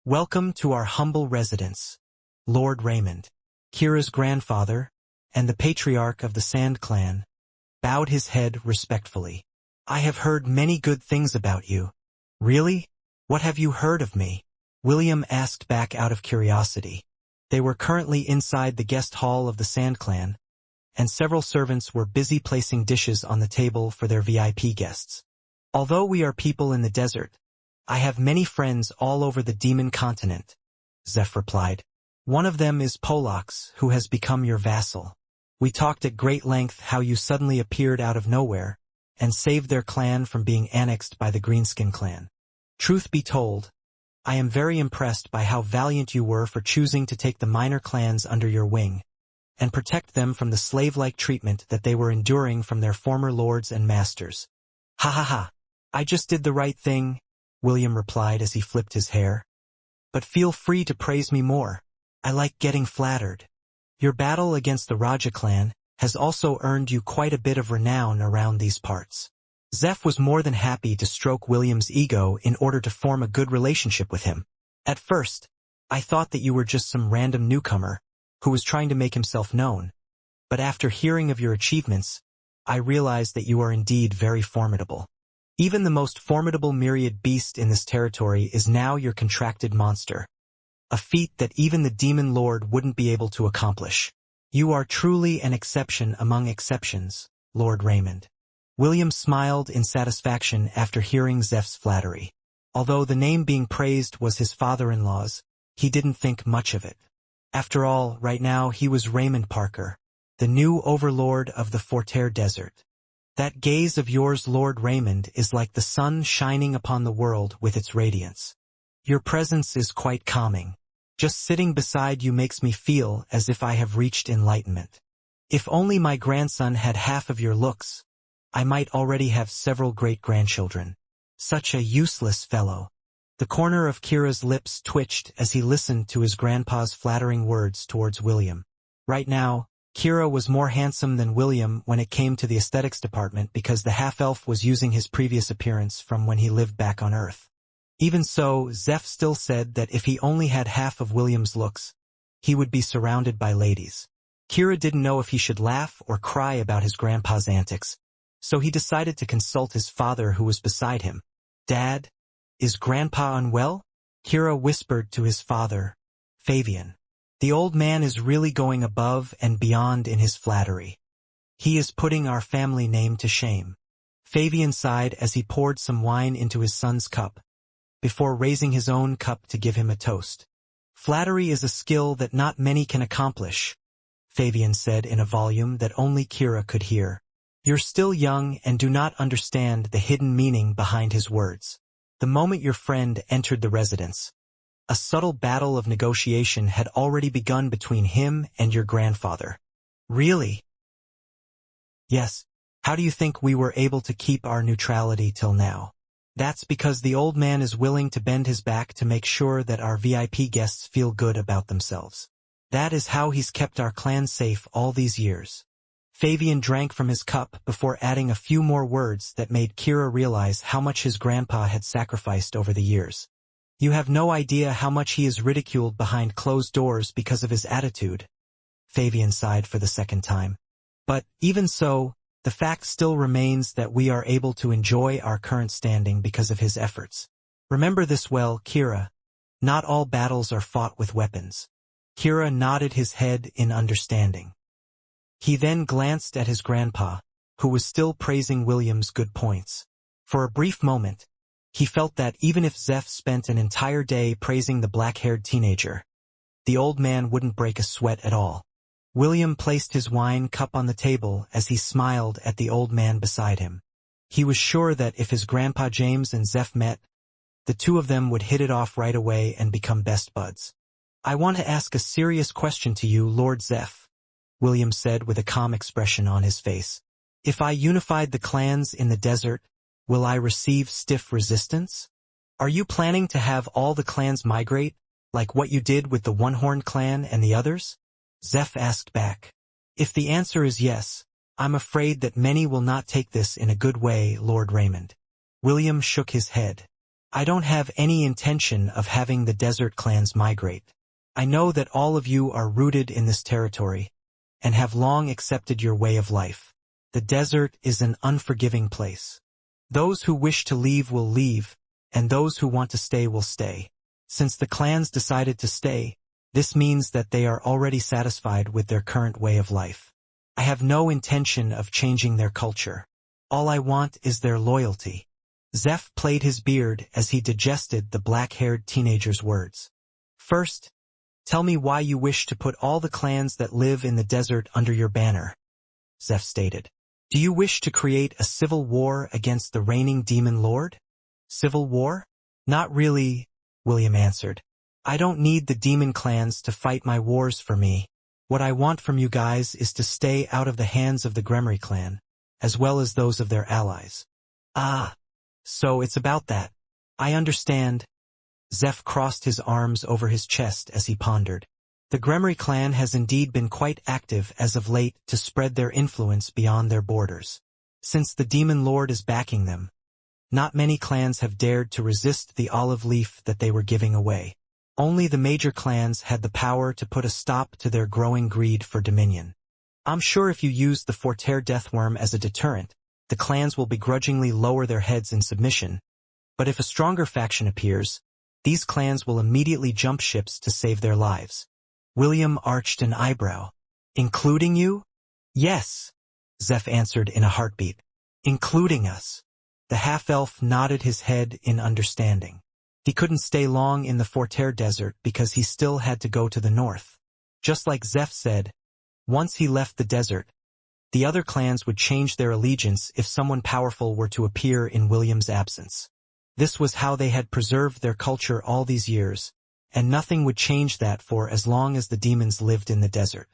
Welcome to our humble residence, Lord Raymond. Kira's grandfather, and the patriarch of the Sand Clan, bowed his head respectfully. I have heard many good things about you. Really? What have you heard of me? William asked back out of curiosity. They were currently inside the guest hall of the Sand Clan, and several servants were busy placing dishes on the table for their VIP guests. Although we are people in the desert, I have many friends all over the demon continent, Zeph replied. One of them is Polax, who has become your vassal. We talked at great length how you suddenly appeared out of nowhere and saved their clan from being annexed by the Greenskin clan. Truth be told, I am very impressed by how valiant you were for choosing to take the minor clans under your wing and protect them from the slave-like treatment that they were enduring from their former lords and masters. Ha ha ha, I just did the right thing, William replied as he flipped his hair. But feel free to praise me more. I like getting flattered. Your battle against the Raja clan has also earned you quite a bit of renown around these parts. Zeph was more than happy to stroke William's ego in order to form a good relationship with him. At first, I thought that you were just some random newcomer who was trying to make himself known. But after hearing of your achievements, I realized that you are indeed very formidable. Even the most formidable myriad beast in this territory is now your contracted monster. A feat that even the demon lord wouldn't be able to accomplish. You are truly an exception among exceptions, Lord Raymond. William smiled in satisfaction after hearing Zeph's flattery. Although the name being praised was his father-in-law's, he didn't think much of it. After all, right now he was Raymond Parker, the new overlord of the Forterre Desert. That gaze of yours, Lord Raymond, is like the sun shining upon the world with its radiance. Your presence is quite calming. Just sitting beside you makes me feel as if I have reached enlightenment. If only my grandson had half of your looks, I might already have several great-grandchildren. Such a useless fellow. The corner of Kira's lips twitched as he listened to his grandpa's flattering words towards William. Right now, Kira was more handsome than William when it came to the aesthetics department because the half-elf was using his previous appearance from when he lived back on Earth. Even so, Zeph still said that if he only had half of William's looks, he would be surrounded by ladies. Kira didn't know if he should laugh or cry about his grandpa's antics, so he decided to consult his father who was beside him. Dad, is Grandpa unwell? Kira whispered to his father, Fabian. The old man is really going above and beyond in his flattery. He is putting our family name to shame. Fabian sighed as he poured some wine into his son's cup, before raising his own cup to give him a toast. Flattery is a skill that not many can accomplish, Fabian said in a volume that only Kira could hear. You're still young and do not understand the hidden meaning behind his words. The moment your friend entered the residence, a subtle battle of negotiation had already begun between him and your grandfather. Really? Yes. How do you think we were able to keep our neutrality till now? That's because the old man is willing to bend his back to make sure that our VIP guests feel good about themselves. That is how he's kept our clan safe all these years. Fabian drank from his cup before adding a few more words that made Kira realize how much his grandpa had sacrificed over the years. You have no idea how much he is ridiculed behind closed doors because of his attitude. Fabian sighed for the second time. But, even so, the fact still remains that we are able to enjoy our current standing because of his efforts. Remember this well, Kira. Not all battles are fought with weapons. Kira nodded his head in understanding. He then glanced at his grandpa, who was still praising William's good points. For a brief moment, he felt that even if Zeph spent an entire day praising the black-haired teenager, the old man wouldn't break a sweat at all. William placed his wine cup on the table as he smiled at the old man beside him. He was sure that if his grandpa James and Zeph met, the two of them would hit it off right away and become best buds. I want to ask a serious question to you, Lord Zeph, William said with a calm expression on his face. If I unified the clans in the desert, will I receive stiff resistance? Are you planning to have all the clans migrate, like what you did with the One-Horned clan and the others? Zeph asked back. If the answer is yes, I'm afraid that many will not take this in a good way, Lord Raymond. William shook his head. I don't have any intention of having the desert clans migrate. I know that all of you are rooted in this territory and have long accepted your way of life. The desert is an unforgiving place. Those who wish to leave will leave, and those who want to stay will stay. Since the clans decided to stay, this means that they are already satisfied with their current way of life. I have no intention of changing their culture. All I want is their loyalty. Zeph played his beard as he digested the black-haired teenager's words. First, tell me why you wish to put all the clans that live in the desert under your banner, Zeph stated. Do you wish to create a civil war against the reigning demon lord? Civil war? Not really, William answered. I don't need the demon clans to fight my wars for me. What I want from you guys is to stay out of the hands of the Gremory clan, as well as those of their allies. Ah, so it's about that. I understand. Zeph crossed his arms over his chest as he pondered. The Gremory clan has indeed been quite active as of late to spread their influence beyond their borders. Since the demon lord is backing them, not many clans have dared to resist the olive leaf that they were giving away. Only the major clans had the power to put a stop to their growing greed for dominion. I'm sure if you use the Forterre Deathworm as a deterrent, the clans will begrudgingly lower their heads in submission, but if a stronger faction appears, these clans will immediately jump ships to save their lives. William arched an eyebrow. Including you? Yes, Zeph answered in a heartbeat. Including us. The half-elf nodded his head in understanding. He couldn't stay long in the Forterre Desert because he still had to go to the north. Just like Zeph said, once he left the desert, the other clans would change their allegiance if someone powerful were to appear in William's absence. This was how they had preserved their culture all these years, and nothing would change that for as long as the demons lived in the desert.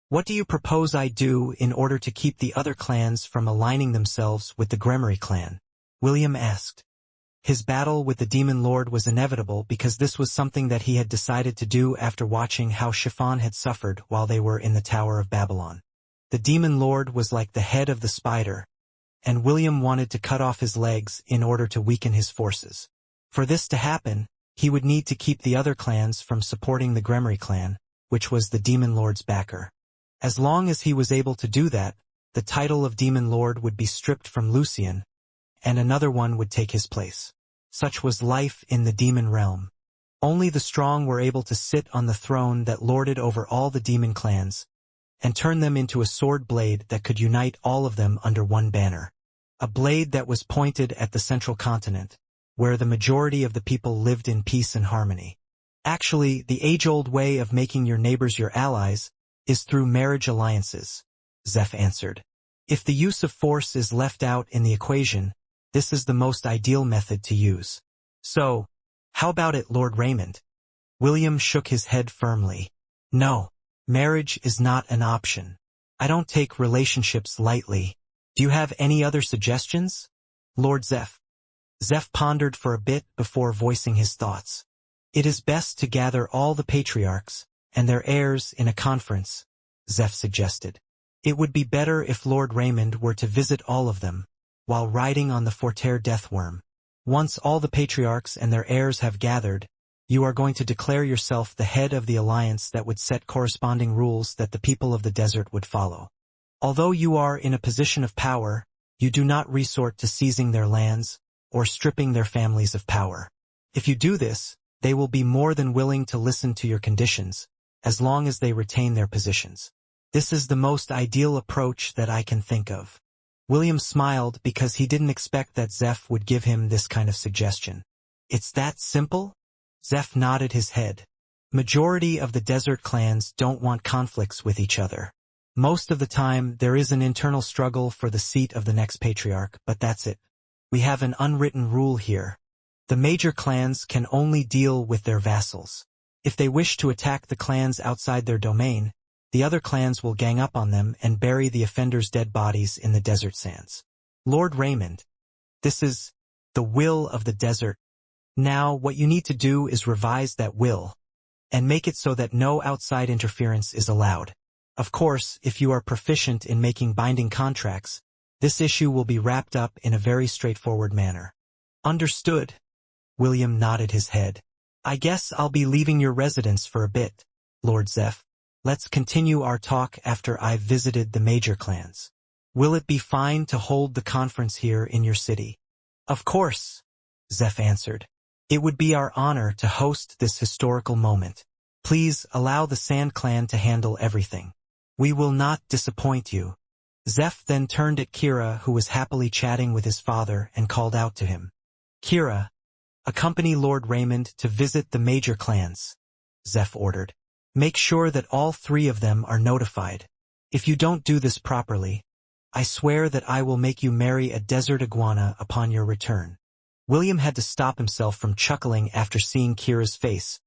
What do you propose I do in order to keep the other clans from aligning themselves with the Gremory clan? William asked. His battle with the demon lord was inevitable because this was something that he had decided to do after watching how Chiffon had suffered while they were in the Tower of Babylon. The demon lord was like the head of the spider, and William wanted to cut off his legs in order to weaken his forces. For this to happen, he would need to keep the other clans from supporting the Gremory clan, which was the demon lord's backer. As long as he was able to do that, the title of demon lord would be stripped from Lucian, and another one would take his place. Such was life in the demon realm. Only the strong were able to sit on the throne that lorded over all the demon clans, and turn them into a sword blade that could unite all of them under one banner. A blade that was pointed at the central continent, where the majority of the people lived in peace and harmony. Actually, the age-old way of making your neighbors your allies is through marriage alliances, Zeph answered. If the use of force is left out in the equation, this is the most ideal method to use. So, how about it, Lord Raymond? William shook his head firmly. No, marriage is not an option. I don't take relationships lightly. Do you have any other suggestions? Lord Zeph. Zeph pondered for a bit before voicing his thoughts. It is best to gather all the patriarchs and their heirs in a conference, Zeph suggested. It would be better if Lord Raymond were to visit all of them, while riding on the Forterre Deathworm. Once all the patriarchs and their heirs have gathered, you are going to declare yourself the head of the alliance that would set corresponding rules that the people of the desert would follow. Although you are in a position of power, you do not resort to seizing their lands, or stripping their families of power. If you do this, they will be more than willing to listen to your conditions, as long as they retain their positions. This is the most ideal approach that I can think of. William smiled because he didn't expect that Zeph would give him this kind of suggestion. It's that simple? Zeph nodded his head. Majority of the desert clans don't want conflicts with each other. Most of the time, there is an internal struggle for the seat of the next patriarch, but that's it. We have an unwritten rule here. The major clans can only deal with their vassals. If they wish to attack the clans outside their domain, the other clans will gang up on them and bury the offenders' dead bodies in the desert sands. Lord Raymond, this is the will of the desert. Now, what you need to do is revise that will, and make it so that no outside interference is allowed. Of course, if you are proficient in making binding contracts, this issue will be wrapped up in a very straightforward manner. Understood. William nodded his head. I guess I'll be leaving your residence for a bit, Lord Zeph. Let's continue our talk after I've visited the major clans. Will it be fine to hold the conference here in your city? Of course, Zeph answered. It would be our honor to host this historical moment. Please allow the Sand Clan to handle everything. We will not disappoint you. Zeph then turned at Kira, who was happily chatting with his father, and called out to him. Kira, accompany Lord Raymond to visit the major clans, Zeph ordered. Make sure that all 3 of them are notified. If you don't do this properly, I swear that I will make you marry a desert iguana upon your return. William had to stop himself from chuckling after seeing Kira's face,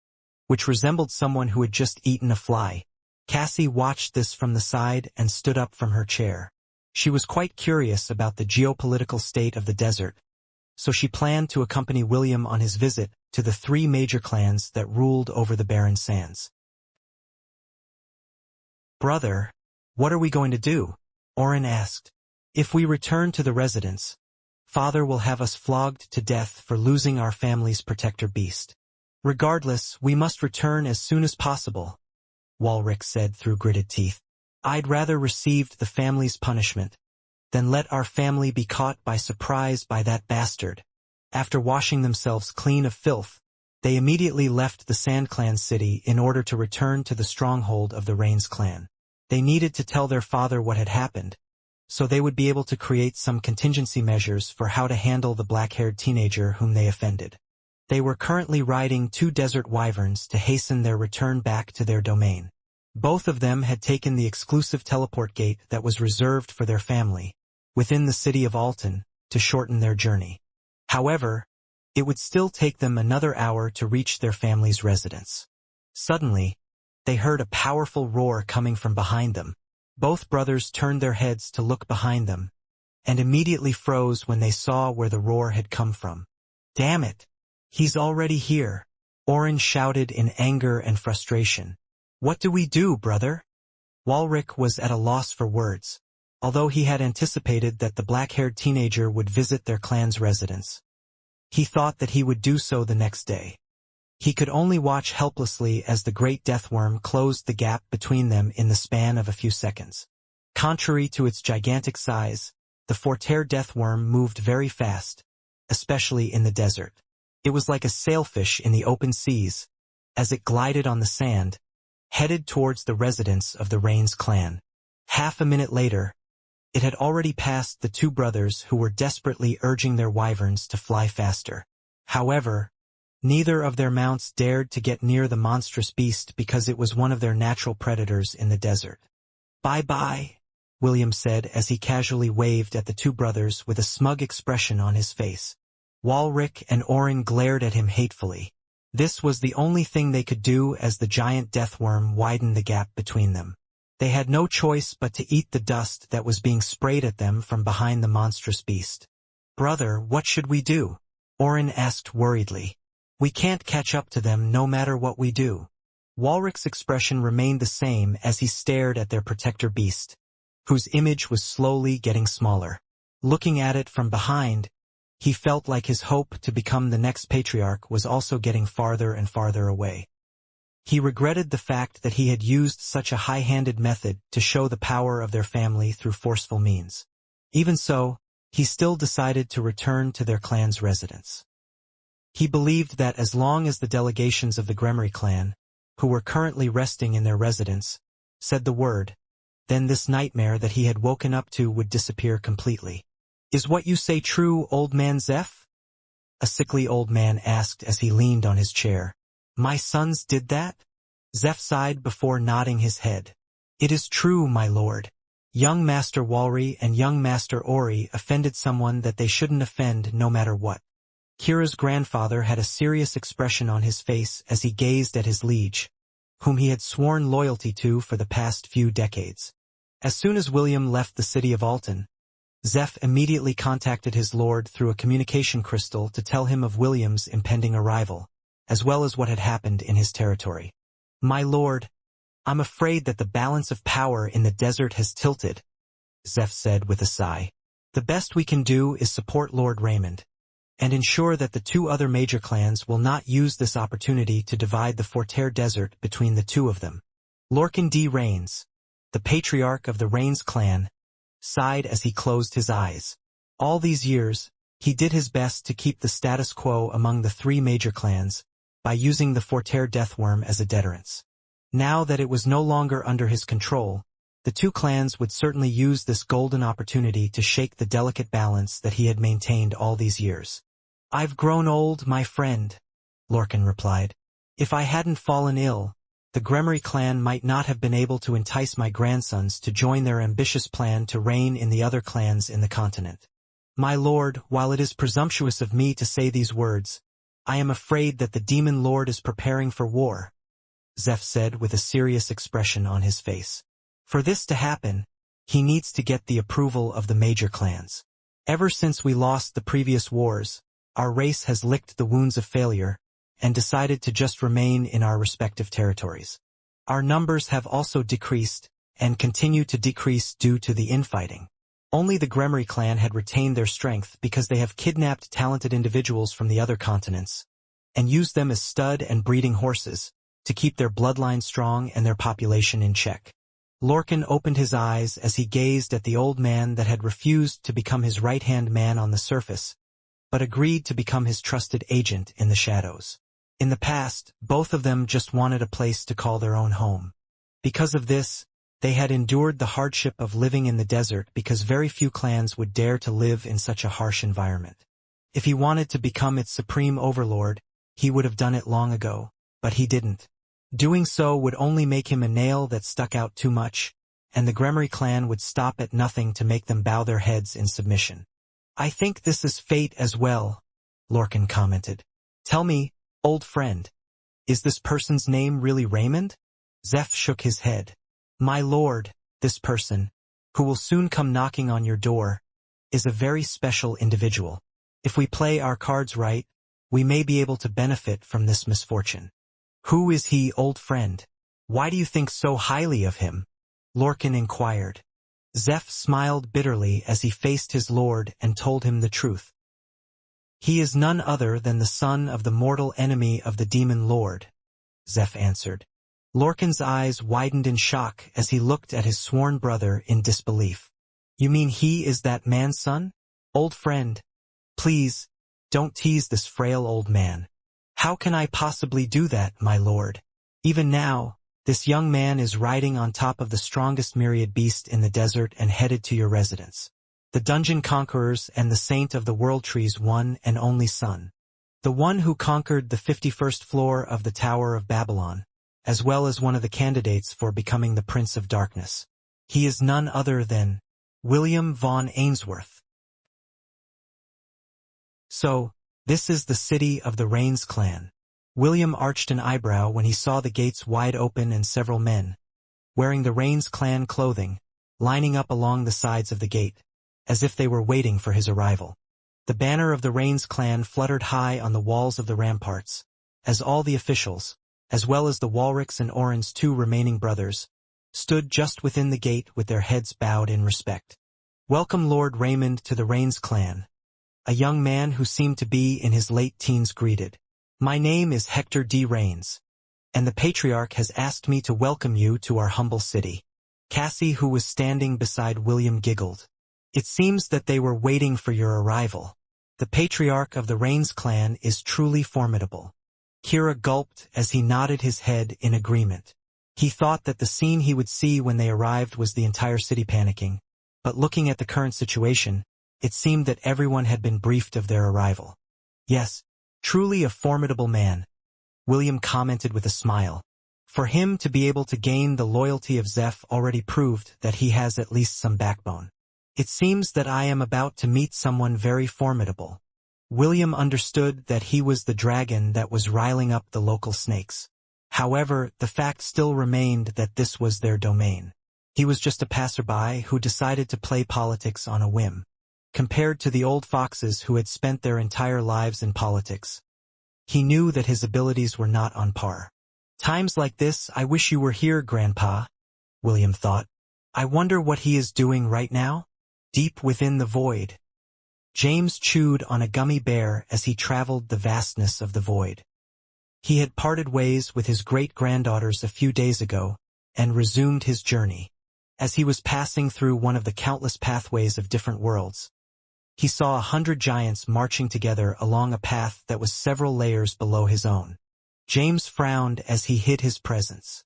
which resembled someone who had just eaten a fly. Cassie watched this from the side and stood up from her chair. She was quite curious about the geopolitical state of the desert, so she planned to accompany William on his visit to the 3 major clans that ruled over the barren sands. Brother, what are we going to do? Orin asked. If we return to the residence, Father will have us flogged to death for losing our family's protector beast. Regardless, we must return as soon as possible, Walrick said through gritted teeth. I'd rather receive the family's punishment than let our family be caught by surprise by that bastard. After washing themselves clean of filth, they immediately left the Sand Clan city in order to return to the stronghold of the Rains clan. They needed to tell their father what had happened, so they would be able to create some contingency measures for how to handle the black-haired teenager whom they offended. They were currently riding 2 desert wyverns to hasten their return back to their domain. Both of them had taken the exclusive teleport gate that was reserved for their family, within the city of Alton, to shorten their journey. However, it would still take them another hour to reach their family's residence. Suddenly, they heard a powerful roar coming from behind them. Both brothers turned their heads to look behind them, and immediately froze when they saw where the roar had come from. Damn it! He's already here, Orin shouted in anger and frustration. What do we do, brother? Walrick was at a loss for words, although he had anticipated that the black-haired teenager would visit their clan's residence. He thought that he would do so the next day. He could only watch helplessly as the great deathworm closed the gap between them in the span of a few seconds. Contrary to its gigantic size, the Forterre deathworm moved very fast, especially in the desert. It was like a sailfish in the open seas, as it glided on the sand, headed towards the residence of the Rains clan. Half a minute later, it had already passed the 2 brothers who were desperately urging their wyverns to fly faster. However, neither of their mounts dared to get near the monstrous beast because it was one of their natural predators in the desert. Bye-bye, William said as he casually waved at the 2 brothers with a smug expression on his face. Walrick and Orin glared at him hatefully. This was the only thing they could do as the giant deathworm widened the gap between them. They had no choice but to eat the dust that was being sprayed at them from behind the monstrous beast. Brother, what should we do? Orin asked worriedly. We can't catch up to them no matter what we do. Walrick's expression remained the same as he stared at their protector beast, whose image was slowly getting smaller. Looking at it from behind, he felt like his hope to become the next patriarch was also getting farther and farther away. He regretted the fact that he had used such a high-handed method to show the power of their family through forceful means. Even so, he still decided to return to their clan's residence. He believed that as long as the delegations of the Gremory clan, who were currently resting in their residence, said the word, then this nightmare that he had woken up to would disappear completely. Is what you say true, old man Zeph? A sickly old man asked as he leaned on his chair. My sons did that? Zeph sighed before nodding his head. It is true, my lord. Young Master Walry and young Master Ori offended someone that they shouldn't offend no matter what. Kira's grandfather had a serious expression on his face as he gazed at his liege, whom he had sworn loyalty to for the past few decades. As soon as William left the city of Alton, Zeph immediately contacted his lord through a communication crystal to tell him of William's impending arrival, as well as what had happened in his territory. My lord, I'm afraid that the balance of power in the desert has tilted, Zeph said with a sigh. The best we can do is support Lord Raymond, and ensure that the two other major clans will not use this opportunity to divide the Forterre Desert between the two of them. Lorcan D. Rains, the patriarch of the Rains clan, sighed as he closed his eyes. All these years, he did his best to keep the status quo among the three major clans by using the Forterre Deathworm as a deterrence. Now that it was no longer under his control, the two clans would certainly use this golden opportunity to shake the delicate balance that he had maintained all these years. "I've grown old, my friend," Lorcan replied. "If I hadn't fallen ill, the Gremory clan might not have been able to entice my grandsons to join their ambitious plan to reign in the other clans in the continent. My lord, while it is presumptuous of me to say these words, I am afraid that the Demon Lord is preparing for war," Zeph said with a serious expression on his face. "For this to happen, he needs to get the approval of the major clans. Ever since we lost the previous wars, our race has licked the wounds of failure and decided to just remain in our respective territories. Our numbers have also decreased and continue to decrease due to the infighting. Only the Gremory clan had retained their strength because they have kidnapped talented individuals from the other continents and used them as stud and breeding horses to keep their bloodline strong and their population in check." Lorcan opened his eyes as he gazed at the old man that had refused to become his right-hand man on the surface, but agreed to become his trusted agent in the shadows. In the past, both of them just wanted a place to call their own home. Because of this, they had endured the hardship of living in the desert because very few clans would dare to live in such a harsh environment. If he wanted to become its supreme overlord, he would have done it long ago, but he didn't. Doing so would only make him a nail that stuck out too much, and the Gremory clan would stop at nothing to make them bow their heads in submission. "I think this is fate as well," Lorcan commented. "Tell me, old friend, is this person's name really Raymond?" Zeph shook his head. "My lord, this person, who will soon come knocking on your door, is a very special individual. If we play our cards right, we may be able to benefit from this misfortune." "Who is he, old friend? Why do you think so highly of him?" Lorcan inquired. Zeph smiled bitterly as he faced his lord and told him the truth. "He is none other than the son of the mortal enemy of the Demon Lord," Zeph answered. Lorcan's eyes widened in shock as he looked at his sworn brother in disbelief. "You mean he is that man's son? Old friend, please, don't tease this frail old man. How can I possibly do that, my lord? Even now, this young man is riding on top of the strongest myriad beast in the desert and headed to your residence. The dungeon conquerors and the saint of the world tree's one and only son. The one who conquered the 51st floor of the Tower of Babylon, as well as one of the candidates for becoming the Prince of Darkness. He is none other than William von Ainsworth." "So, this is the city of the Rains clan." William arched an eyebrow when he saw the gates wide open and several men, wearing the Rains clan clothing, lining up along the sides of the gate, as if they were waiting for his arrival. The banner of the Rains clan fluttered high on the walls of the ramparts, as all the officials, as well as the Walrix and Orin's two remaining brothers, stood just within the gate with their heads bowed in respect. "Welcome Lord Raymond to the Rains clan," a young man who seemed to be in his late teens greeted. "My name is Hector D. Rains, and the Patriarch has asked me to welcome you to our humble city." Cassie, who was standing beside William, giggled. "It seems that they were waiting for your arrival. The Patriarch of the Rains clan is truly formidable." Kira gulped as he nodded his head in agreement. He thought that the scene he would see when they arrived was the entire city panicking, but looking at the current situation, it seemed that everyone had been briefed of their arrival. "Yes, truly a formidable man," William commented with a smile. For him to be able to gain the loyalty of Zeph already proved that he has at least some backbone. "It seems that I am about to meet someone very formidable." William understood that he was the dragon that was riling up the local snakes. However, the fact still remained that this was their domain. He was just a passerby who decided to play politics on a whim. Compared to the old foxes who had spent their entire lives in politics, he knew that his abilities were not on par. "Times like this, I wish you were here, Grandpa," William thought. "I wonder what he is doing right now?" Deep within the void, James chewed on a gummy bear as he traveled the vastness of the void. He had parted ways with his great-granddaughters a few days ago and resumed his journey. As he was passing through one of the countless pathways of different worlds, he saw 100 giants marching together along a path that was several layers below his own. James frowned as he hid his presence.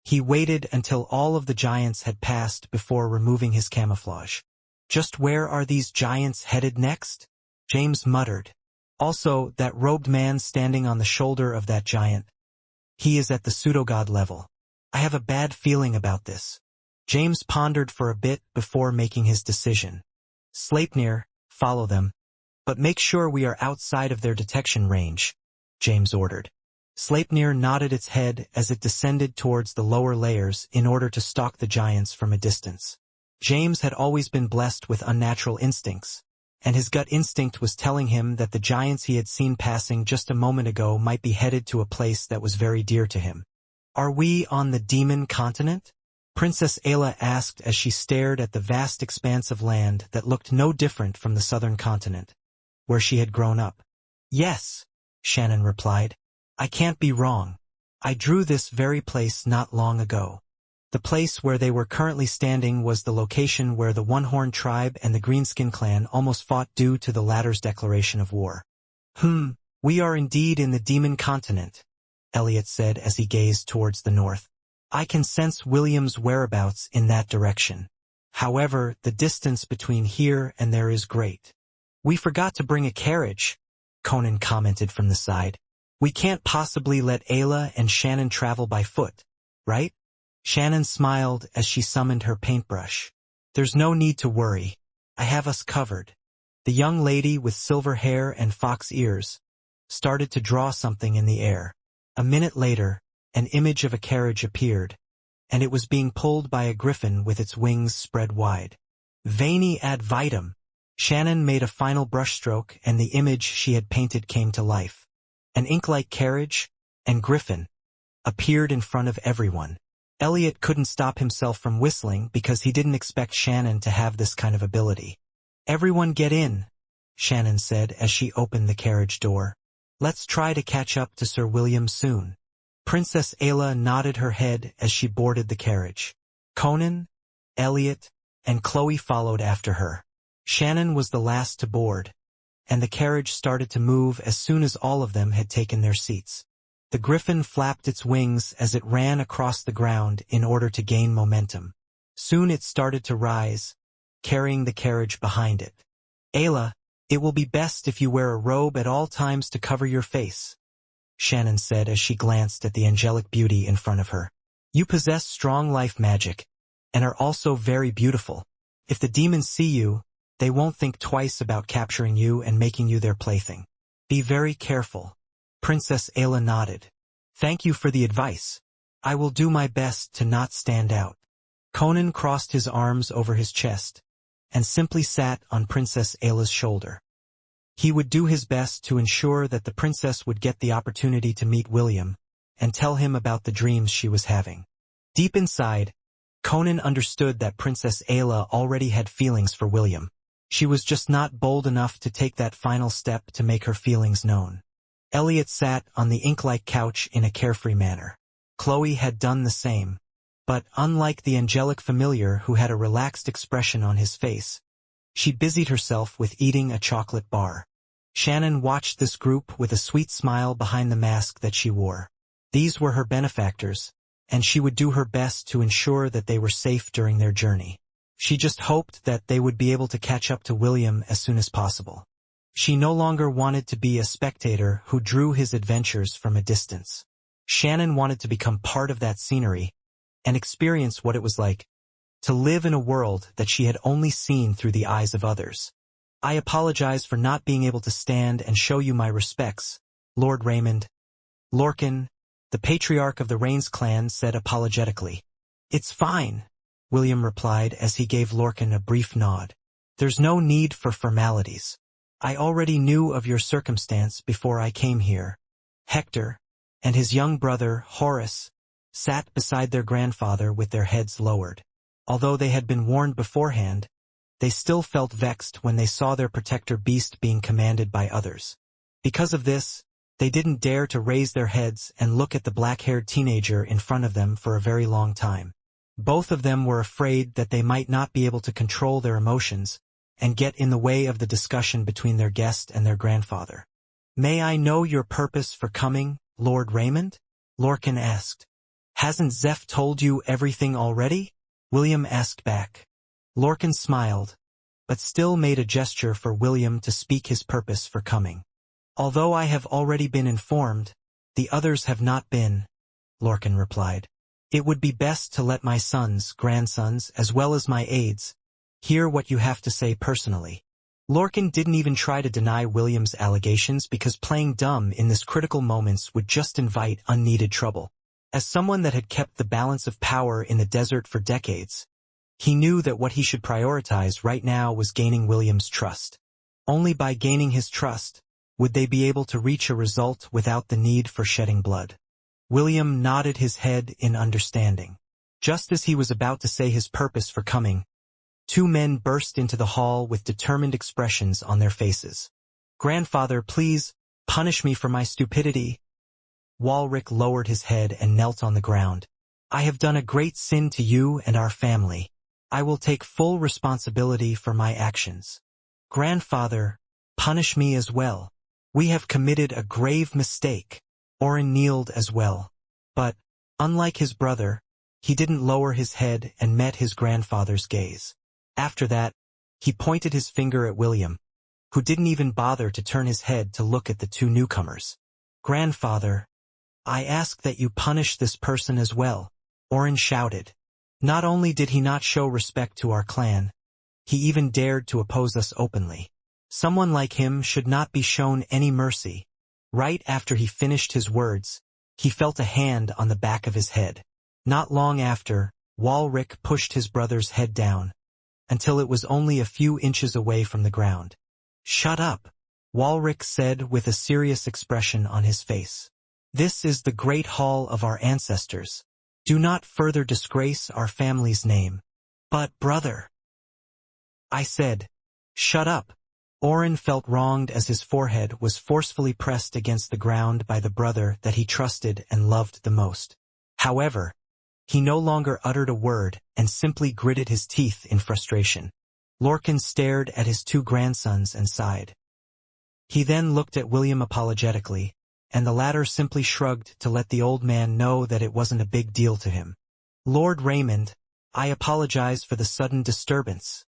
He waited until all of the giants had passed before removing his camouflage. Just where are these giants headed next? James muttered. Also, that robed man standing on the shoulder of that giant. He is at the pseudogod level. I have a bad feeling about this. James pondered for a bit before making his decision. Sleipnir, follow them. But make sure we are outside of their detection range, James ordered. Sleipnir nodded its head as it descended towards the lower layers in order to stalk the giants from a distance. James had always been blessed with unnatural instincts, and his gut instinct was telling him that the giants he had seen passing just a moment ago might be headed to a place that was very dear to him. Are we on the demon continent? Princess Ayla asked as she stared at the vast expanse of land that looked no different from the southern continent, where she had grown up. Yes, Shannon replied. I can't be wrong. I drew this very place not long ago. The place where they were currently standing was the location where the One-Horn tribe and the Greenskin clan almost fought due to the latter's declaration of war. We are indeed in the demon continent, Elliot said as he gazed towards the north. I can sense William's whereabouts in that direction. However, the distance between here and there is great. We forgot to bring a carriage, Conan commented from the side. We can't possibly let Ayla and Shannon travel by foot, right? Shannon smiled as she summoned her paintbrush. There's no need to worry. I have us covered. The young lady with silver hair and fox ears started to draw something in the air. A minute later, an image of a carriage appeared, and it was being pulled by a griffin with its wings spread wide. Veni ad vitam. Shannon made a final brushstroke and the image she had painted came to life. An ink-like carriage and griffin appeared in front of everyone. Elliot couldn't stop himself from whistling because he didn't expect Shannon to have this kind of ability. Everyone get in, Shannon said as she opened the carriage door. Let's try to catch up to Sir William soon. Princess Ayla nodded her head as she boarded the carriage. Conan, Elliot, and Chloe followed after her. Shannon was the last to board, and the carriage started to move as soon as all of them had taken their seats. The griffin flapped its wings as it ran across the ground in order to gain momentum. Soon it started to rise, carrying the carriage behind it. Ayla, it will be best if you wear a robe at all times to cover your face, Shannon said as she glanced at the angelic beauty in front of her. You possess strong life magic, and are also very beautiful. If the demons see you, they won't think twice about capturing you and making you their plaything. Be very careful. Princess Ayla nodded. Thank you for the advice. I will do my best to not stand out. Conan crossed his arms over his chest and simply sat on Princess Ayla's shoulder. He would do his best to ensure that the princess would get the opportunity to meet William and tell him about the dreams she was having. Deep inside, Conan understood that Princess Ayla already had feelings for William. She was just not bold enough to take that final step to make her feelings known. Elliot sat on the ink-like couch in a carefree manner. Chloe had done the same, but unlike the angelic familiar who had a relaxed expression on his face, she busied herself with eating a chocolate bar. Shannon watched this group with a sweet smile behind the mask that she wore. These were her benefactors, and she would do her best to ensure that they were safe during their journey. She just hoped that they would be able to catch up to William as soon as possible. She no longer wanted to be a spectator who drew his adventures from a distance. Shannon wanted to become part of that scenery and experience what it was like to live in a world that she had only seen through the eyes of others. I apologize for not being able to stand and show you my respects, Lord Raymond. Lorcan, the patriarch of the Rains clan, said apologetically. It's fine, William replied as he gave Lorcan a brief nod. There's no need for formalities. I already knew of your circumstance before I came here. Hector and his young brother, Horace, sat beside their grandfather with their heads lowered. Although they had been warned beforehand, they still felt vexed when they saw their protector beast being commanded by others. Because of this, they didn't dare to raise their heads and look at the black-haired teenager in front of them for a very long time. Both of them were afraid that they might not be able to control their emotions and get in the way of the discussion between their guest and their grandfather. "May I know your purpose for coming, Lord Raymond?" Lorcan asked. "Hasn't Zeph told you everything already?" William asked back. Lorcan smiled, but still made a gesture for William to speak his purpose for coming. "Although I have already been informed, the others have not been," Lorcan replied. "It would be best to let my sons, grandsons, as well as my aides, hear what you have to say personally." Lorcan didn't even try to deny William's allegations because playing dumb in this critical moments would just invite unneeded trouble. As someone that had kept the balance of power in the desert for decades, he knew that what he should prioritize right now was gaining William's trust. Only by gaining his trust would they be able to reach a result without the need for shedding blood. William nodded his head in understanding. Just as he was about to say his purpose for coming, two men burst into the hall with determined expressions on their faces. "Grandfather, please, punish me for my stupidity." Walrick lowered his head and knelt on the ground. "I have done a great sin to you and our family. I will take full responsibility for my actions." "Grandfather, punish me as well. We have committed a grave mistake." Orin kneeled as well. But, unlike his brother, he didn't lower his head and met his grandfather's gaze. After that, he pointed his finger at William, who didn't even bother to turn his head to look at the two newcomers. "Grandfather, I ask that you punish this person as well," Orin shouted. "Not only did he not show respect to our clan, he even dared to oppose us openly. Someone like him should not be shown any mercy." Right after he finished his words, he felt a hand on the back of his head. Not long after, Walrick pushed his brother's head down, until it was only a few inches away from the ground. "Shut up," Walrick said with a serious expression on his face. "This is the great hall of our ancestors. Do not further disgrace our family's name." "But, brother," I said. "Shut up." Orin felt wronged as his forehead was forcefully pressed against the ground by the brother that he trusted and loved the most. However, he no longer uttered a word and simply gritted his teeth in frustration. Lorcan stared at his two grandsons and sighed. He then looked at William apologetically, and the latter simply shrugged to let the old man know that it wasn't a big deal to him. "Lord Raymond, I apologize for the sudden disturbance,"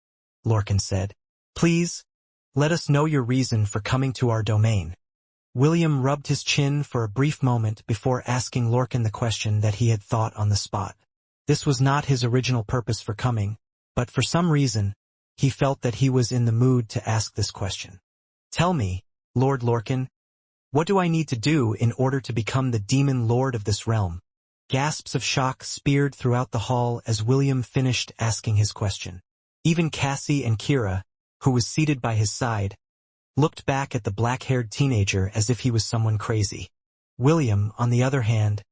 Lorcan said. "Please, let us know your reason for coming to our domain." William rubbed his chin for a brief moment before asking Lorcan the question that he had thought on the spot. This was not his original purpose for coming, but for some reason, he felt that he was in the mood to ask this question. "Tell me, Lord Lorcan, what do I need to do in order to become the demon lord of this realm?" Gasps of shock speared throughout the hall as William finished asking his question. Even Cassie and Kira, who was seated by his side, looked back at the black-haired teenager as if he was someone crazy. William, on the other hand,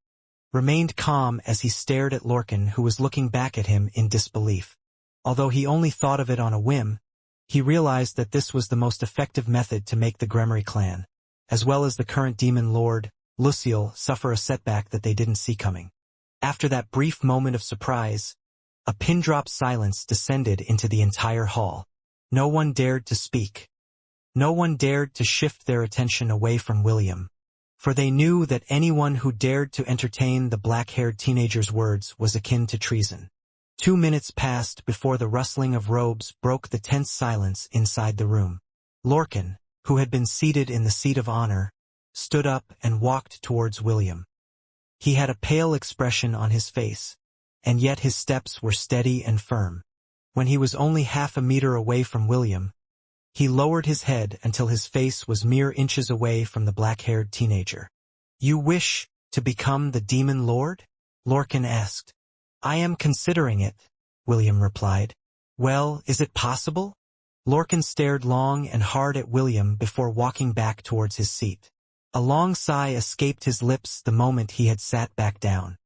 remained calm as he stared at Lorcan, who was looking back at him in disbelief. Although he only thought of it on a whim, he realized that this was the most effective method to make the Gremory clan, as well as the current demon lord, Lucille, suffer a setback that they didn't see coming. After that brief moment of surprise, a pin-drop silence descended into the entire hall. No one dared to speak. No one dared to shift their attention away from William, for they knew that anyone who dared to entertain the black-haired teenager's words was akin to treason. 2 minutes passed before the rustling of robes broke the tense silence inside the room. Lorcan, who had been seated in the seat of honor, stood up and walked towards William. He had a pale expression on his face, and yet his steps were steady and firm. When he was only half a meter away from William, he lowered his head until his face was mere inches away from the black-haired teenager. "You wish to become the demon lord?" Lorcan asked. "I am considering it," William replied. "Well, is it possible?" Lorcan stared long and hard at William before walking back towards his seat. A long sigh escaped his lips the moment he had sat back down.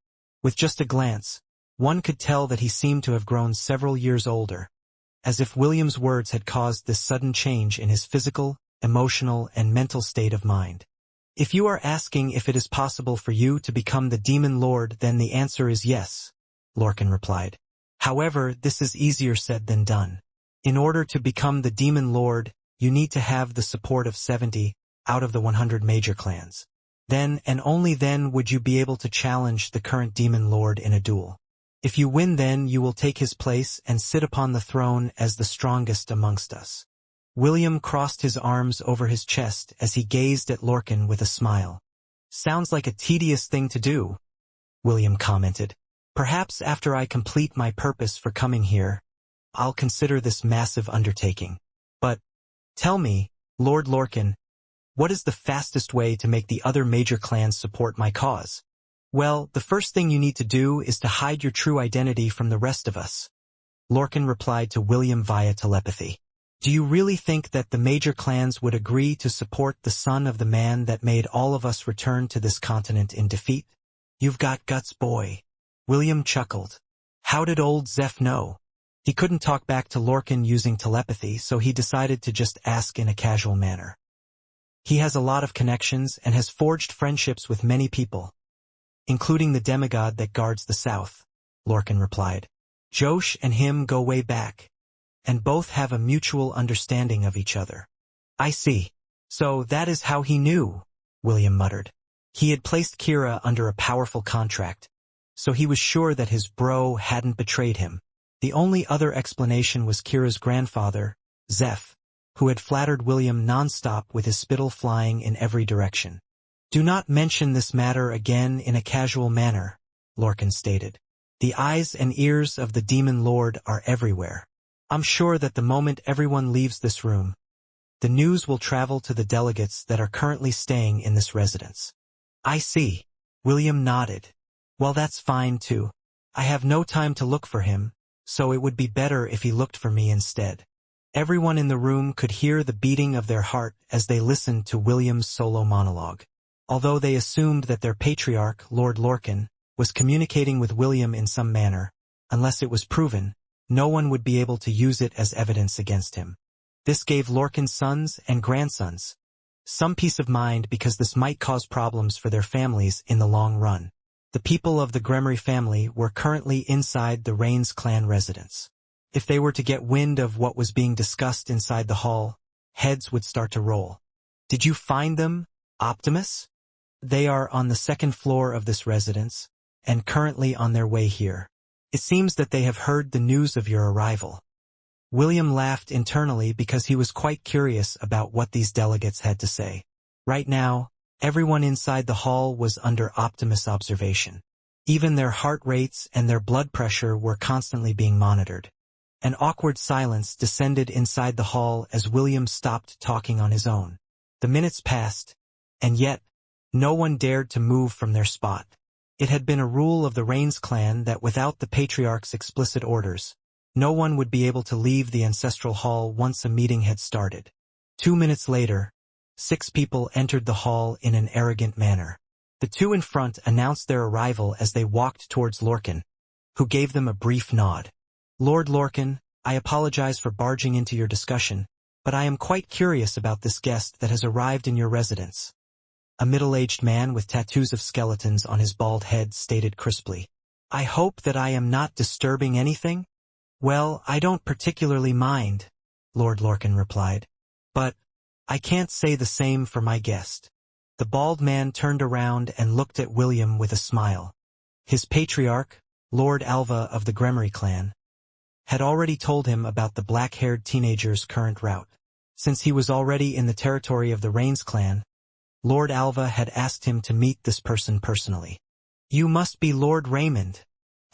With just a glance, one could tell that he seemed to have grown several years older. as if William's words had caused this sudden change in his physical, emotional, and mental state of mind. If you are asking if it is possible for you to become the Demon Lord, then the answer is yes, Lorcan replied. However, this is easier said than done. In order to become the Demon Lord, you need to have the support of 70 out of the 100 major clans. Then and only then would you be able to challenge the current Demon Lord in a duel. If you win, then you will take his place and sit upon the throne as the strongest amongst us. William crossed his arms over his chest as he gazed at Lorcan with a smile. Sounds like a tedious thing to do, William commented. Perhaps after I complete my purpose for coming here, I'll consider this massive undertaking. But, tell me, Lord Lorcan, what is the fastest way to make the other major clans support my cause? Well, the first thing you need to do is to hide your true identity from the rest of us, Lorcan replied to William via telepathy. Do you really think that the major clans would agree to support the son of the man that made all of us return to this continent in defeat? You've got guts, boy. William chuckled. How did old Zeph know? He couldn't talk back to Lorcan using telepathy, so he decided to just ask in a casual manner. He has a lot of connections and has forged friendships with many people, including the demigod that guards the south, Lorcan replied. Josh and him go way back, and both have a mutual understanding of each other. I see. So that is how he knew, William muttered. He had placed Kira under a powerful contract, so he was sure that his bro hadn't betrayed him. The only other explanation was Kira's grandfather, Zeph, who had flattered William nonstop with his spittle flying in every direction. Do not mention this matter again in a casual manner, Lorcan stated. The eyes and ears of the Demon Lord are everywhere. I'm sure that the moment everyone leaves this room, the news will travel to the delegates that are currently staying in this residence. I see. William nodded. Well, that's fine too. I have no time to look for him, so it would be better if he looked for me instead. Everyone in the room could hear the beating of their heart as they listened to William's solo monologue. Although they assumed that their patriarch, Lord Lorcan, was communicating with William in some manner, unless it was proven, no one would be able to use it as evidence against him. This gave Lorcan's sons and grandsons some peace of mind because this might cause problems for their families in the long run. The people of the Gremory family were currently inside the Rains clan residence. If they were to get wind of what was being discussed inside the hall, heads would start to roll. Did you find them, Optimus? They are on the second floor of this residence, and currently on their way here. It seems that they have heard the news of your arrival. William laughed internally because he was quite curious about what these delegates had to say. Right now, everyone inside the hall was under Optimus observation. Even their heart rates and their blood pressure were constantly being monitored. An awkward silence descended inside the hall as William stopped talking on his own. The minutes passed, and yet, no one dared to move from their spot. It had been a rule of the Rains clan that without the patriarch's explicit orders, no one would be able to leave the ancestral hall once a meeting had started. 2 minutes later, 6 people entered the hall in an arrogant manner. The two in front announced their arrival as they walked towards Lorcan, who gave them a brief nod. Lord Lorcan, I apologize for barging into your discussion, but I am quite curious about this guest that has arrived in your residence. A middle-aged man with tattoos of skeletons on his bald head stated crisply. I hope that I am not disturbing anything? Well, I don't particularly mind, Lord Lorcan replied. But I can't say the same for my guest. The bald man turned around and looked at William with a smile. His patriarch, Lord Alva of the Gremory clan, had already told him about the black-haired teenager's current route. Since he was already in the territory of the Rains clan, Lord Alva had asked him to meet this person personally. You must be Lord Raymond,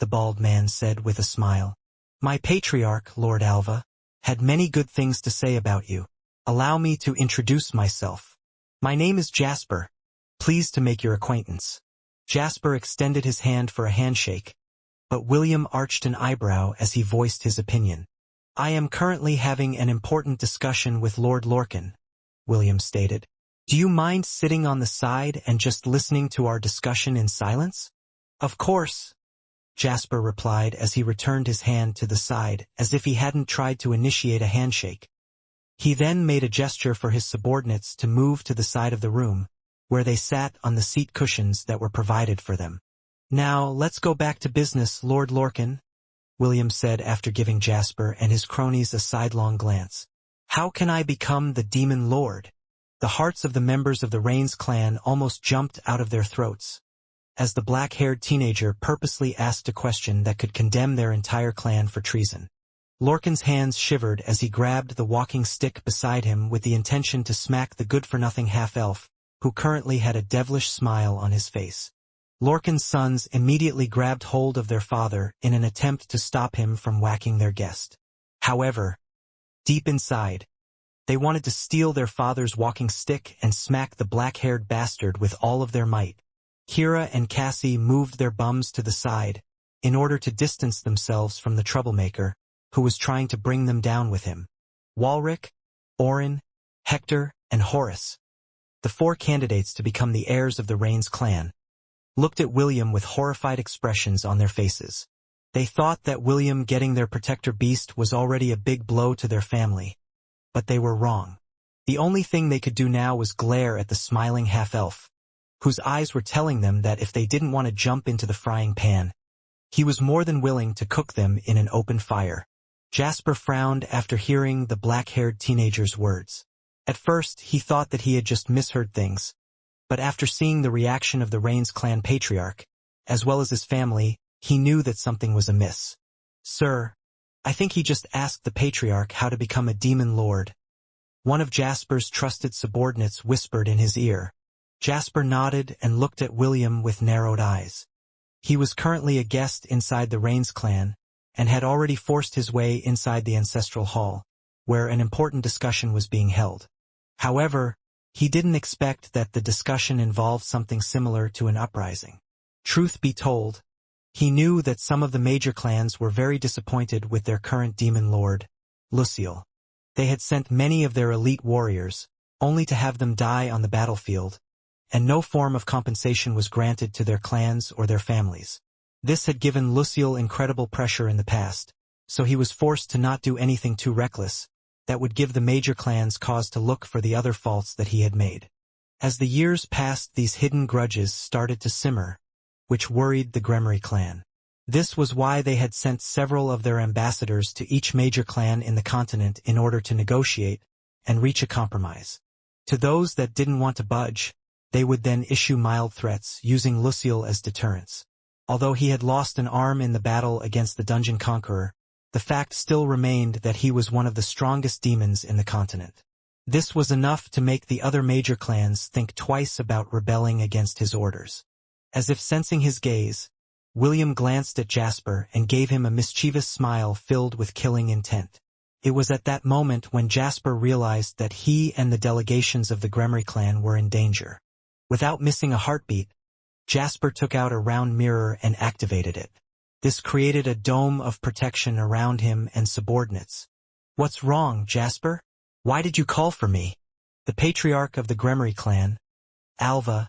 the bald man said with a smile. My patriarch, Lord Alva, had many good things to say about you. Allow me to introduce myself. My name is Jasper. Pleased to make your acquaintance. Jasper extended his hand for a handshake, but William arched an eyebrow as he voiced his opinion. I am currently having an important discussion with Lord Lorcan, William stated. Do you mind sitting on the side and just listening to our discussion in silence? Of course, Jasper replied as he returned his hand to the side as if he hadn't tried to initiate a handshake. He then made a gesture for his subordinates to move to the side of the room, where they sat on the seat cushions that were provided for them. "Now, let's go back to business, Lord Lorcan," William said after giving Jasper and his cronies a sidelong glance. "How can I become the Demon Lord?" The hearts of the members of the Rains clan almost jumped out of their throats, as the black-haired teenager purposely asked a question that could condemn their entire clan for treason. Lorcan's hands shivered as he grabbed the walking stick beside him with the intention to smack the good-for-nothing half-elf, who currently had a devilish smile on his face. Lorcan's sons immediately grabbed hold of their father in an attempt to stop him from whacking their guest. However, deep inside, they wanted to steal their father's walking stick and smack the black-haired bastard with all of their might. Kira and Cassie moved their bums to the side in order to distance themselves from the troublemaker, who was trying to bring them down with him. Walric, Orin, Hector, and Horace, the 4 candidates to become the heirs of the Rains clan, looked at William with horrified expressions on their faces. They thought that William getting their protector beast was already a big blow to their family, but they were wrong. The only thing they could do now was glare at the smiling half-elf, whose eyes were telling them that if they didn't want to jump into the frying pan, he was more than willing to cook them in an open fire. Jasper frowned after hearing the black-haired teenager's words. At first, he thought that he had just misheard things, but after seeing the reaction of the Rains clan patriarch, as well as his family, he knew that something was amiss. "Sir, I think he just asked the patriarch how to become a demon lord," one of Jasper's trusted subordinates whispered in his ear. Jasper nodded and looked at William with narrowed eyes. He was currently a guest inside the Rains clan, and had already forced his way inside the ancestral hall, where an important discussion was being held. However, he didn't expect that the discussion involved something similar to an uprising. Truth be told, he knew that some of the major clans were very disappointed with their current demon lord, Luciel. They had sent many of their elite warriors, only to have them die on the battlefield, and no form of compensation was granted to their clans or their families. This had given Luciel incredible pressure in the past, so he was forced to not do anything too reckless that would give the major clans cause to look for the other faults that he had made. As the years passed, these hidden grudges started to simmer, which worried the Gremory clan. This was why they had sent several of their ambassadors to each major clan in the continent in order to negotiate and reach a compromise. To those that didn't want to budge, they would then issue mild threats using Luciel as deterrence. Although he had lost an arm in the battle against the Dungeon Conqueror, the fact still remained that he was one of the strongest demons in the continent. This was enough to make the other major clans think twice about rebelling against his orders. As if sensing his gaze, William glanced at Jasper and gave him a mischievous smile filled with killing intent. It was at that moment when Jasper realized that he and the delegations of the Gremory clan were in danger. Without missing a heartbeat, Jasper took out a round mirror and activated it. This created a dome of protection around him and subordinates. "What's wrong, Jasper? Why did you call for me?" The patriarch of the Gremory clan, Alva,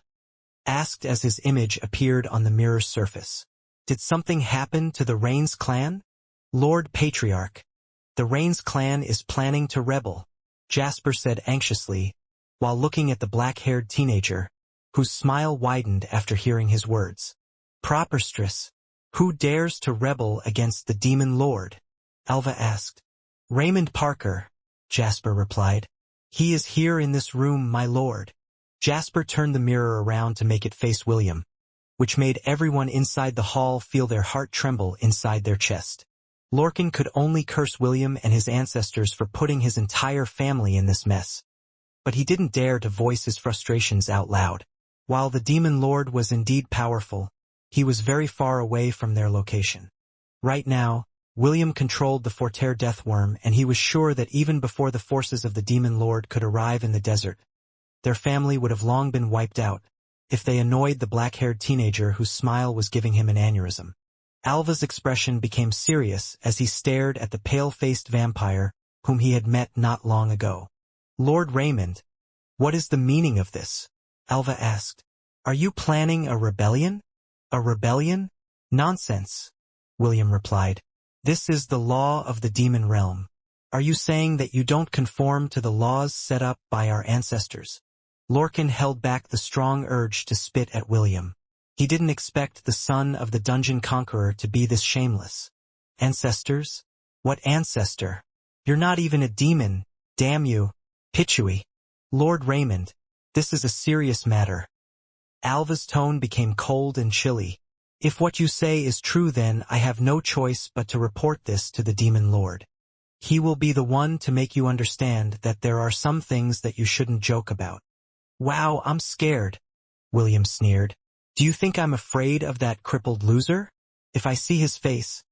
asked as his image appeared on the mirror's surface. "Did something happen to the Rains clan?" "Lord Patriarch, the Rains clan is planning to rebel," Jasper said anxiously, while looking at the black-haired teenager, whose smile widened after hearing his words. "Preposterous. Who dares to rebel against the Demon Lord?" Alva asked. "Raymond Parker," Jasper replied. "He is here in this room, my lord." Jasper turned the mirror around to make it face William, which made everyone inside the hall feel their heart tremble inside their chest. Lorcan could only curse William and his ancestors for putting his entire family in this mess, but he didn't dare to voice his frustrations out loud. While the Demon Lord was indeed powerful, he was very far away from their location. Right now, William controlled the Forterre Deathworm, and he was sure that even before the forces of the Demon Lord could arrive in the desert, their family would have long been wiped out if they annoyed the black-haired teenager whose smile was giving him an aneurysm. Alva's expression became serious as he stared at the pale-faced vampire whom he had met not long ago. "Lord Raymond, what is the meaning of this?" Alva asked. "Are you planning a rebellion?" "A rebellion? Nonsense," William replied. This is the law of the demon realm. Are you saying that you don't conform to the laws set up by our ancestors? Lorcan held back the strong urge to spit at William. He didn't expect the son of the dungeon conqueror to be this shameless. Ancestors? What ancestor? You're not even a demon, damn you. Pitchui. Lord Raymond, this is a serious matter. Alva's tone became cold and chilly. If what you say is true, then I have no choice but to report this to the demon lord. He will be the one to make you understand that there are some things that you shouldn't joke about. Wow, I'm scared, William sneered. Do you think I'm afraid of that crippled loser? If I see his face,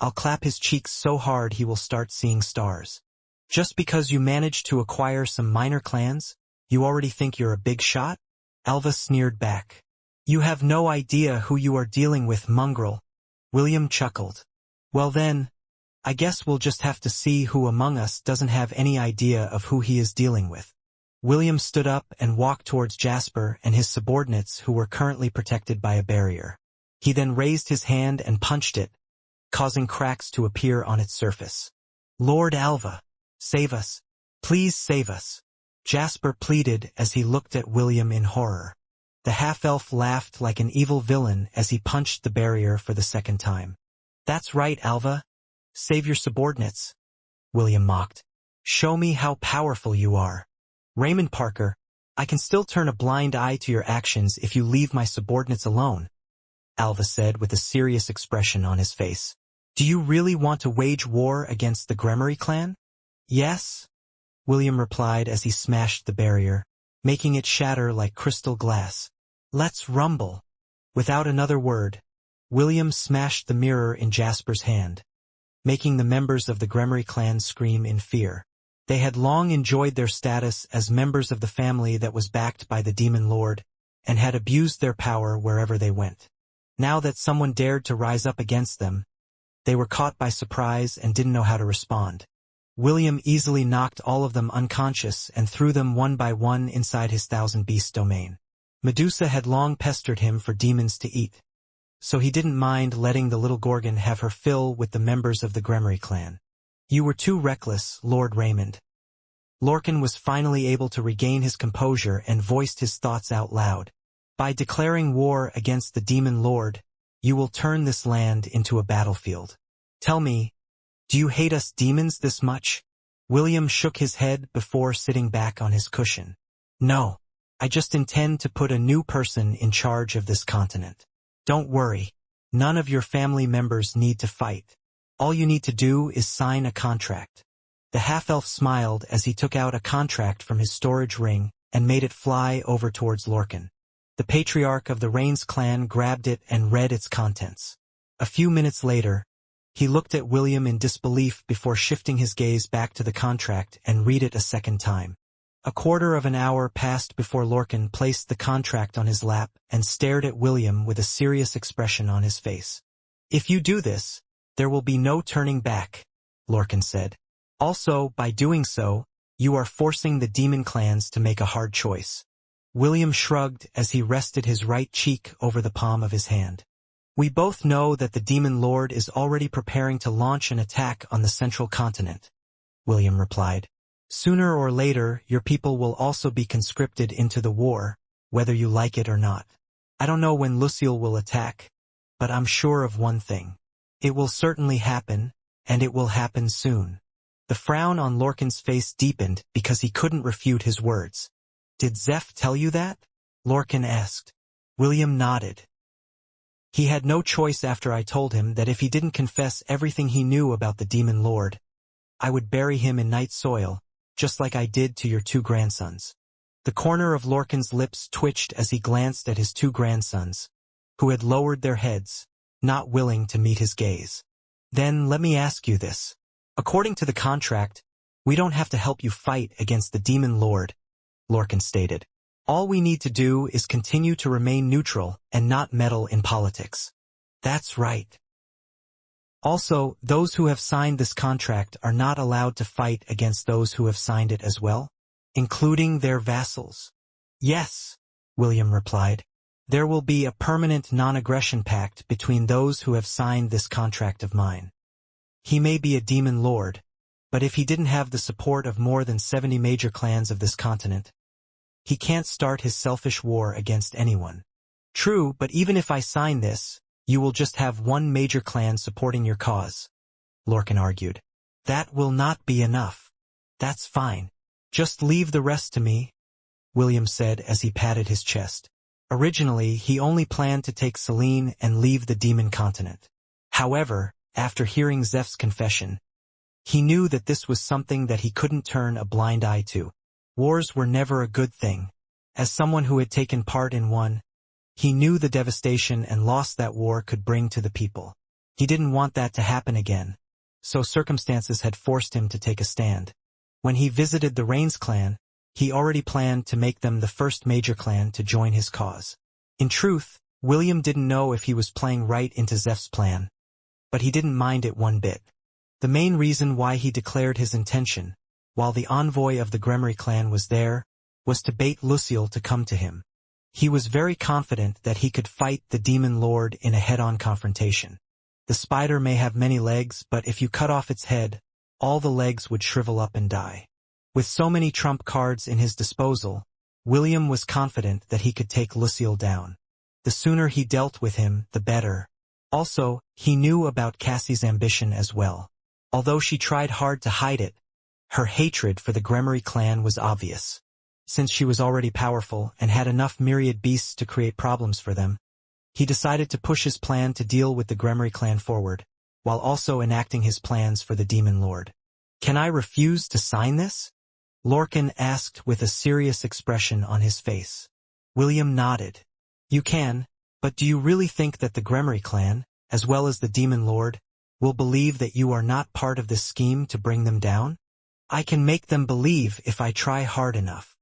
I'll clap his cheeks so hard he will start seeing stars. Just because you managed to acquire some minor clans, you already think you're a big shot? Alva sneered back. You have no idea who you are dealing with, mongrel. William chuckled. Well then, I guess we'll just have to see who among us doesn't have any idea of who he is dealing with. William stood up and walked towards Jasper and his subordinates who were currently protected by a barrier. He then raised his hand and punched it, causing cracks to appear on its surface. Lord Alva, save us. Please save us. Jasper pleaded as he looked at William in horror. The half-elf laughed like an evil villain as he punched the barrier for the second time. That's right, Alva. Save your subordinates. William mocked. Show me how powerful you are. Raymond Parker, I can still turn a blind eye to your actions if you leave my subordinates alone, Alva said with a serious expression on his face. Do you really want to wage war against the Gremory clan? Yes, William replied as he smashed the barrier, making it shatter like crystal glass. Let's rumble. Without another word, William smashed the mirror in Jasper's hand, making the members of the Gremory clan scream in fear. They had long enjoyed their status as members of the family that was backed by the demon lord, and had abused their power wherever they went. Now that someone dared to rise up against them, they were caught by surprise and didn't know how to respond. William easily knocked all of them unconscious and threw them one by one inside his thousand-beast domain. Medusa had long pestered him for demons to eat, so he didn't mind letting the little Gorgon have her fill with the members of the Gremory clan. You were too reckless, Lord Raymond. Lorcan was finally able to regain his composure and voiced his thoughts out loud. By declaring war against the demon lord, you will turn this land into a battlefield. Tell me, do you hate us demons this much? William shook his head before sitting back on his cushion. No, I just intend to put a new person in charge of this continent. Don't worry, none of your family members need to fight. All you need to do is sign a contract. The half-elf smiled as he took out a contract from his storage ring and made it fly over towards Lorcan. The patriarch of the Rains clan grabbed it and read its contents. A few minutes later, he looked at William in disbelief before shifting his gaze back to the contract and read it a second time. A quarter of an hour passed before Lorcan placed the contract on his lap and stared at William with a serious expression on his face. If you do this, there will be no turning back, Lorcan said. Also, by doing so, you are forcing the demon clans to make a hard choice. William shrugged as he rested his right cheek over the palm of his hand. We both know that the demon lord is already preparing to launch an attack on the central continent, William replied. Sooner or later, your people will also be conscripted into the war, whether you like it or not. I don't know when Lucille will attack, but I'm sure of one thing. It will certainly happen, and it will happen soon. The frown on Lorcan's face deepened because he couldn't refute his words. Did Zeph tell you that? Lorcan asked. William nodded. He had no choice after I told him that if he didn't confess everything he knew about the demon lord, I would bury him in night soil, just like I did to your two grandsons. The corner of Lorcan's lips twitched as he glanced at his two grandsons, who had lowered their heads, not willing to meet his gaze. Then let me ask you this. According to the contract, we don't have to help you fight against the demon lord, Lorcan stated. All we need to do is continue to remain neutral and not meddle in politics. That's right. Also, those who have signed this contract are not allowed to fight against those who have signed it as well, including their vassals. Yes, William replied. There will be a permanent non-aggression pact between those who have signed this contract of mine. He may be a demon lord, but if he didn't have the support of more than 70 major clans of this continent, he can't start his selfish war against anyone. True, but even if I sign this, you will just have one major clan supporting your cause, Lorcan argued. That will not be enough. That's fine. Just leave the rest to me, William said as he patted his chest. Originally, he only planned to take Selene and leave the demon continent. However, after hearing Zeph's confession, he knew that this was something that he couldn't turn a blind eye to. Wars were never a good thing. As someone who had taken part in one, he knew the devastation and loss that war could bring to the people. He didn't want that to happen again, so circumstances had forced him to take a stand. When he visited the Rains clan, he already planned to make them the first major clan to join his cause. In truth, William didn't know if he was playing right into Zeph's plan, but he didn't mind it one bit. The main reason why he declared his intention, while the envoy of the Gremory clan was there, was to bait Lucille to come to him. He was very confident that he could fight the demon lord in a head-on confrontation. The spider may have many legs, but if you cut off its head, all the legs would shrivel up and die. With so many trump cards in his disposal, William was confident that he could take Lucille down. The sooner he dealt with him, the better. Also, he knew about Cassie's ambition as well. Although she tried hard to hide it, her hatred for the Gremory clan was obvious. Since she was already powerful and had enough myriad beasts to create problems for them, he decided to push his plan to deal with the Gremory clan forward, while also enacting his plans for the Demon Lord. Can I refuse to sign this? Lorcan asked with a serious expression on his face. William nodded. You can, but do you really think that the Gremory clan, as well as the Demon Lord, will believe that you are not part of this scheme to bring them down? I can make them believe if I try hard enough.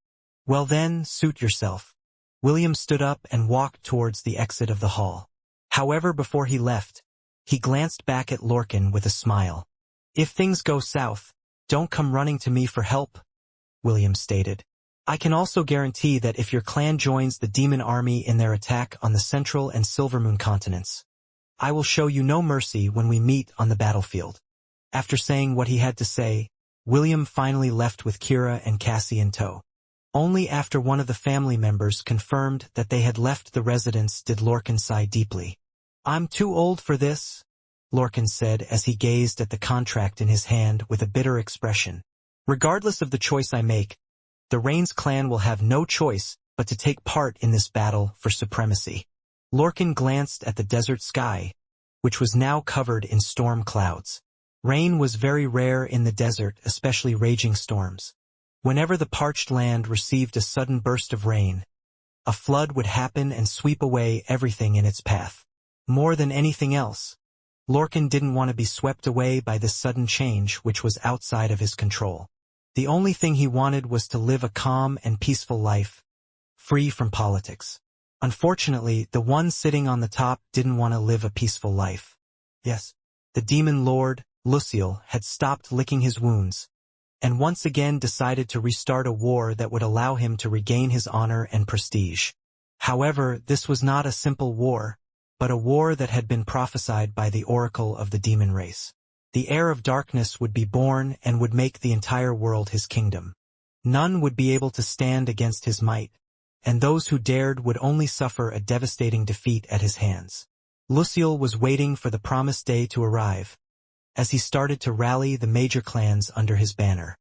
Well then, suit yourself. William stood up and walked towards the exit of the hall. However, before he left, he glanced back at Lorcan with a smile. If things go south, don't come running to me for help, William stated. I can also guarantee that if your clan joins the demon army in their attack on the Central and Silvermoon continents, I will show you no mercy when we meet on the battlefield. After saying what he had to say, William finally left with Kira and Cassie in tow. Only after one of the family members confirmed that they had left the residence did Lorcan sigh deeply. I'm too old for this, Lorcan said as he gazed at the contract in his hand with a bitter expression. Regardless of the choice I make, the Rains clan will have no choice but to take part in this battle for supremacy. Lorcan glanced at the desert sky, which was now covered in storm clouds. Rain was very rare in the desert, especially raging storms. Whenever the parched land received a sudden burst of rain, a flood would happen and sweep away everything in its path. More than anything else, Lorcan didn't want to be swept away by this sudden change which was outside of his control. The only thing he wanted was to live a calm and peaceful life, free from politics. Unfortunately, the one sitting on the top didn't want to live a peaceful life. Yes, the demon lord, Lucille, had stopped licking his wounds, and once again decided to restart a war that would allow him to regain his honor and prestige. However, this was not a simple war, but a war that had been prophesied by the oracle of the demon race. The heir of darkness would be born and would make the entire world his kingdom. None would be able to stand against his might, and those who dared would only suffer a devastating defeat at his hands. Lucille was waiting for the promised day to arrive, as he started to rally the major clans under his banner.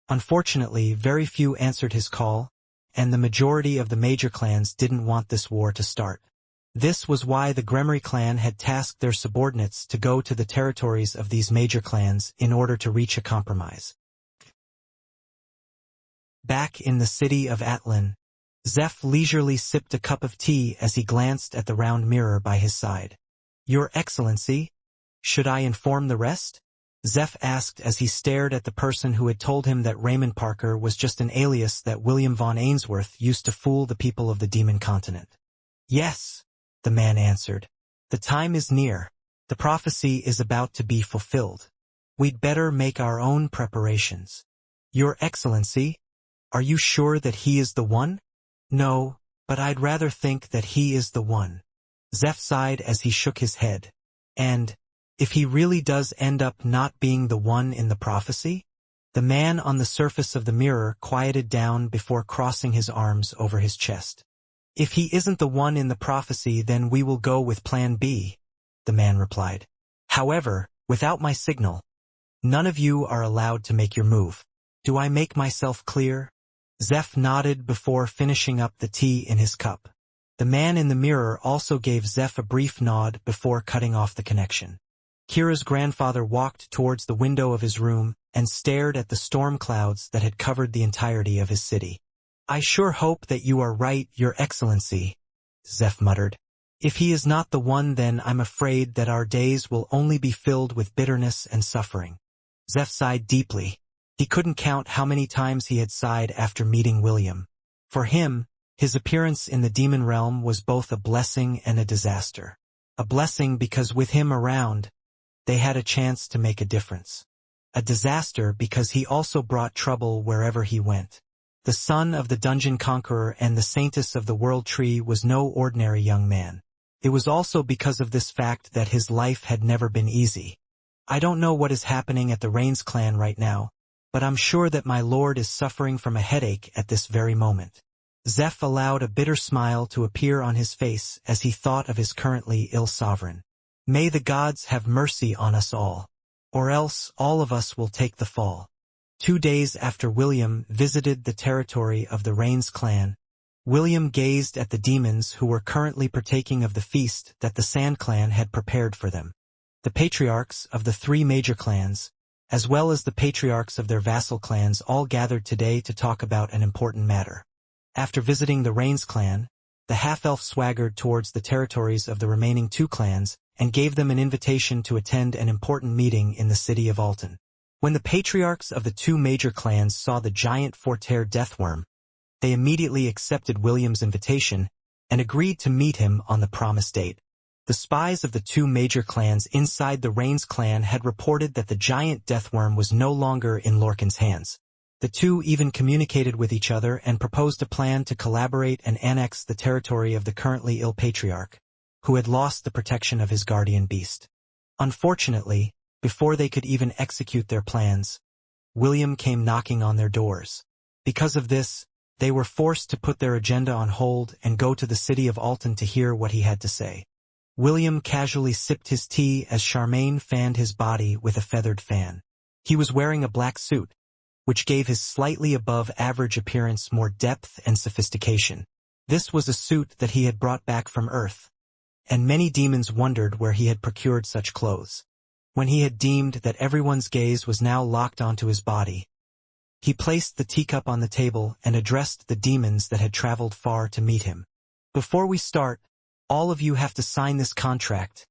Unfortunately, very few answered his call, and the majority of the major clans didn't want this war to start. This was why the Gremory clan had tasked their subordinates to go to the territories of these major clans in order to reach a compromise. Back in the city of Atlan, Zeph leisurely sipped a cup of tea as he glanced at the round mirror by his side. Your Excellency, should I inform the rest? Zeph asked as he stared at the person who had told him that Raymond Parker was just an alias that William von Ainsworth used to fool the people of the Demon Continent. Yes, the man answered. The time is near. The prophecy is about to be fulfilled. We'd better make our own preparations. Your Excellency, are you sure that he is the one? No, but I'd rather think that he is the one. Zeph sighed as he shook his head. And, if he really does end up not being the one in the prophecy? The man on the surface of the mirror quieted down before crossing his arms over his chest. If he isn't the one in the prophecy, then we will go with plan B, the man replied. However, without my signal, none of you are allowed to make your move. Do I make myself clear? Zeph nodded before finishing up the tea in his cup. The man in the mirror also gave Zeph a brief nod before cutting off the connection. Kira's grandfather walked towards the window of his room and stared at the storm clouds that had covered the entirety of his city. I sure hope that you are right, Your Excellency, Zeph muttered. If he is not the one, then I'm afraid that our days will only be filled with bitterness and suffering. Zeph sighed deeply. He couldn't count how many times he had sighed after meeting William. For him, his appearance in the demon realm was both a blessing and a disaster. A blessing because with him around, they had a chance to make a difference. A disaster because he also brought trouble wherever he went. The son of the dungeon conqueror and the saintess of the world tree was no ordinary young man. It was also because of this fact that his life had never been easy. I don't know what is happening at the Rains clan right now, but I'm sure that my lord is suffering from a headache at this very moment. Zeph allowed a bitter smile to appear on his face as he thought of his currently ill sovereign. May the gods have mercy on us all, or else all of us will take the fall. 2 days after William visited the territory of the Rains clan, William gazed at the demons who were currently partaking of the feast that the Sand clan had prepared for them. The patriarchs of the 3 major clans, as well as the patriarchs of their vassal clans, all gathered today to talk about an important matter. After visiting the Rains clan, the half-elf swaggered towards the territories of the remaining 2 clans and gave them an invitation to attend an important meeting in the city of Alton. When the patriarchs of the 2 major clans saw the giant Forterre deathworm, they immediately accepted William's invitation and agreed to meet him on the promised date. The spies of the 2 major clans inside the Rains clan had reported that the giant deathworm was no longer in Lorcan's hands. The 2 even communicated with each other and proposed a plan to collaborate and annex the territory of the currently ill patriarch, who had lost the protection of his guardian beast. Unfortunately, before they could even execute their plans, William came knocking on their doors. Because of this, they were forced to put their agenda on hold and go to the city of Alton to hear what he had to say. William casually sipped his tea as Charmaine fanned his body with a feathered fan. He was wearing a black suit, which gave his slightly above-average appearance more depth and sophistication. This was a suit that he had brought back from Earth, and many demons wondered where he had procured such clothes. When he had deemed that everyone's gaze was now locked onto his body, he placed the teacup on the table and addressed the demons that had traveled far to meet him. Before we start, all of you have to sign this contract,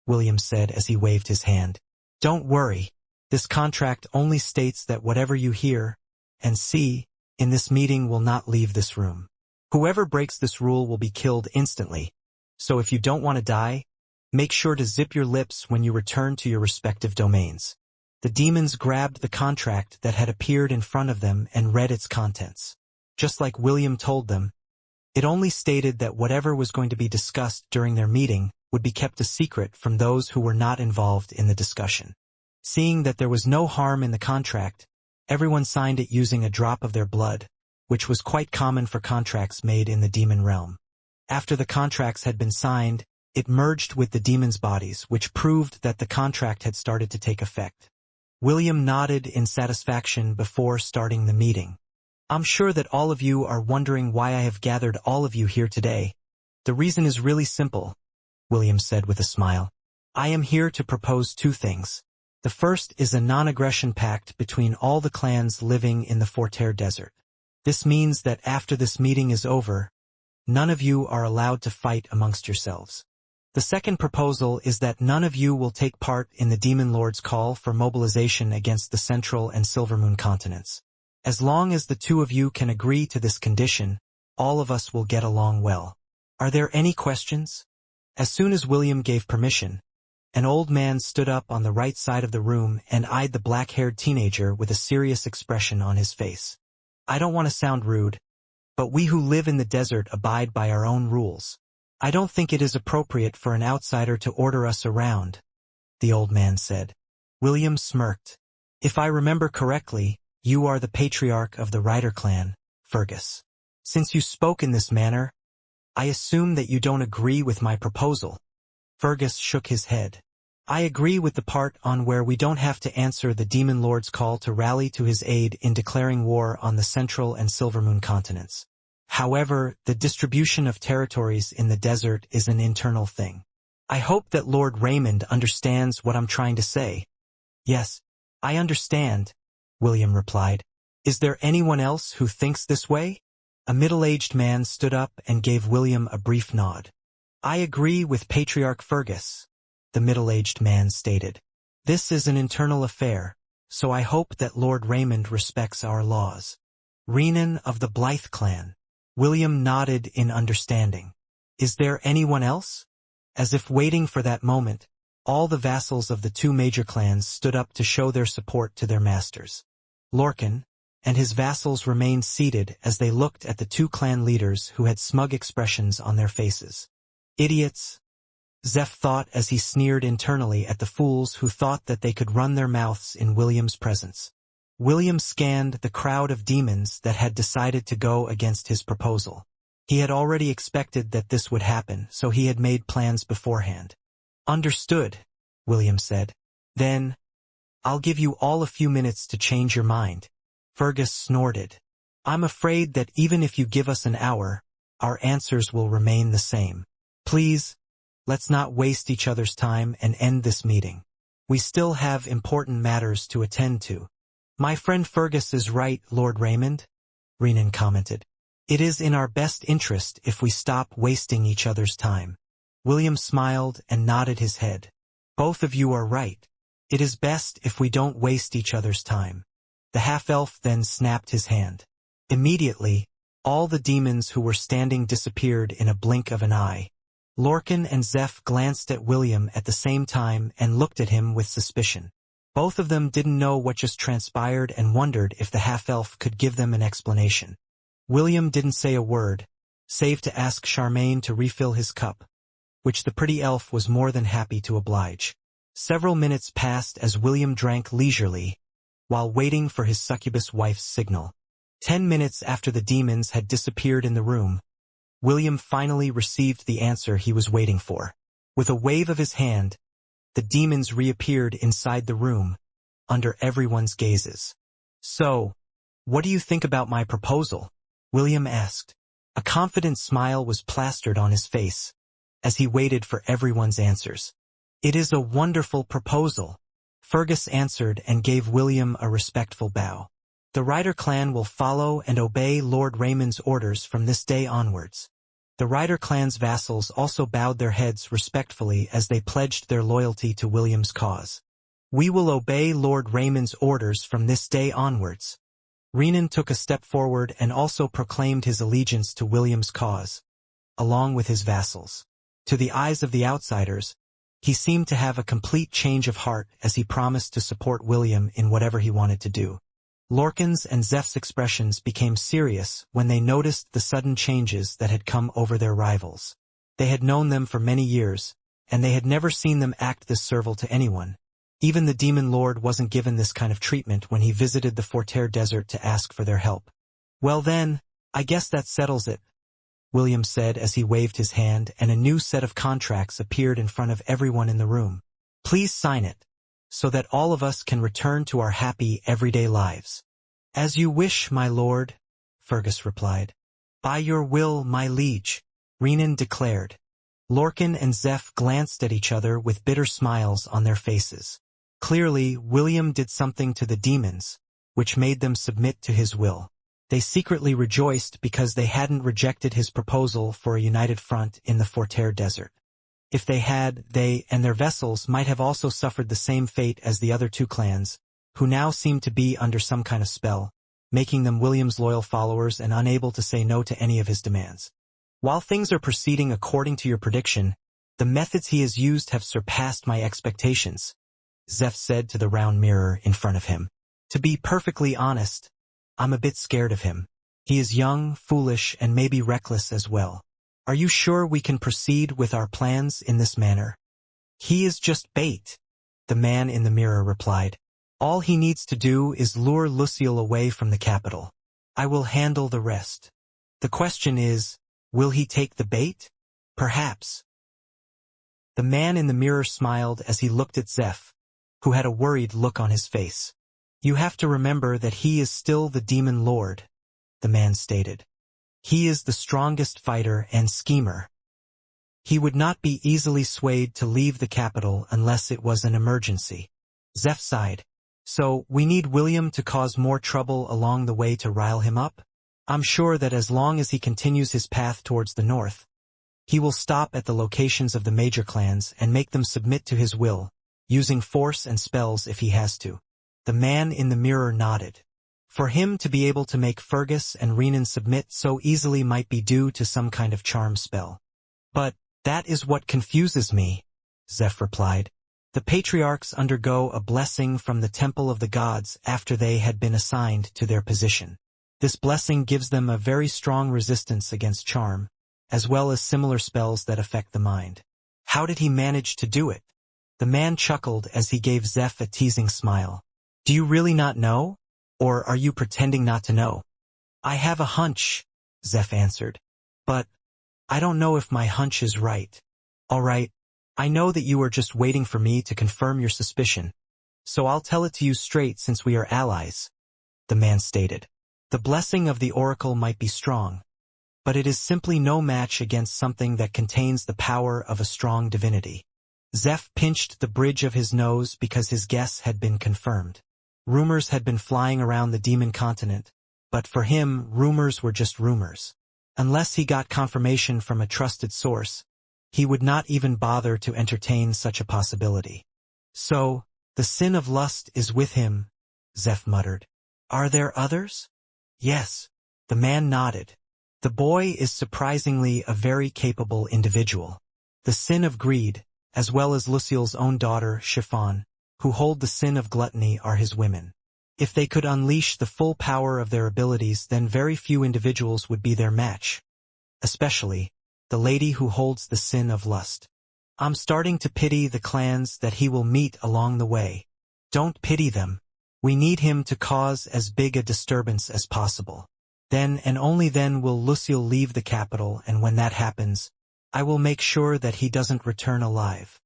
William said as he waved his hand. Don't worry, this contract only states that whatever you hear and see in this meeting will not leave this room. Whoever breaks this rule will be killed instantly, so if you don't want to die, make sure to zip your lips when you return to your respective domains. The demons grabbed the contract that had appeared in front of them and read its contents. Just like William told them, it only stated that whatever was going to be discussed during their meeting would be kept a secret from those who were not involved in the discussion. Seeing that there was no harm in the contract, everyone signed it using a drop of their blood, which was quite common for contracts made in the demon realm. After the contracts had been signed, it merged with the demons' bodies, which proved that the contract had started to take effect. William nodded in satisfaction before starting the meeting. I'm sure that all of you are wondering why I have gathered all of you here today. The reason is really simple, William said with a smile. I am here to propose 2 things. The first is a non-aggression pact between all the clans living in the Forterre Desert. This means that after this meeting is over, none of you are allowed to fight amongst yourselves. The second proposal is that none of you will take part in the Demon Lord's call for mobilization against the Central and Silvermoon continents. As long as the 2 of you can agree to this condition, all of us will get along well. Are there any questions? As soon as William gave permission, an old man stood up on the right side of the room and eyed the black-haired teenager with a serious expression on his face. I don't want to sound rude, but we who live in the desert abide by our own rules. I don't think it is appropriate for an outsider to order us around, the old man said. William smirked. If I remember correctly, you are the patriarch of the Rider clan, Fergus. Since you spoke in this manner, I assume that you don't agree with my proposal. Fergus shook his head. I agree with the part on where we don't have to answer the Demon Lord's call to rally to his aid in declaring war on the Central and Silvermoon continents. However, the distribution of territories in the desert is an internal thing. I hope that Lord Raymond understands what I'm trying to say. Yes, I understand, William replied. Is there anyone else who thinks this way? A middle-aged man stood up and gave William a brief nod. I agree with Patriarch Fergus, the middle-aged man stated. This is an internal affair, so I hope that Lord Raymond respects our laws. Renan of the Blythe clan. William nodded in understanding. Is there anyone else? As if waiting for that moment, all the vassals of the two major clans stood up to show their support to their masters. Lorcan and his vassals remained seated as they looked at the two clan leaders who had smug expressions on their faces. Idiots, Zeph thought as he sneered internally at the fools who thought that they could run their mouths in William's presence. William scanned the crowd of demons that had decided to go against his proposal. He had already expected that this would happen, so he had made plans beforehand. Understood, William said. Then, I'll give you all a few minutes to change your mind. Fergus snorted. I'm afraid that even if you give us an hour, our answers will remain the same. Please, let's not waste each other's time and end this meeting. We still have important matters to attend to. My friend Fergus is right, Lord Raymond, Renan commented. It is in our best interest if we stop wasting each other's time. William smiled and nodded his head. Both of you are right. It is best if we don't waste each other's time. The half-elf then snapped his hand. Immediately, all the demons who were standing disappeared in a blink of an eye. Lorcan and Zeph glanced at William at the same time and looked at him with suspicion. Both of them didn't know what just transpired and wondered if the half-elf could give them an explanation. William didn't say a word, save to ask Charmaine to refill his cup, which the pretty elf was more than happy to oblige. Several minutes passed as William drank leisurely, while waiting for his succubus wife's signal. 10 minutes after the demons had disappeared in the room, William finally received the answer he was waiting for. With a wave of his hand, the demons reappeared inside the room, under everyone's gazes. So, what do you think about my proposal? William asked. A confident smile was plastered on his face, as he waited for everyone's answers. It is a wonderful proposal, Fergus answered and gave William a respectful bow. The Rider clan will follow and obey Lord Raymond's orders from this day onwards. The Rider clan's vassals also bowed their heads respectfully as they pledged their loyalty to William's cause. We will obey Lord Raymond's orders from this day onwards. Renan took a step forward and also proclaimed his allegiance to William's cause, along with his vassals. To the eyes of the outsiders, he seemed to have a complete change of heart as he promised to support William in whatever he wanted to do. Lorcan's and Zeph's expressions became serious when they noticed the sudden changes that had come over their rivals. They had known them for many years, and they had never seen them act this servile to anyone. Even the Demon Lord wasn't given this kind of treatment when he visited the Forterre Desert to ask for their help. Well then, I guess that settles it, William said as he waved his hand, and a new set of contracts appeared in front of everyone in the room. Please sign it, so that all of us can return to our happy, everyday lives. As you wish, my lord, Fergus replied. By your will, my liege, Renan declared. Lorcan and Zeph glanced at each other with bitter smiles on their faces. Clearly, William did something to the demons, which made them submit to his will. They secretly rejoiced because they hadn't rejected his proposal for a united front in the Forterre Desert. If they had, they and their vessels might have also suffered the same fate as the other two clans, who now seemed to be under some kind of spell, making them William's loyal followers and unable to say no to any of his demands. While things are proceeding according to your prediction, the methods he has used have surpassed my expectations, Zeph said to the round mirror in front of him. To be perfectly honest, I'm a bit scared of him. He is young, foolish, and maybe reckless as well. Are you sure we can proceed with our plans in this manner? He is just bait, the man in the mirror replied. All he needs to do is lure Lucille away from the capital. I will handle the rest. The question is, will he take the bait? Perhaps. The man in the mirror smiled as he looked at Zeph, who had a worried look on his face. You have to remember that he is still the demon lord, the man stated. He is the strongest fighter and schemer. He would not be easily swayed to leave the capital unless it was an emergency. Zeph sighed. So, we need William to cause more trouble along the way to rile him up? I'm sure that as long as he continues his path towards the north, he will stop at the locations of the major clans and make them submit to his will, using force and spells if he has to. The man in the mirror nodded. For him to be able to make Fergus and Renan submit so easily might be due to some kind of charm spell. But that is what confuses me, Zeph replied. The patriarchs undergo a blessing from the Temple of the Gods after they had been assigned to their position. This blessing gives them a very strong resistance against charm, as well as similar spells that affect the mind. How did he manage to do it? The man chuckled as he gave Zeph a teasing smile. Do you really not know? Or are you pretending not to know? I have a hunch, Zeph answered. But I don't know if my hunch is right. All right. I know that you are just waiting for me to confirm your suspicion, so I'll tell it to you straight since we are allies, the man stated. The blessing of the oracle might be strong, but it is simply no match against something that contains the power of a strong divinity. Zeph pinched the bridge of his nose because his guess had been confirmed. Rumors had been flying around the demon continent, but for him, rumors were just rumors. Unless he got confirmation from a trusted source, he would not even bother to entertain such a possibility. So, the sin of lust is with him, Zeph muttered. Are there others? Yes. The man nodded. The boy is surprisingly a very capable individual. The sin of greed, as well as Lucille's own daughter, Chiffon, who hold the sin of gluttony, are his women. If they could unleash the full power of their abilities, then very few individuals would be their match. Especially the lady who holds the sin of lust. I'm starting to pity the clans that he will meet along the way. Don't pity them. We need him to cause as big a disturbance as possible. Then and only then will Lucille leave the capital, and when that happens, I will make sure that he doesn't return alive.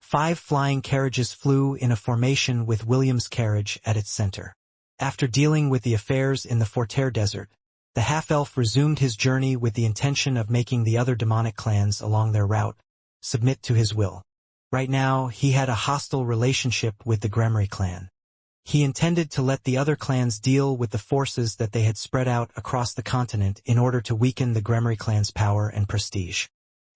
5 flying carriages flew in a formation with William's carriage at its center. After dealing with the affairs in the Forterre Desert, the half-elf resumed his journey with the intention of making the other demonic clans along their route submit to his will. Right now, he had a hostile relationship with the Gremry clan. He intended to let the other clans deal with the forces that they had spread out across the continent in order to weaken the Gremry clan's power and prestige.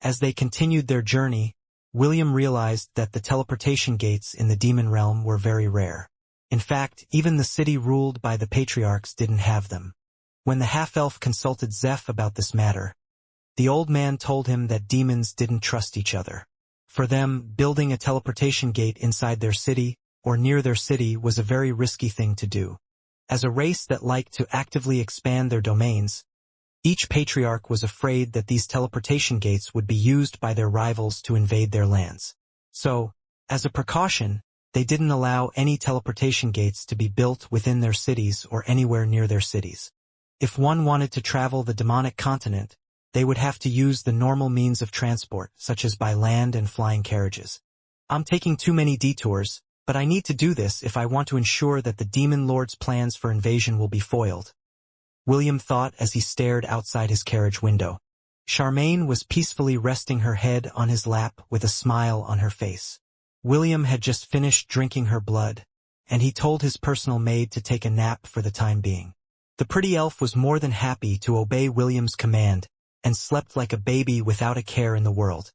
As they continued their journey, William realized that the teleportation gates in the demon realm were very rare. In fact, even the city ruled by the patriarchs didn't have them. When the half-elf consulted Zeph about this matter, the old man told him that demons didn't trust each other. For them, building a teleportation gate inside their city or near their city was a very risky thing to do. As a race that liked to actively expand their domains, each patriarch was afraid that these teleportation gates would be used by their rivals to invade their lands. So, as a precaution, they didn't allow any teleportation gates to be built within their cities or anywhere near their cities. If one wanted to travel the demonic continent, they would have to use the normal means of transport, such as by land and flying carriages. I'm taking too many detours, but I need to do this if I want to ensure that the demon lord's plans for invasion will be foiled, William thought as he stared outside his carriage window. Charmaine was peacefully resting her head on his lap with a smile on her face. William had just finished drinking her blood, and he told his personal maid to take a nap for the time being. The pretty elf was more than happy to obey William's command, and slept like a baby without a care in the world.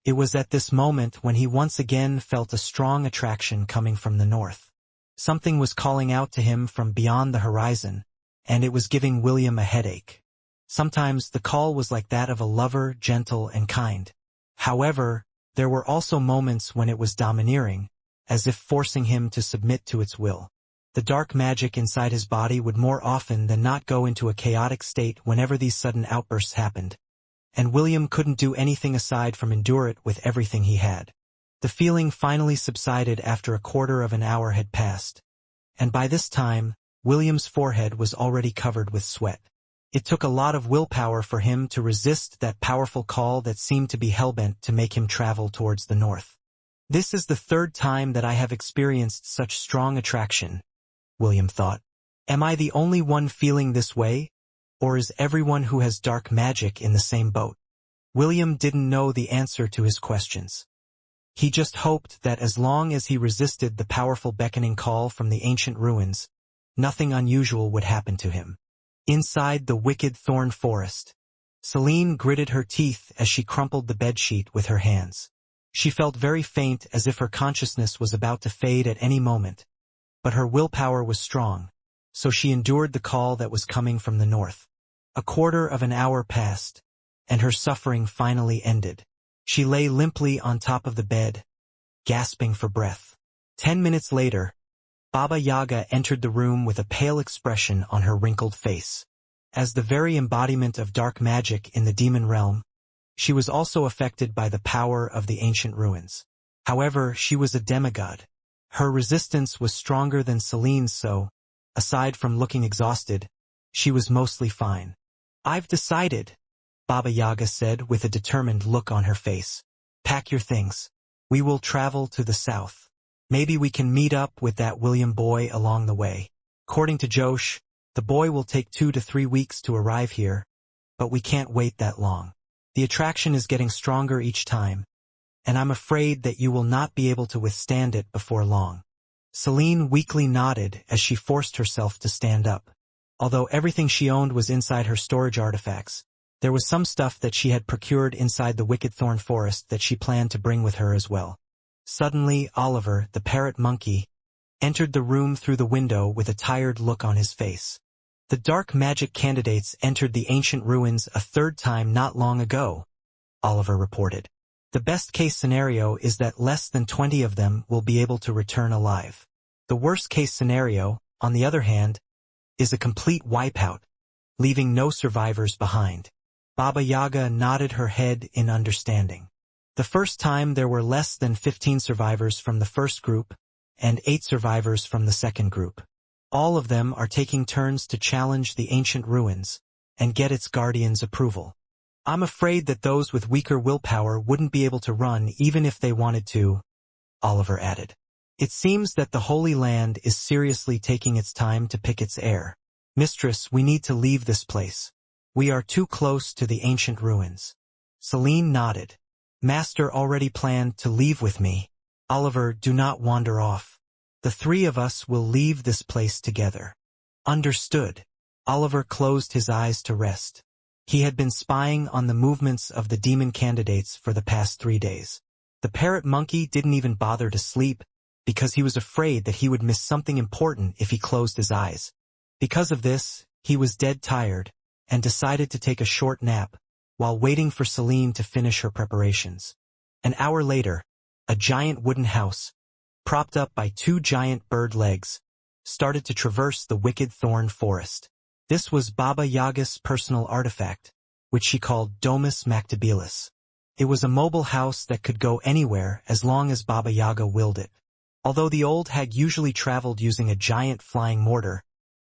It was at this moment when he once again felt a strong attraction coming from the north. Something was calling out to him from beyond the horizon, and it was giving William a headache. Sometimes the call was like that of a lover, gentle and kind. However, there were also moments when it was domineering, as if forcing him to submit to its will. The dark magic inside his body would more often than not go into a chaotic state whenever these sudden outbursts happened, and William couldn't do anything aside from endure it with everything he had. The feeling finally subsided after a quarter of an hour had passed, and by this time, William's forehead was already covered with sweat. It took a lot of willpower for him to resist that powerful call that seemed to be hellbent to make him travel towards the north. This is the third time that I have experienced such strong attraction, William thought. Am I the only one feeling this way, or is everyone who has dark magic in the same boat? William didn't know the answer to his questions. He just hoped that as long as he resisted the powerful beckoning call from the ancient ruins, nothing unusual would happen to him. Inside the wicked thorn forest, Celine gritted her teeth as she crumpled the bedsheet with her hands. She felt very faint, as if her consciousness was about to fade at any moment, but her willpower was strong, so she endured the call that was coming from the north. A quarter of an hour passed, and her suffering finally ended. She lay limply on top of the bed, gasping for breath. 10 minutes later, Baba Yaga entered the room with a pale expression on her wrinkled face. As the very embodiment of dark magic in the demon realm, she was also affected by the power of the ancient ruins. However, she was a demigod. Her resistance was stronger than Celine's, so, aside from looking exhausted, she was mostly fine. "I've decided," Baba Yaga said with a determined look on her face. "Pack your things. We will travel to the south. Maybe we can meet up with that William boy along the way. According to Josh, the boy will take 2 to 3 weeks to arrive here, but we can't wait that long. The attraction is getting stronger each time, and I'm afraid that you will not be able to withstand it before long." Celine weakly nodded as she forced herself to stand up. Although everything she owned was inside her storage artifacts, there was some stuff that she had procured inside the wicked thorn forest that she planned to bring with her as well. Suddenly, Oliver, the parrot monkey, entered the room through the window with a tired look on his face. "The dark magic candidates entered the ancient ruins a third time not long ago," Oliver reported. "The best-case scenario is that less than 20 of them will be able to return alive. The worst-case scenario, on the other hand, is a complete wipeout, leaving no survivors behind." Baba Yaga nodded her head in understanding. The first time there were less than 15 survivors from the first group, and 8 survivors from the second group. All of them are taking turns to challenge the ancient ruins, and get its guardian's approval. "I'm afraid that those with weaker willpower wouldn't be able to run even if they wanted to," Oliver added. "It seems that the Holy Land is seriously taking its time to pick its heir. Mistress, we need to leave this place. We are too close to the ancient ruins." Celine nodded. "Master already planned to leave with me. Oliver, do not wander off. The 3 of us will leave this place together." "Understood." Oliver closed his eyes to rest. He had been spying on the movements of the demon candidates for the past 3 days. The parrot monkey didn't even bother to sleep, because he was afraid that he would miss something important if he closed his eyes. Because of this, he was dead tired, and decided to take a short nap, while waiting for Celine to finish her preparations. An hour later, a giant wooden house, propped up by 2 giant bird legs, started to traverse the wicked thorn forest. This was Baba Yaga's personal artifact, which she called Domus Mactabilis. It was a mobile house that could go anywhere as long as Baba Yaga willed it. Although the old hag usually traveled using a giant flying mortar,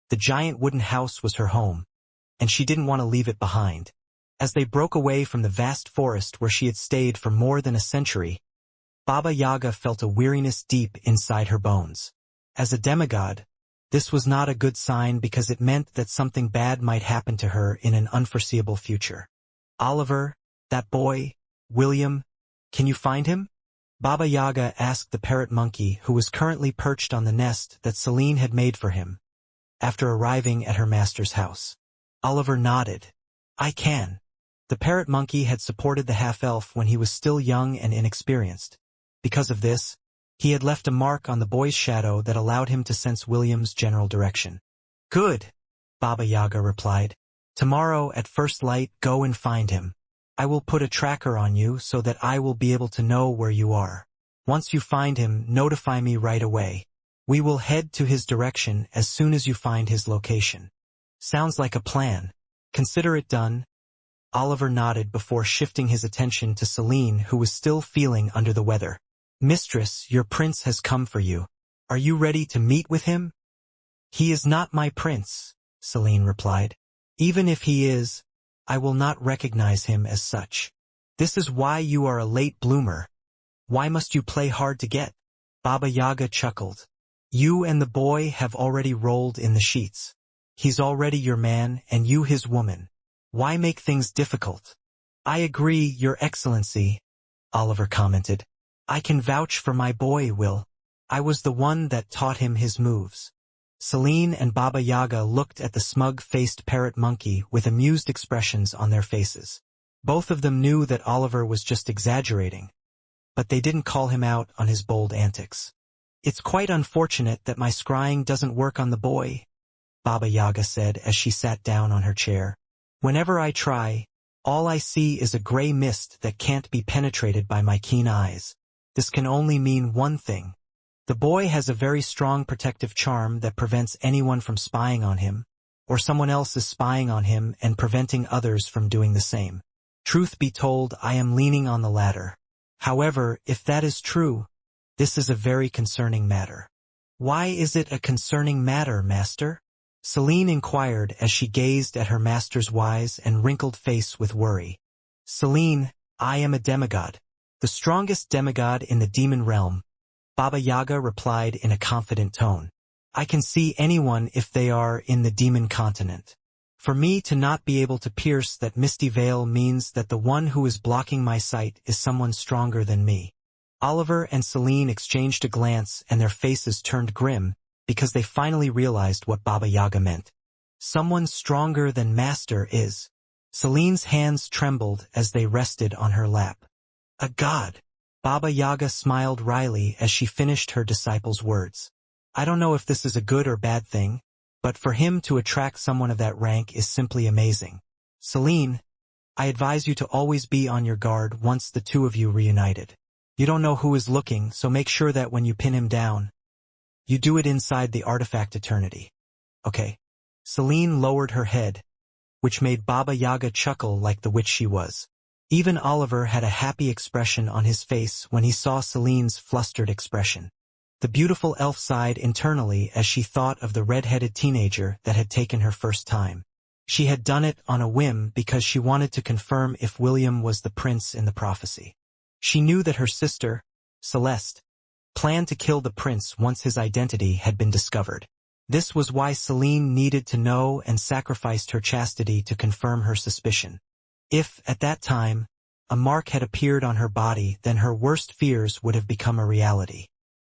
the giant wooden house was her home, and she didn't want to leave it behind. As they broke away from the vast forest where she had stayed for more than a century, Baba Yaga felt a weariness deep inside her bones. As a demigod, this was not a good sign because it meant that something bad might happen to her in an unforeseeable future. "Oliver, that boy, William, can you find him?" Baba Yaga asked the parrot monkey, who was currently perched on the nest that Celine had made for him, after arriving at her master's house. Oliver nodded. "I can." The parrot monkey had supported the half-elf when he was still young and inexperienced. Because of this, he had left a mark on the boy's shadow that allowed him to sense William's general direction. "Good," Baba Yaga replied. "Tomorrow at first light go and find him. I will put a tracker on you so that I will be able to know where you are. Once you find him, notify me right away." We will head to his direction as soon as you find his location. Sounds like a plan. Consider it done. Oliver nodded before shifting his attention to Celine, who was still feeling under the weather. Mistress, your prince has come for you. Are you ready to meet with him? He is not my prince, Celine replied. Even if he is, I will not recognize him as such. This is why you are a late bloomer. Why must you play hard to get? Baba Yaga chuckled. You and the boy have already rolled in the sheets. He's already your man and you his woman. Why make things difficult? I agree, Your Excellency, Oliver commented. I can vouch for my boy, Will. I was the one that taught him his moves. Celine and Baba Yaga looked at the smug-faced parrot monkey with amused expressions on their faces. Both of them knew that Oliver was just exaggerating, but they didn't call him out on his bold antics. It's quite unfortunate that my scrying doesn't work on the boy, Baba Yaga said as she sat down on her chair. Whenever I try, all I see is a gray mist that can't be penetrated by my keen eyes. This can only mean one thing. The boy has a very strong protective charm that prevents anyone from spying on him, or someone else is spying on him and preventing others from doing the same. Truth be told, I am leaning on the latter. However, if that is true, this is a very concerning matter. Why is it a concerning matter, Master? Celine inquired as she gazed at her master's wise and wrinkled face with worry. Celine, I am a demigod. The strongest demigod in the demon realm, Baba Yaga replied in a confident tone. I can see anyone if they are in the demon continent. For me to not be able to pierce that misty veil means that the one who is blocking my sight is someone stronger than me. Oliver and Celine exchanged a glance and their faces turned grim, because they finally realized what Baba Yaga meant. Someone stronger than Master is. Celine's hands trembled as they rested on her lap. A god. Baba Yaga smiled wryly as she finished her disciple's words. I don't know if this is a good or bad thing, but for him to attract someone of that rank is simply amazing. Celine, I advise you to always be on your guard once the two of you reunited. You don't know who is looking, so make sure that when you pin him down, you do it inside the artifact eternity. Okay. Celine lowered her head, which made Baba Yaga chuckle like the witch she was. Even Oliver had a happy expression on his face when he saw Celine's flustered expression. The beautiful elf sighed internally as she thought of the red-headed teenager that had taken her first time. She had done it on a whim because she wanted to confirm if William was the prince in the prophecy. She knew that her sister, Celeste, planned to kill the prince once his identity had been discovered. This was why Celine needed to know and sacrificed her chastity to confirm her suspicion. If, at that time, a mark had appeared on her body, then her worst fears would have become a reality.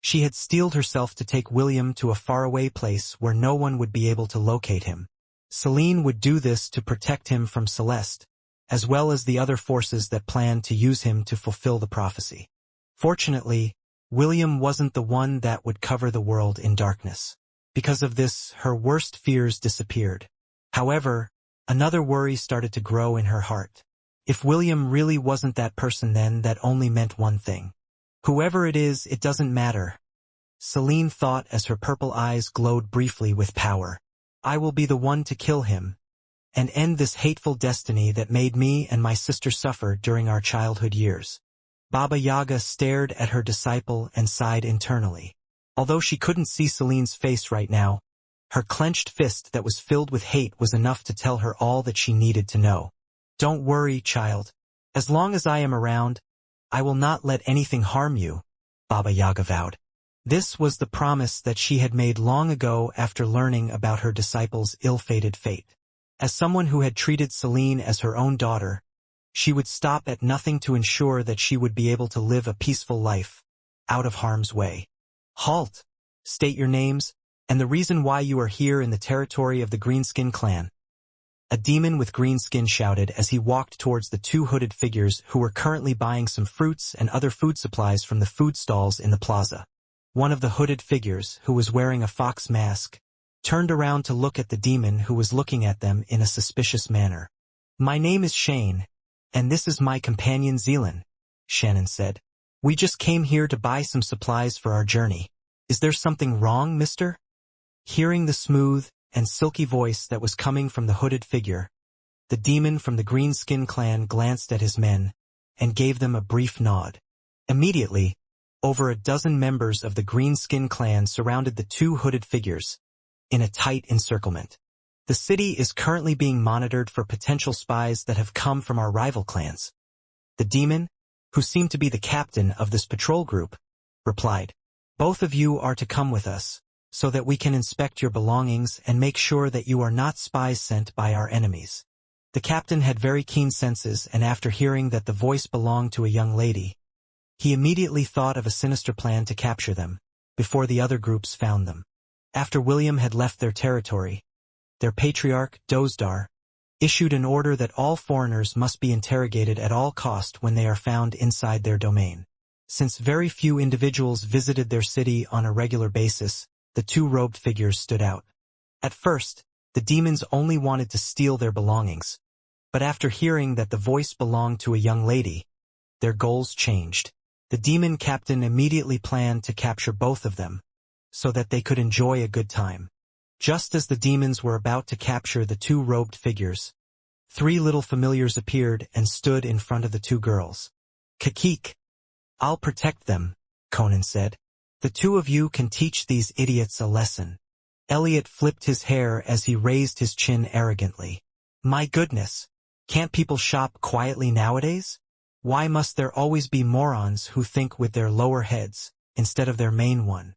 She had steeled herself to take William to a faraway place where no one would be able to locate him. Celine would do this to protect him from Celeste, as well as the other forces that planned to use him to fulfill the prophecy. Fortunately, William wasn't the one that would cover the world in darkness. Because of this, her worst fears disappeared. However, another worry started to grow in her heart. If William really wasn't that person, then that only meant one thing. Whoever it is, it doesn't matter. Celine thought as her purple eyes glowed briefly with power. I will be the one to kill him and end this hateful destiny that made me and my sister suffer during our childhood years. Baba Yaga stared at her disciple and sighed internally. Although she couldn't see Celine's face right now, her clenched fist that was filled with hate was enough to tell her all that she needed to know. Don't worry, child. As long as I am around, I will not let anything harm you, Baba Yaga vowed. This was the promise that she had made long ago after learning about her disciple's ill-fated fate. As someone who had treated Celine as her own daughter, she would stop at nothing to ensure that she would be able to live a peaceful life, out of harm's way. Halt! State your names, and the reason why you are here in the territory of the Greenskin clan. A demon with green skin shouted as he walked towards the two hooded figures who were currently buying some fruits and other food supplies from the food stalls in the plaza. One of the hooded figures, who was wearing a fox mask, turned around to look at the demon who was looking at them in a suspicious manner. My name is Shane, and this is my companion Zealand, Shannon said. We just came here to buy some supplies for our journey. Is there something wrong, mister? Hearing the smooth and silky voice that was coming from the hooded figure, the demon from the Greenskin clan glanced at his men and gave them a brief nod. Immediately, over a dozen members of the Greenskin clan surrounded the two hooded figures in a tight encirclement. The city is currently being monitored for potential spies that have come from our rival clans. The demon, who seemed to be the captain of this patrol group, replied, "Both of you are to come with us, so that we can inspect your belongings and make sure that you are not spies sent by our enemies." The captain had very keen senses, and after hearing that the voice belonged to a young lady, he immediately thought of a sinister plan to capture them, before the other groups found them. After William had left their territory, their patriarch, Dozdar, issued an order that all foreigners must be interrogated at all cost when they are found inside their domain. Since very few individuals visited their city on a regular basis, the two robed figures stood out. At first, the demons only wanted to steal their belongings, but after hearing that the voice belonged to a young lady, their goals changed. The demon captain immediately planned to capture both of them, so that they could enjoy a good time. Just as the demons were about to capture the two robed figures, three little familiars appeared and stood in front of the two girls. "Kakik, I'll protect them," Conan said. "The two of you can teach these idiots a lesson." Elliot flipped his hair as he raised his chin arrogantly. "My goodness, can't people shop quietly nowadays? Why must there always be morons who think with their lower heads, instead of their main one?"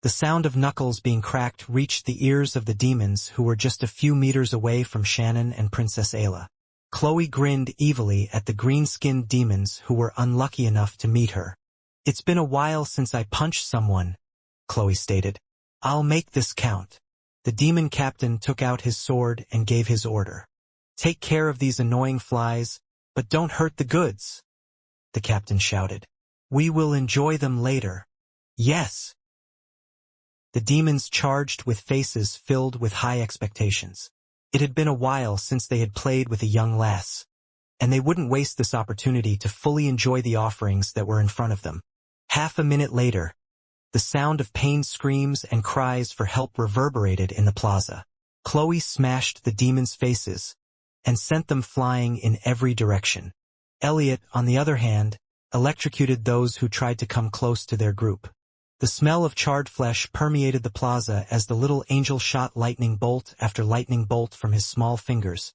The sound of knuckles being cracked reached the ears of the demons who were just a few meters away from Shannon and Princess Ayla. Chloe grinned evilly at the green-skinned demons who were unlucky enough to meet her. "It's been a while since I punched someone," Chloe stated. "I'll make this count." The demon captain took out his sword and gave his order. "Take care of these annoying flies, but don't hurt the goods," the captain shouted. "We will enjoy them later." "Yes." The demons charged with faces filled with high expectations. It had been a while since they had played with a young lass, and they wouldn't waste this opportunity to fully enjoy the offerings that were in front of them. Half a minute later, the sound of pained screams and cries for help reverberated in the plaza. Chloe smashed the demons' faces and sent them flying in every direction. Elliot, on the other hand, electrocuted those who tried to come close to their group. The smell of charred flesh permeated the plaza as the little angel shot lightning bolt after lightning bolt from his small fingers,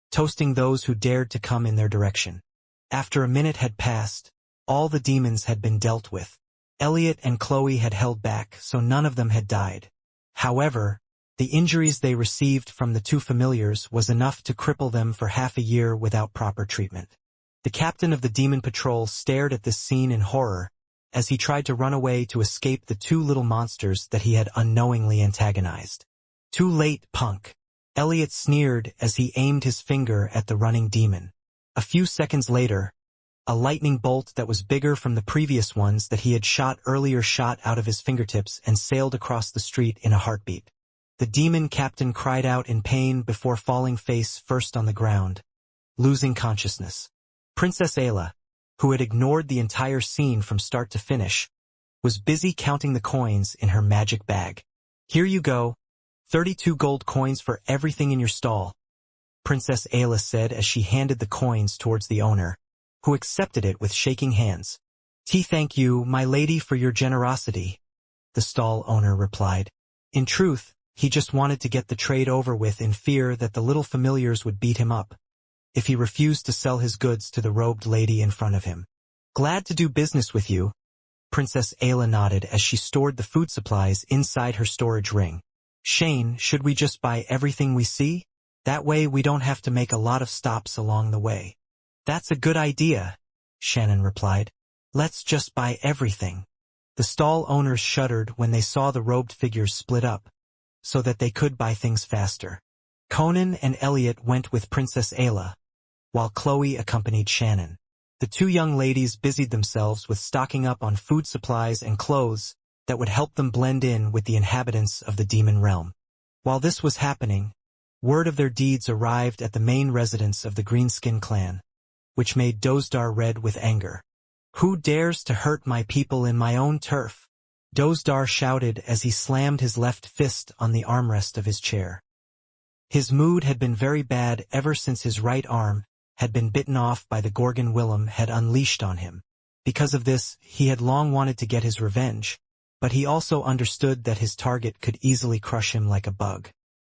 toasting those who dared to come in their direction. After a minute had passed, all the demons had been dealt with. Elliot and Chloe had held back, so none of them had died. However, the injuries they received from the two familiars was enough to cripple them for half a year without proper treatment. The captain of the demon patrol stared at this scene in horror, as he tried to run away to escape the two little monsters that he had unknowingly antagonized. "Too late, punk," Elliot sneered as he aimed his finger at the running demon. A few seconds later, a lightning bolt that was bigger from the previous ones that he had shot earlier shot out of his fingertips and sailed across the street in a heartbeat. The demon captain cried out in pain before falling face first on the ground, losing consciousness. Princess Ayla, who had ignored the entire scene from start to finish, was busy counting the coins in her magic bag. "Here you go, 32 gold coins for everything in your stall," Princess Ayla said as she handed the coins towards the owner, who accepted it with shaking hands. Thank you, my lady, for your generosity," the stall owner replied. In truth, he just wanted to get the trade over with in fear that the little familiars would beat him up if he refused to sell his goods to the robed lady in front of him. "Glad to do business with you," Princess Ayla nodded as she stored the food supplies inside her storage ring. "Shane, should we just buy everything we see? That way we don't have to make a lot of stops along the way." "That's a good idea," Shannon replied. "Let's just buy everything." The stall owners shuddered when they saw the robed figures split up, so that they could buy things faster. Conan and Elliot went with Princess Ayla, while Chloe accompanied Shannon. The two young ladies busied themselves with stocking up on food supplies and clothes that would help them blend in with the inhabitants of the demon realm. While this was happening, word of their deeds arrived at the main residence of the Greenskin clan, which made Dozdar red with anger. "Who dares to hurt my people in my own turf?" Dozdar shouted as he slammed his left fist on the armrest of his chair. His mood had been very bad ever since his right arm had been bitten off by the Gorgon Willem had unleashed on him. Because of this, he had long wanted to get his revenge, but he also understood that his target could easily crush him like a bug.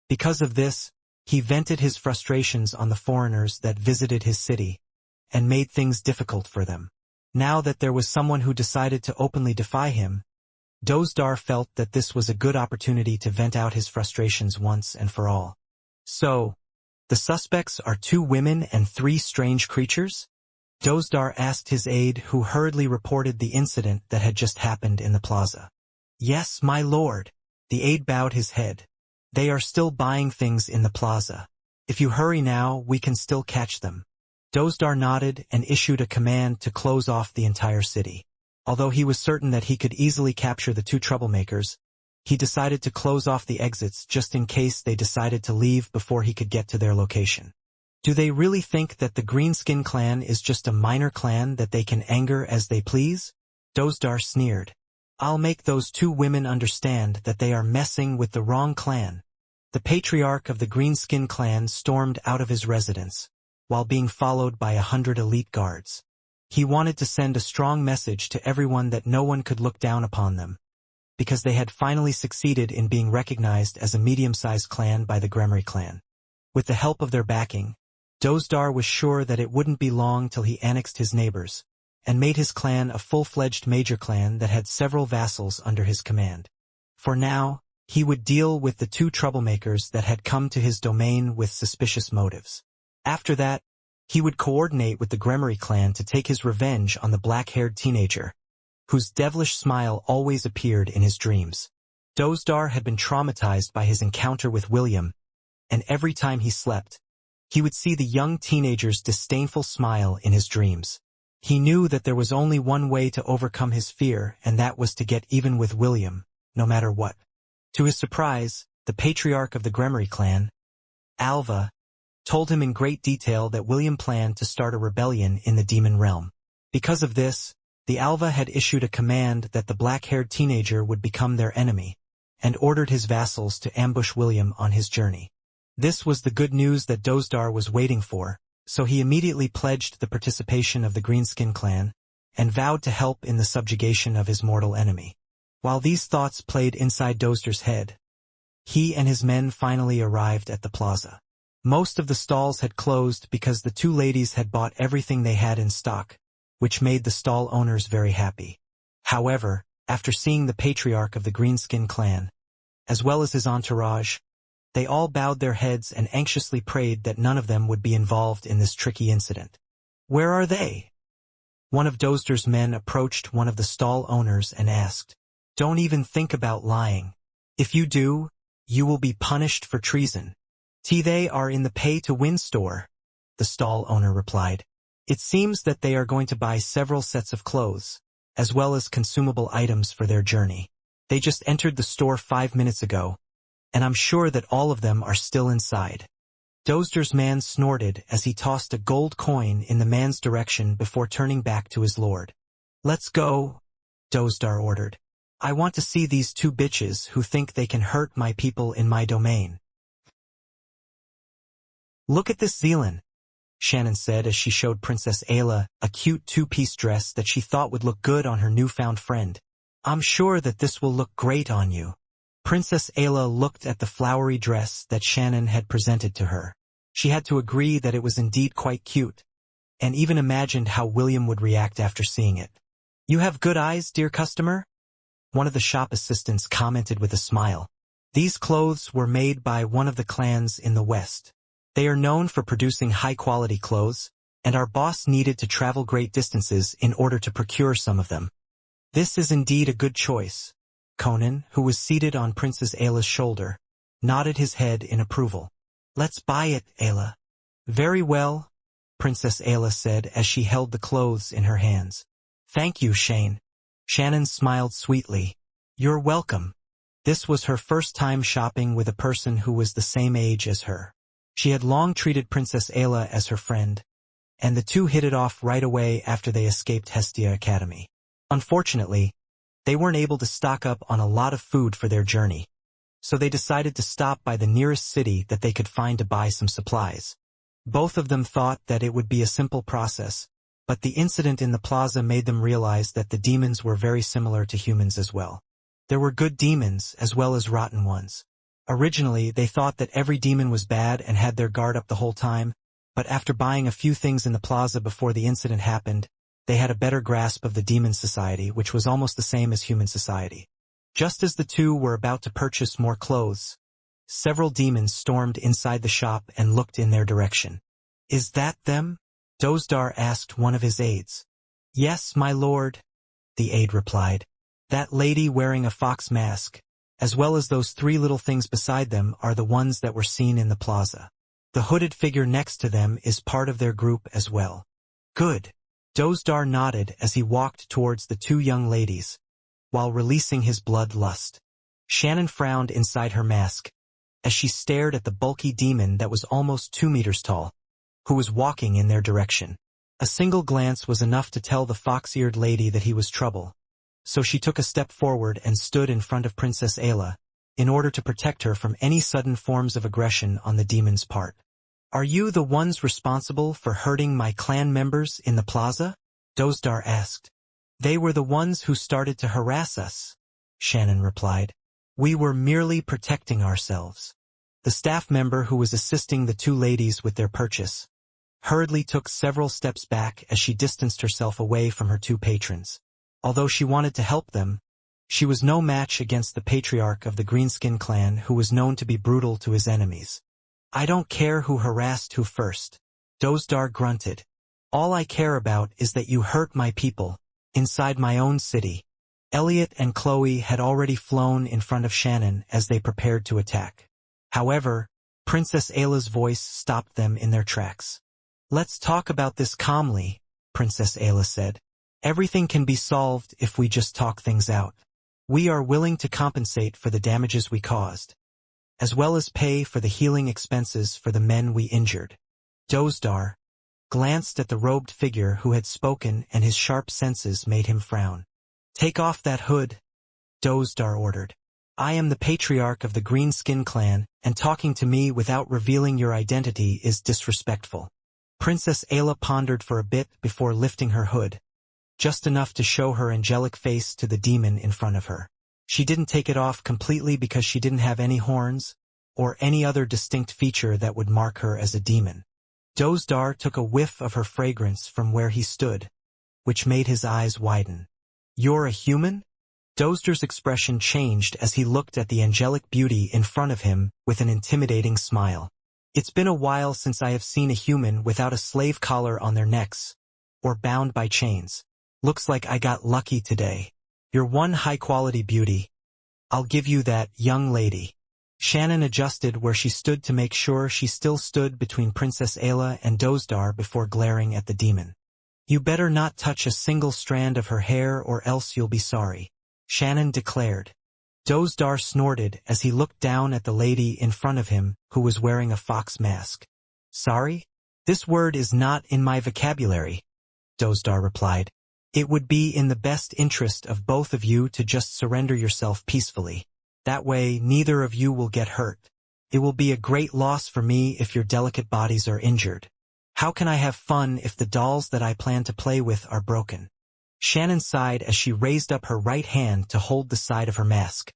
Because of this, he vented his frustrations on the foreigners that visited his city, and made things difficult for them. Now that there was someone who decided to openly defy him, Dozdar felt that this was a good opportunity to vent out his frustrations once and for all. So, the suspects are 2 women and 3 strange creatures? Dozdar asked his aide, who hurriedly reported the incident that had just happened in the plaza. Yes, my lord. The aide bowed his head. They are still buying things in the plaza. If you hurry now, we can still catch them. Dozdar nodded and issued a command to close off the entire city. Although he was certain that he could easily capture the 2 troublemakers, he decided to close off the exits just in case they decided to leave before he could get to their location. Do they really think that the Greenskin clan is just a minor clan that they can anger as they please? Dozdar sneered. I'll make those 2 women understand that they are messing with the wrong clan. The patriarch of the Greenskin clan stormed out of his residence, while being followed by 100 elite guards. He wanted to send a strong message to everyone that no one could look down upon them, because they had finally succeeded in being recognized as a medium-sized clan by the Gremory clan. With the help of their backing, Dozdar was sure that it wouldn't be long till he annexed his neighbors, and made his clan a full-fledged major clan that had several vassals under his command. For now, he would deal with the 2 troublemakers that had come to his domain with suspicious motives. After that, he would coordinate with the Gremory clan to take his revenge on the black-haired teenager, whose devilish smile always appeared in his dreams. Dozdar had been traumatized by his encounter with William, and every time he slept, he would see the young teenager's disdainful smile in his dreams. He knew that there was only one way to overcome his fear, and that was to get even with William, no matter what. To his surprise, the patriarch of the Gremory clan, Alva, told him in great detail that William planned to start a rebellion in the demon realm. Because of this, the Alva had issued a command that the black-haired teenager would become their enemy, and ordered his vassals to ambush William on his journey. This was the good news that Dozdar was waiting for, so he immediately pledged the participation of the Greenskin clan, and vowed to help in the subjugation of his mortal enemy. While these thoughts played inside Dozdar's head, he and his men finally arrived at the plaza. Most of the stalls had closed because the 2 ladies had bought everything they had in stock, which made the stall owners very happy. However, after seeing the patriarch of the Greenskin clan, as well as his entourage, they all bowed their heads and anxiously prayed that none of them would be involved in this tricky incident. Where are they? One of Dozdar's men approached one of the stall owners and asked, Don't even think about lying. If you do, you will be punished for treason. They are in the pay-to-win store, the stall owner replied. It seems that they are going to buy several sets of clothes, as well as consumable items for their journey. They just entered the store 5 minutes ago, and I'm sure that all of them are still inside. Dozdar's man snorted as he tossed a gold coin in the man's direction before turning back to his lord. Let's go, Dozdar ordered. I want to see these 2 bitches who think they can hurt my people in my domain. Look at this Zealand, Shannon said as she showed Princess Ayla a cute 2-piece dress that she thought would look good on her newfound friend. I'm sure that this will look great on you. Princess Ayla looked at the flowery dress that Shannon had presented to her. She had to agree that it was indeed quite cute, and even imagined how William would react after seeing it. You have good eyes, dear customer? One of the shop assistants commented with a smile. These clothes were made by one of the clans in the West. They are known for producing high-quality clothes, and our boss needed to travel great distances in order to procure some of them. This is indeed a good choice. Conan, who was seated on Princess Ayla's shoulder, nodded his head in approval. Let's buy it, Ayla. Very well, Princess Ayla said as she held the clothes in her hands. Thank you, Shane. Shannon smiled sweetly. You're welcome. This was her first time shopping with a person who was the same age as her. She had long treated Princess Ayla as her friend, and the 2 hit it off right away after they escaped Hestia Academy. Unfortunately, They weren't able to stock up on a lot of food for their journey, so they decided to stop by the nearest city that they could find to buy some supplies. Both of them thought that it would be a simple process, but the incident in the plaza made them realize that the demons were very similar to humans as well. There were good demons as well as rotten ones. Originally, they thought that every demon was bad and had their guard up the whole time, but after buying a few things in the plaza before the incident happened, they had a better grasp of the demon society, which was almost the same as human society. Just as the two were about to purchase more clothes, several demons stormed inside the shop and looked in their direction. "Is that them?" Dozdar asked one of his aides. "Yes, my lord," the aide replied. "That lady wearing a fox mask, as well as those three little things beside them, are the ones that were seen in the plaza. The hooded figure next to them is part of their group as well." "Good." Dozdar nodded as he walked towards the two young ladies, while releasing his bloodlust. Shannon frowned inside her mask, as she stared at the bulky demon that was almost 2 meters tall, who was walking in their direction. A single glance was enough to tell the fox-eared lady that he was trouble, so she took a step forward and stood in front of Princess Ayla, in order to protect her from any sudden forms of aggression on the demon's part. "Are you the ones responsible for hurting my clan members in the plaza?" Dozdar asked. "They were the ones who started to harass us," Shannon replied. "We were merely protecting ourselves." The staff member who was assisting the two ladies with their purchase hurriedly took several steps back as she distanced herself away from her two patrons. Although she wanted to help them, she was no match against the patriarch of the Greenskin clan, who was known to be brutal to his enemies. "I don't care who harassed who first," Dozdar grunted. "All I care about is that you hurt my people, inside my own city." Elliot and Chloe had already flown in front of Shannon as they prepared to attack. However, Princess Ayla's voice stopped them in their tracks. "Let's talk about this calmly," Princess Ayla said. "Everything can be solved if we just talk things out. We are willing to compensate for the damages we caused, as well as pay for the healing expenses for the men we injured." Dozdar glanced at the robed figure who had spoken, and his sharp senses made him frown. "Take off that hood," Dozdar ordered. "I am the patriarch of the Greenskin clan, and talking to me without revealing your identity is disrespectful." Princess Ayla pondered for a bit before lifting her hood, just enough to show her angelic face to the demon in front of her. She didn't take it off completely because she didn't have any horns, or any other distinct feature that would mark her as a demon. Dozdar took a whiff of her fragrance from where he stood, which made his eyes widen. "You're a human?" Dozdar's expression changed as he looked at the angelic beauty in front of him with an intimidating smile. "It's been a while since I have seen a human without a slave collar on their necks, or bound by chains. Looks like I got lucky today. You're one high-quality beauty. I'll give you that, young lady." Shannon adjusted where she stood to make sure she still stood between Princess Ayla and Dozdar before glaring at the demon. "You better not touch a single strand of her hair or else you'll be sorry," Shannon declared. Dozdar snorted as he looked down at the lady in front of him who was wearing a fox mask. "Sorry? This word is not in my vocabulary," Dozdar replied. "It would be in the best interest of both of you to just surrender yourself peacefully. That way, neither of you will get hurt. It will be a great loss for me if your delicate bodies are injured. How can I have fun if the dolls that I plan to play with are broken?" Shannon sighed as she raised up her right hand to hold the side of her mask.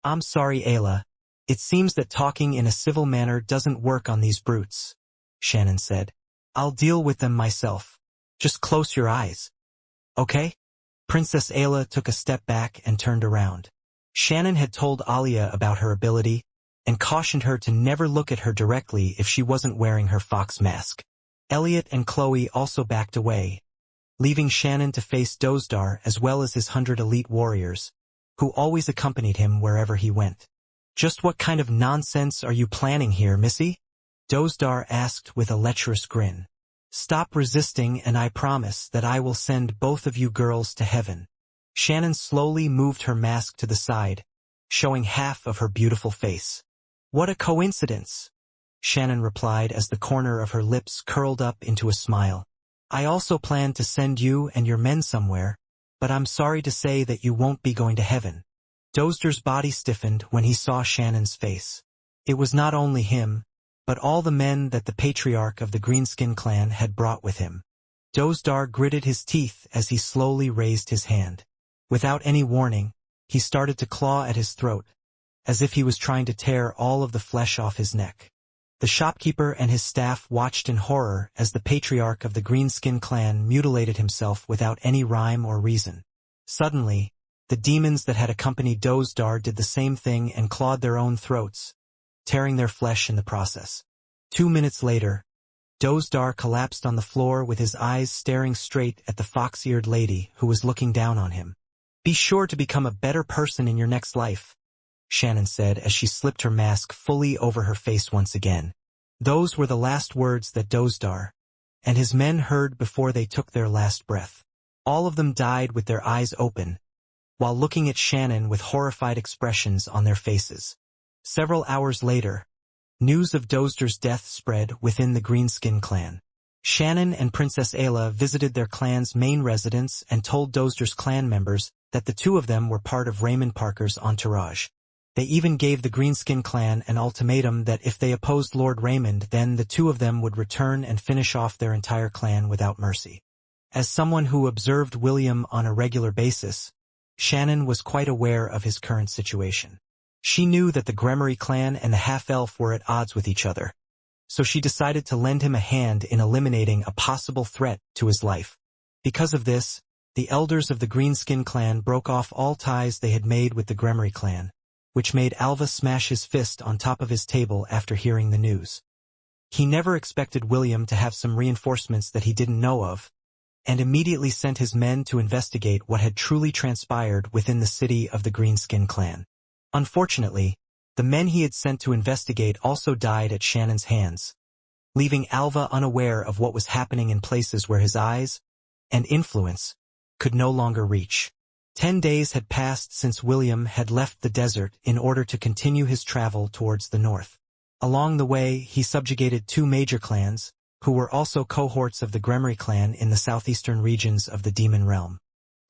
"I'm sorry, Ayla. It seems that talking in a civil manner doesn't work on these brutes," Shannon said. "I'll deal with them myself. Just close your eyes. Okay?" Princess Ayla took a step back and turned around. Shannon had told Alia about her ability, and cautioned her to never look at her directly if she wasn't wearing her fox mask. Elliot and Chloe also backed away, leaving Shannon to face Dozdar as well as his 100 elite warriors, who always accompanied him wherever he went. "Just what kind of nonsense are you planning here, Missy?" Dozdar asked with a lecherous grin. "Stop resisting and I promise that I will send both of you girls to heaven." Shannon slowly moved her mask to the side, showing half of her beautiful face. "What a coincidence," Shannon replied as the corner of her lips curled up into a smile. "I also plan to send you and your men somewhere, but I'm sorry to say that you won't be going to heaven. Dozder's body stiffened when he saw Shannon's face. It was not only him, but all the men that the patriarch of the Greenskin clan had brought with him. Dozder gritted his teeth as he slowly raised his hand. Without any warning, he started to claw at his throat, as if he was trying to tear all of the flesh off his neck. The shopkeeper and his staff watched in horror as the patriarch of the Greenskin clan mutilated himself without any rhyme or reason. Suddenly, the demons that had accompanied Dozder did the same thing and clawed their own throats, tearing their flesh in the process. 2 minutes later, Dozder collapsed on the floor with his eyes staring straight at the fox-eared lady who was looking down on him. "Be sure to become a better person in your next life," Shannon said as she slipped her mask fully over her face once again. Those were the last words that Dozder and his men heard before they took their last breath. All of them died with their eyes open, while looking at Shannon with horrified expressions on their faces. Several hours later, news of Dozder's death spread within the Greenskin clan. Shannon and Princess Ayla visited their clan's main residence and told Dozder's clan members that the two of them were part of Raymond Parker's entourage. They even gave the Greenskin clan an ultimatum that if they opposed Lord Raymond, then the two of them would return and finish off their entire clan without mercy. As someone who observed William on a regular basis, Shannon was quite aware of his current situation. She knew that the Gremory clan and the half-elf were at odds with each other, so she decided to lend him a hand in eliminating a possible threat to his life. Because of this, the elders of the Greenskin clan broke off all ties they had made with the Gremory clan, which made Alva smash his fist on top of his table after hearing the news. He never expected William to have some reinforcements that he didn't know of, and immediately sent his men to investigate what had truly transpired within the city of the Greenskin clan. Unfortunately, the men he had sent to investigate also died at Shannon's hands, leaving Alva unaware of what was happening in places where his eyes and influence could no longer reach. 10 days had passed since William had left the desert in order to continue his travel towards the north. Along the way, he subjugated 2 major clans, who were also cohorts of the Gremory clan in the southeastern regions of the Demon Realm.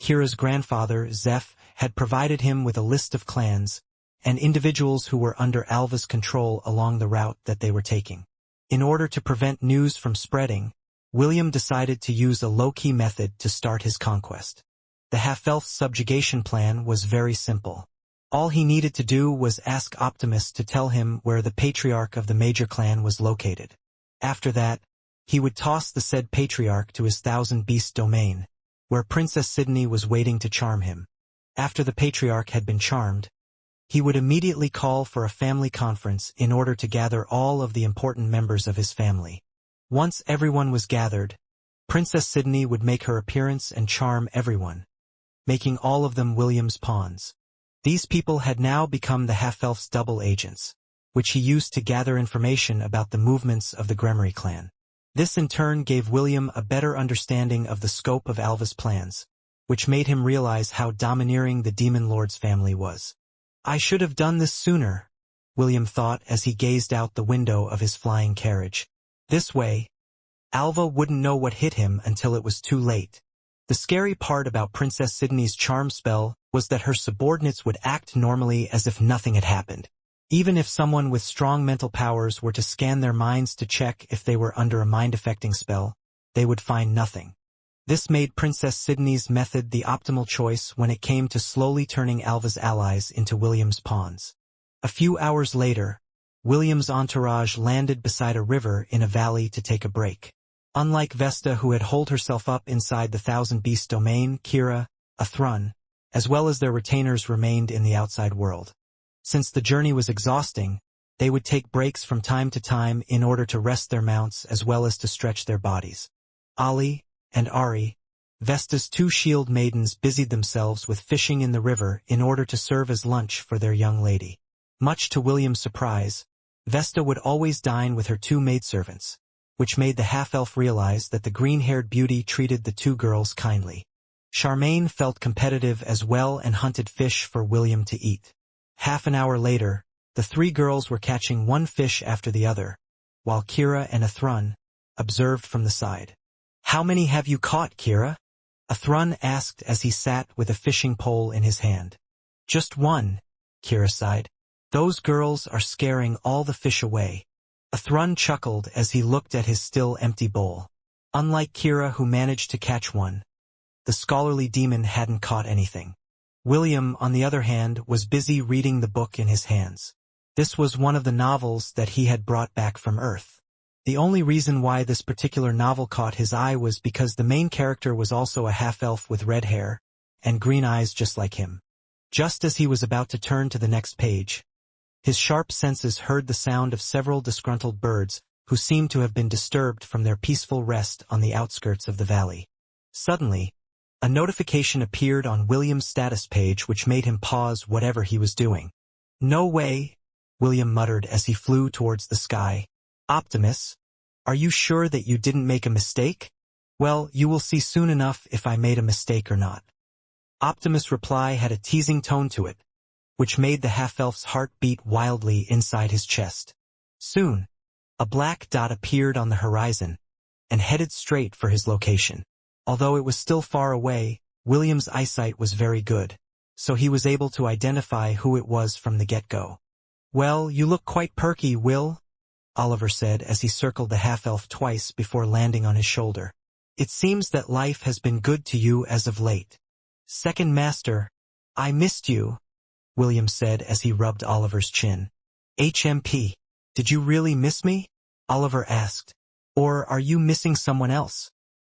Kira's grandfather, Zeph, had provided him with a list of clans and individuals who were under Alva's control along the route that they were taking. In order to prevent news from spreading, William decided to use a low-key method to start his conquest. The half-elf's subjugation plan was very simple. All he needed to do was ask Optimus to tell him where the patriarch of the major clan was located. After that, he would toss the said patriarch to his thousand-beast domain, where Princess Sydney was waiting to charm him. After the patriarch had been charmed, he would immediately call for a family conference in order to gather all of the important members of his family. Once everyone was gathered, Princess Sydney would make her appearance and charm everyone, making all of them William's pawns. These people had now become the half-elf's double agents, which he used to gather information about the movements of the Gremory clan. This in turn gave William a better understanding of the scope of Alva's plans, which made him realize how domineering the Demon Lord's family was. "I should have done this sooner," William thought as he gazed out the window of his flying carriage. This way, Alva wouldn't know what hit him until it was too late. The scary part about Princess Sydney's charm spell was that her subordinates would act normally as if nothing had happened. Even if someone with strong mental powers were to scan their minds to check if they were under a mind-affecting spell, they would find nothing. This made Princess Sydney's method the optimal choice when it came to slowly turning Alva's allies into William's pawns. A few hours later, William's entourage landed beside a river in a valley to take a break. Unlike Vesta, who had holed herself up inside the thousand-beast domain, Kira, a Thrun, as well as their retainers remained in the outside world. Since the journey was exhausting, they would take breaks from time to time in order to rest their mounts as well as to stretch their bodies. Ali and Ari, Vesta's 2 shield maidens, busied themselves with fishing in the river in order to serve as lunch for their young lady. Much to William's surprise, Vesta would always dine with her 2 maidservants, which made the half-elf realize that the green-haired beauty treated the 2 girls kindly. Charmaine felt competitive as well and hunted fish for William to eat. Half an hour later, the 3 girls were catching one fish after the other, while Kira and Athrun observed from the side. "How many have you caught, Kira?" A Thrun asked as he sat with a fishing pole in his hand. Just one, Kira sighed. Those girls are scaring all the fish away. A Thrun chuckled as he looked at his still empty bowl. Unlike Kira, who managed to catch one, the scholarly demon hadn't caught anything. William, on the other hand, was busy reading the book in his hands. This was one of the novels that he had brought back from Earth. The only reason why this particular novel caught his eye was because the main character was also a half-elf with red hair and green eyes just like him. Just as he was about to turn to the next page, his sharp senses heard the sound of several disgruntled birds who seemed to have been disturbed from their peaceful rest on the outskirts of the valley. Suddenly, a notification appeared on William's status page which made him pause whatever he was doing. "No way," William muttered as he flew towards the sky. "Optimus, are you sure that you didn't make a mistake?" "Well, you will see soon enough if I made a mistake or not." Optimus' reply had a teasing tone to it, which made the half-elf's heart beat wildly inside his chest. Soon, a black dot appeared on the horizon and headed straight for his location. Although it was still far away, William's eyesight was very good, so he was able to identify who it was from the get-go. "Well, you look quite perky, Will," Oliver said as he circled the half-elf twice before landing on his shoulder. "It seems that life has been good to you as of late." "Second Master, I missed you," William said as he rubbed Oliver's chin. "HMP, did you really miss me?" Oliver asked. "Or are you missing someone else?"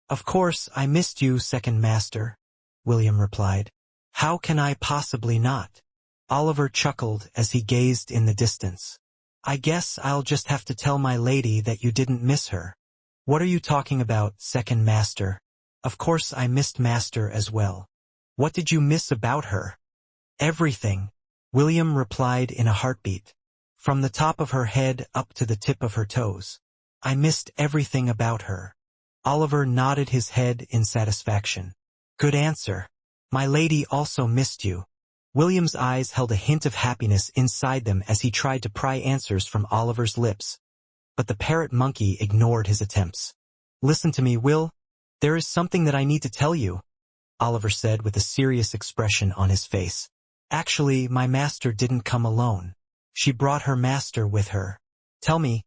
"Of course I missed you, Second Master," William replied. "How can I possibly not?" Oliver chuckled as he gazed in the distance. "I guess I'll just have to tell my lady that you didn't miss her." "What are you talking about, Second Master? Of course I missed Master as well." "What did you miss about her?" "Everything," William replied in a heartbeat. "From the top of her head up to the tip of her toes. I missed everything about her." Oliver nodded his head in satisfaction. "Good answer. My lady also missed you." William's eyes held a hint of happiness inside them as he tried to pry answers from Oliver's lips, but the parrot monkey ignored his attempts. "Listen to me, Will. There is something that I need to tell you," Oliver said with a serious expression on his face. "Actually, my master didn't come alone. She brought her master with her." "Tell me,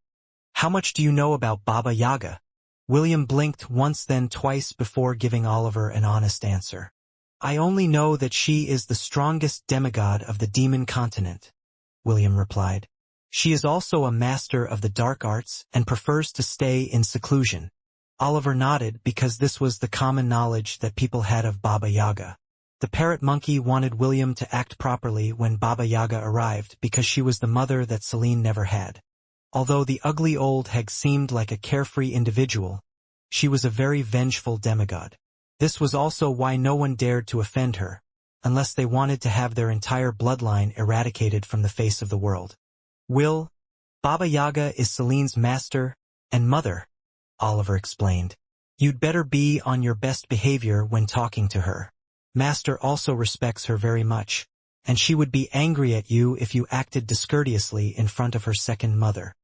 how much do you know about Baba Yaga?" William blinked once then twice before giving Oliver an honest answer. "I only know that she is the strongest demigod of the demon continent," William replied. "She is also a master of the dark arts and prefers to stay in seclusion." Oliver nodded because this was the common knowledge that people had of Baba Yaga. The parrot monkey wanted William to act properly when Baba Yaga arrived because she was the mother that Celine never had. Although the ugly old hag seemed like a carefree individual, she was a very vengeful demigod. This was also why no one dared to offend her, unless they wanted to have their entire bloodline eradicated from the face of the world. "Will, Baba Yaga is Celine's master and mother," Oliver explained. "You'd better be on your best behavior when talking to her. Master also respects her very much, and she would be angry at you if you acted discourteously in front of her second mother."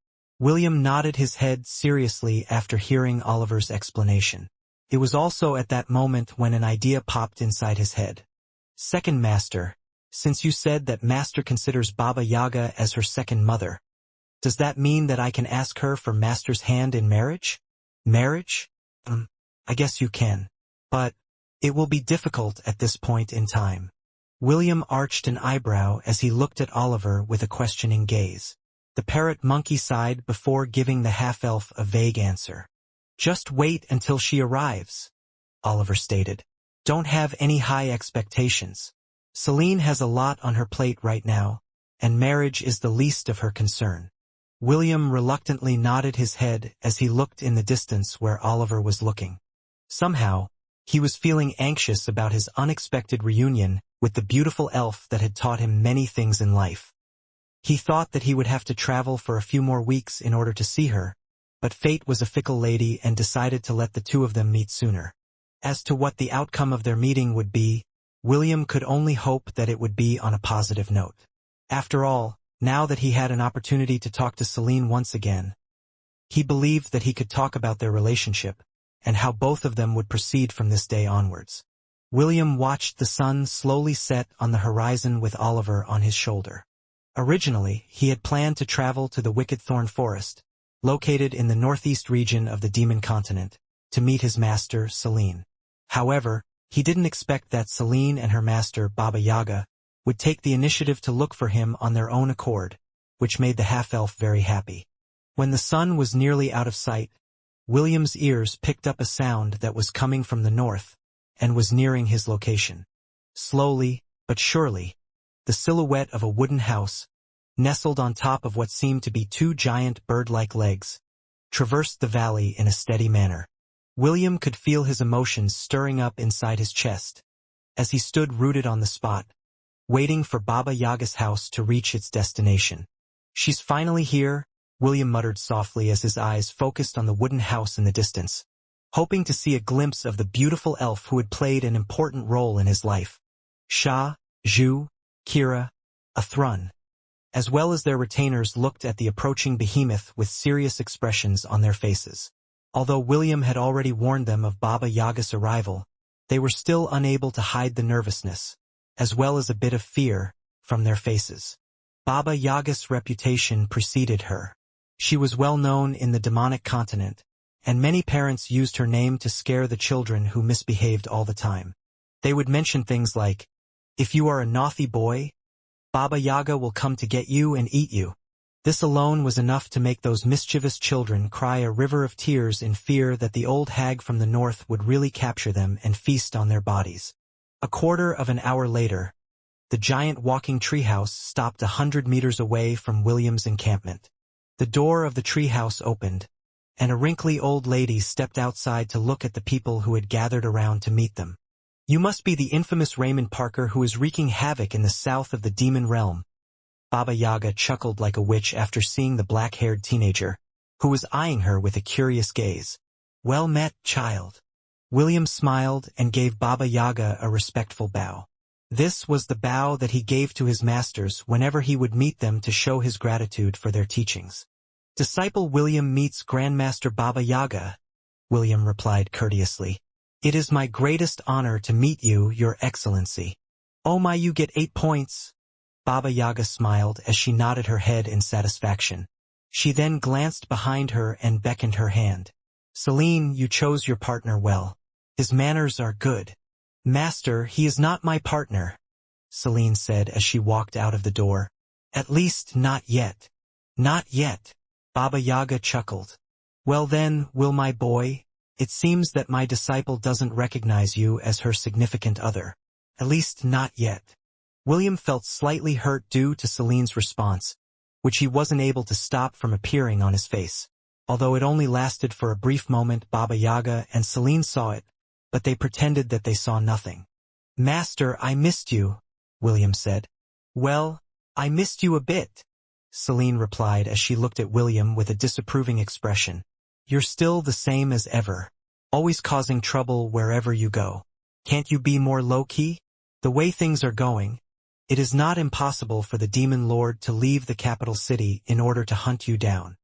William nodded his head seriously after hearing Oliver's explanation. It was also at that moment when an idea popped inside his head. "Second Master, since you said that Master considers Baba Yaga as her second mother, does that mean that I can ask her for Master's hand in marriage?" "Marriage? I guess you can. But it will be difficult at this point in time." William arched an eyebrow as he looked at Oliver with a questioning gaze. The parrot monkey sighed before giving the half-elf a vague answer. "Just wait until she arrives," Oliver stated. "Don't have any high expectations. Celine has a lot on her plate right now, and marriage is the least of her concern." William reluctantly nodded his head as he looked in the distance where Oliver was looking. Somehow, he was feeling anxious about his unexpected reunion with the beautiful elf that had taught him many things in life. He thought that he would have to travel for a few more weeks in order to see her, but fate was a fickle lady and decided to let the two of them meet sooner. As to what the outcome of their meeting would be, William could only hope that it would be on a positive note. After all, now that he had an opportunity to talk to Celine once again, he believed that he could talk about their relationship and how both of them would proceed from this day onwards. William watched the sun slowly set on the horizon with Oliver on his shoulder. Originally, he had planned to travel to the Wicked Thorn Forest, located in the northeast region of the Demon Continent, to meet his master, Selene. However, he didn't expect that Selene and her master, Baba Yaga, would take the initiative to look for him on their own accord, which made the half-elf very happy. When the sun was nearly out of sight, William's ears picked up a sound that was coming from the north and was nearing his location. Slowly, but surely, the silhouette of a wooden house, nestled on top of what seemed to be two giant bird-like legs, traversed the valley in a steady manner. William could feel his emotions stirring up inside his chest, as he stood rooted on the spot, waiting for Baba Yaga's house to reach its destination. "She's finally here," William muttered softly as his eyes focused on the wooden house in the distance, hoping to see a glimpse of the beautiful elf who had played an important role in his life. Sha, Zhu, Kira, Athrun, as well as their retainers, looked at the approaching behemoth with serious expressions on their faces. Although William had already warned them of Baba Yaga's arrival, they were still unable to hide the nervousness, as well as a bit of fear, from their faces. Baba Yaga's reputation preceded her. She was well known in the demonic continent, and many parents used her name to scare the children who misbehaved all the time. They would mention things like, "If you are a naughty boy, Baba Yaga will come to get you and eat you." This alone was enough to make those mischievous children cry a river of tears in fear that the old hag from the north would really capture them and feast on their bodies. A quarter of an hour later, the giant walking treehouse stopped 100 meters away from William's encampment. The door of the treehouse opened, and a wrinkly old lady stepped outside to look at the people who had gathered around to meet them. "You must be the infamous Raymond Parker who is wreaking havoc in the south of the demon realm." Baba Yaga chuckled like a witch after seeing the black-haired teenager, who was eyeing her with a curious gaze. "Well met, child." William smiled and gave Baba Yaga a respectful bow. This was the bow that he gave to his masters whenever he would meet them to show his gratitude for their teachings. "Disciple William meets Grandmaster Baba Yaga," William replied courteously. "It is my greatest honor to meet you, Your Excellency." "Oh my, you get 8 points." Baba Yaga smiled as she nodded her head in satisfaction. She then glanced behind her and beckoned her hand. "Selene, you chose your partner well. His manners are good." "Master, he is not my partner," Selene said as she walked out of the door. "At least not yet." "Not yet." Baba Yaga chuckled. "Well then, will my boy, it seems that my disciple doesn't recognize you as her significant other. At least not yet." William felt slightly hurt due to Selene's response, which he wasn't able to stop from appearing on his face. Although it only lasted for a brief moment, Baba Yaga and Selene saw it, but they pretended that they saw nothing. "Master, I missed you," William said. "Well, I missed you a bit," Selene replied as she looked at William with a disapproving expression. "You're still the same as ever, always causing trouble wherever you go. Can't you be more low-key? The way things are going, it is not impossible for the Demon Lord to leave the capital city in order to hunt you down."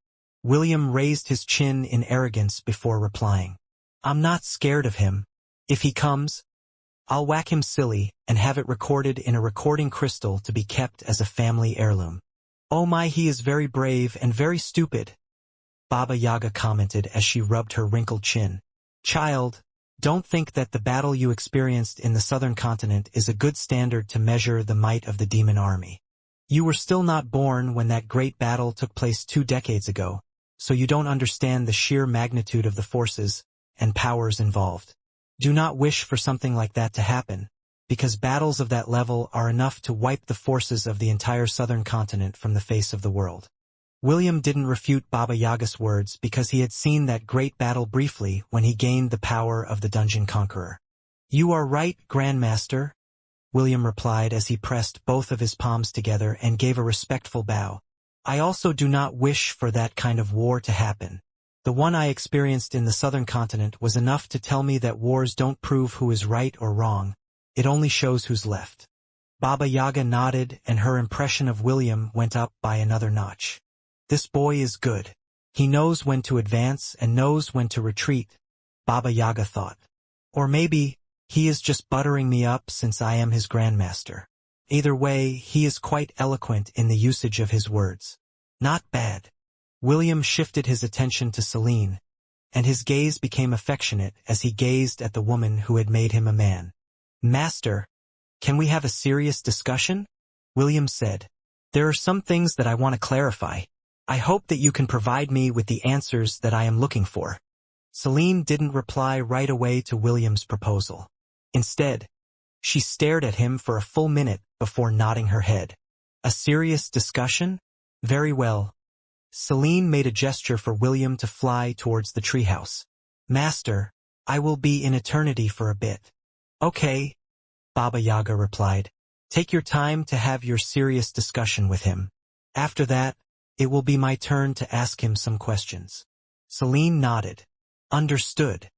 William raised his chin in arrogance before replying. "I'm not scared of him. If he comes, I'll whack him silly and have it recorded in a recording crystal to be kept as a family heirloom." "Oh my, he is very brave and very stupid," Baba Yaga commented as she rubbed her wrinkled chin. "Child, don't think that the battle you experienced in the southern continent is a good standard to measure the might of the demon army. You were still not born when that great battle took place 2 decades ago, so you don't understand the sheer magnitude of the forces and powers involved. Do not wish for something like that to happen, because battles of that level are enough to wipe the forces of the entire southern continent from the face of the world." William didn't refute Baba Yaga's words because he had seen that great battle briefly when he gained the power of the Dungeon Conqueror. "You are right, Grandmaster," William replied as he pressed both of his palms together and gave a respectful bow. "I also do not wish for that kind of war to happen. The one I experienced in the southern continent was enough to tell me that wars don't prove who is right or wrong, it only shows who's left." Baba Yaga nodded and her impression of William went up by another notch. "This boy is good. He knows when to advance and knows when to retreat," Baba Yaga thought. "Or maybe, He is just buttering me up since I am his grandmaster. Either way, he is quite eloquent in the usage of his words. Not bad. William shifted his attention to Celine, and his gaze became affectionate as he gazed at the woman who had made him a man. Master, can we have a serious discussion? William said. There are some things that I want to clarify. I hope that you can provide me with the answers that I am looking for. Celine didn't reply right away to William's proposal. Instead, she stared at him for a full minute before nodding her head. A serious discussion? Very well. Celine made a gesture for William to fly towards the treehouse. Master, I will be in eternity for a bit. Okay, Baba Yaga replied. Take your time to have your serious discussion with him. After that, it will be my turn to ask him some questions. Celine nodded. Understood.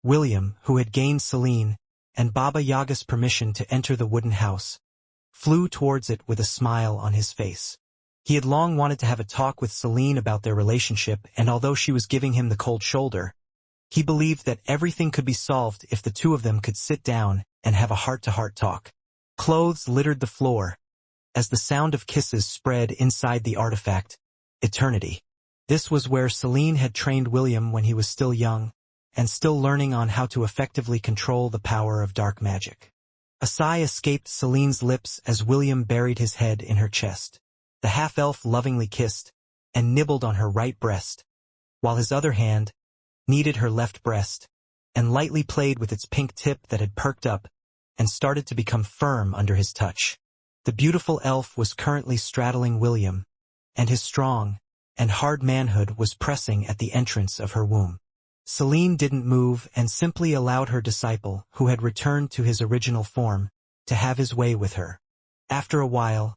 William, who had gained Celine and Baba Yaga's permission to enter the wooden house, flew towards it with a smile on his face. He had long wanted to have a talk with Celine about their relationship, and although she was giving him the cold shoulder, he believed that everything could be solved if the two of them could sit down and have a heart-to-heart talk. Clothes littered the floor as the sound of kisses spread inside the artifact, Eternity. This was where Celine had trained William when he was still young, and still learning on how to effectively control the power of dark magic. A sigh escaped Celine's lips as William buried his head in her chest. The half-elf lovingly kissed and nibbled on her right breast, while his other hand kneaded her left breast and lightly played with its pink tip that had perked up and started to become firm under his touch. The beautiful elf was currently straddling William, and his strong and hard manhood was pressing at the entrance of her womb. Celine didn't move and simply allowed her disciple, who had returned to his original form, to have his way with her. After a while,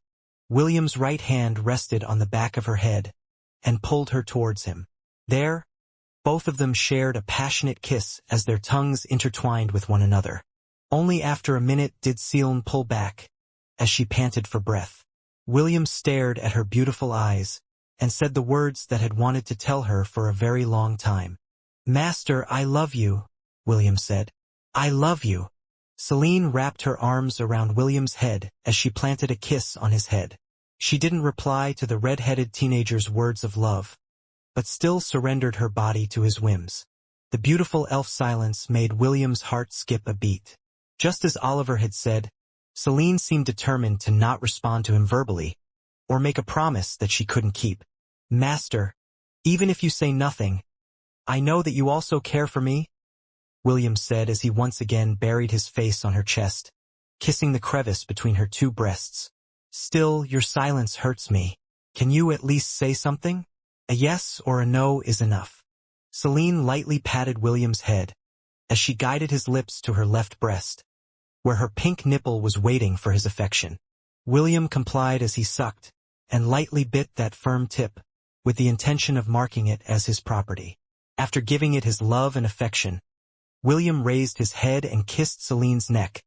William's right hand rested on the back of her head and pulled her towards him. There, both of them shared a passionate kiss as their tongues intertwined with one another. Only after a minute did Celine pull back, as she panted for breath. William stared at her beautiful eyes and said the words that had wanted to tell her for a very long time. Master, I love you, William said. I love you. Celine wrapped her arms around William's head as she planted a kiss on his head. She didn't reply to the red-headed teenager's words of love, but still surrendered her body to his whims. The beautiful elf silence made William's heart skip a beat. Just as Oliver had said, Celine seemed determined to not respond to him verbally, or make a promise that she couldn't keep. Master, even if you say nothing, I know that you also care for me, William said as he once again buried his face on her chest, kissing the crevice between her two breasts. Still, your silence hurts me. Can you at least say something? A yes or a no is enough. Celine lightly patted William's head as she guided his lips to her left breast, where her pink nipple was waiting for his affection. William complied as he sucked and lightly bit that firm tip, with the intention of marking it as his property. After giving it his love and affection, William raised his head and kissed Celine's neck,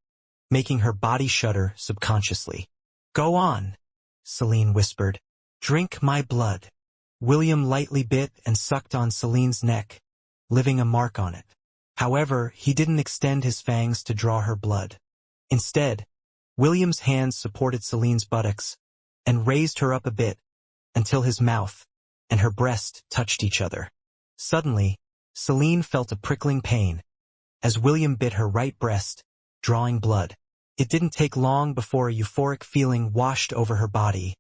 making her body shudder subconsciously. Go on, Celine whispered. Drink my blood. William lightly bit and sucked on Celine's neck, leaving a mark on it. However, he didn't extend his fangs to draw her blood. Instead, William's hands supported Celine's buttocks and raised her up a bit until his mouth and her breast touched each other. Suddenly, Celine felt a prickling pain as William bit her right breast, drawing blood. It didn't take long before a euphoric feeling washed over her body,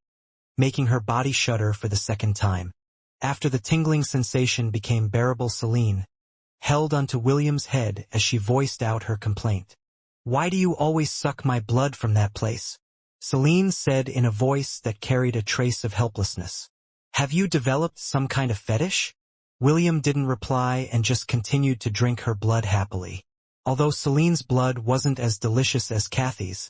making her body shudder for the second time. After the tingling sensation became bearable, Celine held onto William's head as she voiced out her complaint. Why do you always suck my blood from that place? Celine said in a voice that carried a trace of helplessness. Have you developed some kind of fetish? William didn't reply and just continued to drink her blood happily. Although Celine's blood wasn't as delicious as Kathy's,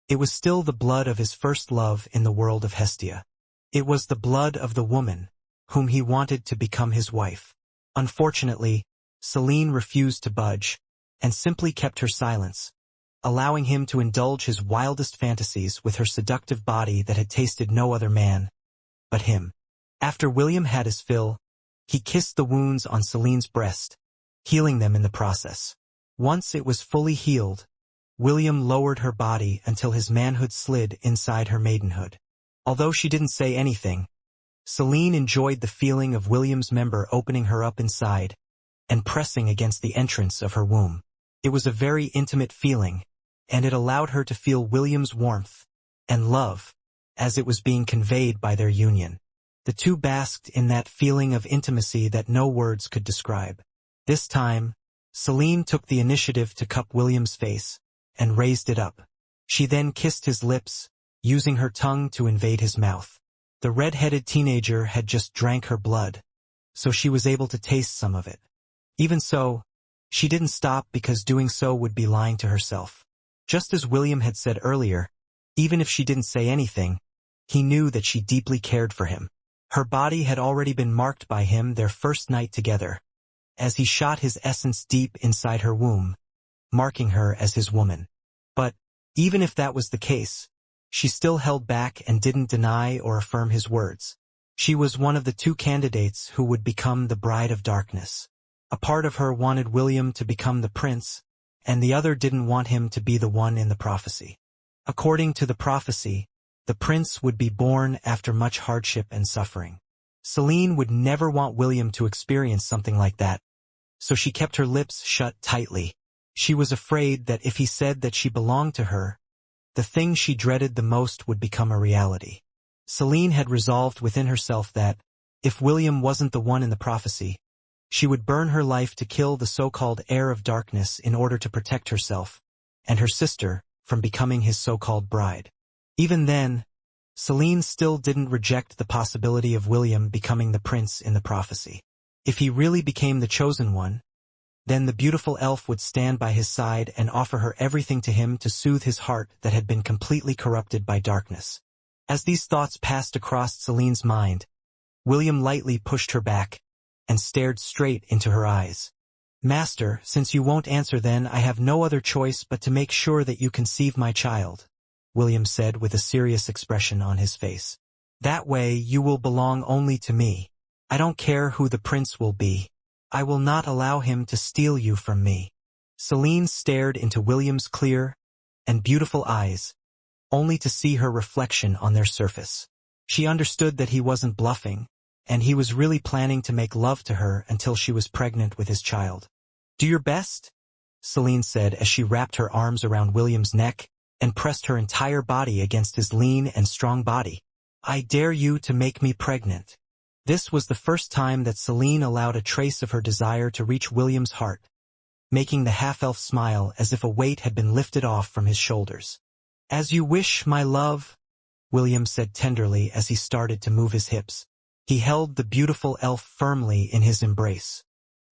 it was still the blood of his first love in the world of Hestia. It was the blood of the woman whom he wanted to become his wife. Unfortunately, Celine refused to budge and simply kept her silence, allowing him to indulge his wildest fantasies with her seductive body that had tasted no other man but him. After William had his fill, he kissed the wounds on Celine's breast, healing them in the process. Once it was fully healed, William lowered her body until his manhood slid inside her maidenhood. Although she didn't say anything, Celine enjoyed the feeling of William's member opening her up inside and pressing against the entrance of her womb. It was a very intimate feeling, and it allowed her to feel William's warmth and love as it was being conveyed by their union. The two basked in that feeling of intimacy that no words could describe. This time, Celine took the initiative to cup William's face and raised it up. She then kissed his lips, using her tongue to invade his mouth. The red-headed teenager had just drank her blood, so she was able to taste some of it. Even so, she didn't stop because doing so would be lying to herself. Just as William had said earlier, even if she didn't say anything, he knew that she deeply cared for him. Her body had already been marked by him their first night together, as he shot his essence deep inside her womb, marking her as his woman. But, even if that was the case, she still held back and didn't deny or affirm his words. She was one of the two candidates who would become the bride of darkness. A part of her wanted William to become the prince, and the other didn't want him to be the one in the prophecy. According to the prophecy, the prince would be born after much hardship and suffering. Celine would never want William to experience something like that, so she kept her lips shut tightly. She was afraid that if he said that she belonged to her, the thing she dreaded the most would become a reality. Celine had resolved within herself that, if William wasn't the one in the prophecy, she would burn her life to kill the so-called heir of darkness in order to protect herself and her sister from becoming his so-called bride. Even then, Celine still didn't reject the possibility of William becoming the prince in the prophecy. If he really became the chosen one, then the beautiful elf would stand by his side and offer her everything to him to soothe his heart that had been completely corrupted by darkness. As these thoughts passed across Celine's mind, William lightly pushed her back and stared straight into her eyes. "Master, since you won't answer then I have no other choice but to make sure that you conceive my child," William said with a serious expression on his face. "That way you will belong only to me. I don't care who the prince will be. I will not allow him to steal you from me." Celine stared into William's clear and beautiful eyes, only to see her reflection on their surface. She understood that he wasn't bluffing, and he was really planning to make love to her until she was pregnant with his child. "Do your best," Celine said as she wrapped her arms around William's neck and pressed her entire body against his lean and strong body. "I dare you to make me pregnant." This was the first time that Celine allowed a trace of her desire to reach William's heart, making the half-elf smile as if a weight had been lifted off from his shoulders. "As you wish, my love," William said tenderly as he started to move his hips. He held the beautiful elf firmly in his embrace.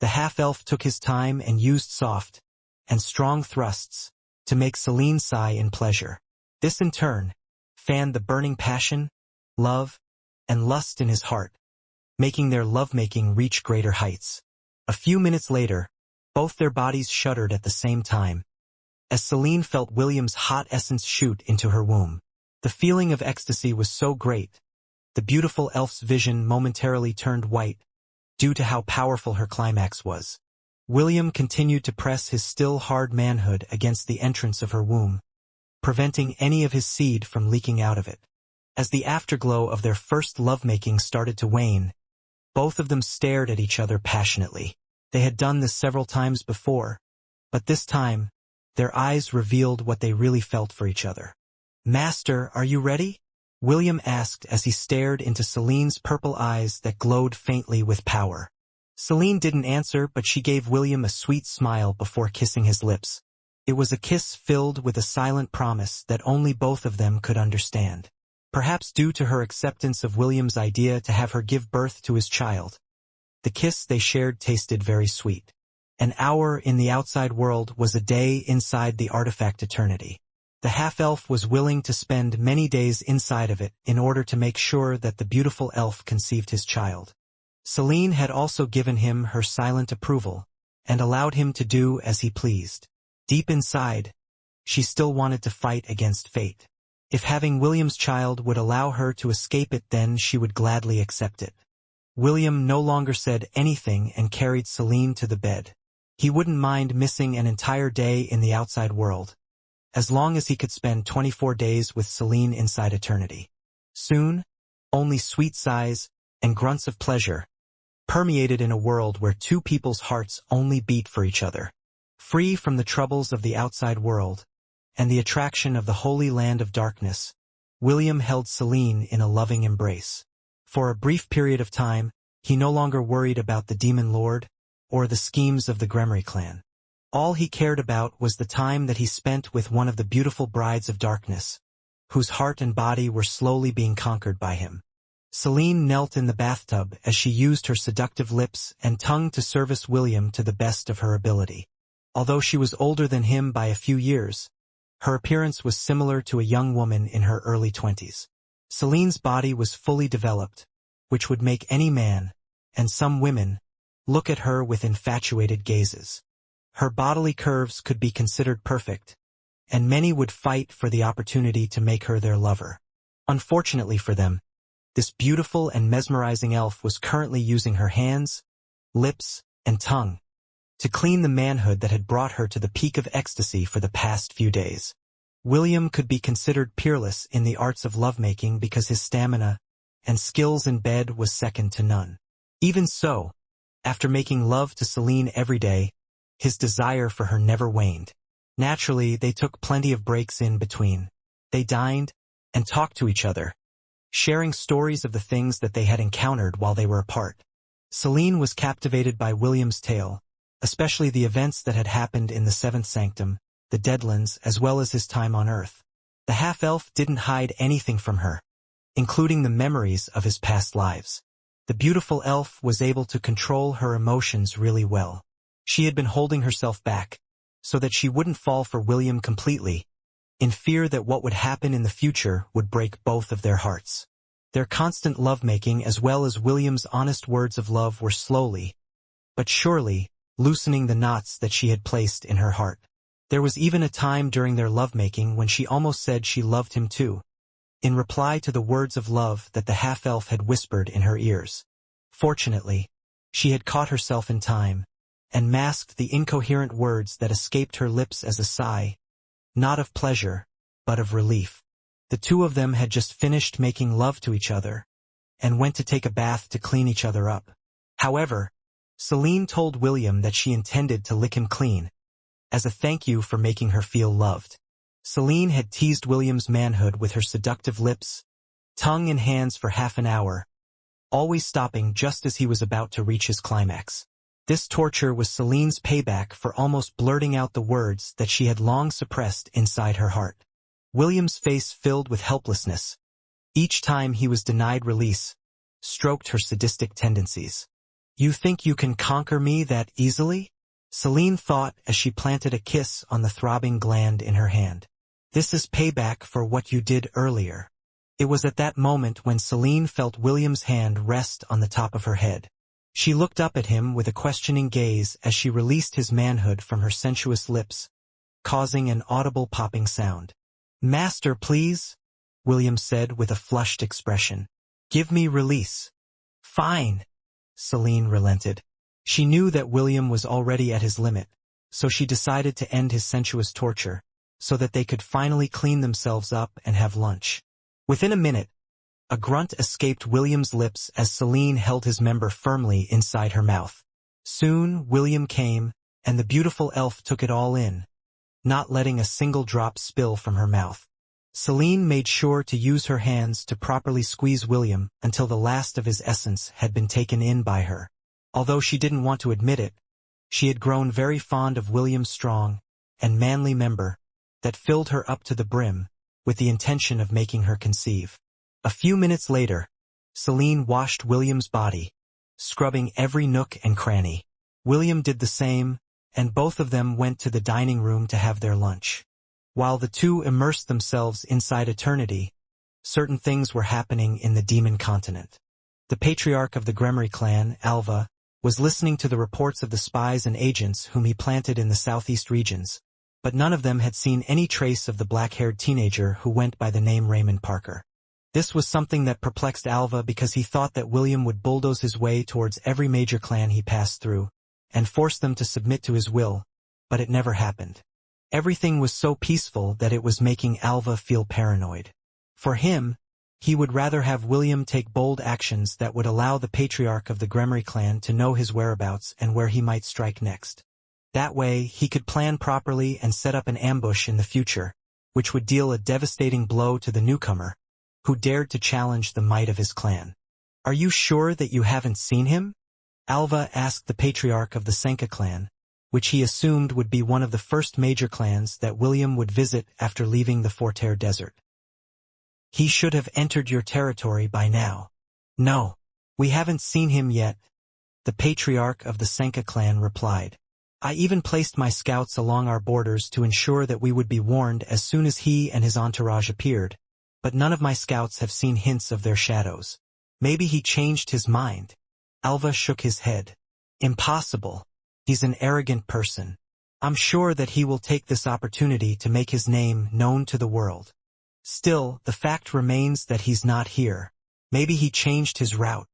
The half-elf took his time and used soft and strong thrusts to make Celine sigh in pleasure. This in turn fanned the burning passion, love, and lust in his heart, making their lovemaking reach greater heights. A few minutes later, both their bodies shuddered at the same time, as Celine felt William's hot essence shoot into her womb. The feeling of ecstasy was so great, the beautiful elf's vision momentarily turned white, due to how powerful her climax was. William continued to press his still hard manhood against the entrance of her womb, preventing any of his seed from leaking out of it. As the afterglow of their first lovemaking started to wane, both of them stared at each other passionately. They had done this several times before, but this time, their eyes revealed what they really felt for each other. "Master, are you ready?" William asked as he stared into Celine's purple eyes that glowed faintly with power. Celine didn't answer, but she gave William a sweet smile before kissing his lips. It was a kiss filled with a silent promise that only both of them could understand. Perhaps due to her acceptance of William's idea to have her give birth to his child, the kiss they shared tasted very sweet. An hour in the outside world was a day inside the artifact eternity. The half-elf was willing to spend many days inside of it in order to make sure that the beautiful elf conceived his child. Celine had also given him her silent approval and allowed him to do as he pleased. Deep inside, she still wanted to fight against fate. If having William's child would allow her to escape it, then she would gladly accept it. William no longer said anything and carried Celine to the bed. He wouldn't mind missing an entire day in the outside world, as long as he could spend 24 days with Celine inside eternity. Soon, only sweet sighs and grunts of pleasure permeated in a world where two people's hearts only beat for each other. Free from the troubles of the outside world and the attraction of the holy land of darkness, William held Celine in a loving embrace. For a brief period of time, he no longer worried about the demon lord or the schemes of the Gremry clan. All he cared about was the time that he spent with one of the beautiful brides of darkness, whose heart and body were slowly being conquered by him. Celine knelt in the bathtub as she used her seductive lips and tongue to service William to the best of her ability. Although she was older than him by a few years, her appearance was similar to a young woman in her early 20s. Celine's body was fully developed, which would make any man, and some women, look at her with infatuated gazes. Her bodily curves could be considered perfect, and many would fight for the opportunity to make her their lover. Unfortunately for them, this beautiful and mesmerizing elf was currently using her hands, lips, and tongue to clean the manhood that had brought her to the peak of ecstasy for the past few days. William could be considered peerless in the arts of lovemaking because his stamina and skills in bed was second to none. Even so, after making love to Celine every day, his desire for her never waned. Naturally, they took plenty of breaks in between. They dined and talked to each other, sharing stories of the things that they had encountered while they were apart. Celine was captivated by William's tale, especially the events that had happened in the Seventh Sanctum, the Deadlands, as well as his time on Earth. The half-elf didn't hide anything from her, including the memories of his past lives. The beautiful elf was able to control her emotions really well. She had been holding herself back, so that she wouldn't fall for William completely, in fear that what would happen in the future would break both of their hearts. Their constant lovemaking as well as William's honest words of love were slowly, but surely, loosening the knots that she had placed in her heart. There was even a time during their lovemaking when she almost said she loved him too, in reply to the words of love that the half-elf had whispered in her ears. Fortunately, she had caught herself in time, and masked the incoherent words that escaped her lips as a sigh, not of pleasure, but of relief. The two of them had just finished making love to each other, and went to take a bath to clean each other up. However, Celine told William that she intended to lick him clean, as a thank you for making her feel loved. Celine had teased William's manhood with her seductive lips, tongue and hands for half an hour, always stopping just as he was about to reach his climax. This torture was Celine's payback for almost blurting out the words that she had long suppressed inside her heart. William's face filled with helplessness. Each time he was denied release, stroked her sadistic tendencies. "You think you can conquer me that easily?" Celine thought as she planted a kiss on the throbbing gland in her hand. "This is payback for what you did earlier." It was at that moment when Celine felt William's hand rest on the top of her head. She looked up at him with a questioning gaze as she released his manhood from her sensuous lips, causing an audible popping sound. "Master, please," William said with a flushed expression. "Give me release." "Fine," Celine relented. She knew that William was already at his limit, so she decided to end his sensuous torture, so that they could finally clean themselves up and have lunch. Within a minute, a grunt escaped William's lips as Celine held his member firmly inside her mouth. Soon, William came, and the beautiful elf took it all in, not letting a single drop spill from her mouth. Celine made sure to use her hands to properly squeeze William until the last of his essence had been taken in by her. Although she didn't want to admit it, she had grown very fond of William's strong and manly member that filled her up to the brim with the intention of making her conceive. A few minutes later, Celine washed William's body, scrubbing every nook and cranny. William did the same, and both of them went to the dining room to have their lunch. While the two immersed themselves inside eternity, certain things were happening in the demon continent. The patriarch of the Gremry clan, Alva, was listening to the reports of the spies and agents whom he planted in the southeast regions, but none of them had seen any trace of the black-haired teenager who went by the name Raymond Parker. This was something that perplexed Alva because he thought that William would bulldoze his way towards every major clan he passed through, and force them to submit to his will, but it never happened. Everything was so peaceful that it was making Alva feel paranoid. For him, he would rather have William take bold actions that would allow the patriarch of the Gremory clan to know his whereabouts and where he might strike next. That way, he could plan properly and set up an ambush in the future, which would deal a devastating blow to the newcomer, who dared to challenge the might of his clan. "Are you sure that you haven't seen him?" Alva asked the patriarch of the Senka clan, which he assumed would be one of the first major clans that William would visit after leaving the Forterre Desert. "He should have entered your territory by now." "No, we haven't seen him yet," the patriarch of the Senka clan replied. "I even placed my scouts along our borders to ensure that we would be warned as soon as he and his entourage appeared, but none of my scouts have seen hints of their shadows. Maybe he changed his mind." Alva shook his head. "Impossible. He's an arrogant person. I'm sure that he will take this opportunity to make his name known to the world. Still, the fact remains that he's not here. Maybe he changed his route.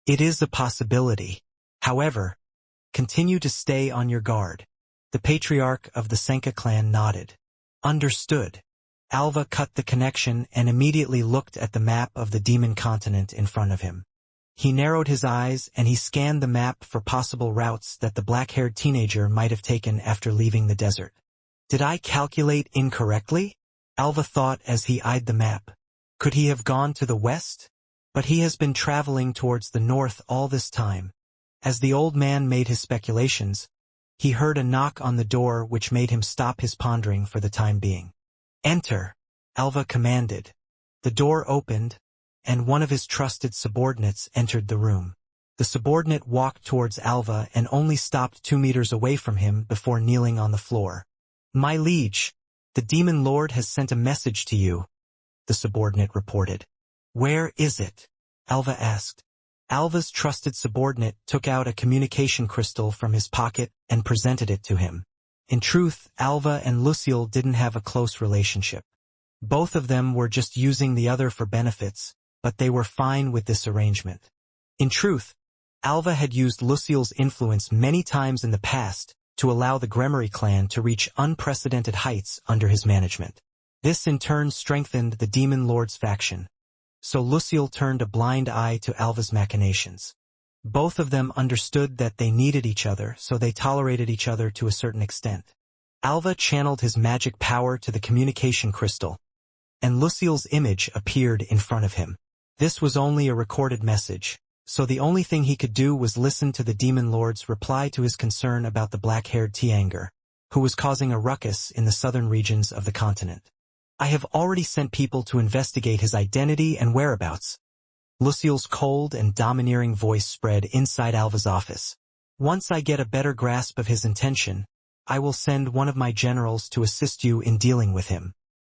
It is a possibility. However, continue to stay on your guard." The patriarch of the Senka clan nodded. "Understood." Alva cut the connection and immediately looked at the map of the demon continent in front of him. He narrowed his eyes and he scanned the map for possible routes that the black-haired teenager might have taken after leaving the desert. "Did I calculate incorrectly?" Alva thought as he eyed the map. "Could he have gone to the west? But he has been traveling towards the north all this time." As the old man made his speculations, he heard a knock on the door which made him stop his pondering for the time being. "Enter," Alva commanded. The door opened, and one of his trusted subordinates entered the room. The subordinate walked towards Alva and only stopped 2 meters away from him before kneeling on the floor. "My liege, the demon lord has sent a message to you," the subordinate reported. "Where is it?" Alva asked. Alva's trusted subordinate took out a communication crystal from his pocket and presented it to him. In truth, Alva and Lucille didn't have a close relationship. Both of them were just using the other for benefits, but they were fine with this arrangement. In truth, Alva had used Lucille's influence many times in the past to allow the Gremory clan to reach unprecedented heights under his management. This in turn strengthened the Demon Lord's faction. So Lucille turned a blind eye to Alva's machinations. Both of them understood that they needed each other, so they tolerated each other to a certain extent. Alva channeled his magic power to the communication crystal, and Lucille's image appeared in front of him. This was only a recorded message, so the only thing he could do was listen to the Demon Lord's reply to his concern about the black-haired Tianger, who was causing a ruckus in the southern regions of the continent. "I have already sent people to investigate his identity and whereabouts." Lucille's cold and domineering voice spread inside Alva's office. "Once I get a better grasp of his intention, I will send one of my generals to assist you in dealing with him.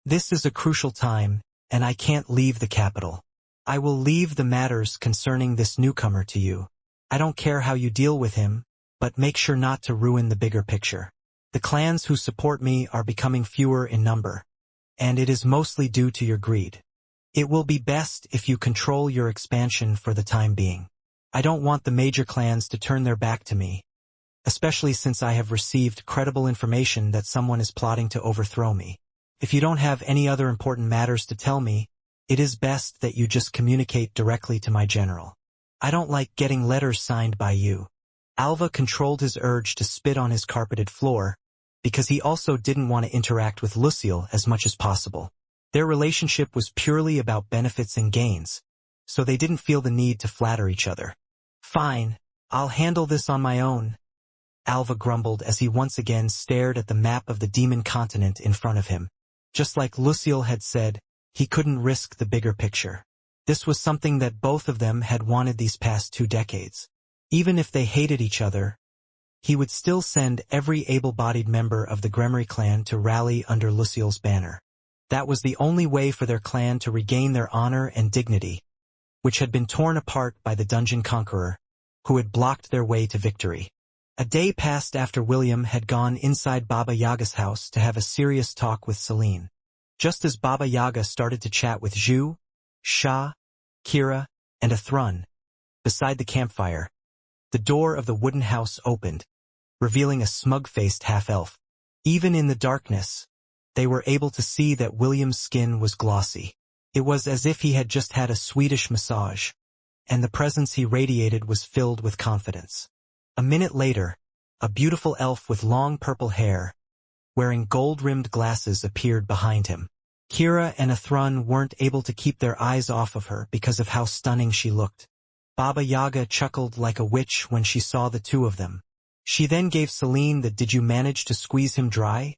This is a crucial time, and I can't leave the capital. I will leave the matters concerning this newcomer to you. I don't care how you deal with him, but make sure not to ruin the bigger picture. The clans who support me are becoming fewer in number, and it is mostly due to your greed. It will be best if you control your expansion for the time being. I don't want the major clans to turn their back to me, especially since I have received credible information that someone is plotting to overthrow me. If you don't have any other important matters to tell me, it is best that you just communicate directly to my general. I don't like getting letters signed by you." Alva controlled his urge to spit on his carpeted floor, because he also didn't want to interact with Lucille as much as possible. Their relationship was purely about benefits and gains, so they didn't feel the need to flatter each other. "Fine, I'll handle this on my own," Alva grumbled as he once again stared at the map of the demon continent in front of him. Just like Lucille had said, he couldn't risk the bigger picture. This was something that both of them had wanted these past 2 decades. Even if they hated each other, he would still send every able-bodied member of the Gremory clan to rally under Lucille's banner. That was the only way for their clan to regain their honor and dignity, which had been torn apart by the dungeon conqueror, who had blocked their way to victory. A day passed after William had gone inside Baba Yaga's house to have a serious talk with Celine. Just as Baba Yaga started to chat with Zhu, Sha, Kira, and Athrun, beside the campfire, the door of the wooden house opened, revealing a smug-faced half-elf. Even in the darkness, they were able to see that William's skin was glossy. It was as if he had just had a Swedish massage, and the presence he radiated was filled with confidence. A minute later, a beautiful elf with long purple hair, wearing gold-rimmed glasses, appeared behind him. Kira and Athrun weren't able to keep their eyes off of her because of how stunning she looked. Baba Yaga chuckled like a witch when she saw the two of them. She then gave Celine the "Did you manage to squeeze him dry?"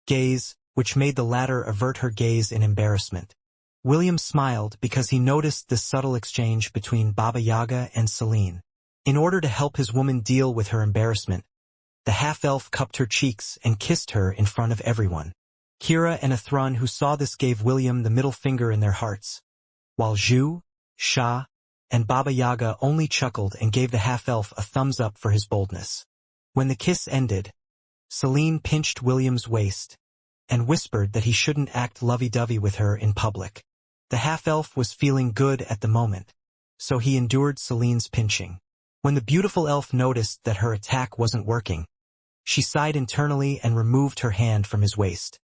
gaze, which made the latter avert her gaze in embarrassment. William smiled because he noticed this subtle exchange between Baba Yaga and Celine. In order to help his woman deal with her embarrassment, the half-elf cupped her cheeks and kissed her in front of everyone. Kira and Athrun, who saw this, gave William the middle finger in their hearts, while Zhu, Sha, and Baba Yaga only chuckled and gave the half-elf a thumbs up for his boldness. When the kiss ended, Celine pinched William's waist and whispered that he shouldn't act lovey-dovey with her in public. The half-elf was feeling good at the moment, so he endured Celine's pinching. When the beautiful elf noticed that her attack wasn't working, she sighed internally and removed her hand from his waist.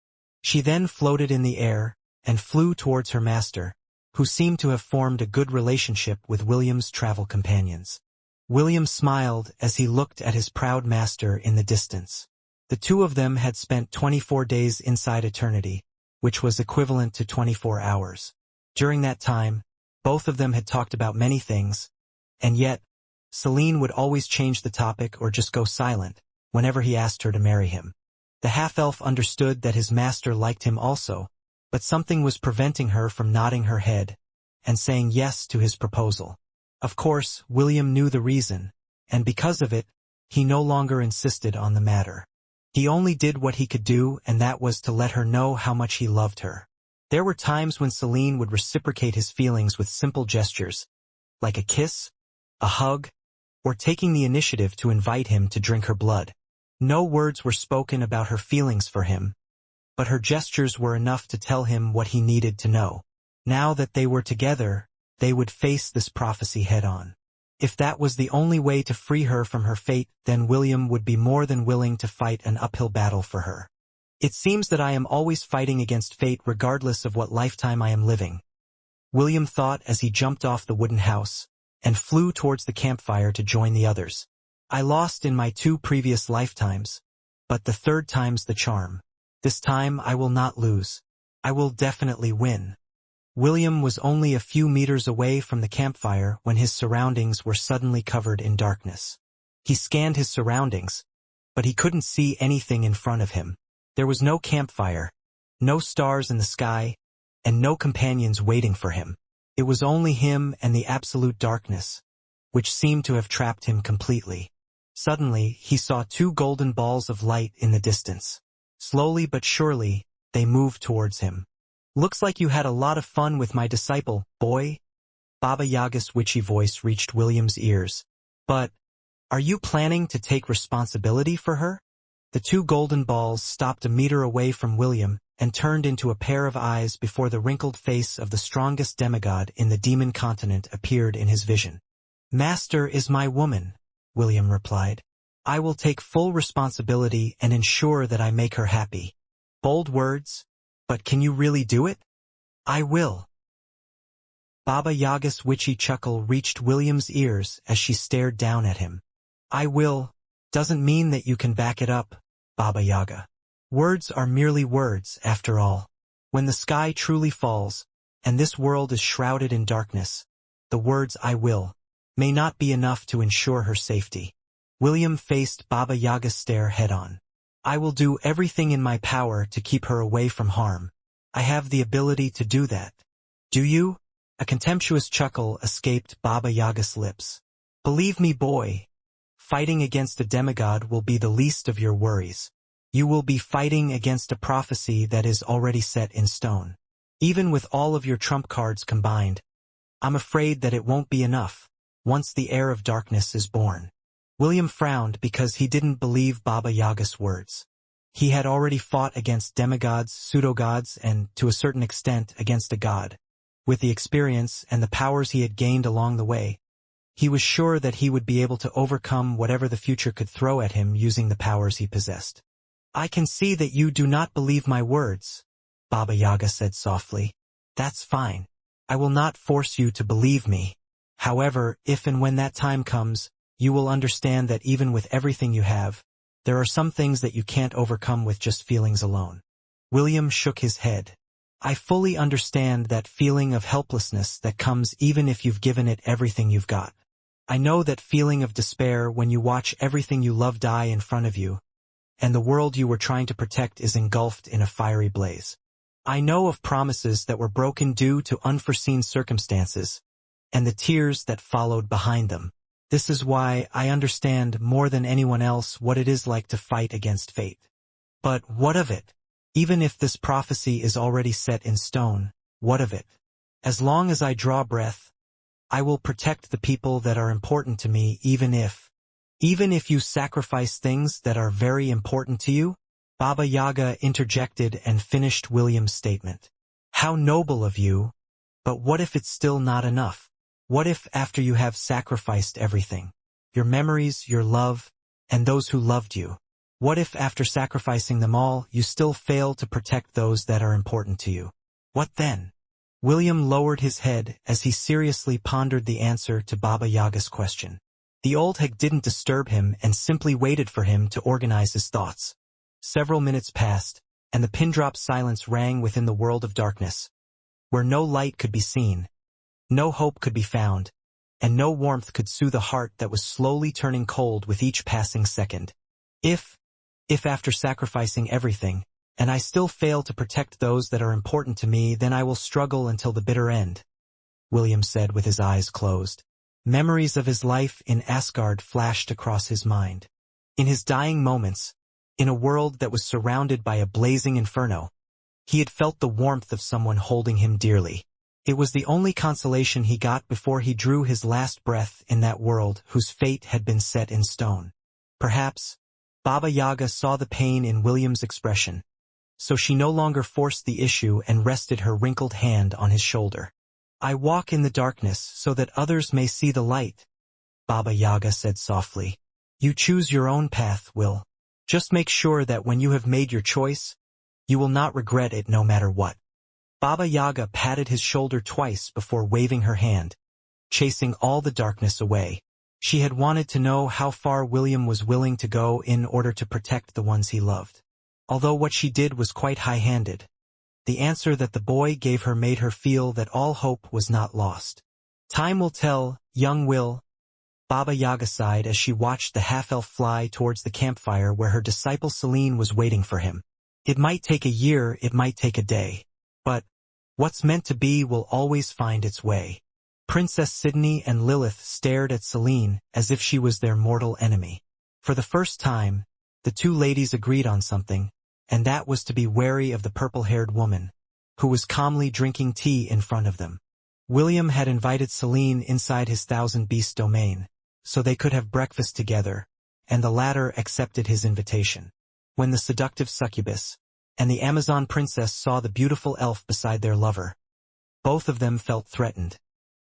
She then floated in the air and flew towards her master, who seemed to have formed a good relationship with William's travel companions. William smiled as he looked at his proud master in the distance. The two of them had spent 24 days inside eternity, which was equivalent to 24 hours. During that time, both of them had talked about many things, and yet, Celine would always change the topic or just go silent whenever he asked her to marry him. The half-elf understood that his master liked him also, but something was preventing her from nodding her head and saying yes to his proposal. Of course, William knew the reason, and because of it, he no longer insisted on the matter. He only did what he could do, and that was to let her know how much he loved her. There were times when Celine would reciprocate his feelings with simple gestures, like a kiss, a hug, or taking the initiative to invite him to drink her blood. No words were spoken about her feelings for him, but her gestures were enough to tell him what he needed to know. Now that they were together, they would face this prophecy head-on. If that was the only way to free her from her fate, then William would be more than willing to fight an uphill battle for her. It seems that I am always fighting against fate regardless of what lifetime I am living, William thought as he jumped off the wooden house and flew towards the campfire to join the others. I lost in my 2 previous lifetimes, but the third time's the charm. This time I will not lose. I will definitely win. William was only a few meters away from the campfire when his surroundings were suddenly covered in darkness. He scanned his surroundings, but he couldn't see anything in front of him. There was no campfire, no stars in the sky, and no companions waiting for him. It was only him and the absolute darkness, which seemed to have trapped him completely. Suddenly, he saw 2 golden balls of light in the distance. Slowly but surely, they moved towards him. "Looks like you had a lot of fun with my disciple, boy." Baba Yaga's witchy voice reached William's ears. "But, are you planning to take responsibility for her?" The 2 golden balls stopped a meter away from William and turned into a pair of eyes before the wrinkled face of the strongest demigod in the demon continent appeared in his vision. "Master is my woman," William replied. "I will take full responsibility and ensure that I make her happy." Bold words, but can you really do it? "I will." Baba Yaga's witchy chuckle reached William's ears as she stared down at him. "I will" doesn't mean that you can back it up, Baba Yaga. Words are merely words, after all. When the sky truly falls, and this world is shrouded in darkness, the words "I will" may not be enough to ensure her safety. William faced Baba Yaga's stare head-on. "I will do everything in my power to keep her away from harm. I have the ability to do that." "Do you?" A contemptuous chuckle escaped Baba Yaga's lips. "Believe me, boy, fighting against a demigod will be the least of your worries. You will be fighting against a prophecy that is already set in stone. Even with all of your trump cards combined, I'm afraid that it won't be enough once the heir of darkness is born." William frowned because he didn't believe Baba Yaga's words. He had already fought against demigods, pseudo-gods, and, to a certain extent, against a god. With the experience and the powers he had gained along the way, he was sure that he would be able to overcome whatever the future could throw at him using the powers he possessed. I can see that you do not believe my words, Baba Yaga said softly. That's fine. I will not force you to believe me. However, if and when that time comes, you will understand that even with everything you have, there are some things that you can't overcome with just feelings alone. William shook his head. I fully understand that feeling of helplessness that comes even if you've given it everything you've got. I know that feeling of despair when you watch everything you love die in front of you, and the world you were trying to protect is engulfed in a fiery blaze. I know of promises that were broken due to unforeseen circumstances, and the tears that followed behind them. This is why I understand more than anyone else what it is like to fight against fate. But what of it? Even if this prophecy is already set in stone, what of it? As long as I draw breath, I will protect the people that are important to me even if you sacrifice things that are very important to you? Baba Yaga interjected and finished William's statement. How noble of you, but what if it's still not enough? What if after you have sacrificed everything, your memories, your love, and those who loved you, what if after sacrificing them all, you still fail to protect those that are important to you? What then? William lowered his head as he seriously pondered the answer to Baba Yaga's question. The old hag didn't disturb him and simply waited for him to organize his thoughts. Several minutes passed, and the pin-drop silence rang within the world of darkness, where no light could be seen, no hope could be found, and no warmth could soothe a heart that was slowly turning cold with each passing second. If after sacrificing everything, and I still fail to protect those that are important to me, then I will struggle until the bitter end, William said with his eyes closed. Memories of his life in Asgard flashed across his mind. In his dying moments, in a world that was surrounded by a blazing inferno, he had felt the warmth of someone holding him dearly. It was the only consolation he got before he drew his last breath in that world whose fate had been set in stone. Perhaps, Baba Yaga saw the pain in William's expression, so she no longer forced the issue and rested her wrinkled hand on his shoulder. I walk in the darkness so that others may see the light, Baba Yaga said softly. You choose your own path, Will. Just make sure that when you have made your choice, you will not regret it no matter what. Baba Yaga patted his shoulder twice before waving her hand, chasing all the darkness away. She had wanted to know how far William was willing to go in order to protect the ones he loved. Although what she did was quite high-handed, the answer that the boy gave her made her feel that all hope was not lost. Time will tell, young Will, Baba Yaga sighed as she watched the half-elf fly towards the campfire where her disciple Celine was waiting for him. It might take a year, it might take a day, but what's meant to be will always find its way. Princess Sydney and Lilith stared at Celine as if she was their mortal enemy. For the first time, the two ladies agreed on something, and that was to be wary of the purple-haired woman, who was calmly drinking tea in front of them. William had invited Celine inside his thousand-beast domain, so they could have breakfast together, and the latter accepted his invitation. When the seductive succubus and the Amazon princess saw the beautiful elf beside their lover, both of them felt threatened,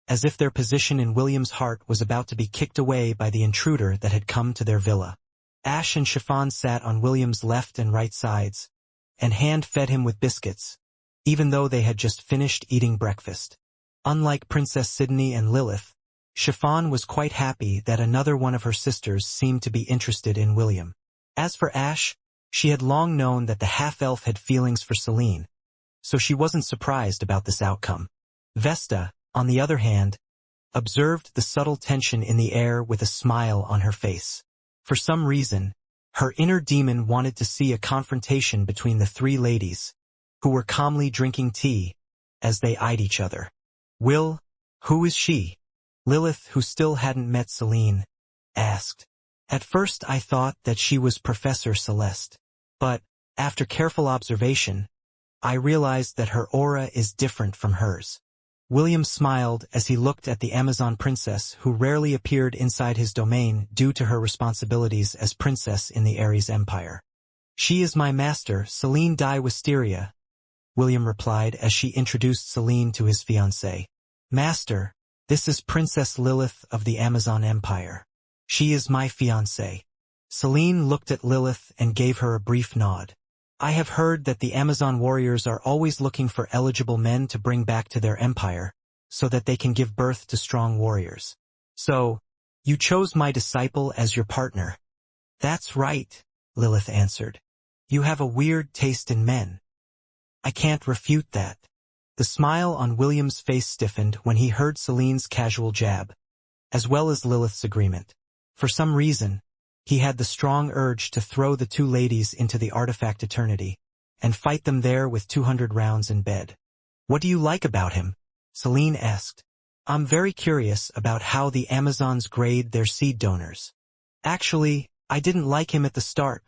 as if their position in William's heart was about to be kicked away by the intruder that had come to their villa. Ash and Chiffon sat on William's left and right sides, and hand-fed him with biscuits, even though they had just finished eating breakfast. Unlike Princess Sydney and Lilith, Chiffon was quite happy that another one of her sisters seemed to be interested in William. As for Ash, she had long known that the half-elf had feelings for Celine, so she wasn't surprised about this outcome. Vesta, on the other hand, observed the subtle tension in the air with a smile on her face. For some reason, her inner demon wanted to see a confrontation between the three ladies, who were calmly drinking tea, as they eyed each other. Will, who is she? Lilith, who still hadn't met Celine, asked. At first I thought that she was Professor Celeste, but, after careful observation, I realized that her aura is different from hers. William smiled as he looked at the Amazon princess who rarely appeared inside his domain due to her responsibilities as princess in the Ares Empire. She is my master, Celine di Wisteria, William replied as she introduced Celine to his fiancé. Master, this is Princess Lilith of the Amazon Empire. She is my fiancé. Selene looked at Lilith and gave her a brief nod. I have heard that the Amazon warriors are always looking for eligible men to bring back to their empire, so that they can give birth to strong warriors. So, you chose my disciple as your partner. That's right, Lilith answered. You have a weird taste in men. I can't refute that. The smile on William's face stiffened when he heard Selene's casual jab, as well as Lilith's agreement. For some reason, he had the strong urge to throw the two ladies into the artifact eternity, and fight them there with 200 rounds in bed. What do you like about him? Selene asked. I'm very curious about how the Amazons grade their seed donors. Actually, I didn't like him at the start,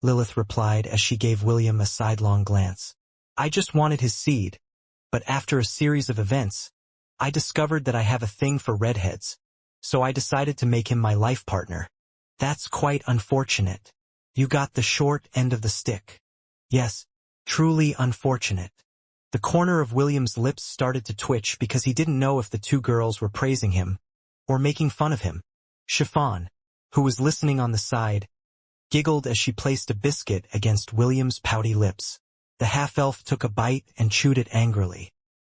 Lilith replied as she gave William a sidelong glance. I just wanted his seed, but after a series of events, I discovered that I have a thing for redheads, so I decided to make him my life partner. That's quite unfortunate. You got the short end of the stick. Yes, truly unfortunate. The corner of William's lips started to twitch because he didn't know if the two girls were praising him or making fun of him. Chiffon, who was listening on the side, giggled as she placed a biscuit against William's pouty lips. The half-elf took a bite and chewed it angrily.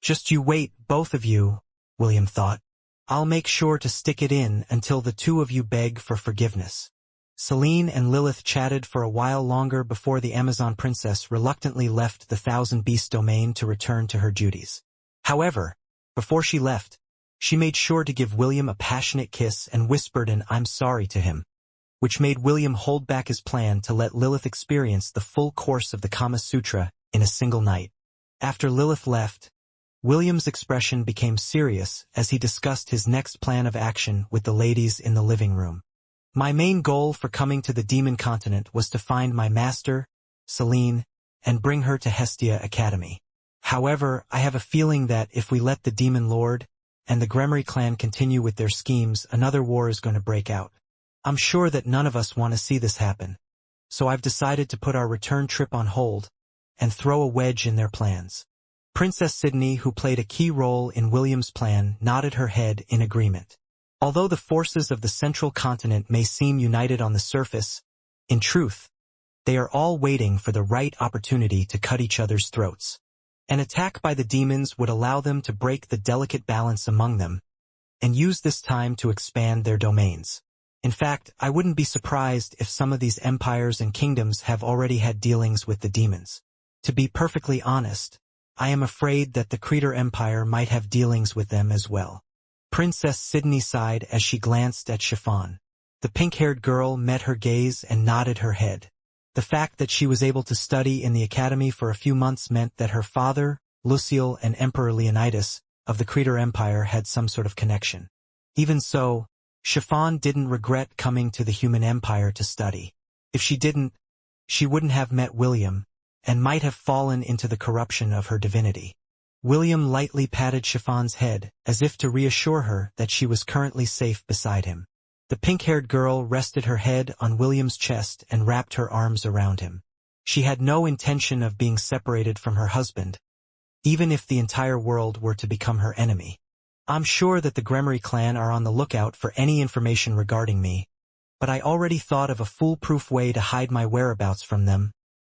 Just you wait, both of you, William thought. I'll make sure to stick it in until the two of you beg for forgiveness. Selene and Lilith chatted for a while longer before the Amazon princess reluctantly left the Thousand Beast domain to return to her duties. However, before she left, she made sure to give William a passionate kiss and whispered an "I'm sorry" to him, which made William hold back his plan to let Lilith experience the full course of the Kama Sutra in a single night. After Lilith left, William's expression became serious as he discussed his next plan of action with the ladies in the living room. My main goal for coming to the Demon Continent was to find my master, Selene, and bring her to Hestia Academy. However, I have a feeling that if we let the Demon Lord and the Gremory clan continue with their schemes, another war is going to break out. I'm sure that none of us want to see this happen, so I've decided to put our return trip on hold and throw a wedge in their plans. Princess Sydney, who played a key role in William's plan, nodded her head in agreement. Although the forces of the Central Continent may seem united on the surface, in truth, they are all waiting for the right opportunity to cut each other's throats. An attack by the demons would allow them to break the delicate balance among them and use this time to expand their domains. In fact, I wouldn't be surprised if some of these empires and kingdoms have already had dealings with the demons. To be perfectly honest, I am afraid that the Creator Empire might have dealings with them as well. Princess Sydney sighed as she glanced at Chiffon. The pink-haired girl met her gaze and nodded her head. The fact that she was able to study in the academy for a few months meant that her father, Luciel, and Emperor Leonidas of the Creator Empire had some sort of connection. Even so, Chiffon didn't regret coming to the human empire to study. If she didn't, she wouldn't have met William, and might have fallen into the corruption of her divinity. William lightly patted Chiffon's head, as if to reassure her that she was currently safe beside him. The pink-haired girl rested her head on William's chest and wrapped her arms around him. She had no intention of being separated from her husband, even if the entire world were to become her enemy. I'm sure that the Gremory clan are on the lookout for any information regarding me, but I already thought of a foolproof way to hide my whereabouts from them,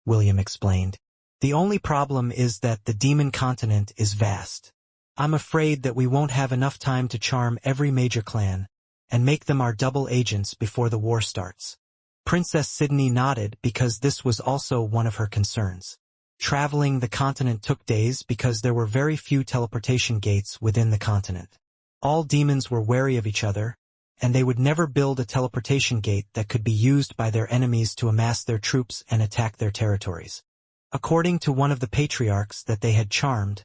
William explained. The only problem is that the Demon Continent is vast. I'm afraid that we won't have enough time to charm every major clan and make them our double agents before the war starts. Princess Sydney nodded because this was also one of her concerns. Traveling the continent took days because there were very few teleportation gates within the continent. All demons were wary of each other, and they would never build a teleportation gate that could be used by their enemies to amass their troops and attack their territories. According to one of the patriarchs that they had charmed,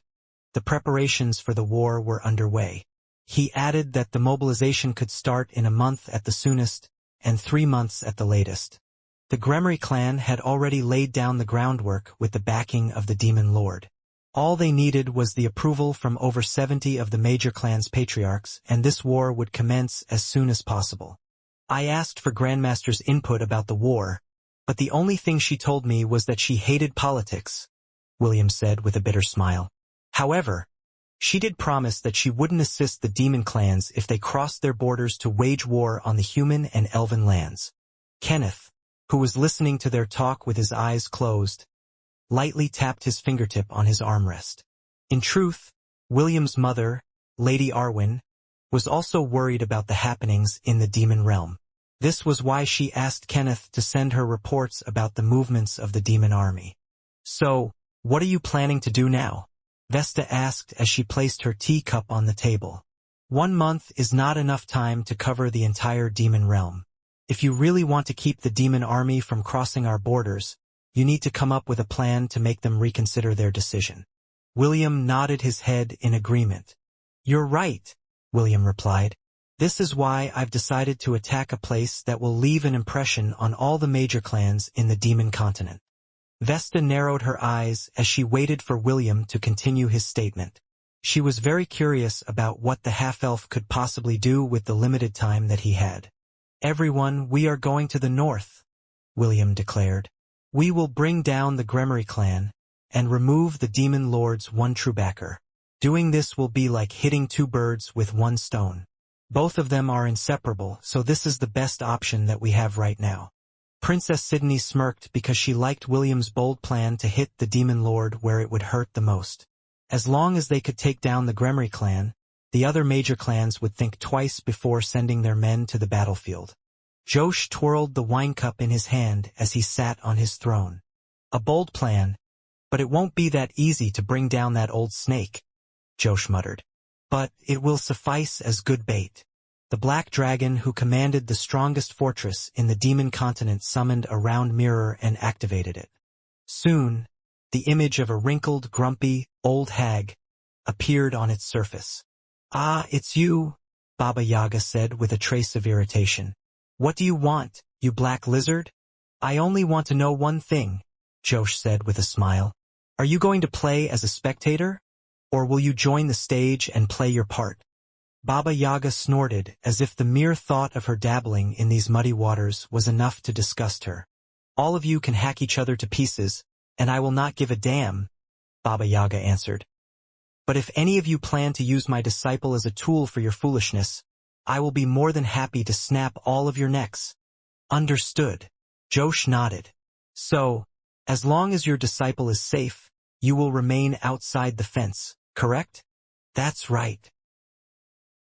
the preparations for the war were underway. He added that the mobilization could start in a month at the soonest and 3 months at the latest. The Gremory clan had already laid down the groundwork with the backing of the Demon Lord. All they needed was the approval from over 70 of the major clan's patriarchs, and this war would commence as soon as possible. I asked for Grandmaster's input about the war, but the only thing she told me was that she hated politics, William said with a bitter smile. However, she did promise that she wouldn't assist the demon clans if they crossed their borders to wage war on the human and elven lands. Kenneth, who was listening to their talk with his eyes closed, lightly tapped his fingertip on his armrest. In truth, William's mother, Lady Arwen, was also worried about the happenings in the demon realm. This was why she asked Kenneth to send her reports about the movements of the demon army. "So, what are you planning to do now?" Vesta asked as she placed her teacup on the table. "1 month is not enough time to cover the entire demon realm. If you really want to keep the demon army from crossing our borders, you need to come up with a plan to make them reconsider their decision." William nodded his head in agreement. "You're right," William replied. "This is why I've decided to attack a place that will leave an impression on all the major clans in the demon continent." Vesta narrowed her eyes as she waited for William to continue his statement. She was very curious about what the half-elf could possibly do with the limited time that he had. "Everyone, we are going to the north," William declared. "We will bring down the Gremory clan and remove the demon lord's one true backer. Doing this will be like hitting 2 birds with 1 stone. Both of them are inseparable, so this is the best option that we have right now." Princess Sydney smirked because she liked William's bold plan to hit the demon lord where it would hurt the most. As long as they could take down the Gremory clan, the other major clans would think twice before sending their men to the battlefield. Josh twirled the wine cup in his hand as he sat on his throne. "A bold plan, but it won't be that easy to bring down that old snake," Josh muttered. "But it will suffice as good bait." The black dragon who commanded the strongest fortress in the demon continent summoned a round mirror and activated it. Soon, the image of a wrinkled, grumpy, old hag appeared on its surface. "Ah, it's you," Baba Yaga said with a trace of irritation. "What do you want, you black lizard?" "I only want to know one thing," Josh said with a smile. "Are you going to play as a spectator? Or will you join the stage and play your part?" Baba Yaga snorted as if the mere thought of her dabbling in these muddy waters was enough to disgust her. "All of you can hack each other to pieces, and I will not give a damn," Baba Yaga answered. "But if any of you plan to use my disciple as a tool for your foolishness, I will be more than happy to snap all of your necks." "Understood," Josh nodded. "So, as long as your disciple is safe, you will remain outside the fence, correct?" "That's right."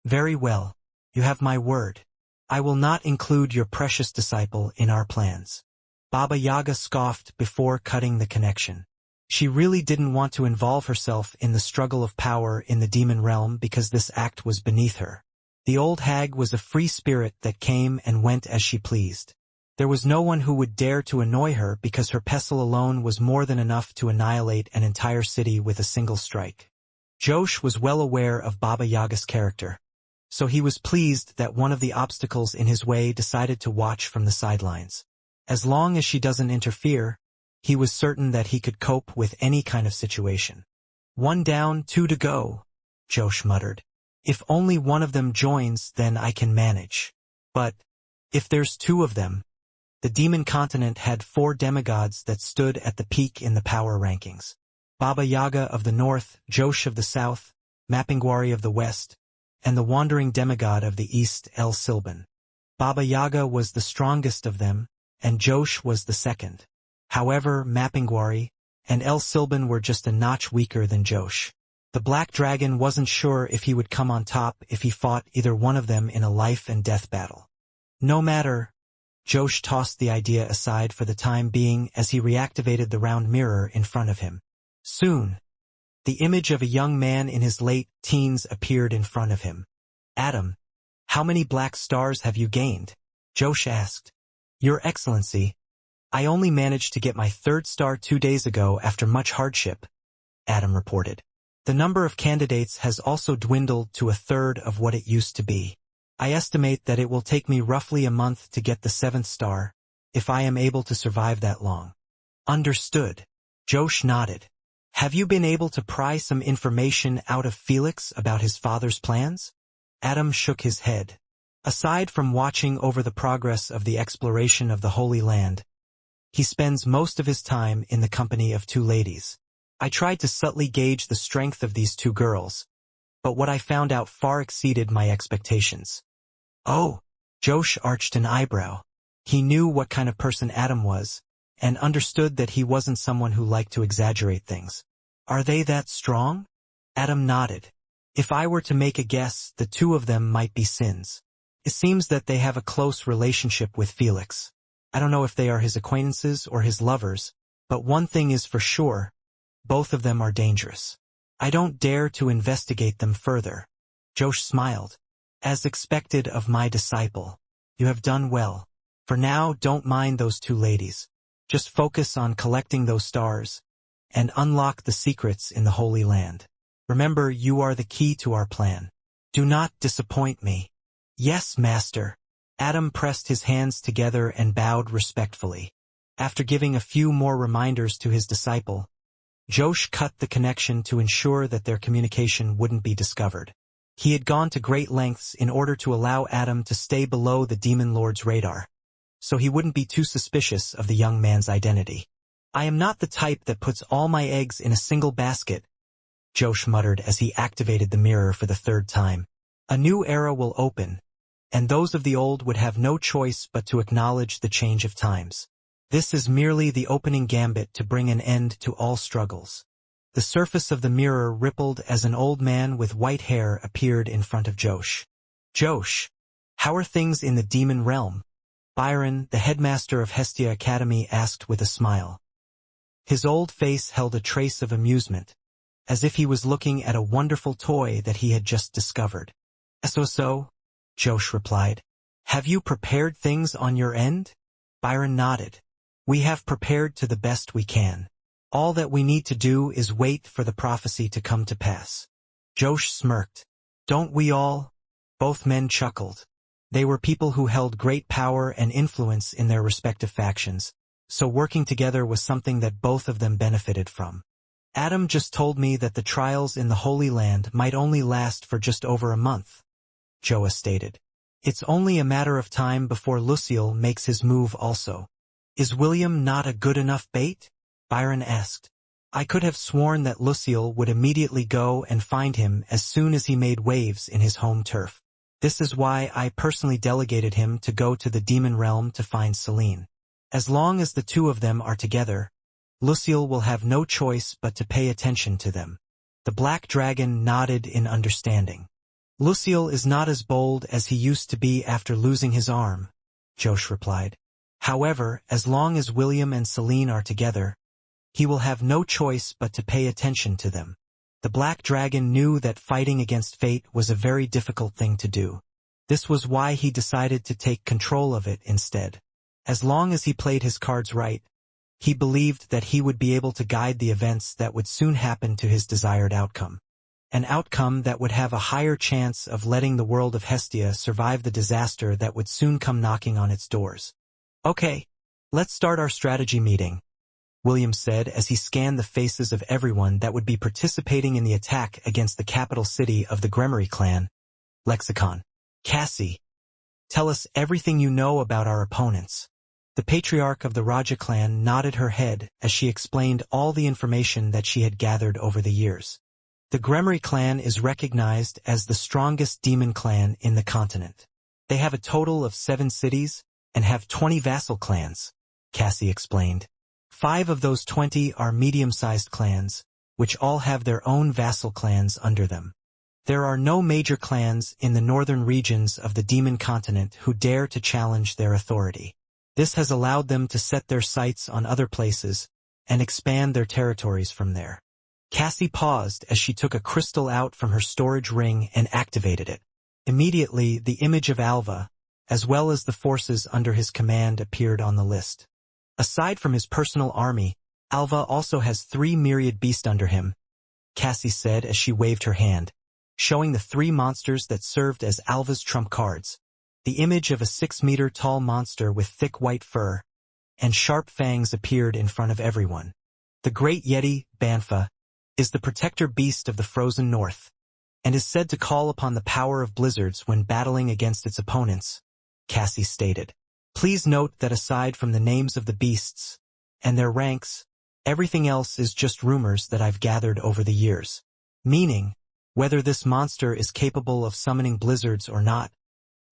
"Very well, you have my word. I will not include your precious disciple in our plans." Baba Yaga scoffed before cutting the connection. She really didn't want to involve herself in the struggle of power in the demon realm because this act was beneath her. The old hag was a free spirit that came and went as she pleased. There was no one who would dare to annoy her because her pestle alone was more than enough to annihilate an entire city with a single strike. Josh was well aware of Baba Yaga's character, so he was pleased that one of the obstacles in his way decided to watch from the sidelines. As long as she doesn't interfere, he was certain that he could cope with any kind of situation. "1 down, 2 to go," Josh muttered. "If only one of them joins, then I can manage. But if there's 2 of them..." The demon continent had 4 demigods that stood at the peak in the power rankings. Baba Yaga of the north, Josh of the south, Mapinguari of the west, and the wandering demigod of the east, El Silban. Baba Yaga was the strongest of them, and Josh was the second. However, Mapinguari and El Silban were just a notch weaker than Josh. The black dragon wasn't sure if he would come on top if he fought either one of them in a life-and-death battle. No matter, Josh tossed the idea aside for the time being as he reactivated the round mirror in front of him. Soon, the image of a young man in his late teens appeared in front of him. "Adam, how many black stars have you gained?" Josh asked. "Your Excellency, I only managed to get my 3rd star 2 days ago after much hardship," Adam reported. "The number of candidates has also dwindled to 1/3 of what it used to be. I estimate that it will take me roughly a month to get the 7th star, if I am able to survive that long." "Understood," Josh nodded. "Have you been able to pry some information out of Felix about his father's plans?" Adam shook his head. Aside from watching over the progress of the exploration of the Holy Land, he spends most of his time in the company of 2 ladies. I tried to subtly gauge the strength of these 2 girls, but what I found out far exceeded my expectations. "Oh," Josh arched an eyebrow. He knew what kind of person Adam was, and understood that he wasn't someone who liked to exaggerate things. Are they that strong? Adam nodded. If I were to make a guess, the two of them might be sins. It seems that they have a close relationship with Felix. I don't know if they are his acquaintances or his lovers, but one thing is for sure, both of them are dangerous. I don't dare to investigate them further. Josh smiled. As expected of my disciple. You have done well. For now, don't mind those two ladies. Just focus on collecting those stars and unlock the secrets in the Holy Land. Remember, you are the key to our plan. Do not disappoint me. Yes, Master. Adam pressed his hands together and bowed respectfully. After giving a few more reminders to his disciple, Josh cut the connection to ensure that their communication wouldn't be discovered. He had gone to great lengths in order to allow Adam to stay below the Demon Lord's radar, so he wouldn't be too suspicious of the young man's identity. I am not the type that puts all my eggs in a single basket, Josh muttered as he activated the mirror for the third time. A new era will open, and those of the old would have no choice but to acknowledge the change of times. This is merely the opening gambit to bring an end to all struggles. The surface of the mirror rippled as an old man with white hair appeared in front of Josh. Josh, how are things in the demon realm? Byron, the headmaster of Hestia Academy, asked with a smile. His old face held a trace of amusement, as if he was looking at a wonderful toy that he had just discovered. So, Josh replied. Have you prepared things on your end? Byron nodded. We have prepared to the best we can. All that we need to do is wait for the prophecy to come to pass. Josh smirked. Don't we all? Both men chuckled. They were people who held great power and influence in their respective factions, so working together was something that both of them benefited from. Adam just told me that the trials in the Holy Land might only last for just over a month, Joa stated. It's only a matter of time before Lucille makes his move also. Is William not a good enough bait? Byron asked. I could have sworn that Lucille would immediately go and find him as soon as he made waves in his home turf. This is why I personally delegated him to go to the demon realm to find Celine. As long as the two of them are together, Lucille will have no choice but to pay attention to them. The Black Dragon nodded in understanding. Lucille is not as bold as he used to be after losing his arm, Josh replied. However, as long as William and Celine are together, he will have no choice but to pay attention to them. The Black Dragon knew that fighting against fate was a very difficult thing to do. This was why he decided to take control of it instead. As long as he played his cards right, he believed that he would be able to guide the events that would soon happen to his desired outcome. An outcome that would have a higher chance of letting the world of Hestia survive the disaster that would soon come knocking on its doors. Okay, let's start our strategy meeting, William said as he scanned the faces of everyone that would be participating in the attack against the capital city of the Gremory clan. Lexicon. Cassie, tell us everything you know about our opponents. The patriarch of the Raja clan nodded her head as she explained all the information that she had gathered over the years. The Gremory clan is recognized as the strongest demon clan in the continent. They have a total of 7 cities and have 20 vassal clans, Cassie explained. 5 of those 20 are medium-sized clans, which all have their own vassal clans under them. There are no major clans in the northern regions of the demon continent who dare to challenge their authority. This has allowed them to set their sights on other places and expand their territories from there. Cassie paused as she took a crystal out from her storage ring and activated it. Immediately, the image of Alva, as well as the forces under his command, appeared on the list. Aside from his personal army, Alva also has 3 myriad beasts under him, Cassie said as she waved her hand, showing the 3 monsters that served as Alva's trump cards. The image of a 6-meter-tall monster with thick white fur and sharp fangs appeared in front of everyone. The Great Yeti, Banfa, is the protector beast of the frozen north, and is said to call upon the power of blizzards when battling against its opponents, Cassie stated. Please note that aside from the names of the beasts and their ranks, everything else is just rumors that I've gathered over the years. Meaning, whether this monster is capable of summoning blizzards or not,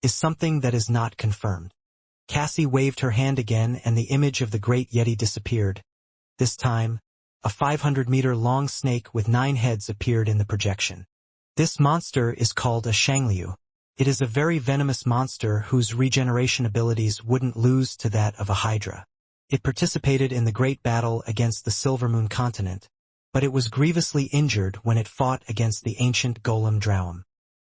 is something that is not confirmed. Cassie waved her hand again and the image of the great Yeti disappeared. This time, a 500-meter-long snake with 9 heads appeared in the projection. This monster is called a Shangliu. It is a very venomous monster whose regeneration abilities wouldn't lose to that of a Hydra. It participated in the Great Battle against the Silvermoon continent, but it was grievously injured when it fought against the ancient golem Drowum.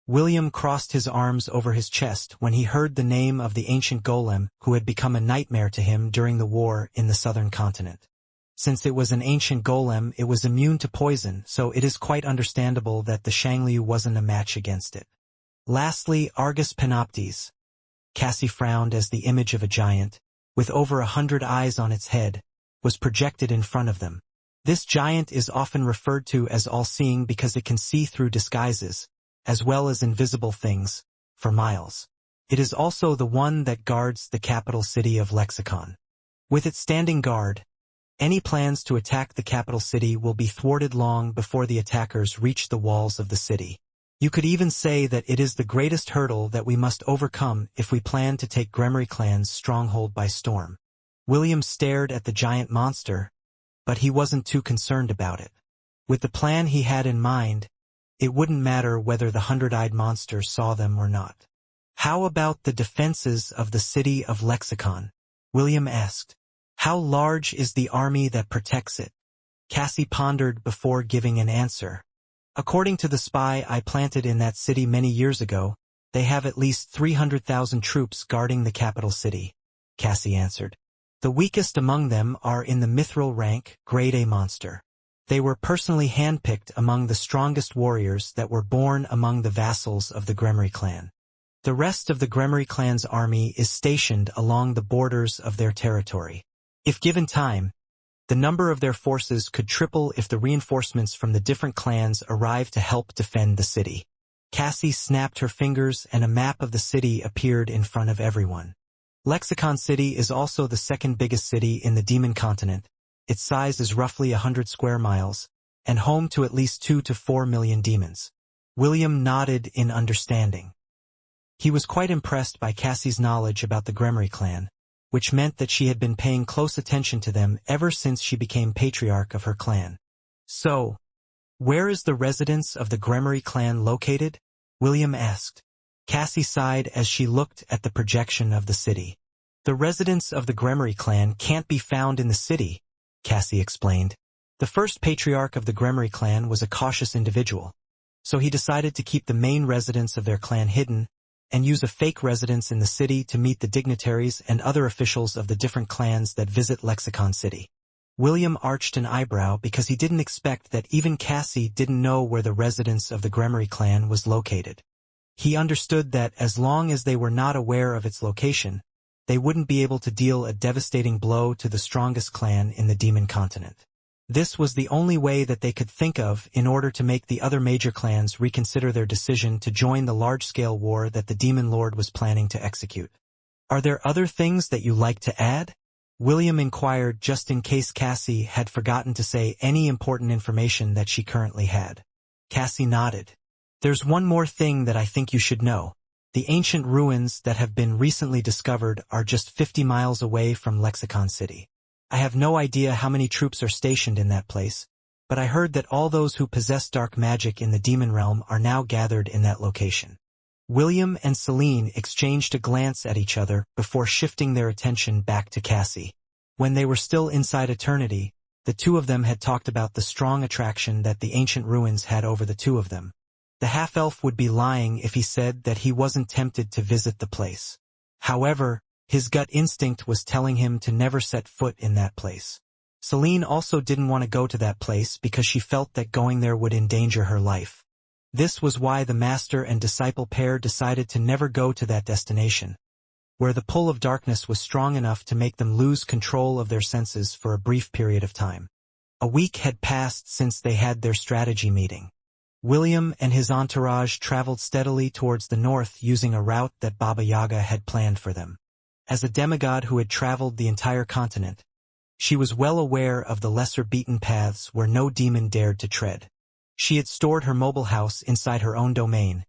William crossed his arms over his chest when he heard the name of the ancient golem who had become a nightmare to him during the war in the southern continent. Since it was an ancient golem, it was immune to poison, so it is quite understandable that the Shangliu wasn't a match against it. Lastly, Argus Panoptes. Cassie frowned as the image of a giant, with over 100 eyes on its head, was projected in front of them. This giant is often referred to as all-seeing because it can see through disguises, as well as invisible things, for miles. It is also the one that guards the capital city of Lexicon. With its standing guard, any plans to attack the capital city will be thwarted long before the attackers reach the walls of the city. You could even say that it is the greatest hurdle that we must overcome if we plan to take Gremory Clan's stronghold by storm. William stared at the giant monster, but he wasn't too concerned about it. With the plan he had in mind, it wouldn't matter whether the 100-eyed monster saw them or not. How about the defenses of the city of Lexicon? William asked. How large is the army that protects it? Cassie pondered before giving an answer. According to the spy I planted in that city many years ago, they have at least 300,000 troops guarding the capital city, Cassie answered. The weakest among them are in the mithril rank, Grade A monster. They were personally handpicked among the strongest warriors that were born among the vassals of the Gremory clan. The rest of the Gremory clan's army is stationed along the borders of their territory. If given time, the number of their forces could triple if the reinforcements from the different clans arrived to help defend the city. Cassie snapped her fingers and a map of the city appeared in front of everyone. Lexicon City is also the second biggest city in the Demon Continent. Its size is roughly 100 square miles, and home to at least 2 to 4 million demons. William nodded in understanding. He was quite impressed by Cassie's knowledge about the Gremory clan, which meant that she had been paying close attention to them ever since she became patriarch of her clan. So, where is the residence of the Gremory clan located? William asked. Cassie sighed as she looked at the projection of the city. The residence of the Gremory clan can't be found in the city, Cassie explained. The first patriarch of the Gremory clan was a cautious individual, so he decided to keep the main residence of their clan hidden and use a fake residence in the city to meet the dignitaries and other officials of the different clans that visit Lexicon City. William arched an eyebrow because he didn't expect that even Cassie didn't know where the residence of the Gremory clan was located. He understood that as long as they were not aware of its location, they wouldn't be able to deal a devastating blow to the strongest clan in the Demon Continent. This was the only way that they could think of in order to make the other major clans reconsider their decision to join the large-scale war that the Demon Lord was planning to execute. Are there other things that you like to add? William inquired just in case Cassie had forgotten to say any important information that she currently had. Cassie nodded. There's one more thing that I think you should know. The ancient ruins that have been recently discovered are just 50 miles away from Lexicon City. I have no idea how many troops are stationed in that place, but I heard that all those who possess dark magic in the demon realm are now gathered in that location. William and Celine exchanged a glance at each other before shifting their attention back to Cassie. When they were still inside Eternity, the two of them had talked about the strong attraction that the ancient ruins had over the two of them. The half-elf would be lying if he said that he wasn't tempted to visit the place. However, his gut instinct was telling him to never set foot in that place. Celine also didn't want to go to that place because she felt that going there would endanger her life. This was why the master and disciple pair decided to never go to that destination, where the pull of darkness was strong enough to make them lose control of their senses for a brief period of time. A week had passed since they had their strategy meeting. William and his entourage traveled steadily towards the north using a route that Baba Yaga had planned for them. As a demigod who had traveled the entire continent, she was well aware of the lesser beaten paths where no demon dared to tread. She had stored her mobile house inside her own domain,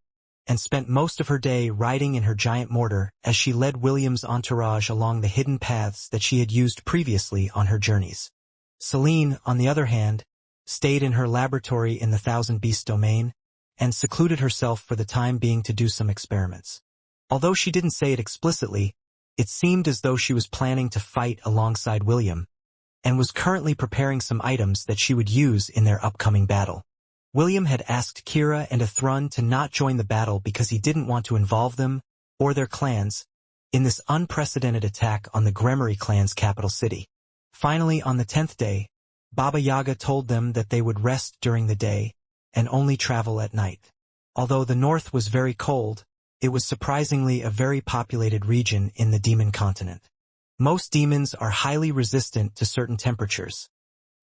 and spent most of her day riding in her giant mortar as she led William's entourage along the hidden paths that she had used previously on her journeys. Celine, on the other hand, stayed in her laboratory in the Thousand Beast domain and secluded herself for the time being to do some experiments. Although she didn't say it explicitly, it seemed as though she was planning to fight alongside William and was currently preparing some items that she would use in their upcoming battle. William had asked Kira and Athrun to not join the battle because he didn't want to involve them, or their clans, in this unprecedented attack on the Gremory clan's capital city. Finally, on the 10th day, Baba Yaga told them that they would rest during the day and only travel at night. Although the north was very cold, it was surprisingly a very populated region in the demon continent. Most demons are highly resistant to certain temperatures,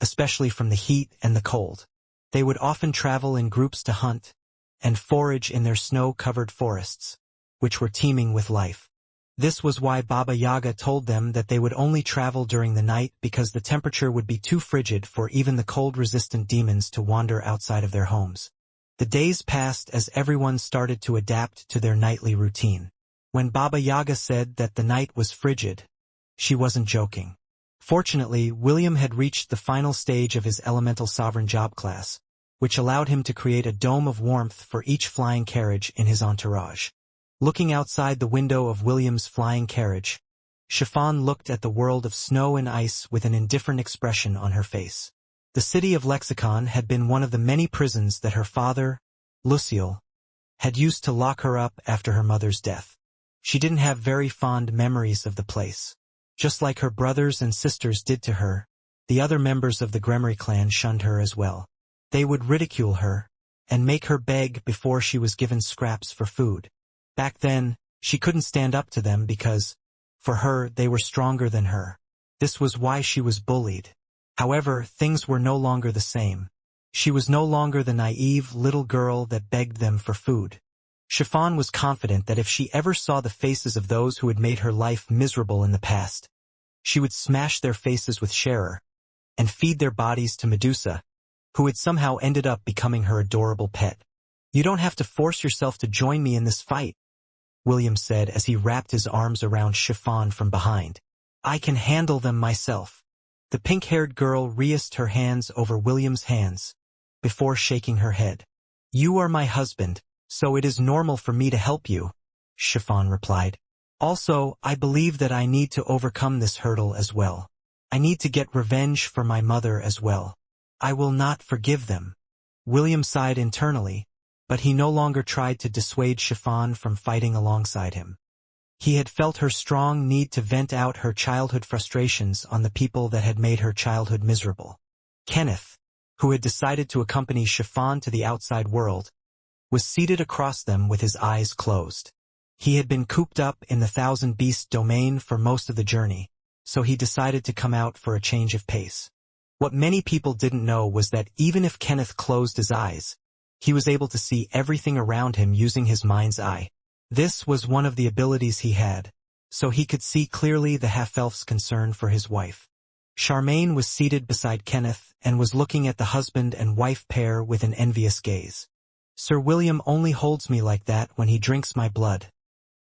especially from the heat and the cold. They would often travel in groups to hunt and forage in their snow-covered forests, which were teeming with life. This was why Baba Yaga told them that they would only travel during the night because the temperature would be too frigid for even the cold-resistant demons to wander outside of their homes. The days passed as everyone started to adapt to their nightly routine. When Baba Yaga said that the night was frigid, she wasn't joking. Fortunately, William had reached the final stage of his elemental sovereign job class, which allowed him to create a dome of warmth for each flying carriage in his entourage. Looking outside the window of William's flying carriage, Chiffon looked at the world of snow and ice with an indifferent expression on her face. The city of Lexicon had been one of the many prisons that her father, Lucille, had used to lock her up after her mother's death. She didn't have very fond memories of the place. Just like her brothers and sisters did to her, the other members of the Gremory clan shunned her as well. They would ridicule her and make her beg before she was given scraps for food. Back then, she couldn't stand up to them because, for her, they were stronger than her. This was why she was bullied. However, things were no longer the same. She was no longer the naive little girl that begged them for food. Chiffon was confident that if she ever saw the faces of those who had made her life miserable in the past, she would smash their faces with Scherer and feed their bodies to Medusa, who had somehow ended up becoming her adorable pet. "You don't have to force yourself to join me in this fight," William said as he wrapped his arms around Chiffon from behind. "I can handle them myself." The pink-haired girl raised her hands over William's hands before shaking her head. "You are my husband, so it is normal for me to help you," Chiffon replied. "Also, I believe that I need to overcome this hurdle as well. I need to get revenge for my mother as well. I will not forgive them." William sighed internally, but he no longer tried to dissuade Chiffon from fighting alongside him. He had felt her strong need to vent out her childhood frustrations on the people that had made her childhood miserable. Kenneth, who had decided to accompany Chiffon to the outside world, was seated across them with his eyes closed. He had been cooped up in the Thousand Beast domain for most of the journey, so he decided to come out for a change of pace. What many people didn't know was that even if Kenneth closed his eyes, he was able to see everything around him using his mind's eye. This was one of the abilities he had, so he could see clearly the half-elf's concern for his wife. Charmaine was seated beside Kenneth and was looking at the husband and wife pair with an envious gaze. "Sir William only holds me like that when he drinks my blood,"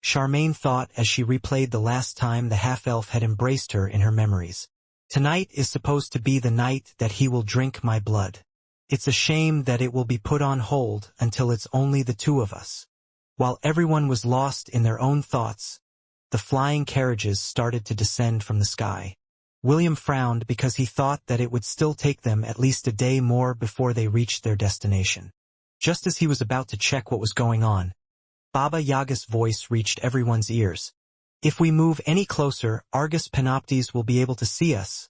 Charmaine thought as she replayed the last time the half-elf had embraced her in her memories. "Tonight is supposed to be the night that he will drink my blood. It's a shame that it will be put on hold until it's only the two of us." While everyone was lost in their own thoughts, the flying carriages started to descend from the sky. William frowned because he thought that it would still take them at least a day more before they reached their destination. Just as he was about to check what was going on, Baba Yaga's voice reached everyone's ears. "If we move any closer, Argus Panoptes will be able to see us,"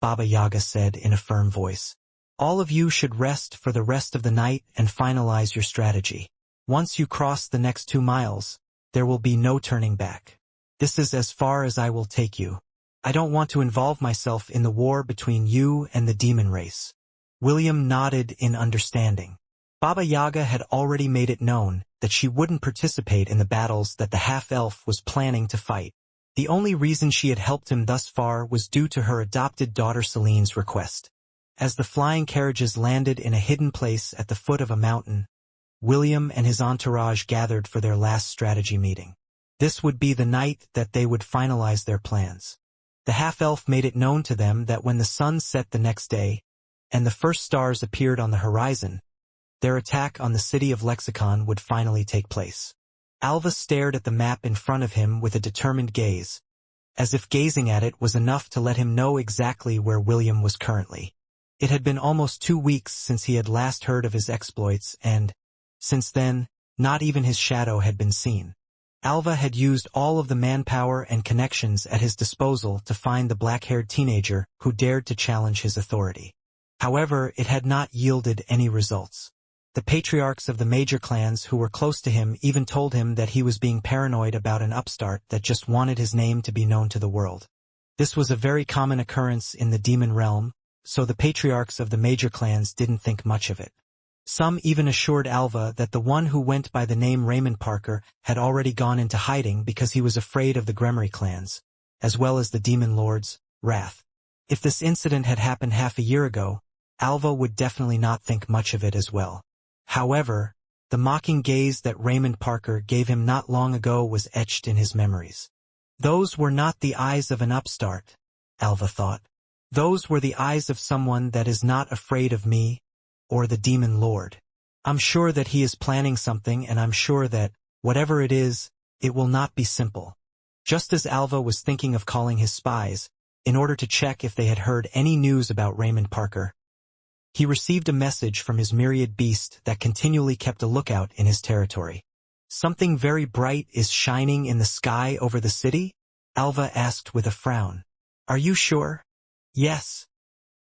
Baba Yaga said in a firm voice. "All of you should rest for the rest of the night and finalize your strategy. Once you cross the next 2 miles, there will be no turning back. This is as far as I will take you. I don't want to involve myself in the war between you and the demon race." William nodded in understanding. Baba Yaga had already made it known that she wouldn't participate in the battles that the half-elf was planning to fight. The only reason she had helped him thus far was due to her adopted daughter Celine's request. As the flying carriages landed in a hidden place at the foot of a mountain, William and his entourage gathered for their last strategy meeting. This would be the night that they would finalize their plans. The half-elf made it known to them that when the sun set the next day, and the first stars appeared on the horizon, their attack on the city of Lexicon would finally take place. Alva stared at the map in front of him with a determined gaze, as if gazing at it was enough to let him know exactly where William was currently. It had been almost 2 weeks since he had last heard of his exploits, and, since then, not even his shadow had been seen. Alva had used all of the manpower and connections at his disposal to find the black-haired teenager who dared to challenge his authority. However, it had not yielded any results. The patriarchs of the major clans who were close to him even told him that he was being paranoid about an upstart that just wanted his name to be known to the world. This was a very common occurrence in the demon realm, so the patriarchs of the major clans didn't think much of it. Some even assured Alva that the one who went by the name Raymond Parker had already gone into hiding because he was afraid of the Gremory clans, as well as the demon lord's wrath. If this incident had happened half a year ago, Alva would definitely not think much of it as well. However, the mocking gaze that Raymond Parker gave him not long ago was etched in his memories. Those were not the eyes of an upstart, Alva thought. Those were the eyes of someone that is not afraid of me, or the demon lord. I'm sure that he is planning something, and I'm sure that, whatever it is, it will not be simple. Just as Alva was thinking of calling his spies, in order to check if they had heard any news about Raymond Parker, he received a message from his myriad beast that continually kept a lookout in his territory. Something very bright is shining in the sky over the city? Alva asked with a frown. Are you sure? Yes.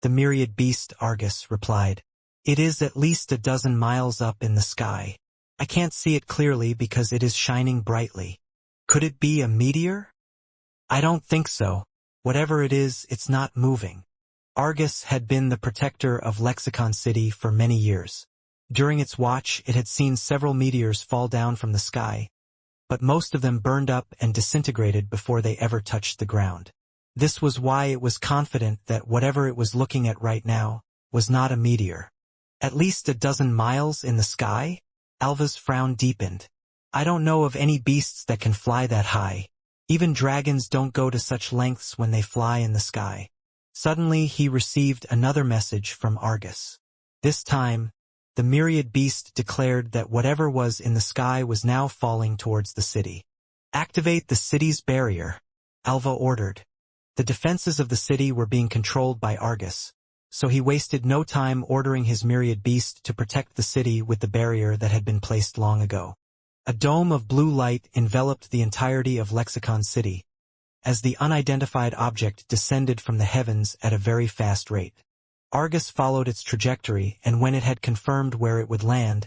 The myriad beast Argus replied. It is at least a dozen miles up in the sky. I can't see it clearly because it is shining brightly. Could it be a meteor? I don't think so. Whatever it is, it's not moving. Argus had been the protector of Lexicon City for many years. During its watch, it had seen several meteors fall down from the sky, but most of them burned up and disintegrated before they ever touched the ground. This was why it was confident that whatever it was looking at right now was not a meteor. At least a dozen miles in the sky? Alva's frown deepened. I don't know of any beasts that can fly that high. Even dragons don't go to such lengths when they fly in the sky. Suddenly he received another message from Argus. This time, the myriad beast declared that whatever was in the sky was now falling towards the city. Activate the city's barrier, Alva ordered. The defenses of the city were being controlled by Argus, so he wasted no time ordering his myriad beast to protect the city with the barrier that had been placed long ago. A dome of blue light enveloped the entirety of Lexicon City, as the unidentified object descended from the heavens at a very fast rate. Argus followed its trajectory, and when it had confirmed where it would land,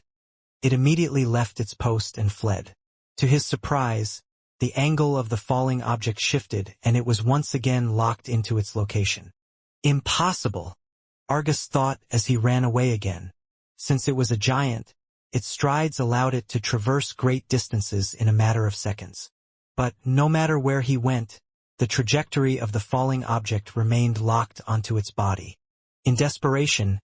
it immediately left its post and fled. To his surprise, the angle of the falling object shifted, and it was once again locked into its location. Impossible, Argus thought as he ran away again. Since it was a giant, its strides allowed it to traverse great distances in a matter of seconds. But no matter where he went, the trajectory of the falling object remained locked onto its body. In desperation,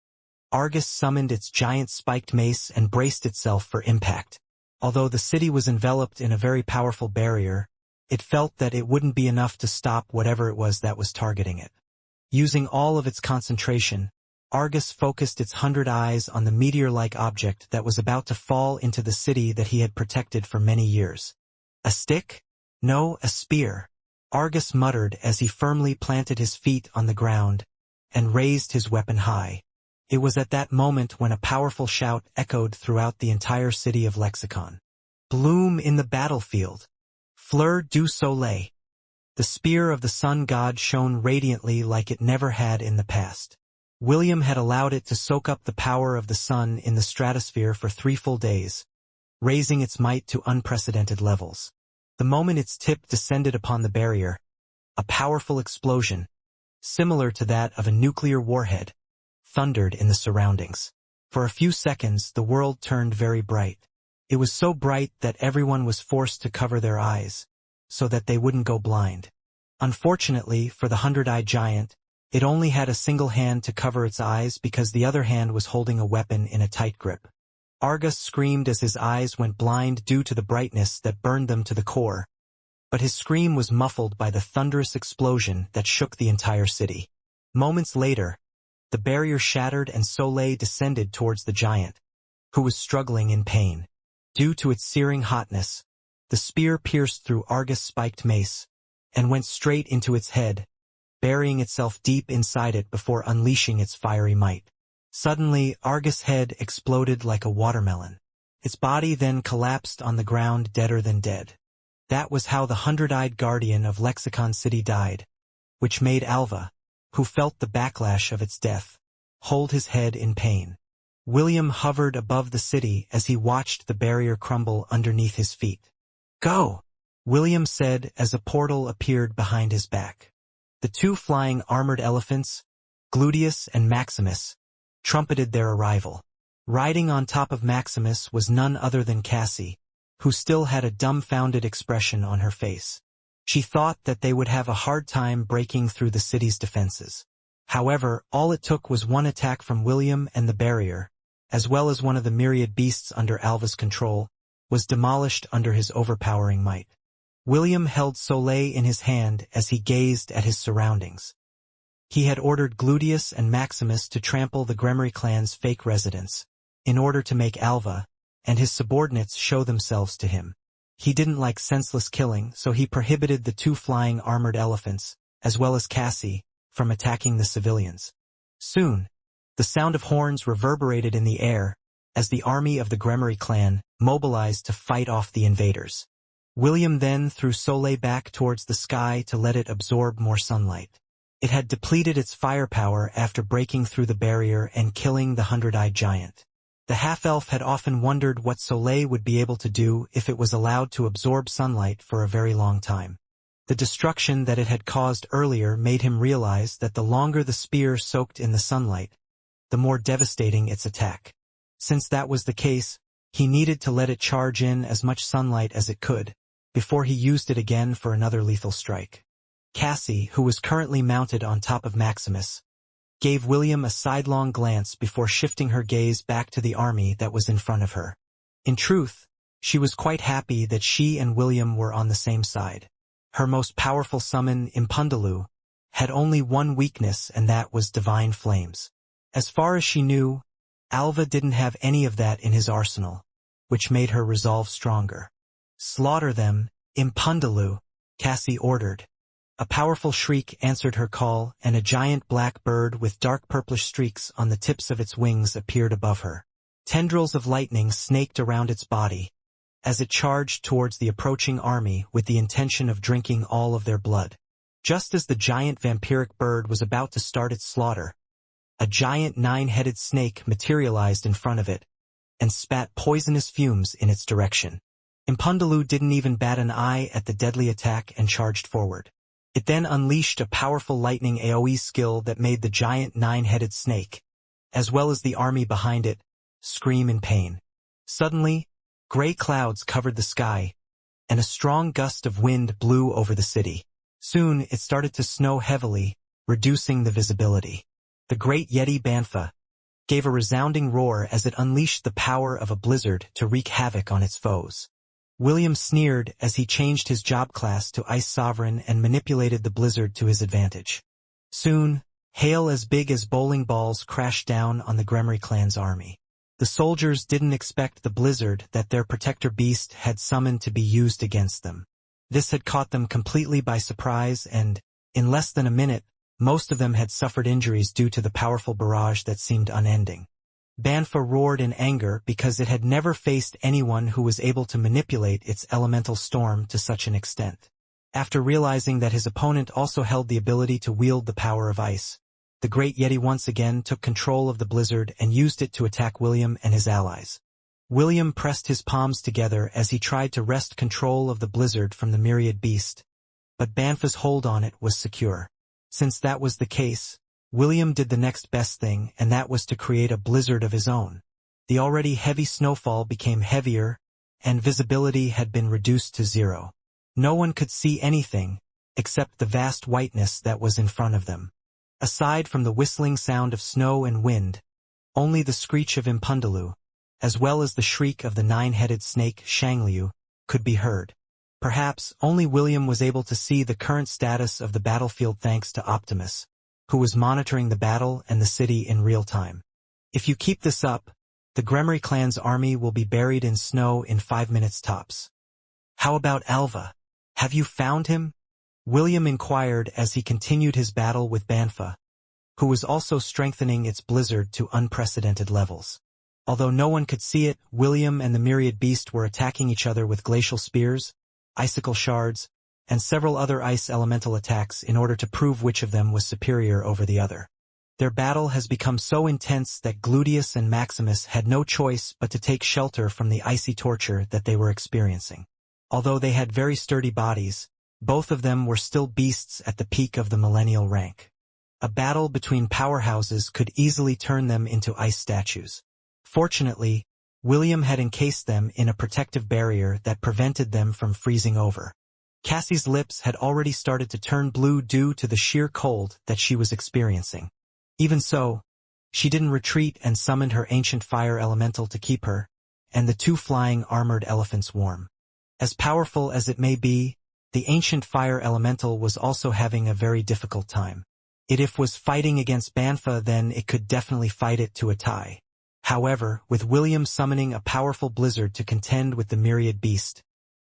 Argus summoned its giant spiked mace and braced itself for impact. Although the city was enveloped in a very powerful barrier, it felt that it wouldn't be enough to stop whatever it was that was targeting it. Using all of its concentration, Argus focused its 100 eyes on the meteor-like object that was about to fall into the city that he had protected for many years. A stick? No, a spear, Argus muttered as he firmly planted his feet on the ground and raised his weapon high. It was at that moment when a powerful shout echoed throughout the entire city of Lexicon. Bloom in the battlefield. Fleur du soleil. The spear of the sun god shone radiantly like it never had in the past. William had allowed it to soak up the power of the sun in the stratosphere for 3 full days, raising its might to unprecedented levels. The moment its tip descended upon the barrier, a powerful explosion, similar to that of a nuclear warhead, thundered in the surroundings. For a few seconds, the world turned very bright. It was so bright that everyone was forced to cover their eyes, so that they wouldn't go blind. Unfortunately for the 100-eyed giant, it only had a single hand to cover its eyes because the other hand was holding a weapon in a tight grip. Argus screamed as his eyes went blind due to the brightness that burned them to the core, but his scream was muffled by the thunderous explosion that shook the entire city. Moments later, the barrier shattered and Soleil descended towards the giant, who was struggling in pain. Due to its searing hotness, the spear pierced through Argus' spiked mace and went straight into its head, burying itself deep inside it before unleashing its fiery might. Suddenly, Argus' head exploded like a watermelon. Its body then collapsed on the ground deader than dead. That was how the hundred-eyed guardian of Lexicon City died, which made Alva, who felt the backlash of its death, hold his head in pain. William hovered above the city as he watched the barrier crumble underneath his feet. "Go!" William said as a portal appeared behind his back. The two flying armored elephants, Gluteus and Maximus, trumpeted their arrival. Riding on top of Maximus was none other than Cassie, who still had a dumbfounded expression on her face. She thought that they would have a hard time breaking through the city's defenses. However, all it took was one attack from William, and the barrier, as well as one of the myriad beasts under Alva's control, was demolished under his overpowering might. William held Soleil in his hand as he gazed at his surroundings. He had ordered Gluteus and Maximus to trample the Gremory clan's fake residence, in order to make Alva and his subordinates show themselves to him. He didn't like senseless killing, so he prohibited the two flying armored elephants, as well as Cassie, from attacking the civilians. Soon, the sound of horns reverberated in the air as the army of the Gremory clan mobilized to fight off the invaders. William then threw Soleil back towards the sky to let it absorb more sunlight. It had depleted its firepower after breaking through the barrier and killing the hundred-eyed giant. The half-elf had often wondered what Soleil would be able to do if it was allowed to absorb sunlight for a very long time. The destruction that it had caused earlier made him realize that the longer the spear soaked in the sunlight, the more devastating its attack. Since that was the case, he needed to let it charge in as much sunlight as it could, before he used it again for another lethal strike. Cassie, who was currently mounted on top of Maximus, gave William a sidelong glance before shifting her gaze back to the army that was in front of her. In truth, she was quite happy that she and William were on the same side. Her most powerful summon, Impundaloo, had only one weakness, and that was divine flames. As far as she knew, Alva didn't have any of that in his arsenal, which made her resolve stronger. "Slaughter them, Impundaloo," Cassie ordered. A powerful shriek answered her call, and a giant black bird with dark purplish streaks on the tips of its wings appeared above her. Tendrils of lightning snaked around its body as it charged towards the approaching army with the intention of drinking all of their blood. Just as the giant vampiric bird was about to start its slaughter, a giant nine-headed snake materialized in front of it and spat poisonous fumes in its direction. Impundaloo didn't even bat an eye at the deadly attack and charged forward. It then unleashed a powerful lightning AoE skill that made the giant nine-headed snake, as well as the army behind it, scream in pain. Suddenly, gray clouds covered the sky, and a strong gust of wind blew over the city. Soon, it started to snow heavily, reducing the visibility. The great Yeti Banfa gave a resounding roar as it unleashed the power of a blizzard to wreak havoc on its foes. William sneered as he changed his job class to Ice Sovereign and manipulated the blizzard to his advantage. Soon, hail as big as bowling balls crashed down on the Gremory clan's army. The soldiers didn't expect the blizzard that their protector beast had summoned to be used against them. This had caught them completely by surprise, and, in less than a minute, most of them had suffered injuries due to the powerful barrage that seemed unending. Banfa roared in anger because it had never faced anyone who was able to manipulate its elemental storm to such an extent. After realizing that his opponent also held the ability to wield the power of ice, the Great Yeti once again took control of the blizzard and used it to attack William and his allies. William pressed his palms together as he tried to wrest control of the blizzard from the myriad beast, but Banfa's hold on it was secure. Since that was the case, William did the next best thing, and that was to create a blizzard of his own. The already heavy snowfall became heavier, and visibility had been reduced to zero. No one could see anything, except the vast whiteness that was in front of them. Aside from the whistling sound of snow and wind, only the screech of Impundaloo, as well as the shriek of the nine-headed snake Shangliu, could be heard. Perhaps only William was able to see the current status of the battlefield thanks to Optimus, who was monitoring the battle and the city in real time. If you keep this up, the Gremory clan's army will be buried in snow in 5 minutes tops. How about Alva? Have you found him? William inquired as he continued his battle with Banfa, who was also strengthening its blizzard to unprecedented levels. Although no one could see it, William and the myriad beast were attacking each other with glacial spears, icicle shards, and several other ice elemental attacks in order to prove which of them was superior over the other. Their battle has become so intense that Gluteus and Maximus had no choice but to take shelter from the icy torture that they were experiencing. Although they had very sturdy bodies, both of them were still beasts at the peak of the millennial rank. A battle between powerhouses could easily turn them into ice statues. Fortunately, William had encased them in a protective barrier that prevented them from freezing over. Cassie's lips had already started to turn blue due to the sheer cold that she was experiencing. Even so, she didn't retreat and summoned her ancient fire elemental to keep her, and the 2 flying armored elephants warm. As powerful as it may be, the ancient fire elemental was also having a very difficult time. If was fighting against Banfa, then it could definitely fight it to a tie. However, with William summoning a powerful blizzard to contend with the myriad beast,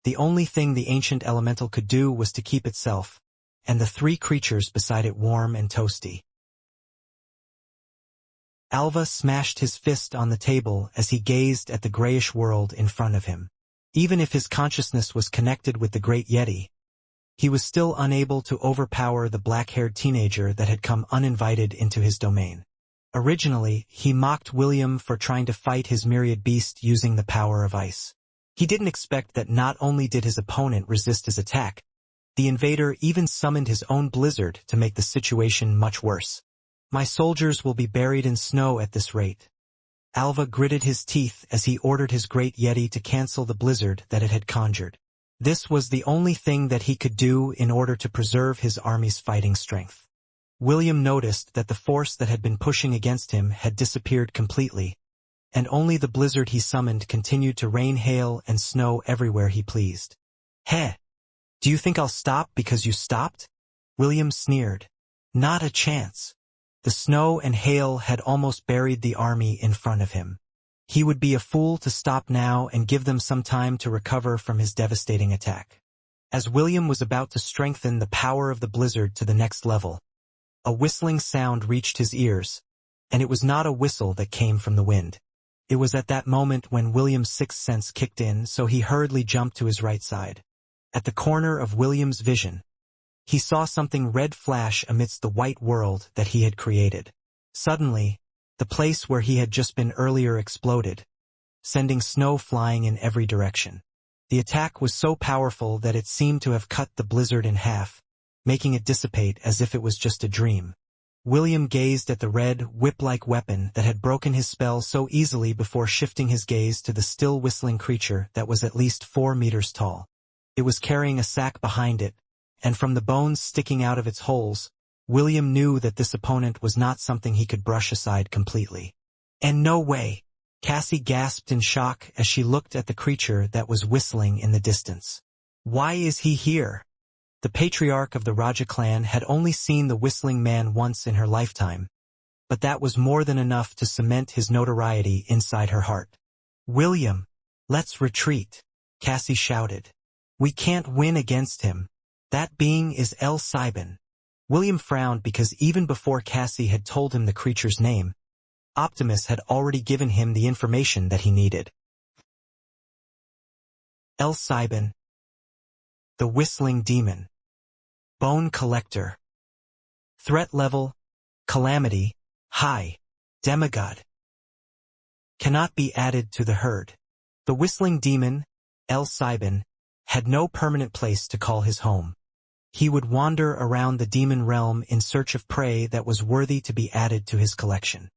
the only thing the ancient elemental could do was to keep itself, and the 3 creatures beside it warm and toasty. Alva smashed his fist on the table as he gazed at the grayish world in front of him. Even if his consciousness was connected with the Great Yeti, he was still unable to overpower the black-haired teenager that had come uninvited into his domain. Originally, he mocked William for trying to fight his myriad beast using the power of ice. He didn't expect that not only did his opponent resist his attack, the invader even summoned his own blizzard to make the situation much worse. My soldiers will be buried in snow at this rate. Alva gritted his teeth as he ordered his Great Yeti to cancel the blizzard that it had conjured. This was the only thing that he could do in order to preserve his army's fighting strength. William noticed that the force that had been pushing against him had disappeared completely, and only the blizzard he summoned continued to rain hail and snow everywhere he pleased. "Heh! Do you think I'll stop because you stopped?" William sneered. Not a chance. The snow and hail had almost buried the army in front of him. He would be a fool to stop now and give them some time to recover from his devastating attack. As William was about to strengthen the power of the blizzard to the next level, a whistling sound reached his ears, and it was not a whistle that came from the wind. It was at that moment when William's sixth sense kicked in, so he hurriedly jumped to his right side. At the corner of William's vision, he saw something red flash amidst the white world that he had created. Suddenly, the place where he had just been earlier exploded, sending snow flying in every direction. The attack was so powerful that it seemed to have cut the blizzard in half, making it dissipate as if it was just a dream. William gazed at the red, whip-like weapon that had broken his spell so easily before shifting his gaze to the still whistling creature that was at least 4 meters tall. It was carrying a sack behind it, and from the bones sticking out of its holes, William knew that this opponent was not something he could brush aside completely. And no way! Cassie gasped in shock as she looked at the creature that was whistling in the distance. Why is he here? The patriarch of the Raja clan had only seen the whistling man once in her lifetime, but that was more than enough to cement his notoriety inside her heart. "William, let's retreat," Cassie shouted. "We can't win against him. That being is El Sibin." William frowned because even before Cassie had told him the creature's name, Optimus had already given him the information that he needed. El Sibin, the whistling demon. Bone collector. Threat level, calamity, high, demigod. Cannot be added to the herd. The whistling demon, El Sibin, had no permanent place to call his home. He would wander around the demon realm in search of prey that was worthy to be added to his collection.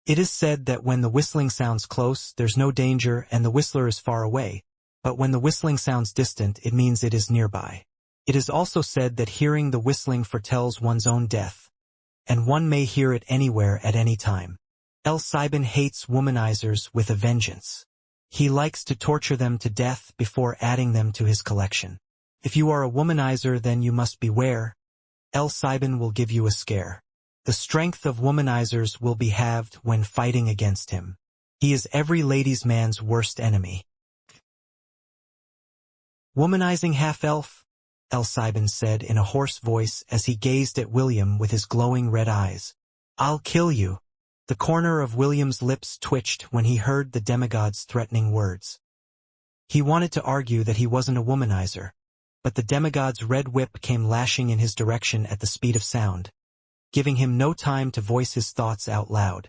It is said that when the whistling sounds close, there's no danger and the whistler is far away, but when the whistling sounds distant, it means it is nearby. It is also said that hearing the whistling foretells one's own death, and one may hear it anywhere at any time. L-Sibin hates womanizers with a vengeance. He likes to torture them to death before adding them to his collection. If you are a womanizer, then you must beware. L-Sibin will give you a scare. The strength of womanizers will be halved when fighting against him. He is every ladies' man's worst enemy. Womanizing half-elf, L-Sibin said in a hoarse voice as he gazed at William with his glowing red eyes. I'll kill you. The corner of William's lips twitched when he heard the demigod's threatening words. He wanted to argue that he wasn't a womanizer, but the demigod's red whip came lashing in his direction at the speed of sound, giving him no time to voice his thoughts out loud.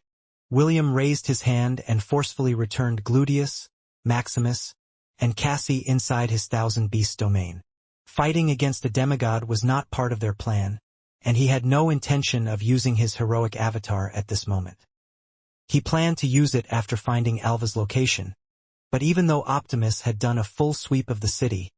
William raised his hand and forcefully returned Gluteus, Maximus, and Cassie inside his thousand-beast domain. Fighting against a demigod was not part of their plan, and he had no intention of using his heroic avatar at this moment. He planned to use it after finding Alva's location, but even though Optimus had done a full sweep of the city,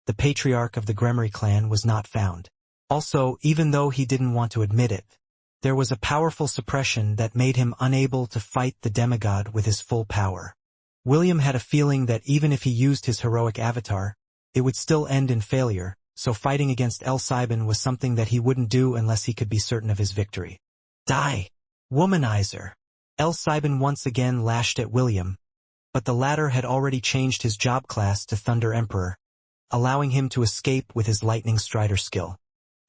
the patriarch of the Gremory clan was not found. Also, even though he didn't want to admit it, there was a powerful suppression that made him unable to fight the demigod with his full power. William had a feeling that even if he used his heroic avatar, it would still end in failure, so fighting against L-Sibin was something that he wouldn't do unless he could be certain of his victory. Die, womanizer! L-Sibin once again lashed at William, but the latter had already changed his job class to Thunder Emperor, allowing him to escape with his Lightning Strider skill.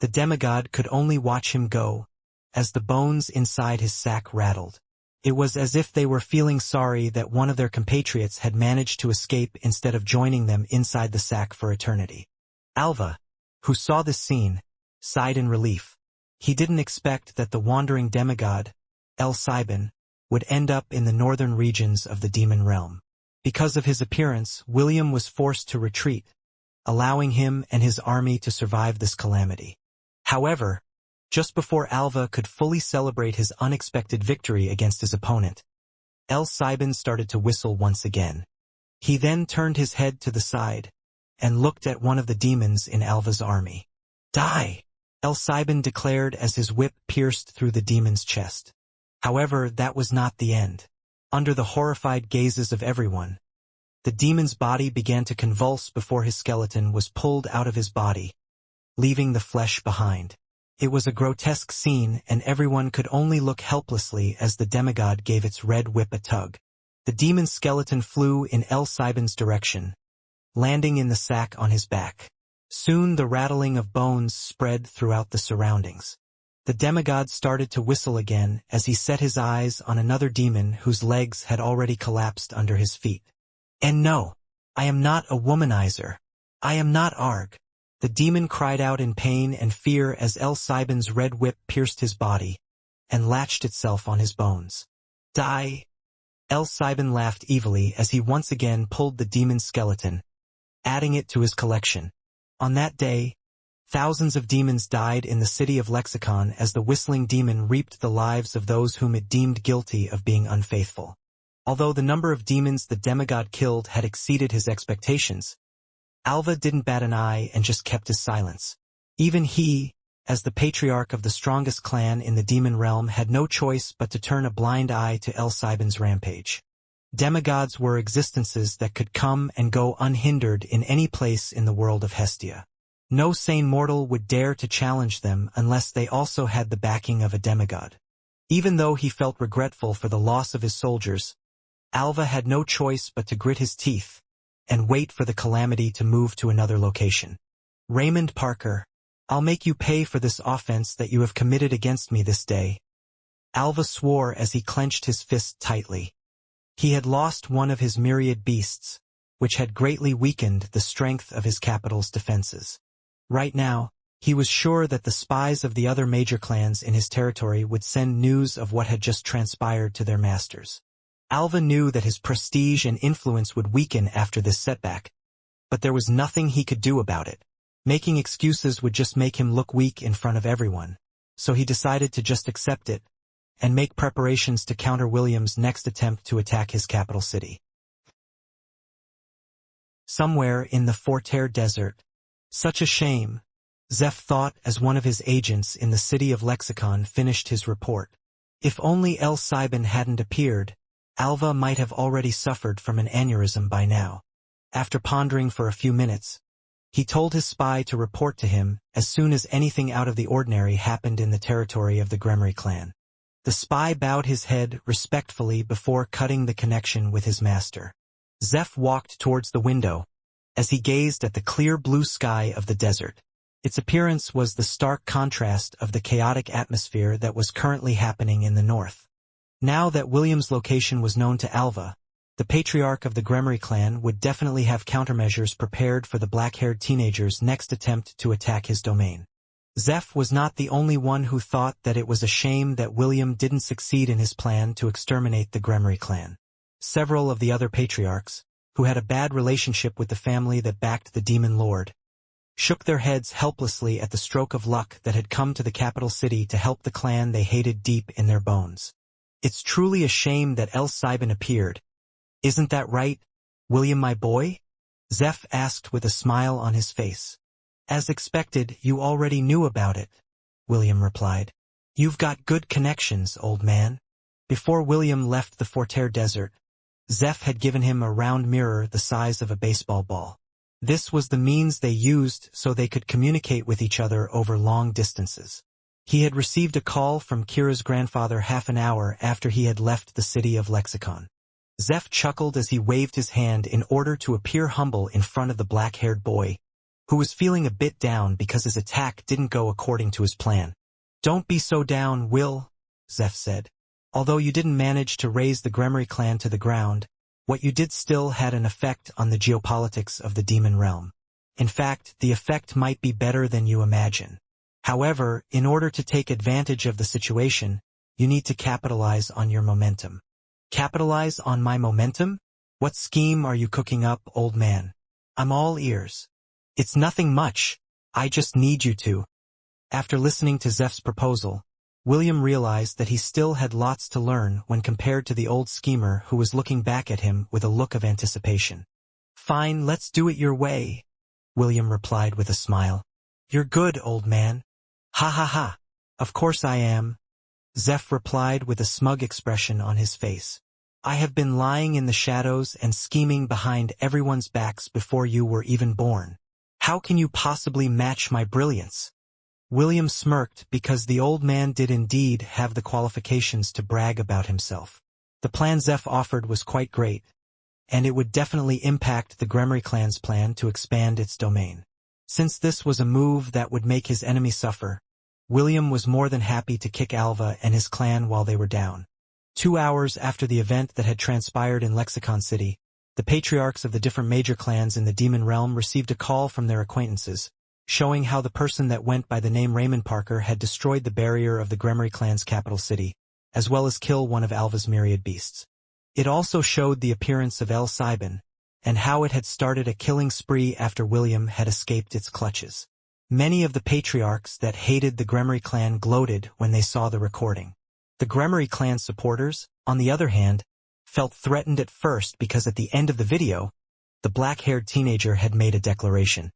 The demigod could only watch him go, as the bones inside his sack rattled. It was as if they were feeling sorry that one of their compatriots had managed to escape instead of joining them inside the sack for eternity. Alva, who saw this scene, sighed in relief. He didn't expect that the wandering demigod, L-Sibin, would end up in the northern regions of the demon realm. Because of his appearance, William was forced to retreat, allowing him and his army to survive this calamity. However, just before Alva could fully celebrate his unexpected victory against his opponent, L-Sibin started to whistle once again. He then turned his head to the side and looked at one of the demons in Alva's army. Die! L-Sibin declared as his whip pierced through the demon's chest. However, that was not the end. Under the horrified gazes of everyone, the demon's body began to convulse before his skeleton was pulled out of his body, leaving the flesh behind. It was a grotesque scene, and everyone could only look helplessly as the demigod gave its red whip a tug. The demon's skeleton flew in L-Sibin's direction, landing in the sack on his back. Soon the rattling of bones spread throughout the surroundings. The demigod started to whistle again as he set his eyes on another demon whose legs had already collapsed under his feet. And no, I am not a womanizer. I am not Arg. The demon cried out in pain and fear as L-Sibin's red whip pierced his body and latched itself on his bones. Die! L-Sibin laughed evilly as he once again pulled the demon's skeleton, adding it to his collection. On that day, thousands of demons died in the city of Lexicon as the whistling demon reaped the lives of those whom it deemed guilty of being unfaithful. Although the number of demons the demigod killed had exceeded his expectations, Alva didn't bat an eye and just kept his silence. Even he, as the patriarch of the strongest clan in the demon realm, had no choice but to turn a blind eye to L-Sibin's rampage. Demigods were existences that could come and go unhindered in any place in the world of Hestia. No sane mortal would dare to challenge them unless they also had the backing of a demigod. Even though he felt regretful for the loss of his soldiers, Alva had no choice but to grit his teeth and wait for the calamity to move to another location. Raymond Parker, I'll make you pay for this offense that you have committed against me this day. Alva swore as he clenched his fist tightly. He had lost one of his myriad beasts, which had greatly weakened the strength of his capital's defenses. Right now, he was sure that the spies of the other major clans in his territory would send news of what had just transpired to their masters. Alva knew that his prestige and influence would weaken after this setback, but there was nothing he could do about it. Making excuses would just make him look weak in front of everyone, so he decided to just accept it and make preparations to counter William's next attempt to attack his capital city. Somewhere in the Forterre Desert. Such a shame, Zeph thought as one of his agents in the city of Lexicon finished his report. If only El Sibin hadn't appeared, Alva might have already suffered from an aneurysm by now. After pondering for a few minutes, he told his spy to report to him as soon as anything out of the ordinary happened in the territory of the Gremry clan. The spy bowed his head respectfully before cutting the connection with his master. Zeph walked towards the window as he gazed at the clear blue sky of the desert. Its appearance was the stark contrast of the chaotic atmosphere that was currently happening in the north. Now that William's location was known to Alva, the patriarch of the Gremry clan would definitely have countermeasures prepared for the black-haired teenager's next attempt to attack his domain. Zeph was not the only one who thought that it was a shame that William didn't succeed in his plan to exterminate the Gremry clan. Several of the other patriarchs, who had a bad relationship with the family that backed the demon lord, shook their heads helplessly at the stroke of luck that had come to the capital city to help the clan they hated deep in their bones. It's truly a shame that El Sibin appeared. Isn't that right, William my boy? Zeph asked with a smile on his face. As expected, you already knew about it, William replied. You've got good connections, old man. Before William left the Forterre desert, Zeph had given him a round mirror the size of a baseball ball. This was the means they used so they could communicate with each other over long distances. He had received a call from Kira's grandfather half an hour after he had left the city of Lexicon. Zeph chuckled as he waved his hand in order to appear humble in front of the black-haired boy, who was feeling a bit down because his attack didn't go according to his plan. Don't be so down, Will, Zeph said. Although you didn't manage to raise the Gremry clan to the ground, what you did still had an effect on the geopolitics of the demon realm. In fact, the effect might be better than you imagine. However, in order to take advantage of the situation, you need to capitalize on your momentum. Capitalize on my momentum? What scheme are you cooking up, old man? I'm all ears. It's nothing much. I just need you to. After listening to Zeph's proposal, William realized that he still had lots to learn when compared to the old schemer who was looking back at him with a look of anticipation. Fine, let's do it your way, William replied with a smile. You're good, old man. Ha ha ha. Of course I am, Zeph replied with a smug expression on his face. I have been lying in the shadows and scheming behind everyone's backs before you were even born. How can you possibly match my brilliance? William smirked because the old man did indeed have the qualifications to brag about himself. The plan Zeph offered was quite great, and it would definitely impact the Gremry clan's plan to expand its domain. Since this was a move that would make his enemy suffer, William was more than happy to kick Alva and his clan while they were down. 2 hours after the event that had transpired in Lexicon City, the patriarchs of the different major clans in the demon realm received a call from their acquaintances, showing how the person that went by the name Raymond Parker had destroyed the barrier of the Gremry clan's capital city, as well as kill one of Alva's myriad beasts. It also showed the appearance of El Sibin, and how it had started a killing spree after William had escaped its clutches. Many of the patriarchs that hated the Gremry clan gloated when they saw the recording. The Gremry clan supporters, on the other hand, felt threatened at first because at the end of the video, the black-haired teenager had made a declaration.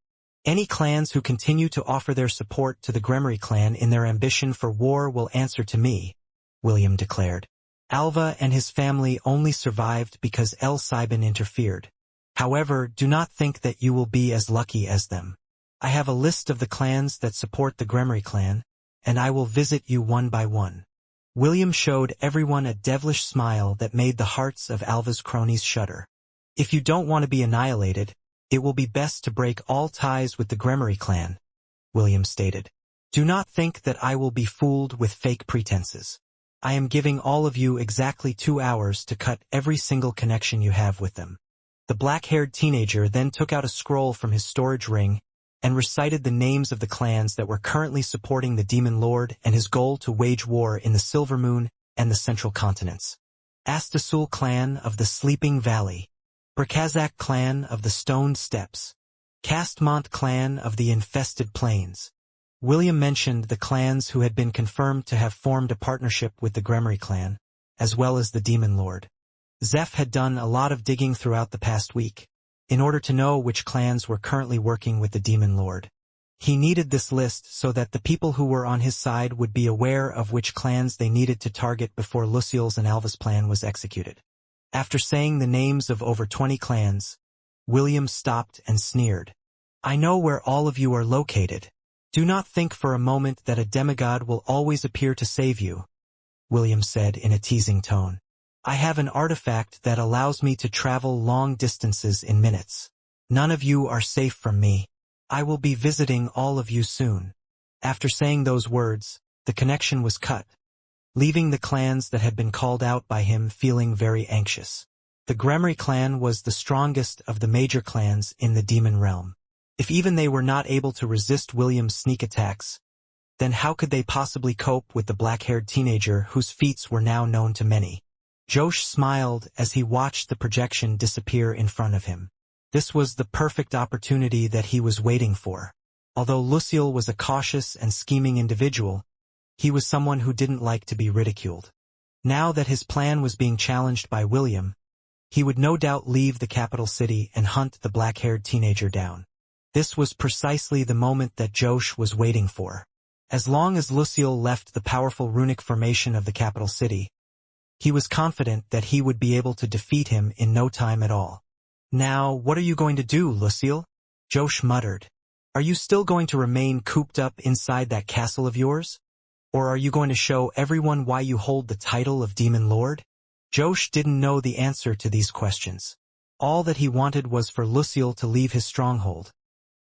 Any clans who continue to offer their support to the Gremry clan in their ambition for war will answer to me, William declared. Alva and his family only survived because El Sibin interfered. However, do not think that you will be as lucky as them. I have a list of the clans that support the Gremry clan, and I will visit you one by one. William showed everyone a devilish smile that made the hearts of Alva's cronies shudder. If you don't want to be annihilated, it will be best to break all ties with the Gremry clan, William stated. Do not think that I will be fooled with fake pretenses. I am giving all of you exactly 2 hours to cut every single connection you have with them. The black-haired teenager then took out a scroll from his storage ring and recited the names of the clans that were currently supporting the Demon Lord and his goal to wage war in the Silver Moon and the Central Continents. Astasul clan of the Sleeping Valley, Berkazak clan of the Stoned Steppes, Castmont clan of the Infested Plains. William mentioned the clans who had been confirmed to have formed a partnership with the Gremry clan, as well as the Demon Lord. Zeph had done a lot of digging throughout the past week, in order to know which clans were currently working with the Demon Lord. He needed this list so that the people who were on his side would be aware of which clans they needed to target before Lucille's and Alva's plan was executed. After saying the names of over 20 clans, William stopped and sneered. "I know where all of you are located. Do not think for a moment that a demigod will always appear to save you," William said in a teasing tone. "I have an artifact that allows me to travel long distances in minutes. None of you are safe from me. I will be visiting all of you soon." After saying those words, the connection was cut, leaving the clans that had been called out by him feeling very anxious. The Gremry clan was the strongest of the major clans in the demon realm. If even they were not able to resist William's sneak attacks, then how could they possibly cope with the black-haired teenager whose feats were now known to many? Josh smiled as he watched the projection disappear in front of him. This was the perfect opportunity that he was waiting for. Although Lucille was a cautious and scheming individual, he was someone who didn't like to be ridiculed. Now that his plan was being challenged by William, he would no doubt leave the capital city and hunt the black-haired teenager down. This was precisely the moment that Josh was waiting for. As long as Lucille left the powerful runic formation of the capital city, he was confident that he would be able to defeat him in no time at all. "Now, what are you going to do, Lucille?" Josh muttered. "Are you still going to remain cooped up inside that castle of yours? Or are you going to show everyone why you hold the title of Demon Lord?" Josh didn't know the answer to these questions. All that he wanted was for Lucille to leave his stronghold,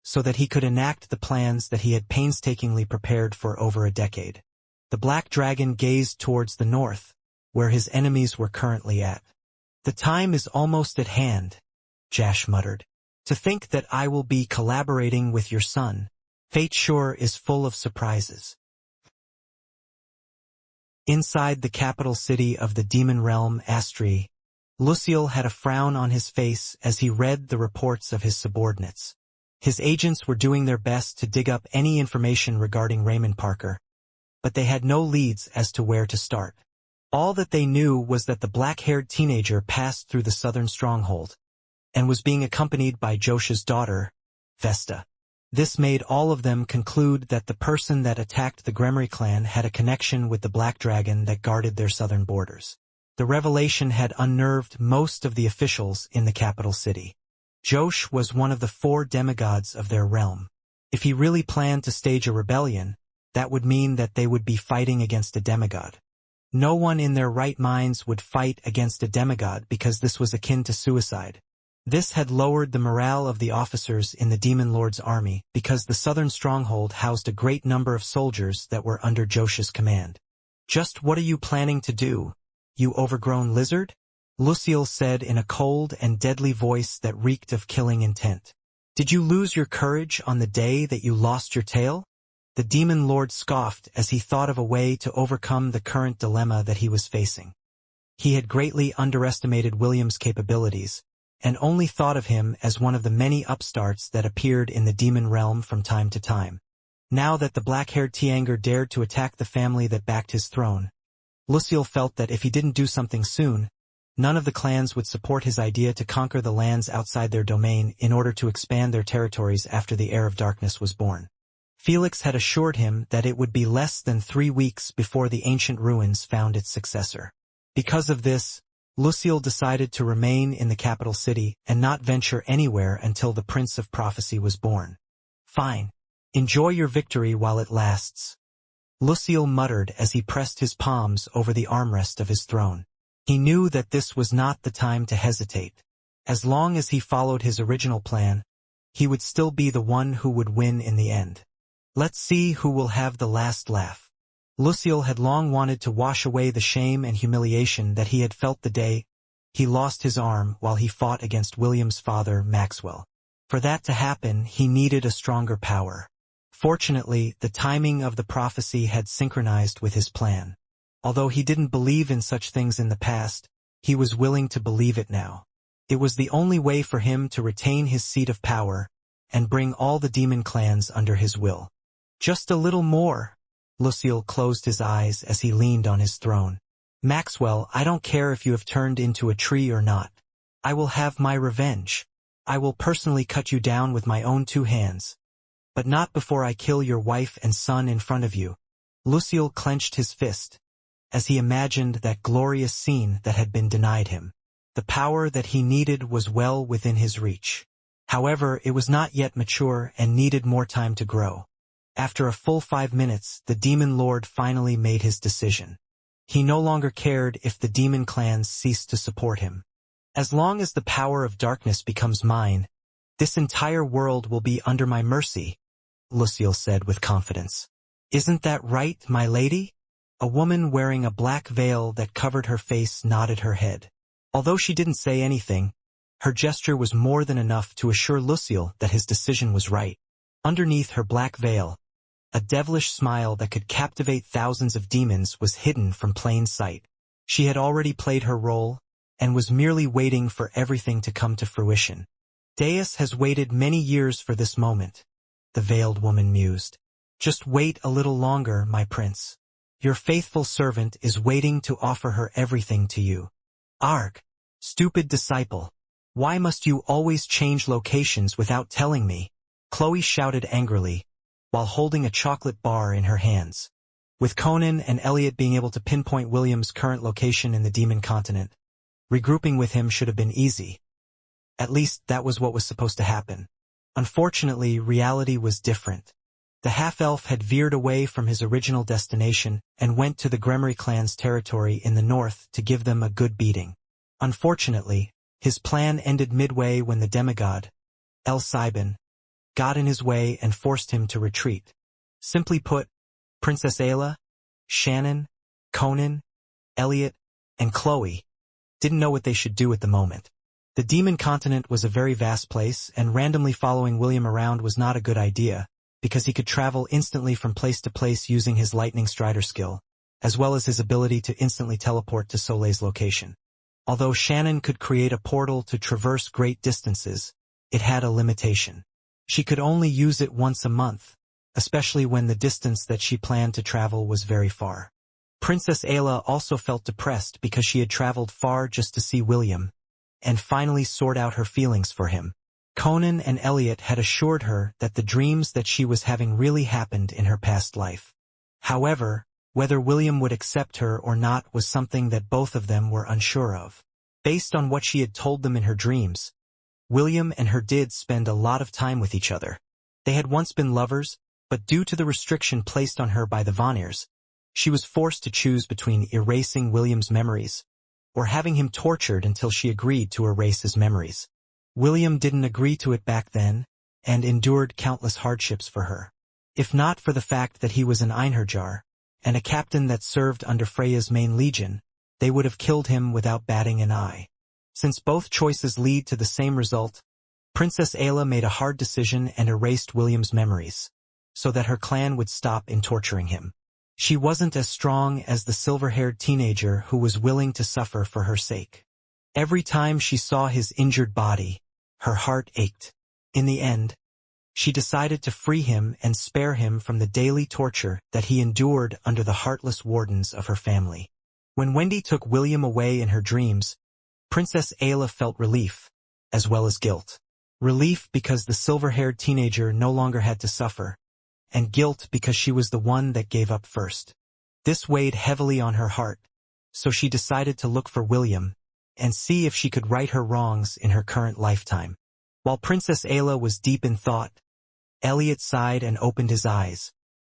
so that he could enact the plans that he had painstakingly prepared for over a decade. The black dragon gazed towards the north, where his enemies were currently at. "The time is almost at hand," Josh muttered. "To think that I will be collaborating with your son. Fate sure is full of surprises." Inside the capital city of the demon realm, Astri, Lucille had a frown on his face as he read the reports of his subordinates. His agents were doing their best to dig up any information regarding Raymond Parker, but they had no leads as to where to start. All that they knew was that the black-haired teenager passed through the southern stronghold and was being accompanied by Josh's daughter, Vesta. This made all of them conclude that the person that attacked the Gremry clan had a connection with the black dragon that guarded their southern borders. The revelation had unnerved most of the officials in the capital city. Josh was one of the 4 demigods of their realm. If he really planned to stage a rebellion, that would mean that they would be fighting against a demigod. No one in their right minds would fight against a demigod because this was akin to suicide. This had lowered the morale of the officers in the Demon Lord's army because the southern stronghold housed a great number of soldiers that were under Josh's command. "Just what are you planning to do, you overgrown lizard?" Lucille said in a cold and deadly voice that reeked of killing intent. "Did you lose your courage on the day that you lost your tail?" The Demon Lord scoffed as he thought of a way to overcome the current dilemma that he was facing. He had greatly underestimated William's capabilities, and only thought of him as one of the many upstarts that appeared in the demon realm from time to time. Now that the black-haired Tianger dared to attack the family that backed his throne, Lucille felt that if he didn't do something soon, none of the clans would support his idea to conquer the lands outside their domain in order to expand their territories after the Heir of Darkness was born. Felix had assured him that it would be less than 3 weeks before the ancient ruins found its successor. Because of this, Lucille decided to remain in the capital city and not venture anywhere until the Prince of Prophecy was born. "Fine. Enjoy your victory while it lasts," Lucille muttered as he pressed his palms over the armrest of his throne. He knew that this was not the time to hesitate. As long as he followed his original plan, he would still be the one who would win in the end. Let's see who will have the last laugh. Lucille had long wanted to wash away the shame and humiliation that he had felt the day he lost his arm while he fought against William's father, Maxwell. For that to happen, he needed a stronger power. Fortunately, the timing of the prophecy had synchronized with his plan. Although he didn't believe in such things in the past, he was willing to believe it now. It was the only way for him to retain his seat of power and bring all the demon clans under his will. Just a little more. Lucille closed his eyes as he leaned on his throne. "Maxwell, I don't care if you have turned into a tree or not. I will have my revenge. I will personally cut you down with my own 2 hands. But not before I kill your wife and son in front of you. Lucille clenched his fist, as he imagined that glorious scene that had been denied him. The power that he needed was well within his reach. However, it was not yet mature and needed more time to grow. After a full 5 minutes, the demon lord finally made his decision. He no longer cared if the demon clans ceased to support him. As long as the power of darkness becomes mine, this entire world will be under my mercy, Lucille said with confidence. Isn't that right, my lady? A woman wearing a black veil that covered her face nodded her head. Although she didn't say anything, her gesture was more than enough to assure Lucille that his decision was right. Underneath her black veil, a devilish smile that could captivate thousands of demons was hidden from plain sight. She had already played her role, and was merely waiting for everything to come to fruition. Deus has waited many years for this moment, the veiled woman mused. Just wait a little longer, my prince. Your faithful servant is waiting to offer her everything to you. Arg! Stupid disciple. Why must you always change locations without telling me? Chloe shouted angrily, while holding a chocolate bar in her hands. With Conan and Elliot being able to pinpoint William's current location in the demon continent, regrouping with him should have been easy. At least that was what was supposed to happen. Unfortunately, reality was different. The half-elf had veered away from his original destination and went to the Gremory clan's territory in the north to give them a good beating. Unfortunately, his plan ended midway when the demigod, El Sibin, got in his way and forced him to retreat. Simply put, Princess Ayla, Shannon, Conan, Elliot, and Chloe didn't know what they should do at the moment. The demon continent was a very vast place, and randomly following William around was not a good idea, because he could travel instantly from place to place using his lightning strider skill, as well as his ability to instantly teleport to Soleil's location. Although Shannon could create a portal to traverse great distances, it had a limitation. She could only use it once a month, especially when the distance that she planned to travel was very far. Princess Ayla also felt depressed because she had traveled far just to see William, and finally sort out her feelings for him. Conan and Elliot had assured her that the dreams that she was having really happened in her past life. However, whether William would accept her or not was something that both of them were unsure of. Based on what she had told them in her dreams, William and her did spend a lot of time with each other. They had once been lovers, but due to the restriction placed on her by the Vanniers, she was forced to choose between erasing William's memories or having him tortured until she agreed to erase his memories. William didn't agree to it back then, and endured countless hardships for her. If not for the fact that he was an Einherjar, and a captain that served under Freya's main legion, they would have killed him without batting an eye. Since both choices lead to the same result, Princess Ayla made a hard decision and erased William's memories, so that her clan would stop in torturing him. She wasn't as strong as the silver-haired teenager who was willing to suffer for her sake. Every time she saw his injured body, her heart ached. In the end, she decided to free him and spare him from the daily torture that he endured under the heartless wardens of her family. When Wendy took William away in her dreams, Princess Ayla felt relief, as well as guilt. Relief because the silver-haired teenager no longer had to suffer, and guilt because she was the one that gave up first. This weighed heavily on her heart, so she decided to look for William and see if she could right her wrongs in her current lifetime. While Princess Ayla was deep in thought, Elliot sighed and opened his eyes.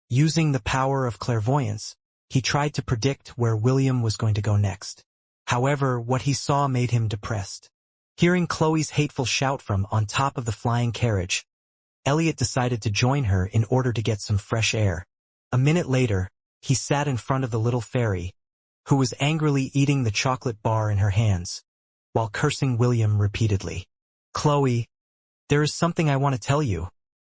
Using the power of clairvoyance, he tried to predict where William was going to go next. However, what he saw made him depressed. Hearing Chloe's hateful shout from on top of the flying carriage, Elliot decided to join her in order to get some fresh air. A minute later, he sat in front of the little fairy, who was angrily eating the chocolate bar in her hands, while cursing William repeatedly. Chloe, there is something I want to tell you,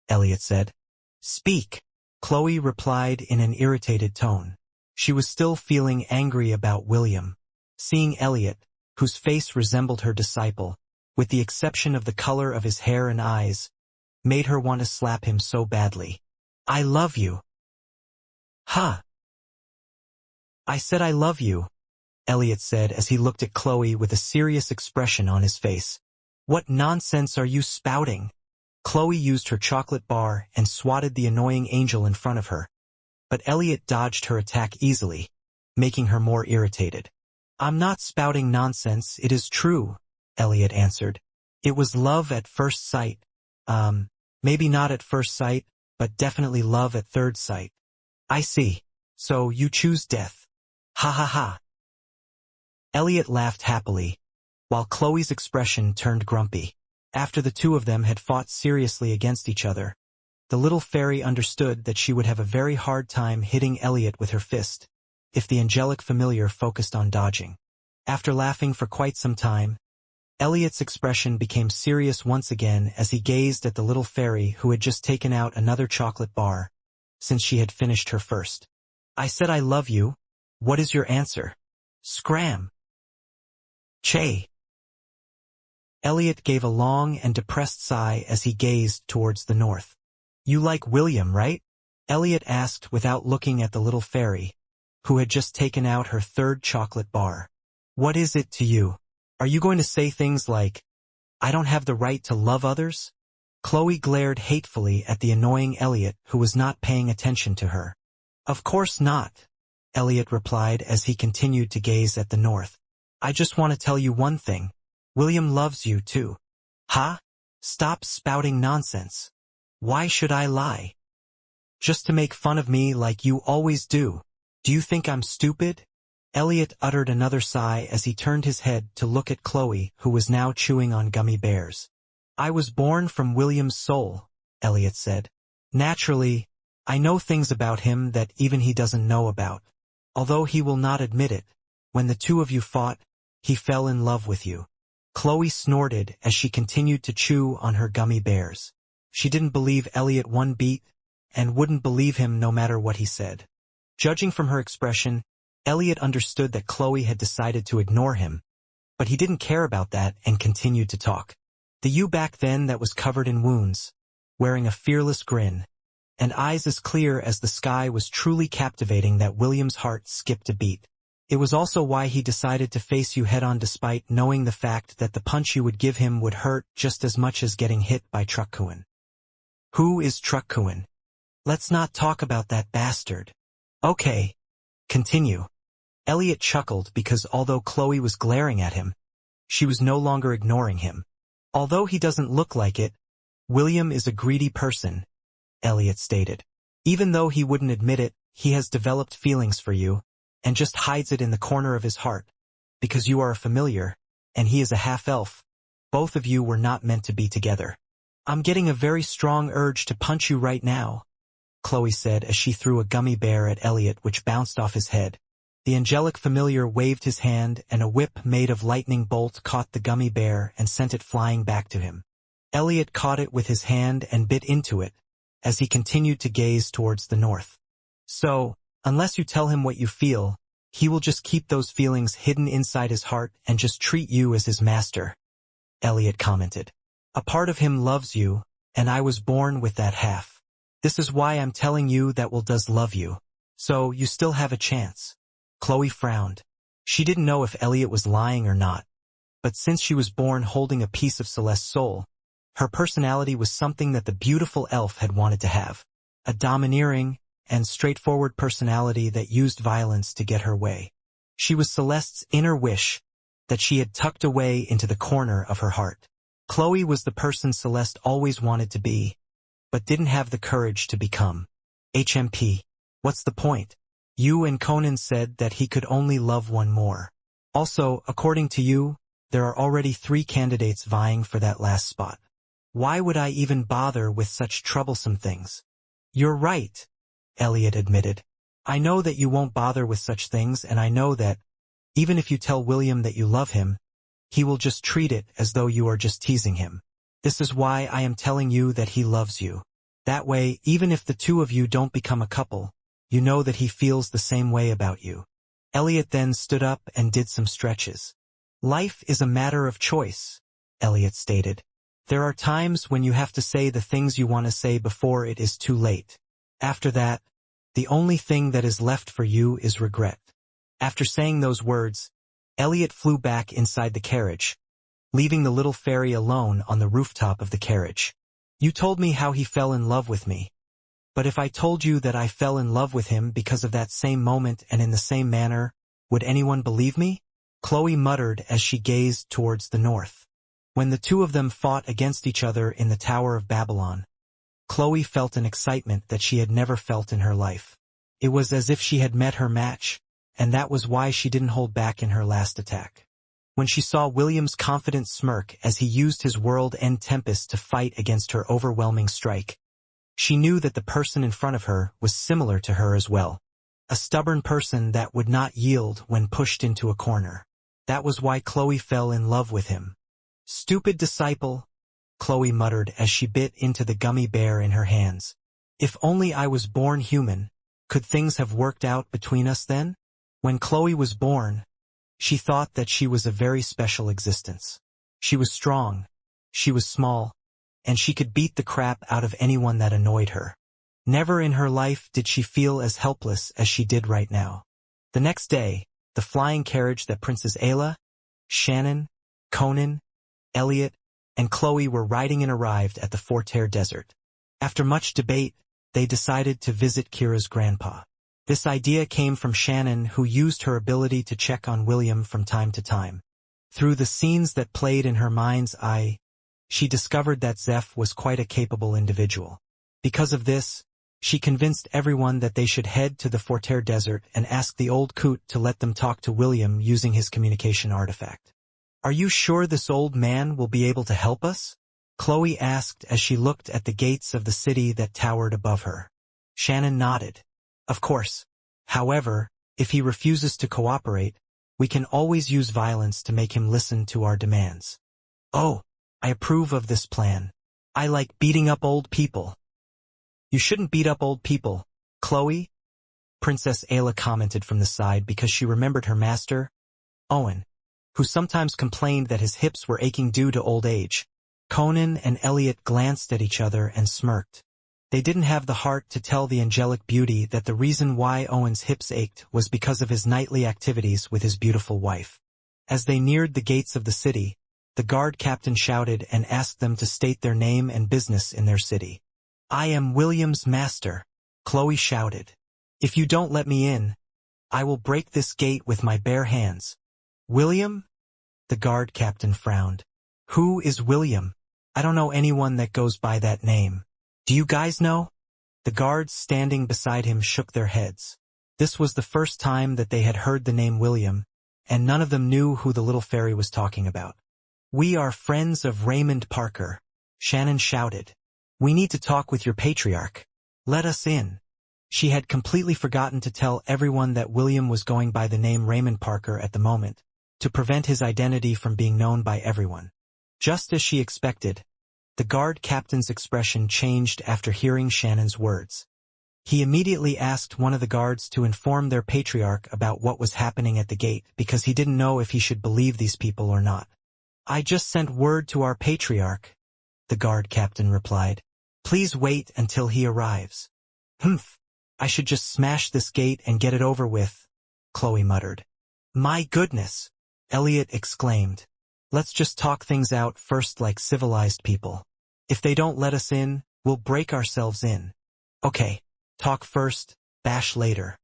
Elliot said. Speak, Chloe replied in an irritated tone. She was still feeling angry about William. Seeing Elliot, whose face resembled her disciple, with the exception of the color of his hair and eyes, made her want to slap him so badly. I love you. Huh. I said I love you, Elliot said as he looked at Chloe with a serious expression on his face. What nonsense are you spouting? Chloe used her chocolate bar and swatted the annoying angel in front of her. But Elliot dodged her attack easily, making her more irritated. "I'm not spouting nonsense, it is true," Elliot answered. "It was love at first sight. Maybe not at first sight, but definitely love at third sight." "I see. So you choose death. Ha ha ha." Elliot laughed happily, while Chloe's expression turned grumpy. After the two of them had fought seriously against each other, the little fairy understood that she would have a very hard time hitting Elliot with her fist, if the angelic familiar focused on dodging. After laughing for quite some time, Elliot's expression became serious once again as he gazed at the little fairy who had just taken out another chocolate bar, since she had finished her first. "I said I love you. What is your answer?" "Scram." "Che." Elliot gave a long and depressed sigh as he gazed towards the north. "You like William, right?" Elliot asked without looking at the little fairy, who had just taken out her third chocolate bar. "What is it to you? Are you going to say things like, 'I don't have the right to love others'?" Chloe glared hatefully at the annoying Elliot, who was not paying attention to her. "Of course not," Elliot replied as he continued to gaze at the north. "I just want to tell you one thing. William loves you too." "Huh? Stop spouting nonsense. Why should I lie?" "Just to make fun of me like you always do. Do you think I'm stupid?" Elliot uttered another sigh as he turned his head to look at Chloe, who was now chewing on gummy bears. "I was born from William's soul," Elliot said. "Naturally, I know things about him that even he doesn't know about. Although he will not admit it, when the two of you fought, he fell in love with you." Chloe snorted as she continued to chew on her gummy bears. She didn't believe Elliot one beat, and wouldn't believe him no matter what he said. Judging from her expression, Elliot understood that Chloe had decided to ignore him, but he didn't care about that and continued to talk. The you back then that was covered in wounds, wearing a fearless grin, and eyes as clear as the sky was truly captivating that William's heart skipped a beat. It was also why he decided to face you head-on despite knowing the fact that the punch you would give him would hurt just as much as getting hit by Truckkuin. "Who is Truckkuin?" "Let's not talk about that bastard." "Okay. Continue." Elliot chuckled because although Chloe was glaring at him, she was no longer ignoring him. "Although he doesn't look like it, William is a greedy person," Elliot stated. "Even though he wouldn't admit it, he has developed feelings for you, and just hides it in the corner of his heart, because you are a familiar, and he is a half-elf. Both of you were not meant to be together." "I'm getting a very strong urge to punch you right now," Chloe said as she threw a gummy bear at Elliot which bounced off his head. The angelic familiar waved his hand and a whip made of lightning bolt caught the gummy bear and sent it flying back to him. Elliot caught it with his hand and bit into it, as he continued to gaze towards the north. "So, unless you tell him what you feel, he will just keep those feelings hidden inside his heart and just treat you as his master," Elliot commented. "A part of him loves you, and I was born with that half. This is why I'm telling you that Will does love you. So you still have a chance." Chloe frowned. She didn't know if Elliot was lying or not, but since she was born holding a piece of Celeste's soul, her personality was something that the beautiful elf had wanted to have. A domineering and straightforward personality that used violence to get her way. She was Celeste's inner wish that she had tucked away into the corner of her heart. Chloe was the person Celeste always wanted to be, but didn't have the courage to become. HMP. What's the point? You and Conan said that he could only love one more. Also, according to you, there are already 3 candidates vying for that last spot. Why would I even bother with such troublesome things? You're right, Elliot admitted. I know that you won't bother with such things, and I know that, even if you tell William that you love him, he will just treat it as though you are just teasing him. This is why I am telling you that he loves you. That way, even if the two of you don't become a couple, you know that he feels the same way about you. Elliot then stood up and did some stretches. Life is a matter of choice, Elliot stated. There are times when you have to say the things you want to say before it is too late. After that, the only thing that is left for you is regret. After saying those words, Elliot flew back inside the carriage, leaving the little fairy alone on the rooftop of the carriage. You told me how he fell in love with me. But if I told you that I fell in love with him because of that same moment and in the same manner, would anyone believe me? Chloe muttered as she gazed towards the north. When the two of them fought against each other in the Tower of Babylon, Chloe felt an excitement that she had never felt in her life. It was as if she had met her match, and that was why she didn't hold back in her last attack. When she saw William's confident smirk as he used his world-end tempest to fight against her overwhelming strike, she knew that the person in front of her was similar to her as well. A stubborn person that would not yield when pushed into a corner. That was why Chloe fell in love with him. Stupid disciple, Chloe muttered as she bit into the gummy bear in her hands. If only I was born human, could things have worked out between us then? When Chloe was born, she thought that she was a very special existence. She was strong, she was small, and she could beat the crap out of anyone that annoyed her. Never in her life did she feel as helpless as she did right now. The next day, the flying carriage that Princess Ayla, Shannon, Conan, Elliot, and Chloe were riding in arrived at the Forterre Desert. After much debate, they decided to visit Kira's grandpa. This idea came from Shannon, who used her ability to check on William from time to time. Through the scenes that played in her mind's eye, she discovered that Zeph was quite a capable individual. Because of this, she convinced everyone that they should head to the Forterre Desert and ask the old coot to let them talk to William using his communication artifact. Are you sure this old man will be able to help us? Chloe asked as she looked at the gates of the city that towered above her. Shannon nodded. Of course. However, if he refuses to cooperate, we can always use violence to make him listen to our demands. Oh, I approve of this plan. I like beating up old people. You shouldn't beat up old people, Chloe, Princess Ayla commented from the side because she remembered her master, Owen, who sometimes complained that his hips were aching due to old age. Conan and Elliot glanced at each other and smirked. They didn't have the heart to tell the angelic beauty that the reason why Owen's hips ached was because of his nightly activities with his beautiful wife. As they neared the gates of the city, the guard captain shouted and asked them to state their name and business in their city. I am William's master, Chloe shouted. If you don't let me in, I will break this gate with my bare hands. William? The guard captain frowned. Who is William? I don't know anyone that goes by that name. Do you guys know? The guards standing beside him shook their heads. This was the first time that they had heard the name William, and none of them knew who the little fairy was talking about. We are friends of Raymond Parker, Shannon shouted. We need to talk with your patriarch. Let us in. She had completely forgotten to tell everyone that William was going by the name Raymond Parker at the moment, to prevent his identity from being known by everyone. Just as she expected, the guard captain's expression changed after hearing Shannon's words. He immediately asked one of the guards to inform their patriarch about what was happening at the gate because he didn't know if he should believe these people or not. I just sent word to our patriarch, the guard captain replied. Please wait until he arrives. Humph, I should just smash this gate and get it over with, Chloe muttered. My goodness, Elliot exclaimed. Let's just talk things out first like civilized people. If they don't let us in, we'll break ourselves in. Okay, talk first, bash later.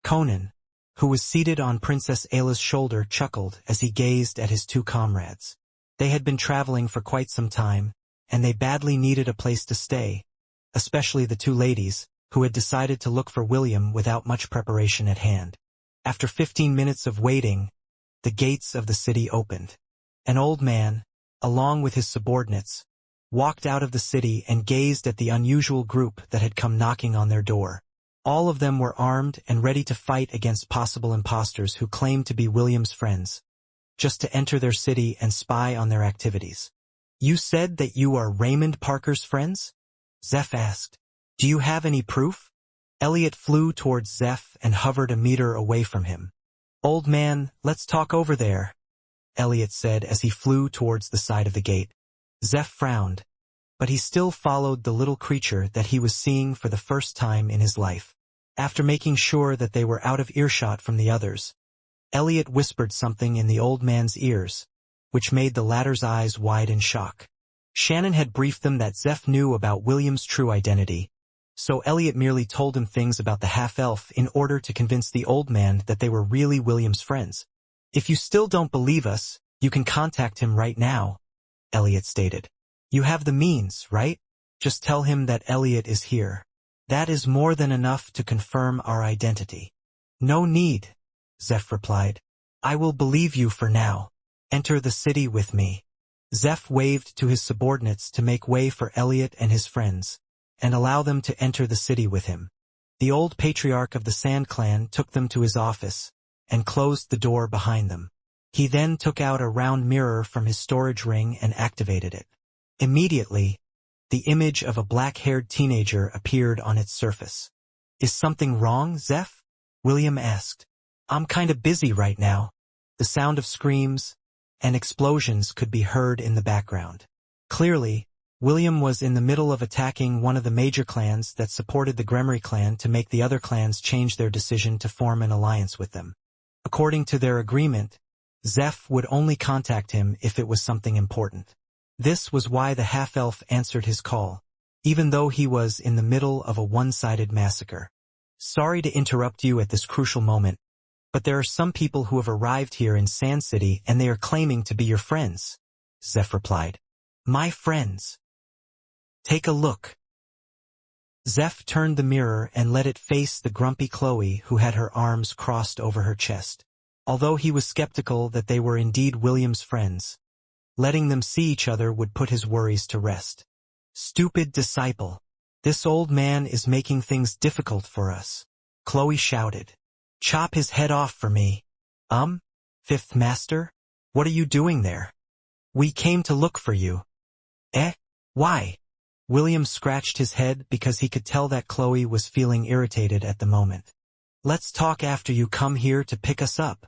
Conan, who was seated on Princess Ayla's shoulder, chuckled as he gazed at his two comrades. They had been traveling for quite some time, and they badly needed a place to stay, especially the two ladies, who had decided to look for William without much preparation at hand. After 15 minutes of waiting, the gates of the city opened. An old man, along with his subordinates, walked out of the city and gazed at the unusual group that had come knocking on their door. All of them were armed and ready to fight against possible imposters who claimed to be William's friends, just to enter their city and spy on their activities. You said that you are Raymond Parker's friends? Zeph asked. Do you have any proof? Elliot flew towards Zeph and hovered a meter away from him. Old man, let's talk over there, Elliot said as he flew towards the side of the gate. Zeph frowned, but he still followed the little creature that he was seeing for the first time in his life. After making sure that they were out of earshot from the others, Elliot whispered something in the old man's ears, which made the latter's eyes wide in shock. Shannon had briefed them that Zeph knew about William's true identity, so Elliot merely told him things about the half-elf in order to convince the old man that they were really William's friends. "If you still don't believe us, you can contact him right now," Elliot stated. "You have the means, right? Just tell him that Elliot is here. That is more than enough to confirm our identity." "No need," Zeph replied. "I will believe you for now. Enter the city with me." Zeph waved to his subordinates to make way for Elliot and his friends, and allow them to enter the city with him. The old patriarch of the Sand Clan took them to his office, and closed the door behind them. He then took out a round mirror from his storage ring and activated it. Immediately, the image of a black-haired teenager appeared on its surface. "Is something wrong, Zeph?" William asked. "I'm kinda busy right now." The sound of screams and explosions could be heard in the background. Clearly, William was in the middle of attacking one of the major clans that supported the Gremory clan to make the other clans change their decision to form an alliance with them. According to their agreement, Zeph would only contact him if it was something important. This was why the half-elf answered his call, even though he was in the middle of a one-sided massacre. "Sorry to interrupt you at this crucial moment, but there are some people who have arrived here in Sand City and they are claiming to be your friends," Zeph replied. "My friends? Take a look." Zeph turned the mirror and let it face the grumpy Chloe who had her arms crossed over her chest. Although he was skeptical that they were indeed William's friends, letting them see each other would put his worries to rest. "Stupid disciple. This old man is making things difficult for us," Chloe shouted. "Chop his head off for me." Fifth Master? What are you doing there?" "We came to look for you." "Eh? Why?" William scratched his head because he could tell that Chloe was feeling irritated at the moment. "Let's talk after you come here to pick us up."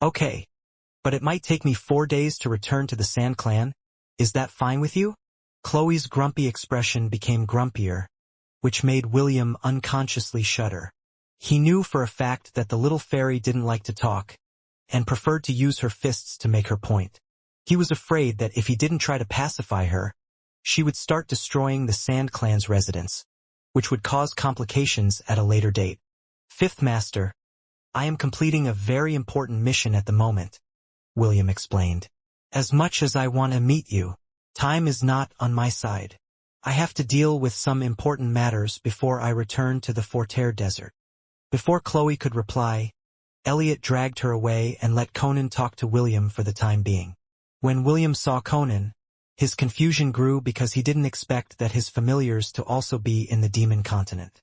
"Okay. But it might take me 4 days to return to the Sand Clan. Is that fine with you?" Chloe's grumpy expression became grumpier, which made William unconsciously shudder. He knew for a fact that the little fairy didn't like to talk, and preferred to use her fists to make her point. He was afraid that if he didn't try to pacify her, she would start destroying the Sand Clan's residence, which would cause complications at a later date. "Fifth Master, I am completing a very important mission at the moment," William explained. "As much as I want to meet you, time is not on my side. I have to deal with some important matters before I return to the Forterre Desert." Before Chloe could reply, Elliot dragged her away and let Conan talk to William for the time being. When William saw Conan, his confusion grew because he didn't expect that his familiars to also be in the Demon Continent.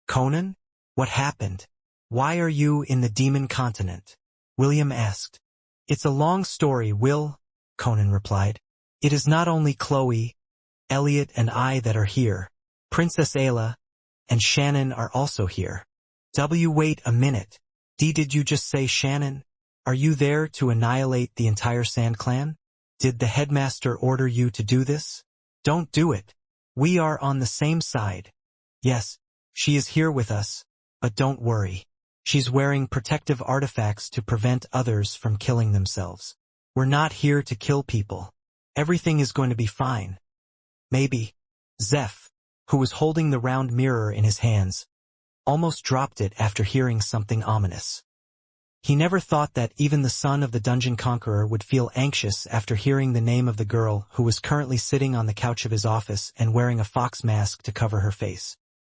"Conan? What happened? Why are you in the Demon Continent?" William asked. "It's a long story, Will," Conan replied. "It is not only Chloe, Elliot and I that are here. Princess Ayla and Shannon are also here." Wait a minute. Did you just say Shannon? Are you there to annihilate the entire Sand Clan? Did the headmaster order you to do this? Don't do it. We are on the same side. Yes, she is here with us, but don't worry. She's wearing protective artifacts to prevent others from killing themselves. We're not here to kill people. Everything is going to be fine. Maybe. Zeph, who was holding the round mirror in his hands, almost dropped it after hearing something ominous. He never thought that even the son of the dungeon conqueror would feel anxious after hearing the name of the girl who was currently sitting on the couch of his office and wearing a fox mask to cover her face.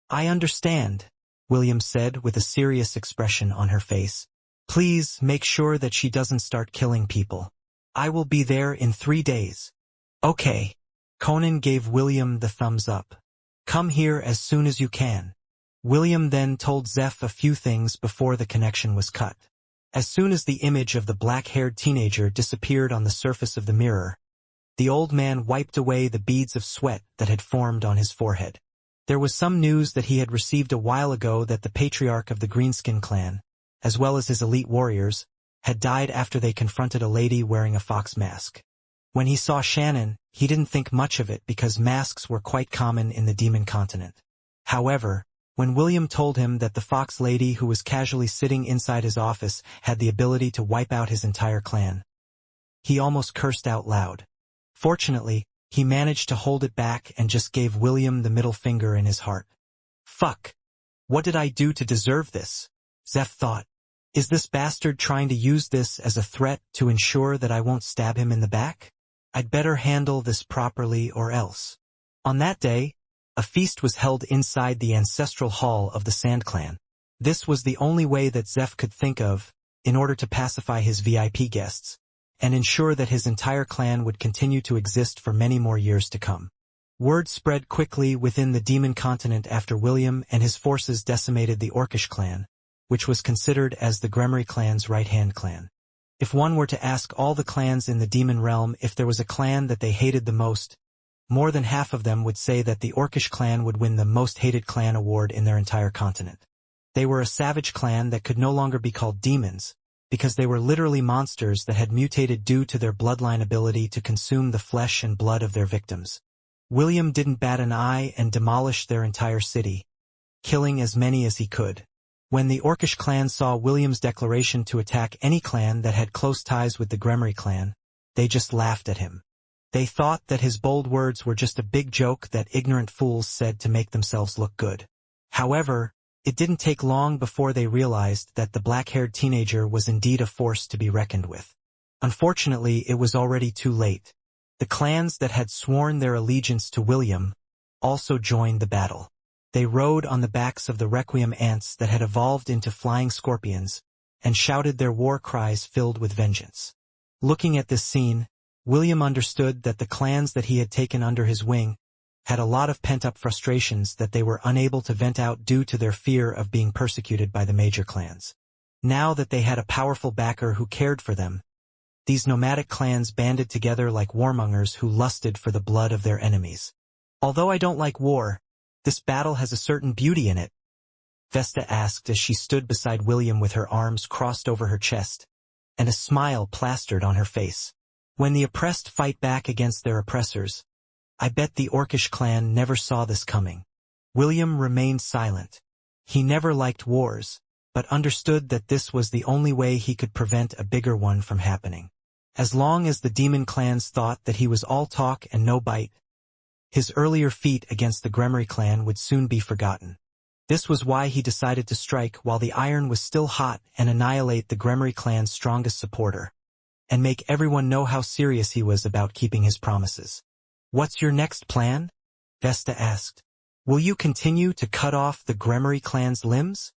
"I understand," William said with a serious expression on her face. "Please make sure that she doesn't start killing people. I will be there in 3 days." "Okay." Conan gave William the thumbs up. "Come here as soon as you can." William then told Zeph a few things before the connection was cut. As soon as the image of the black-haired teenager disappeared on the surface of the mirror, the old man wiped away the beads of sweat that had formed on his forehead. There was some news that he had received a while ago that the patriarch of the Greenskin clan, as well as his elite warriors, had died after they confronted a lady wearing a fox mask. When he saw Shannon, he didn't think much of it because masks were quite common in the Demon Continent. However, when William told him that the fox lady who was casually sitting inside his office had the ability to wipe out his entire clan, he almost cursed out loud. Fortunately, he managed to hold it back and just gave William the middle finger in his heart. Fuck. What did I do to deserve this? Zeph thought. Is this bastard trying to use this as a threat to ensure that I won't stab him in the back? I'd better handle this properly or else. On that day, a feast was held inside the ancestral hall of the Sand Clan. This was the only way that Zeph could think of in order to pacify his VIP guests and ensure that his entire clan would continue to exist for many more years to come. Word spread quickly within the Demon Continent after William and his forces decimated the Orcish clan, which was considered as the Gremory clan's right-hand clan. If one were to ask all the clans in the Demon Realm if there was a clan that they hated the most, more than half of them would say that the Orcish clan would win the Most Hated Clan award in their entire continent. They were a savage clan that could no longer be called demons, because they were literally monsters that had mutated due to their bloodline ability to consume the flesh and blood of their victims. William didn't bat an eye and demolished their entire city, killing as many as he could. When the Orcish clan saw William's declaration to attack any clan that had close ties with the Gremory clan, they just laughed at him. They thought that his bold words were just a big joke that ignorant fools said to make themselves look good. However, it didn't take long before they realized that the black-haired teenager was indeed a force to be reckoned with. Unfortunately, it was already too late. The clans that had sworn their allegiance to William also joined the battle. They rode on the backs of the Requiem ants that had evolved into flying scorpions and shouted their war cries filled with vengeance. Looking at this scene, William understood that the clans that he had taken under his wing had a lot of pent-up frustrations that they were unable to vent out due to their fear of being persecuted by the major clans. Now that they had a powerful backer who cared for them, these nomadic clans banded together like warmongers who lusted for the blood of their enemies. Although I don't like war, this battle has a certain beauty in it, Vesta asked as she stood beside William with her arms crossed over her chest, and a smile plastered on her face. When the oppressed fight back against their oppressors, I bet the Orcish clan never saw this coming. William remained silent. He never liked wars, but understood that this was the only way he could prevent a bigger one from happening. As long as the demon clans thought that he was all talk and no bite, his earlier feat against the Gremory clan would soon be forgotten. This was why he decided to strike while the iron was still hot and annihilate the Gremory clan's strongest supporter, and make everyone know how serious he was about keeping his promises. What's your next plan? Vesta asked. Will you continue to cut off the Gremory clan's limbs?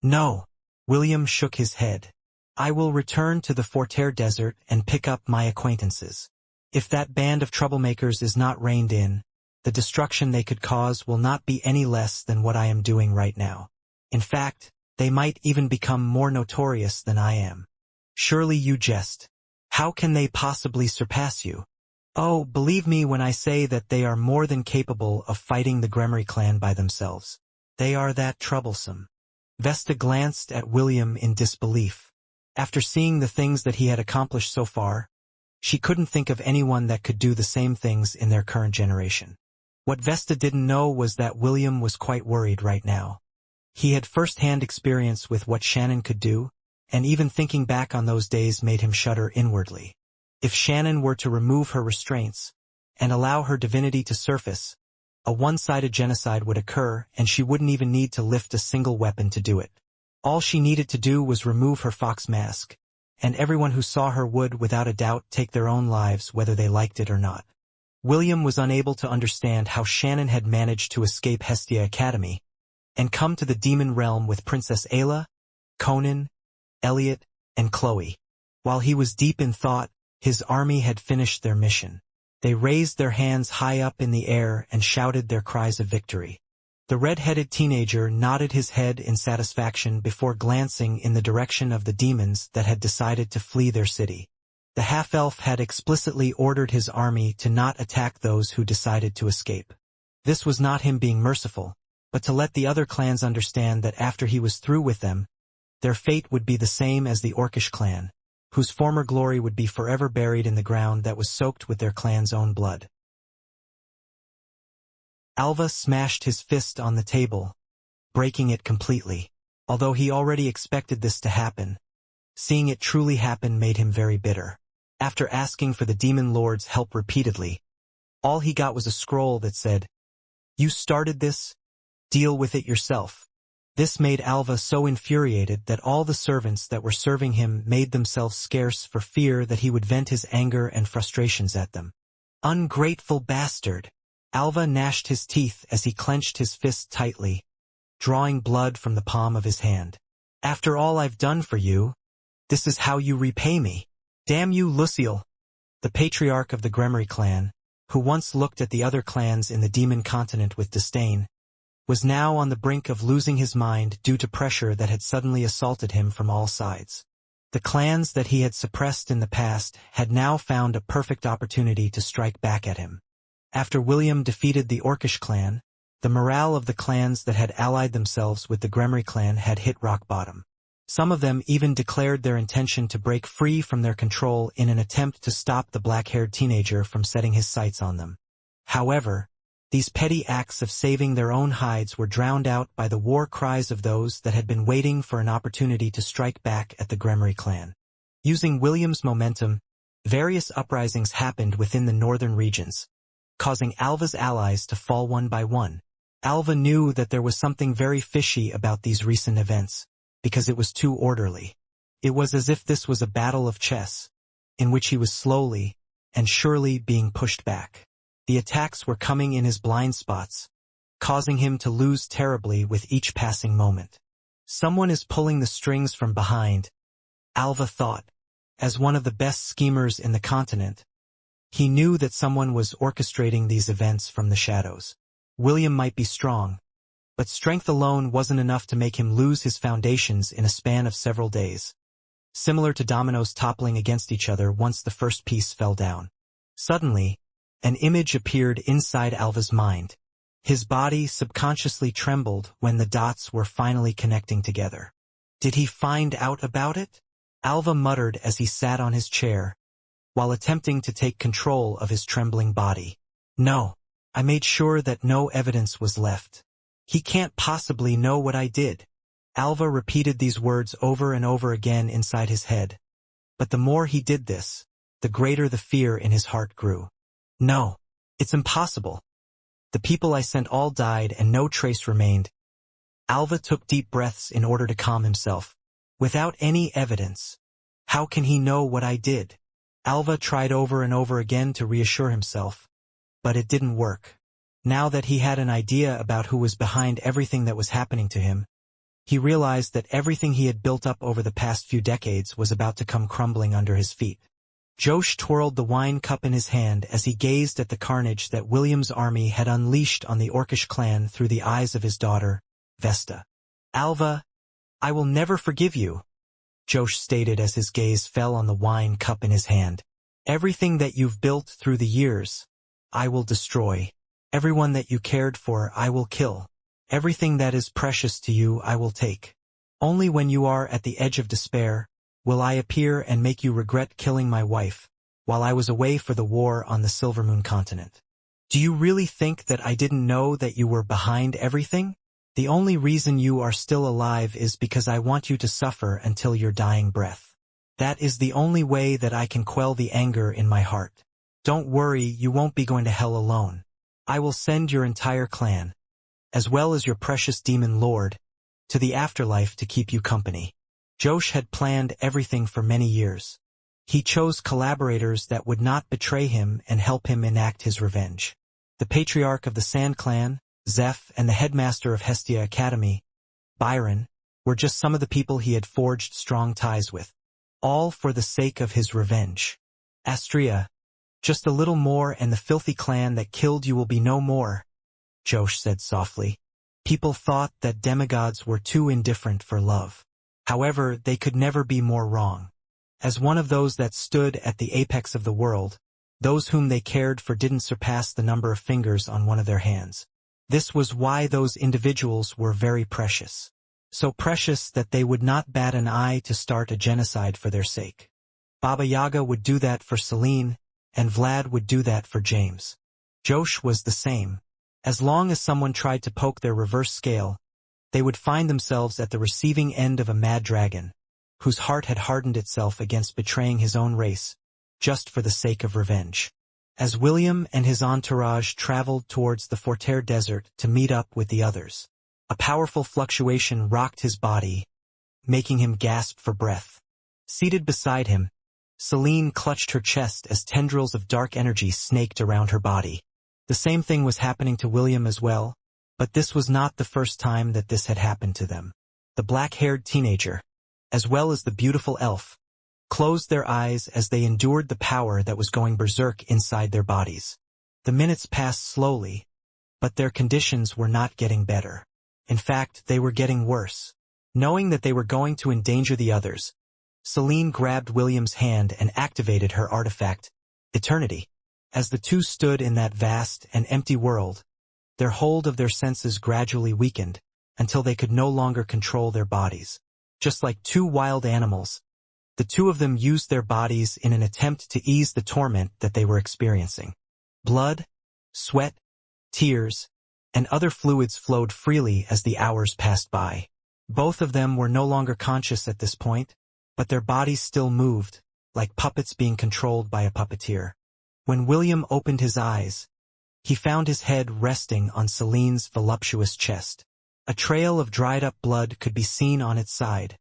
No. William shook his head. I will return to the Forterre Desert and pick up my acquaintances. If that band of troublemakers is not reined in, the destruction they could cause will not be any less than what I am doing right now. In fact, they might even become more notorious than I am. Surely you jest. How can they possibly surpass you? Oh, believe me when I say that they are more than capable of fighting the Gremory clan by themselves. They are that troublesome. Vesta glanced at William in disbelief. After seeing the things that he had accomplished so far, she couldn't think of anyone that could do the same things in their current generation. What Vesta didn't know was that William was quite worried right now. He had first-hand experience with what Shannon could do, and even thinking back on those days made him shudder inwardly. If Shannon were to remove her restraints and allow her divinity to surface, a one-sided genocide would occur and she wouldn't even need to lift a single weapon to do it. All she needed to do was remove her fox mask, and everyone who saw her would, without a doubt, take their own lives whether they liked it or not. William was unable to understand how Shannon had managed to escape Hestia Academy and come to the demon realm with Princess Ayla, Conan, Elliot, and Chloe. While he was deep in thought, his army had finished their mission. They raised their hands high up in the air and shouted their cries of victory. The red-headed teenager nodded his head in satisfaction before glancing in the direction of the demons that had decided to flee their city. The half-elf had explicitly ordered his army to not attack those who decided to escape. This was not him being merciful, but to let the other clans understand that after he was through with them, their fate would be the same as the Orcish clan, whose former glory would be forever buried in the ground that was soaked with their clan's own blood. Alva smashed his fist on the table, breaking it completely. Although he already expected this to happen, seeing it truly happen made him very bitter. After asking for the Demon Lord's help repeatedly, All he got was a scroll that said, "You started this? Deal with it yourself." This made Alva so infuriated that all the servants that were serving him made themselves scarce for fear that he would vent his anger and frustrations at them. Ungrateful bastard! Alva gnashed his teeth as he clenched his fist tightly, drawing blood from the palm of his hand. "After all I've done for you, this is how you repay me. Damn you, Luciel!" The patriarch of the Gremory clan, who once looked at the other clans in the demon continent with disdain, was now on the brink of losing his mind due to pressure that had suddenly assaulted him from all sides. The clans that he had suppressed in the past had now found a perfect opportunity to strike back at him. After William defeated the Orcish clan, the morale of the clans that had allied themselves with the Gremory clan had hit rock bottom. Some of them even declared their intention to break free from their control in an attempt to stop the black-haired teenager from setting his sights on them. However, these petty acts of saving their own hides were drowned out by the war cries of those that had been waiting for an opportunity to strike back at the Gremory clan. Using William's momentum, various uprisings happened within the northern regions, causing Alva's allies to fall one by one. Alva knew that there was something very fishy about these recent events, because it was too orderly. It was as if this was a battle of chess, in which he was slowly and surely being pushed back. The attacks were coming in his blind spots, causing him to lose terribly with each passing moment. Someone is pulling the strings from behind, Alva thought. As one of the best schemers in the continent, he knew that someone was orchestrating these events from the shadows. William might be strong, but strength alone wasn't enough to make him lose his foundations in a span of several days. Similar to dominoes toppling against each other once the first piece fell down. Suddenly, an image appeared inside Alva's mind. His body subconsciously trembled when the dots were finally connecting together. Did he find out about it? Alva muttered as he sat on his chair, while attempting to take control of his trembling body. "No, I made sure that no evidence was left. He can't possibly know what I did." Alva repeated these words over and over again inside his head. But the more he did this, the greater the fear in his heart grew. "No, it's impossible. The people I sent all died and no trace remained." Alva took deep breaths in order to calm himself. "Without any evidence, how can he know what I did?" Alva tried over and over again to reassure himself, but it didn't work. Now that he had an idea about who was behind everything that was happening to him, he realized that everything he had built up over the past few decades was about to come crumbling under his feet. Josh twirled the wine cup in his hand as he gazed at the carnage that William's army had unleashed on the Orcish clan through the eyes of his daughter, Vesta. "Alva, I will never forgive you," Josh stated as his gaze fell on the wine cup in his hand. "Everything that you've built through the years, I will destroy. Everyone that you cared for, I will kill. Everything that is precious to you, I will take. Only when you are at the edge of despair, will I appear and make you regret killing my wife, while I was away for the war on the Silvermoon continent. Do you really think that I didn't know that you were behind everything? The only reason you are still alive is because I want you to suffer until your dying breath. That is the only way that I can quell the anger in my heart. Don't worry, you won't be going to hell alone. I will send your entire clan, as well as your precious demon lord, to the afterlife to keep you company." Josh had planned everything for many years. He chose collaborators that would not betray him and help him enact his revenge. The patriarch of the Sand Clan, Zeph, and the headmaster of Hestia Academy, Byron, were just some of the people he had forged strong ties with, all for the sake of his revenge. "Astria, just a little more and the filthy clan that killed you will be no more," Josh said softly. People thought that demigods were too indifferent for love. However, they could never be more wrong. As one of those that stood at the apex of the world, those whom they cared for didn't surpass the number of fingers on one of their hands. This was why those individuals were very precious. So precious that they would not bat an eye to start a genocide for their sake. Baba Yaga would do that for Celine, and Vlad would do that for James. Josh was the same. As long as someone tried to poke their reverse scale, they would find themselves at the receiving end of a mad dragon, whose heart had hardened itself against betraying his own race, just for the sake of revenge. as William and his entourage traveled towards the Forterre Desert to meet up with the others. A powerful fluctuation rocked his body, making him gasp for breath. Seated beside him, Celine clutched her chest as tendrils of dark energy snaked around her body. The same thing was happening to William as well, but this was not the first time that this had happened to them. The black-haired teenager, as well as the beautiful elf, closed their eyes as they endured the power that was going berserk inside their bodies. The minutes passed slowly, but their conditions were not getting better. In fact, they were getting worse. Knowing that they were going to endanger the others, Celine grabbed William's hand and activated her artifact, Eternity. As the two stood in that vast and empty world, their hold of their senses gradually weakened until they could no longer control their bodies. Just like two wild animals, the two of them used their bodies in an attempt to ease the torment that they were experiencing. Blood, sweat, tears, and other fluids flowed freely as the hours passed by. Both of them were no longer conscious at this point, but their bodies still moved, like puppets being controlled by a puppeteer. When William opened his eyes, he found his head resting on Celine's voluptuous chest. A trail of dried-up blood could be seen on its side,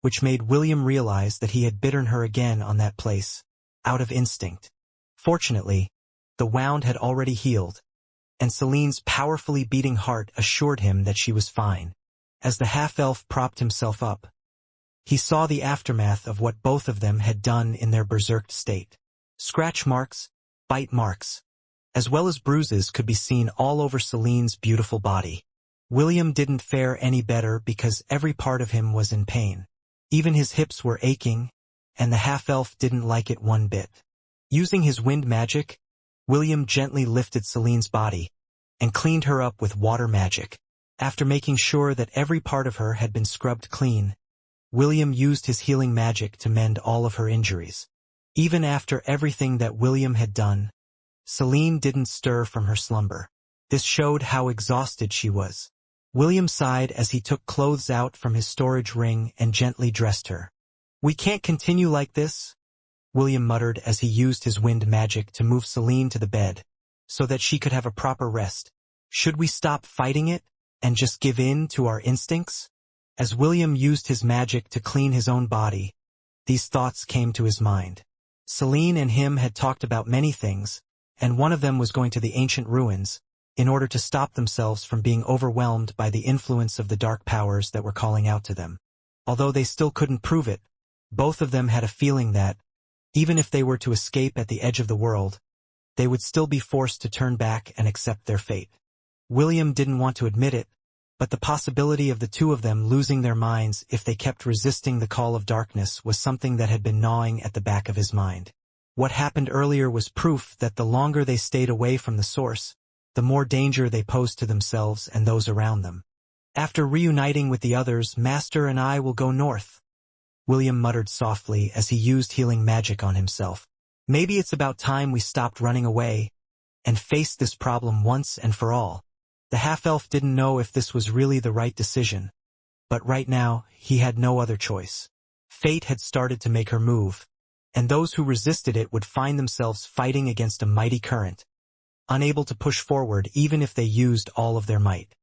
which made William realize that he had bitten her again on that place, out of instinct. Fortunately, the wound had already healed, and Celine's powerfully beating heart assured him that she was fine. As the half-elf propped himself up, he saw the aftermath of what both of them had done in their berserked state. Scratch marks, bite marks, as well as bruises could be seen all over Celine's beautiful body. William didn't fare any better because every part of him was in pain. Even his hips were aching, and the half-elf didn't like it one bit. Using his wind magic, William gently lifted Celine's body and cleaned her up with water magic. After making sure that every part of her had been scrubbed clean, William used his healing magic to mend all of her injuries. Even after everything that William had done, Celine didn't stir from her slumber. This showed how exhausted she was. William sighed as he took clothes out from his storage ring and gently dressed her. "We can't continue like this," William muttered as he used his wind magic to move Celine to the bed, so that she could have a proper rest. "Should we stop fighting it and just give in to our instincts?" As William used his magic to clean his own body, these thoughts came to his mind. Celine and him had talked about many things, and one of them was going to the ancient ruins, in order to stop themselves from being overwhelmed by the influence of the dark powers that were calling out to them. Although they still couldn't prove it, both of them had a feeling that, even if they were to escape at the edge of the world, they would still be forced to turn back and accept their fate. William didn't want to admit it, but the possibility of the two of them losing their minds if they kept resisting the call of darkness was something that had been gnawing at the back of his mind. What happened earlier was proof that the longer they stayed away from the source, the more danger they posed to themselves and those around them. "After reuniting with the others, Master and I will go north," William muttered softly as he used healing magic on himself. "Maybe it's about time we stopped running away and faced this problem once and for all." The half-elf didn't know if this was really the right decision, but right now he had no other choice. Fate had started to make her move, and those who resisted it would find themselves fighting against a mighty current, unable to push forward even if they used all of their might.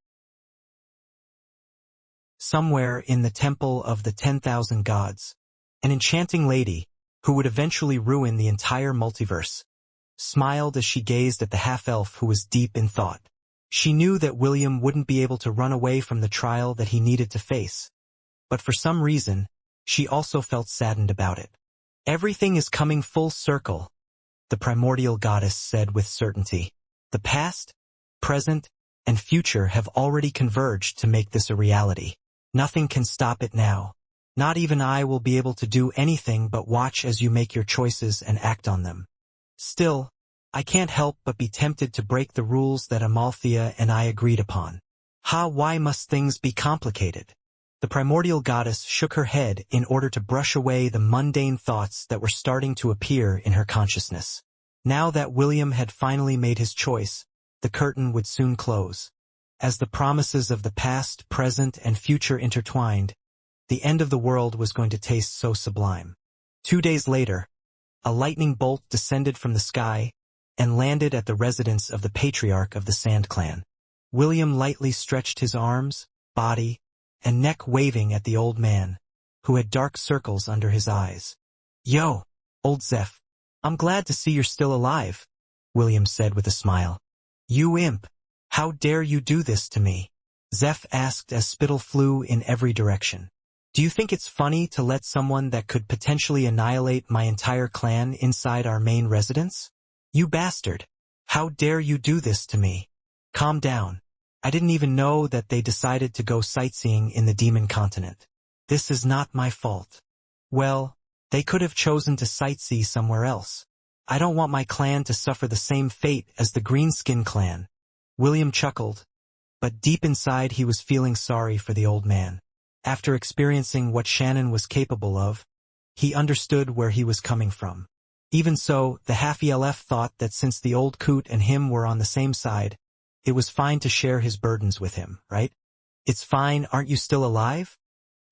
Somewhere in the Temple of the 10,000 Gods, an enchanting lady, who would eventually ruin the entire multiverse, smiled as she gazed at the half-elf who was deep in thought. She knew that William wouldn't be able to run away from the trial that he needed to face, but for some reason, she also felt saddened about it. "Everything is coming full circle," the primordial goddess said with certainty. "The past, present, and future have already converged to make this a reality. Nothing can stop it now. Not even I will be able to do anything but watch as you make your choices and act on them. Still, I can't help but be tempted to break the rules that Amalthea and I agreed upon. Why must things be complicated?" The primordial goddess shook her head in order to brush away the mundane thoughts that were starting to appear in her consciousness. Now that William had finally made his choice, the curtain would soon close. As the promises of the past, present, and future intertwined, the end of the world was going to taste so sublime. 2 days later, a lightning bolt descended from the sky, and landed at the residence of the patriarch of the Sand Clan. William lightly stretched his arms, body, and neck, waving at the old man, who had dark circles under his eyes. "Yo, old Zeph, I'm glad to see you're still alive," William said with a smile. "You imp, how dare you do this to me?" Zeph asked as spittle flew in every direction. "Do you think it's funny to let someone that could potentially annihilate my entire clan inside our main residence? You bastard, how dare you do this to me? Calm down. I didn't even know that they decided to go sightseeing in the demon continent. This is not my fault." "Well, they could have chosen to sightsee somewhere else. I don't want my clan to suffer the same fate as the Greenskin clan." William chuckled, but deep inside he was feeling sorry for the old man. After experiencing what Shannon was capable of, he understood where he was coming from. Even so, the half-ELF thought that since the old coot and him were on the same side, it was fine to share his burdens with him, right? "It's fine, aren't you still alive?"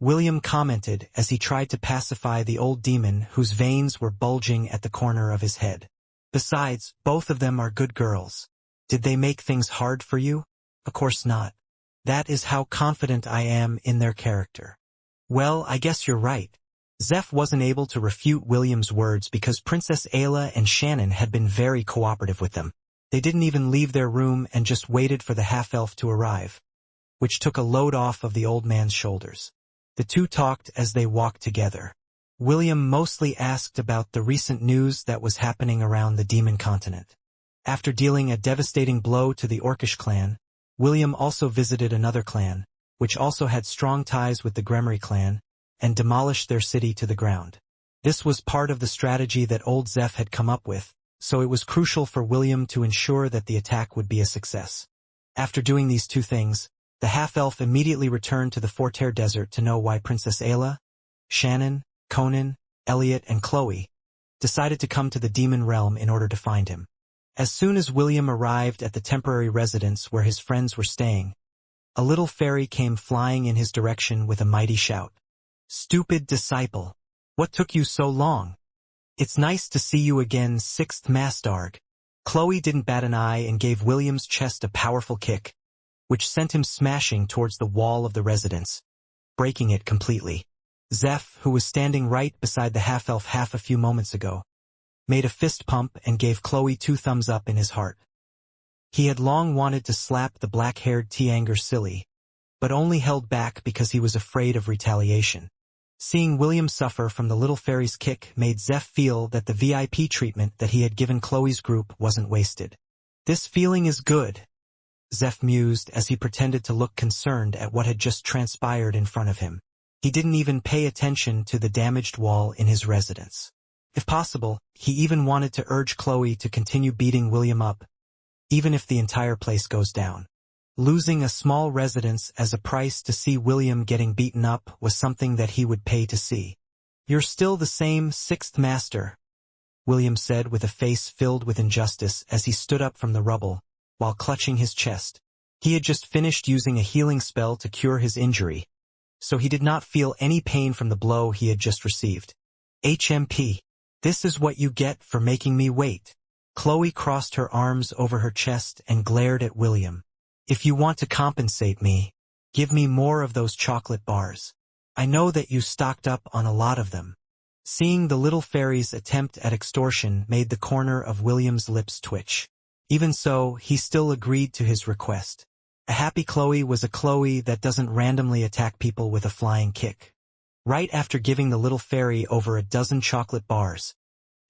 William commented as he tried to pacify the old demon whose veins were bulging at the corner of his head. "Besides, both of them are good girls. Did they make things hard for you? Of course not. That is how confident I am in their character." "Well, I guess you're right." Zeph wasn't able to refute William's words because Princess Ayla and Shannon had been very cooperative with them. They didn't even leave their room and just waited for the half-elf to arrive, which took a load off of the old man's shoulders. The two talked as they walked together. William mostly asked about the recent news that was happening around the demon continent. After dealing a devastating blow to the Orcish clan, William also visited another clan, which also had strong ties with the Gremory clan, and demolished their city to the ground. This was part of the strategy that old Zeph had come up with, so it was crucial for William to ensure that the attack would be a success. After doing these two things, the half-elf immediately returned to the Forterre Desert to know why Princess Ayla, Shannon, Conan, Elliot, and Chloe decided to come to the demon realm in order to find him. As soon as William arrived at the temporary residence where his friends were staying, a little fairy came flying in his direction with a mighty shout. "Stupid disciple! What took you so long? It's nice to see you again, Sixth Mastarg." Chloe didn't bat an eye and gave William's chest a powerful kick, which sent him smashing towards the wall of the residence, breaking it completely. Zeph, who was standing right beside the half-elf a few moments ago, made a fist pump and gave Chloe 2 thumbs up in his heart. He had long wanted to slap the black-haired Tianger silly, but only held back because he was afraid of retaliation. Seeing William suffer from the little fairy's kick made Zeph feel that the VIP treatment that he had given Chloe's group wasn't wasted. "This feeling is good," Zeph mused as he pretended to look concerned at what had just transpired in front of him. He didn't even pay attention to the damaged wall in his residence. If possible, he even wanted to urge Chloe to continue beating William up, even if the entire place goes down. Losing a small residence as a price to see William getting beaten up was something that he would pay to see. "You're still the same Sixth Master," William said with a face filled with injustice as he stood up from the rubble, while clutching his chest. He had just finished using a healing spell to cure his injury, so he did not feel any pain from the blow he had just received. "HMP. This is what you get for making me wait." Chloe crossed her arms over her chest and glared at William. "If you want to compensate me, give me more of those chocolate bars. I know that you stocked up on a lot of them." Seeing the little fairy's attempt at extortion made the corner of William's lips twitch. Even so, he still agreed to his request. A happy Chloe was a Chloe that doesn't randomly attack people with a flying kick. Right after giving the little fairy over a dozen chocolate bars,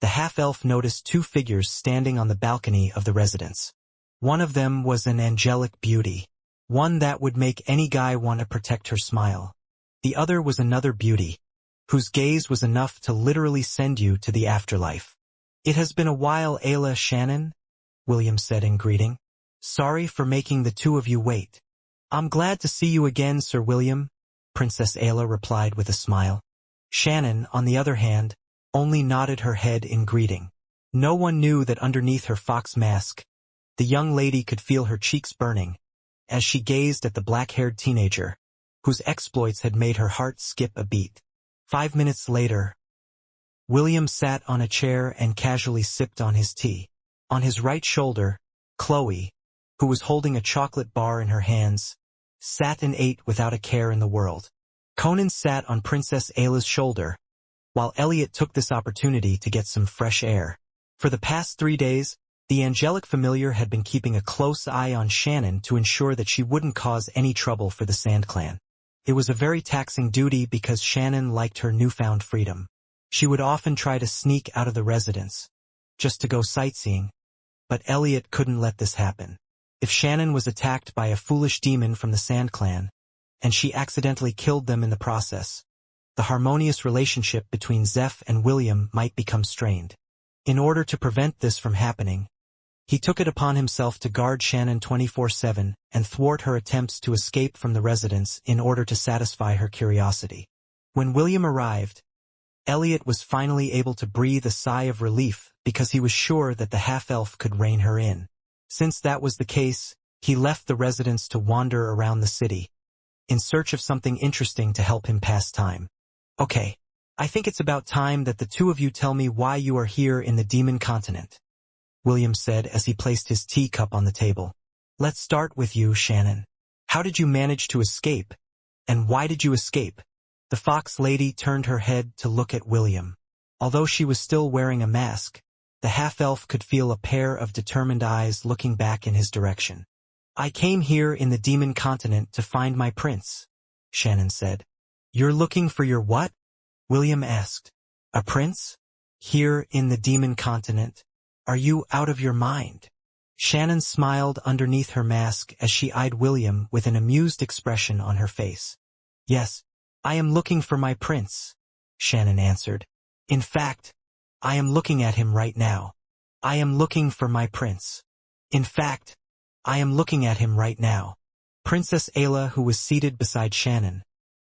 the half-elf noticed 2 figures standing on the balcony of the residence. One of them was an angelic beauty, one that would make any guy want to protect her smile. The other was another beauty, whose gaze was enough to literally send you to the afterlife. "It has been a while, Ayla, Shannon," William said in greeting. "Sorry for making the 2 of you wait." "I'm glad to see you again, Sir William," Princess Ayla replied with a smile. Shannon, on the other hand, only nodded her head in greeting. No one knew that underneath her fox mask, the young lady could feel her cheeks burning as she gazed at the black-haired teenager, whose exploits had made her heart skip a beat. 5 minutes later, William sat on a chair and casually sipped on his tea. On his right shoulder, Chloe, who was holding a chocolate bar in her hands, sat and ate without a care in the world. Conan sat on Princess Ayla's shoulder, while Elliot took this opportunity to get some fresh air. For the past 3 days, the angelic familiar had been keeping a close eye on Shannon to ensure that she wouldn't cause any trouble for the Sand Clan. It was a very taxing duty because Shannon liked her newfound freedom. She would often try to sneak out of the residence, just to go sightseeing, but Elliot couldn't let this happen. If Shannon was attacked by a foolish demon from the Sand Clan, and she accidentally killed them in the process, the harmonious relationship between Zeph and William might become strained. In order to prevent this from happening, he took it upon himself to guard Shannon 24/7 and thwart her attempts to escape from the residence in order to satisfy her curiosity. When William arrived, Elliot was finally able to breathe a sigh of relief because he was sure that the half-elf could rein her in. Since that was the case, he left the residence to wander around the city, in search of something interesting to help him pass time. Okay, I think it's about time that the two of you tell me why you are here in the Demon Continent, William said as he placed his teacup on the table. Let's start with you, Shannon. How did you manage to escape, and why did you escape? The fox lady turned her head to look at William. Although she was still wearing a mask, the half-elf could feel a pair of determined eyes looking back in his direction. I came here in the Demon Continent to find my prince, Shannon said. You're looking for your what? William asked. A prince? Here in the Demon Continent? Are you out of your mind? Shannon smiled underneath her mask as she eyed William with an amused expression on her face. Yes, I am looking for my prince, Shannon answered. In fact, I am looking at him right now. I am looking for my prince. In fact, I am looking at him right now. Princess Ayla, who was seated beside Shannon,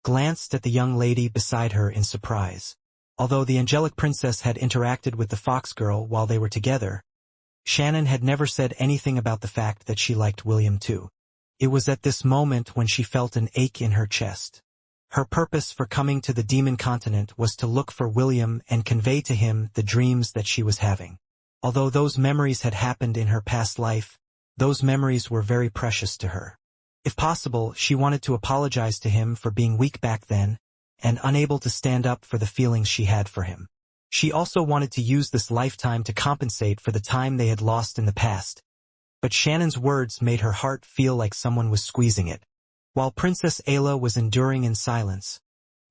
glanced at the young lady beside her in surprise. Although the angelic princess had interacted with the fox girl while they were together, Shannon had never said anything about the fact that she liked William too. It was at this moment when she felt an ache in her chest. Her purpose for coming to the Demon Continent was to look for William and convey to him the dreams that she was having. Although those memories had happened in her past life, those memories were very precious to her. If possible, she wanted to apologize to him for being weak back then, and unable to stand up for the feelings she had for him. She also wanted to use this lifetime to compensate for the time they had lost in the past. But Shannon's words made her heart feel like someone was squeezing it. While Princess Ayla was enduring in silence,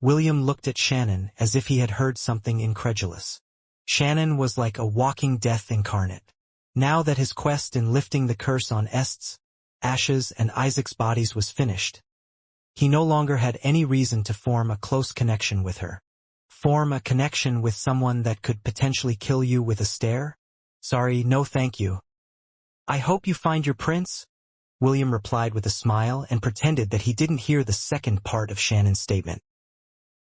William looked at Shannon as if he had heard something incredulous. Shannon was like a walking death incarnate. Now that his quest in lifting the curse on Est's, Ash's, and Isaac's bodies was finished, he no longer had any reason to form a close connection with her. Form a connection with someone that could potentially kill you with a stare? Sorry, no thank you. I hope you find your prince, William replied with a smile and pretended that he didn't hear the second part of Shannon's statement.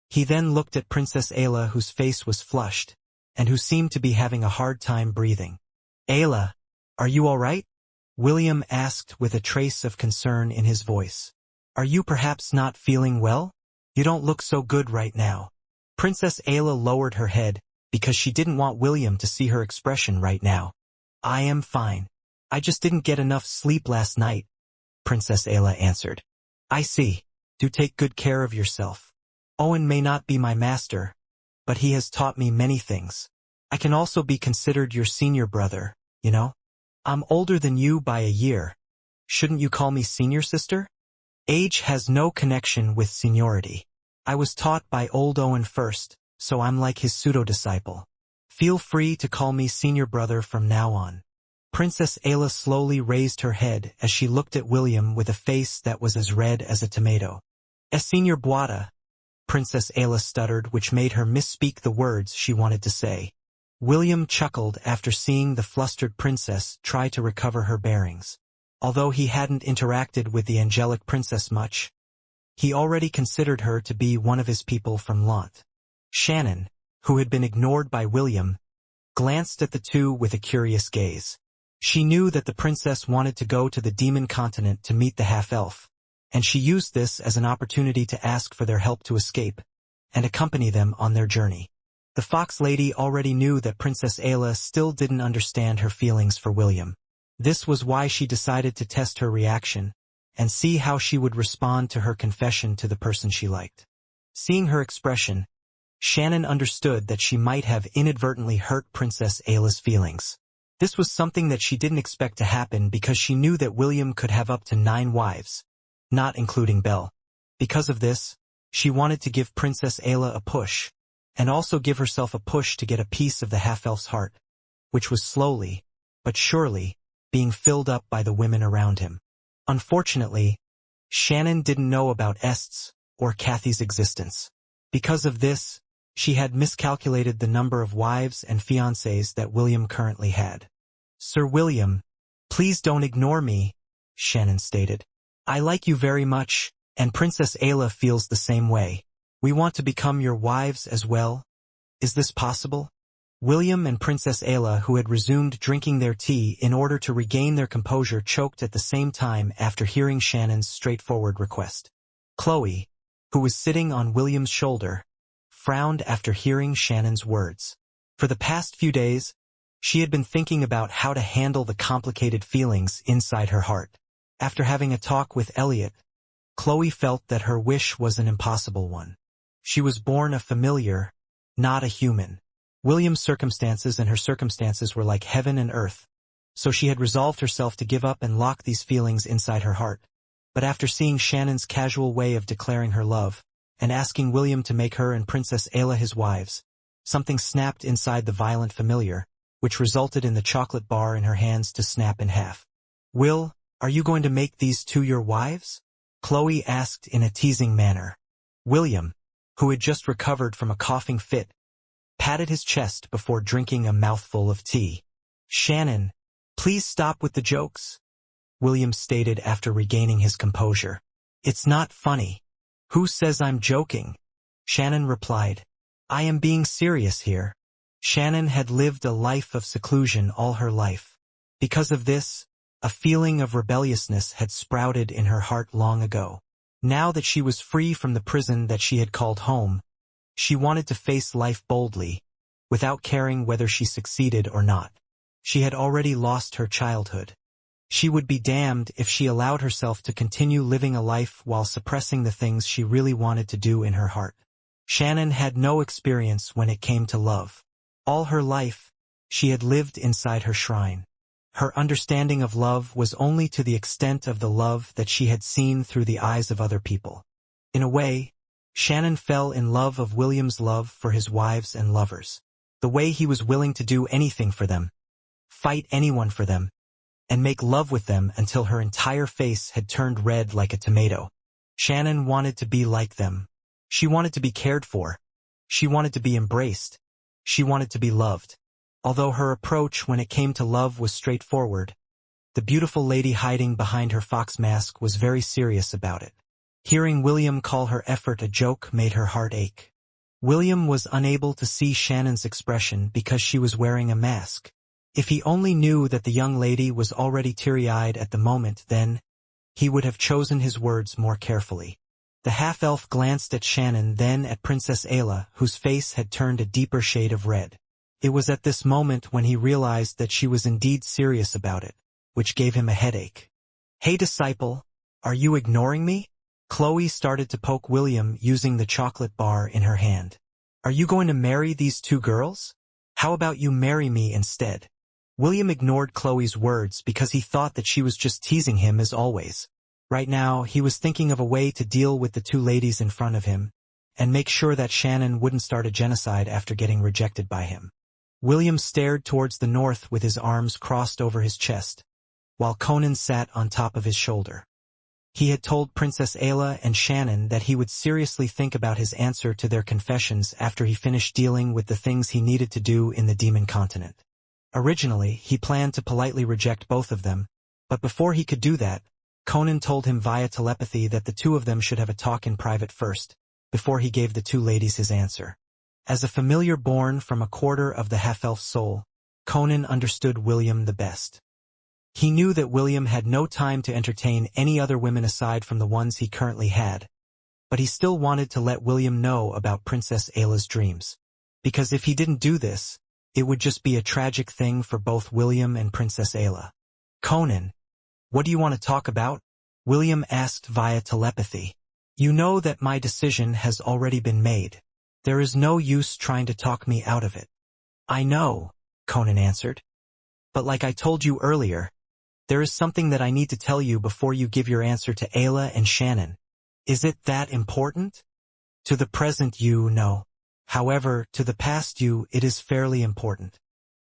He then looked at Princess Ayla, whose face was flushed, and who seemed to be having a hard time breathing. Ayla, are you all right? William asked with a trace of concern in his voice. Are you perhaps not feeling well? You don't look so good right now. Princess Ayla lowered her head because she didn't want William to see her expression right now. I am fine. I just didn't get enough sleep last night, Princess Ayla answered. I see. Do take good care of yourself. Owen may not be my master, but he has taught me many things. I can also be considered your senior brother, you know? I'm older than you by a year. Shouldn't you call me senior sister? Age has no connection with seniority. I was taught by old Owen first, so I'm like his pseudo-disciple. Feel free to call me senior brother from now on. Princess Ayla slowly raised her head as she looked at William with a face that was as red as a tomato. Senior Boita, Princess Ayla stuttered, which made her misspeak the words she wanted to say. William chuckled after seeing the flustered princess try to recover her bearings. Although he hadn't interacted with the angelic princess much, he already considered her to be one of his people from Lot. Shannon, who had been ignored by William, glanced at the two with a curious gaze. She knew that the princess wanted to go to the Demon Continent to meet the half-elf, and she used this as an opportunity to ask for their help to escape and accompany them on their journey. The fox lady already knew that Princess Ayla still didn't understand her feelings for William. This was why she decided to test her reaction and see how she would respond to her confession to the person she liked. Seeing her expression, Shannon understood that she might have inadvertently hurt Princess Ayla's feelings. This was something that she didn't expect to happen because she knew that William could have up to 9 wives, not including Belle. Because of this, she wanted to give Princess Ayla a push, and also give herself a push to get a piece of the half-elf's heart, which was slowly, but surely, being filled up by the women around him. Unfortunately, Shannon didn't know about Est's or Kathy's existence. Because of this, she had miscalculated the number of wives and fiancés that William currently had. "Sir William, please don't ignore me," Shannon stated. "I like you very much, and Princess Ayla feels the same way. We want to become your wives as well. Is this possible?" William and Princess Ayla, who had resumed drinking their tea in order to regain their composure, choked at the same time after hearing Shannon's straightforward request. Chloe, who was sitting on William's shoulder, frowned after hearing Shannon's words. For the past few days, she had been thinking about how to handle the complicated feelings inside her heart. After having a talk with Elliot, Chloe felt that her wish was an impossible one. She was born a familiar, not a human. William's circumstances and her circumstances were like heaven and earth, so she had resolved herself to give up and lock these feelings inside her heart. But after seeing Shannon's casual way of declaring her love, and asking William to make her and Princess Ayla his wives, something snapped inside the violent familiar, which resulted in the chocolate bar in her hands to snap in half. "Will, are you going to make these two your wives?" Chloe asked in a teasing manner. William, who had just recovered from a coughing fit, patted his chest before drinking a mouthful of tea. "Shannon, please stop with the jokes," William stated after regaining his composure. "It's not funny." "Who says I'm joking?" Shannon replied. "I am being serious here." Shannon had lived a life of seclusion all her life. Because of this, a feeling of rebelliousness had sprouted in her heart long ago. Now that she was free from the prison that she had called home, she wanted to face life boldly, without caring whether she succeeded or not. She had already lost her childhood. She would be damned if she allowed herself to continue living a life while suppressing the things she really wanted to do in her heart. Shannon had no experience when it came to love. All her life, she had lived inside her shrine. Her understanding of love was only to the extent of the love that she had seen through the eyes of other people. In a way, Shannon fell in love of William's love for his wives and lovers. The way he was willing to do anything for them, fight anyone for them, and make love with them until her entire face had turned red like a tomato. Shannon wanted to be like them. She wanted to be cared for. She wanted to be embraced. She wanted to be loved. Although her approach when it came to love was straightforward, the beautiful lady hiding behind her fox mask was very serious about it. Hearing William call her effort a joke made her heart ache. William was unable to see Shannon's expression because she was wearing a mask. If he only knew that the young lady was already teary-eyed at the moment, then he would have chosen his words more carefully. The half-elf glanced at Shannon, then at Princess Ayla, whose face had turned a deeper shade of red. It was at this moment when he realized that she was indeed serious about it, which gave him a headache. "Hey disciple, are you ignoring me?" Chloe started to poke William using the chocolate bar in her hand. "Are you going to marry these two girls? How about you marry me instead?" William ignored Chloe's words because he thought that she was just teasing him as always. Right now, he was thinking of a way to deal with the two ladies in front of him, and make sure that Shannon wouldn't start a genocide after getting rejected by him. William stared towards the north with his arms crossed over his chest, while Conan sat on top of his shoulder. He had told Princess Ayla and Shannon that he would seriously think about his answer to their confessions after he finished dealing with the things he needed to do in the demon continent. Originally, he planned to politely reject both of them, but before he could do that, Conan told him via telepathy that the two of them should have a talk in private first, before he gave the two ladies his answer. As a familiar born from a quarter of the half-elf soul, Conan understood William the best. He knew that William had no time to entertain any other women aside from the ones he currently had, but he still wanted to let William know about Princess Ayla's dreams. because if he didn't do this, it would just be a tragic thing for both William and Princess Ayla. Conan, what do you want to talk about? William asked via telepathy. You know that my decision has already been made. There is no use trying to talk me out of it. I know, Conan answered. But like I told you earlier, there is something that I need to tell you before you give your answer to Ayla and Shannon. Is it that important? To the present you, no. However, to the past you, it is fairly important.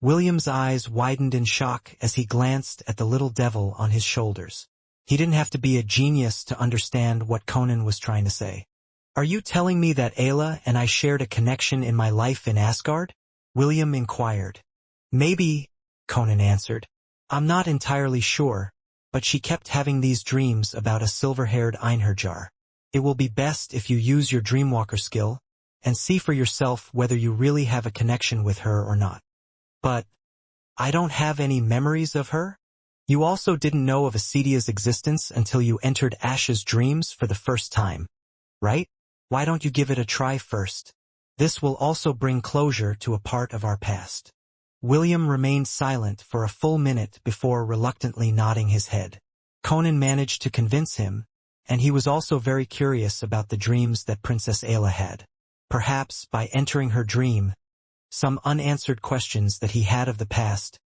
William's eyes widened in shock as he glanced at the little devil on his shoulders. He didn't have to be a genius to understand what Conan was trying to say. Are you telling me that Ayla and I shared a connection in my life in Asgard? William inquired. Maybe, Conan answered. I'm not entirely sure, but she kept having these dreams about a silver-haired Einherjar. It will be best if you use your dreamwalker skill and see for yourself whether you really have a connection with her or not. But I don't have any memories of her? You also didn't know of Acedia's existence until you entered Ash's dreams for the first time, right? Why don't you give it a try first? This will also bring closure to a part of our past. William remained silent for a full minute before reluctantly nodding his head. Conan managed to convince him, and he was also very curious about the dreams that Princess Ayla had. Perhaps, by entering her dream, some unanswered questions that he had of the past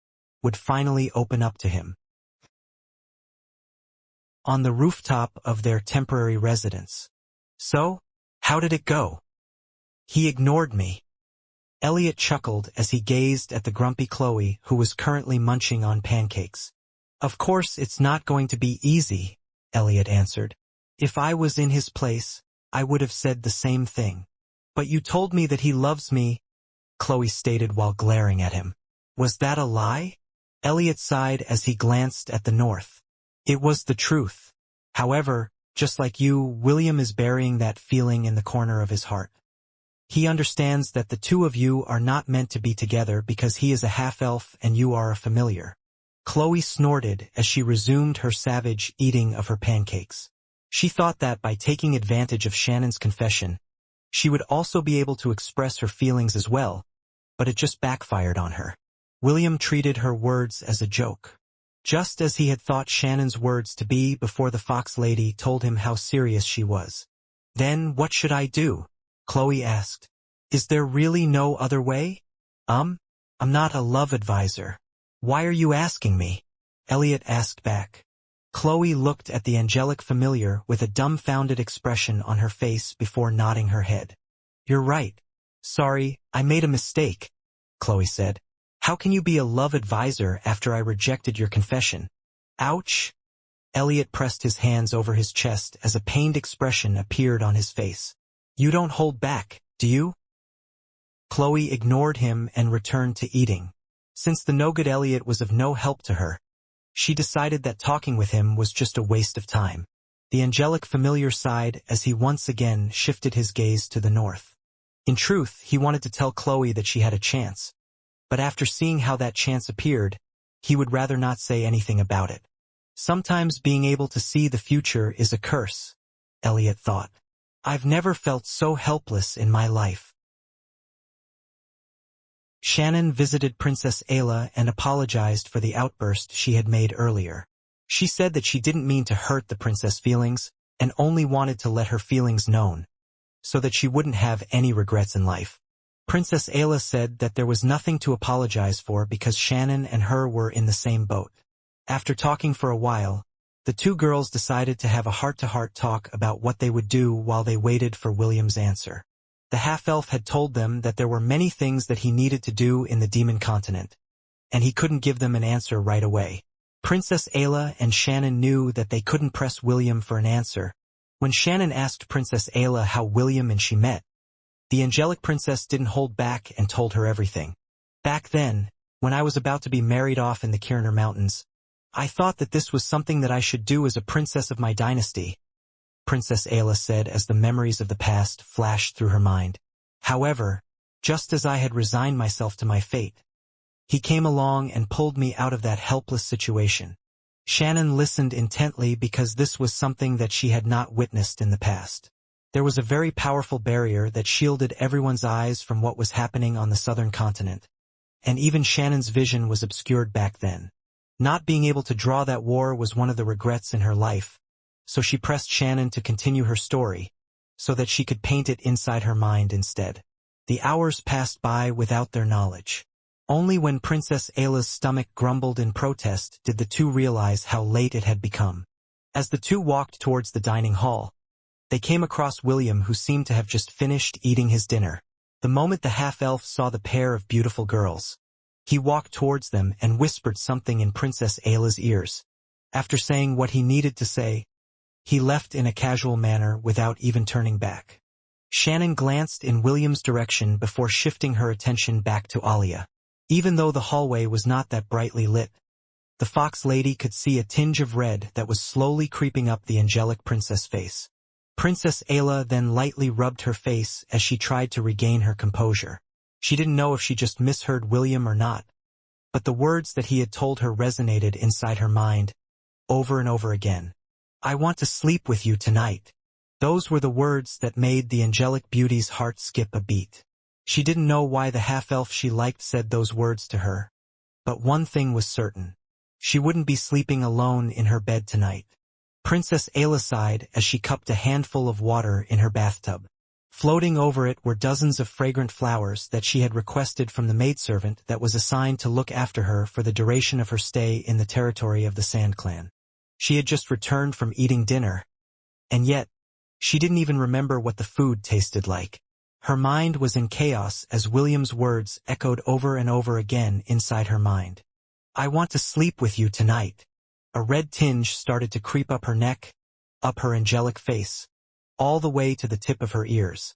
would finally open up to him. On the rooftop of their temporary residence. So, how did it go? He ignored me. Elliot chuckled as he gazed at the grumpy Chloe who was currently munching on pancakes. Of course it's not going to be easy, Elliot answered. If I was in his place, I would have said the same thing. But you told me that he loves me, Chloe stated while glaring at him. Was that a lie? Elliot sighed as he glanced at the north. It was the truth. However, just like you, William is burying that feeling in the corner of his heart. He understands that the two of you are not meant to be together because he is a half-elf and you are a familiar. Chloe snorted as she resumed her savage eating of her pancakes. She thought that by taking advantage of Shannon's confession, she would also be able to express her feelings as well, but it just backfired on her. William treated her words as a joke. Just as he had thought Shannon's words to be before the fox lady told him how serious she was. Then what should I do? Chloe asked. Is there really no other way? I'm not a love advisor. Why are you asking me? Elliot asked back. Chloe looked at the angelic familiar with a dumbfounded expression on her face before nodding her head. You're right. Sorry, I made a mistake, Chloe said. How can you be a love advisor after I rejected your confession? Ouch! Elliot pressed his hands over his chest as a pained expression appeared on his face. You don't hold back, do you? Chloe ignored him and returned to eating. Since the no-good Elliot was of no help to her, she decided that talking with him was just a waste of time. The angelic familiar sighed as he once again shifted his gaze to the north. In truth, he wanted to tell Chloe that she had a chance. But after seeing how that chance appeared, he would rather not say anything about it. Sometimes being able to see the future is a curse, Elliot thought. I've never felt so helpless in my life. Shannon visited Princess Ayla and apologized for the outburst she had made earlier. She said that she didn't mean to hurt the princess' feelings and only wanted to let her feelings known, so that she wouldn't have any regrets in life. Princess Ayla said that there was nothing to apologize for because Shannon and her were in the same boat. After talking for a while, the two girls decided to have a heart-to-heart talk about what they would do while they waited for William's answer. The half-elf had told them that there were many things that he needed to do in the demon continent, and he couldn't give them an answer right away. Princess Ayla and Shannon knew that they couldn't press William for an answer. When Shannon asked Princess Ayla how William and she met, the angelic princess didn't hold back and told her everything. Back then, when I was about to be married off in the Kirner Mountains, I thought that this was something that I should do as a princess of my dynasty, Princess Ayla said as the memories of the past flashed through her mind. However, just as I had resigned myself to my fate, he came along and pulled me out of that helpless situation. Shannon listened intently because this was something that she had not witnessed in the past. There was a very powerful barrier that shielded everyone's eyes from what was happening on the southern continent. And even Shannon's vision was obscured back then. Not being able to draw that war was one of the regrets in her life, so she pressed Shannon to continue her story, so that she could paint it inside her mind instead. The hours passed by without their knowledge. Only when Princess Ayla's stomach grumbled in protest did the two realize how late it had become. As the two walked towards the dining hall, they came across William, who seemed to have just finished eating his dinner. The moment the half-elf saw the pair of beautiful girls, he walked towards them and whispered something in Princess Ayla's ears. After saying what he needed to say, he left in a casual manner without even turning back. Shannon glanced in William's direction before shifting her attention back to Alia. Even though the hallway was not that brightly lit, the fox lady could see a tinge of red that was slowly creeping up the angelic princess face. Princess Ayla then lightly rubbed her face as she tried to regain her composure. She didn't know if she just misheard William or not, but the words that he had told her resonated inside her mind, over and over again. "I want to sleep with you tonight." Those were the words that made the angelic beauty's heart skip a beat. She didn't know why the half-elf she liked said those words to her, but one thing was certain. She wouldn't be sleeping alone in her bed tonight. Princess Ayla sighed as she cupped a handful of water in her bathtub. Floating over it were dozens of fragrant flowers that she had requested from the maidservant that was assigned to look after her for the duration of her stay in the territory of the Sand Clan. She had just returned from eating dinner, and yet, she didn't even remember what the food tasted like. Her mind was in chaos as William's words echoed over and over again inside her mind. "I want to sleep with you tonight." A red tinge started to creep up her neck, up her angelic face, all the way to the tip of her ears.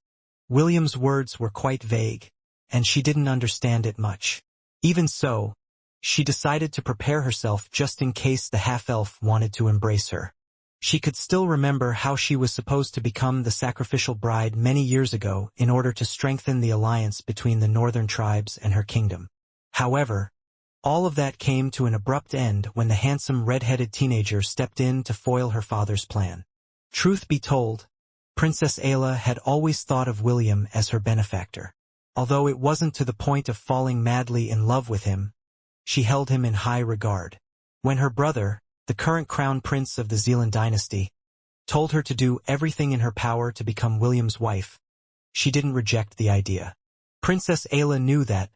William's words were quite vague, and she didn't understand it much. Even so, she decided to prepare herself just in case the half-elf wanted to embrace her. She could still remember how she was supposed to become the sacrificial bride many years ago in order to strengthen the alliance between the northern tribes and her kingdom. However, all of that came to an abrupt end when the handsome red-headed teenager stepped in to foil her father's plan. Truth be told, Princess Ayla had always thought of William as her benefactor. Although it wasn't to the point of falling madly in love with him, she held him in high regard. When her brother, the current crown prince of the Zealand dynasty, told her to do everything in her power to become William's wife, she didn't reject the idea. Princess Ayla knew that,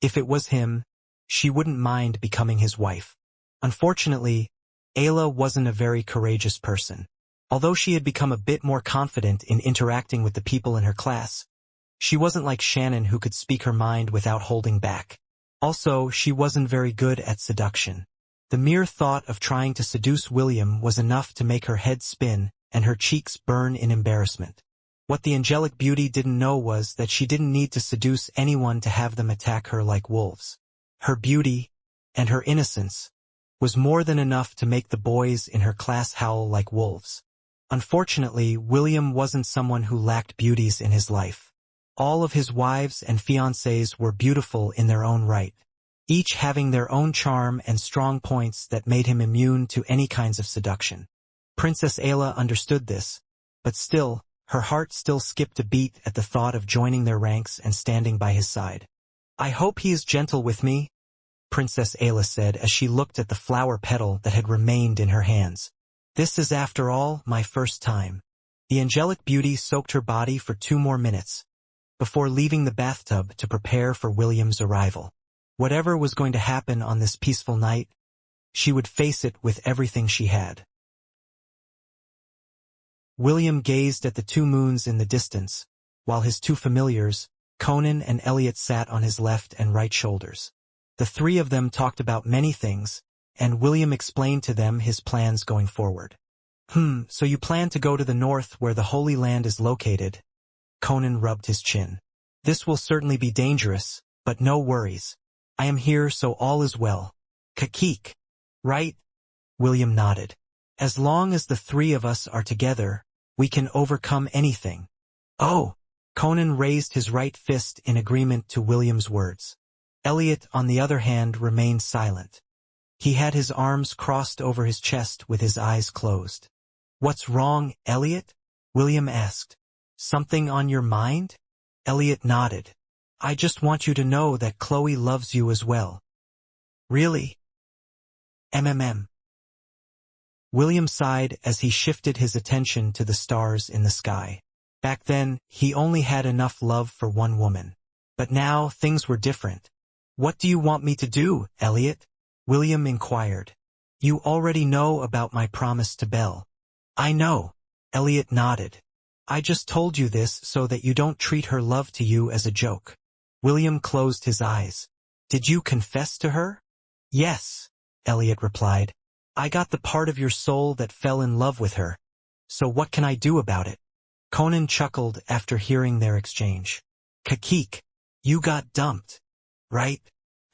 if it was him, she wouldn't mind becoming his wife. Unfortunately, Ayla wasn't a very courageous person. Although she had become a bit more confident in interacting with the people in her class, she wasn't like Shannon, who could speak her mind without holding back. Also, she wasn't very good at seduction. The mere thought of trying to seduce William was enough to make her head spin and her cheeks burn in embarrassment. What the angelic beauty didn't know was that she didn't need to seduce anyone to have them attack her like wolves. Her beauty, and her innocence, was more than enough to make the boys in her class howl like wolves. Unfortunately, William wasn't someone who lacked beauties in his life. All of his wives and fiancées were beautiful in their own right, each having their own charm and strong points that made him immune to any kinds of seduction. Princess Ayla understood this, but still, her heart still skipped a beat at the thought of joining their ranks and standing by his side. "I hope he is gentle with me," Princess Ayla said as she looked at the flower petal that had remained in her hands. "This is, after all, my first time." The angelic beauty soaked her body for 2 more minutes, before leaving the bathtub to prepare for William's arrival. Whatever was going to happen on this peaceful night, she would face it with everything she had. William gazed at the 2 moons in the distance, while his 2 familiars, Conan and Elliot, sat on his left and right shoulders. The 3 of them talked about many things, and William explained to them his plans going forward. So you plan to go to the north where the Holy Land is located?" Conan rubbed his chin. "This will certainly be dangerous, but no worries. I am here, so all is well. Kakik, right?" William nodded. "As long as the 3 of us are together, we can overcome anything." "Oh!" Conan raised his right fist in agreement to William's words. Elliot, on the other hand, remained silent. He had his arms crossed over his chest with his eyes closed. "What's wrong, Elliot?" William asked. Something on your mind? Elliot nodded. I just want you to know that Chloe loves you as well. Really? MMM. William sighed as he shifted his attention to the stars in the sky. Back then, he only had enough love for one woman. But now, things were different. What do you want me to do, Elliot? William inquired. You already know about my promise to Belle. I know. Elliot nodded. I just told you this so that you don't treat her love to you as a joke. William closed his eyes. Did you confess to her? Yes, Elliot replied. I got the part of your soul that fell in love with her. So what can I do about it? Conan chuckled after hearing their exchange. Kakik, you got dumped. Right?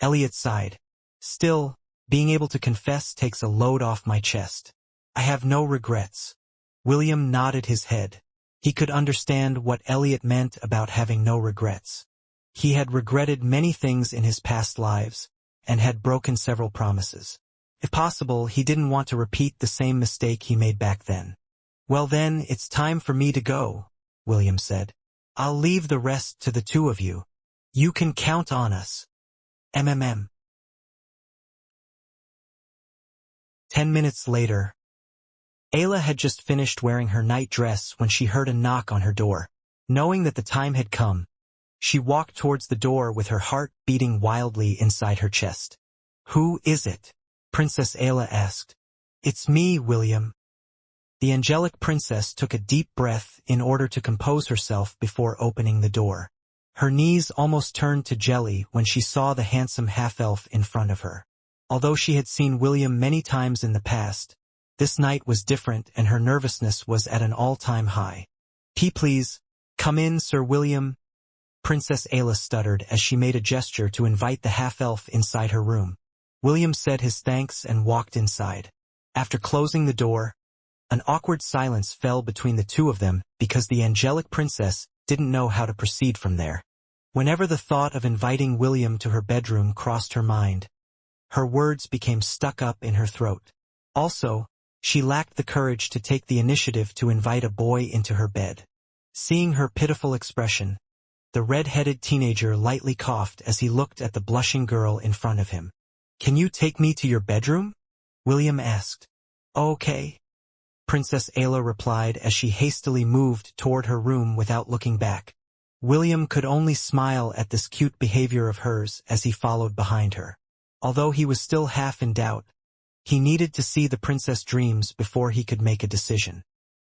Elliot sighed. Still, being able to confess takes a load off my chest. I have no regrets. William nodded his head. He could understand what Elliot meant about having no regrets. He had regretted many things in his past lives, and had broken several promises. If possible, he didn't want to repeat the same mistake he made back then. Well then, it's time for me to go, William said. I'll leave the rest to the two of you. You can count on us. MMM. 10 minutes later. Ayla had just finished wearing her night dress when she heard a knock on her door. Knowing that the time had come, she walked towards the door with her heart beating wildly inside her chest. Who is it? Princess Ayla asked. It's me, William. The angelic princess took a deep breath in order to compose herself before opening the door. Her knees almost turned to jelly when she saw the handsome half-elf in front of her. Although she had seen William many times in the past, this night was different and her nervousness was at an all-time high. Please, come in, Sir William. Princess Ayla stuttered as she made a gesture to invite the half-elf inside her room. William said his thanks and walked inside. After closing the door, an awkward silence fell between the two of them because the angelic princess didn't know how to proceed from there. Whenever the thought of inviting William to her bedroom crossed her mind, her words became stuck up in her throat. Also, she lacked the courage to take the initiative to invite a boy into her bed. Seeing her pitiful expression, the red-headed teenager lightly coughed as he looked at the blushing girl in front of him. Can you take me to your bedroom? William asked. Okay. Princess Ayla replied as she hastily moved toward her room without looking back. William could only smile at this cute behavior of hers as he followed behind her. Although he was still half in doubt, he needed to see the princess' dreams before he could make a decision.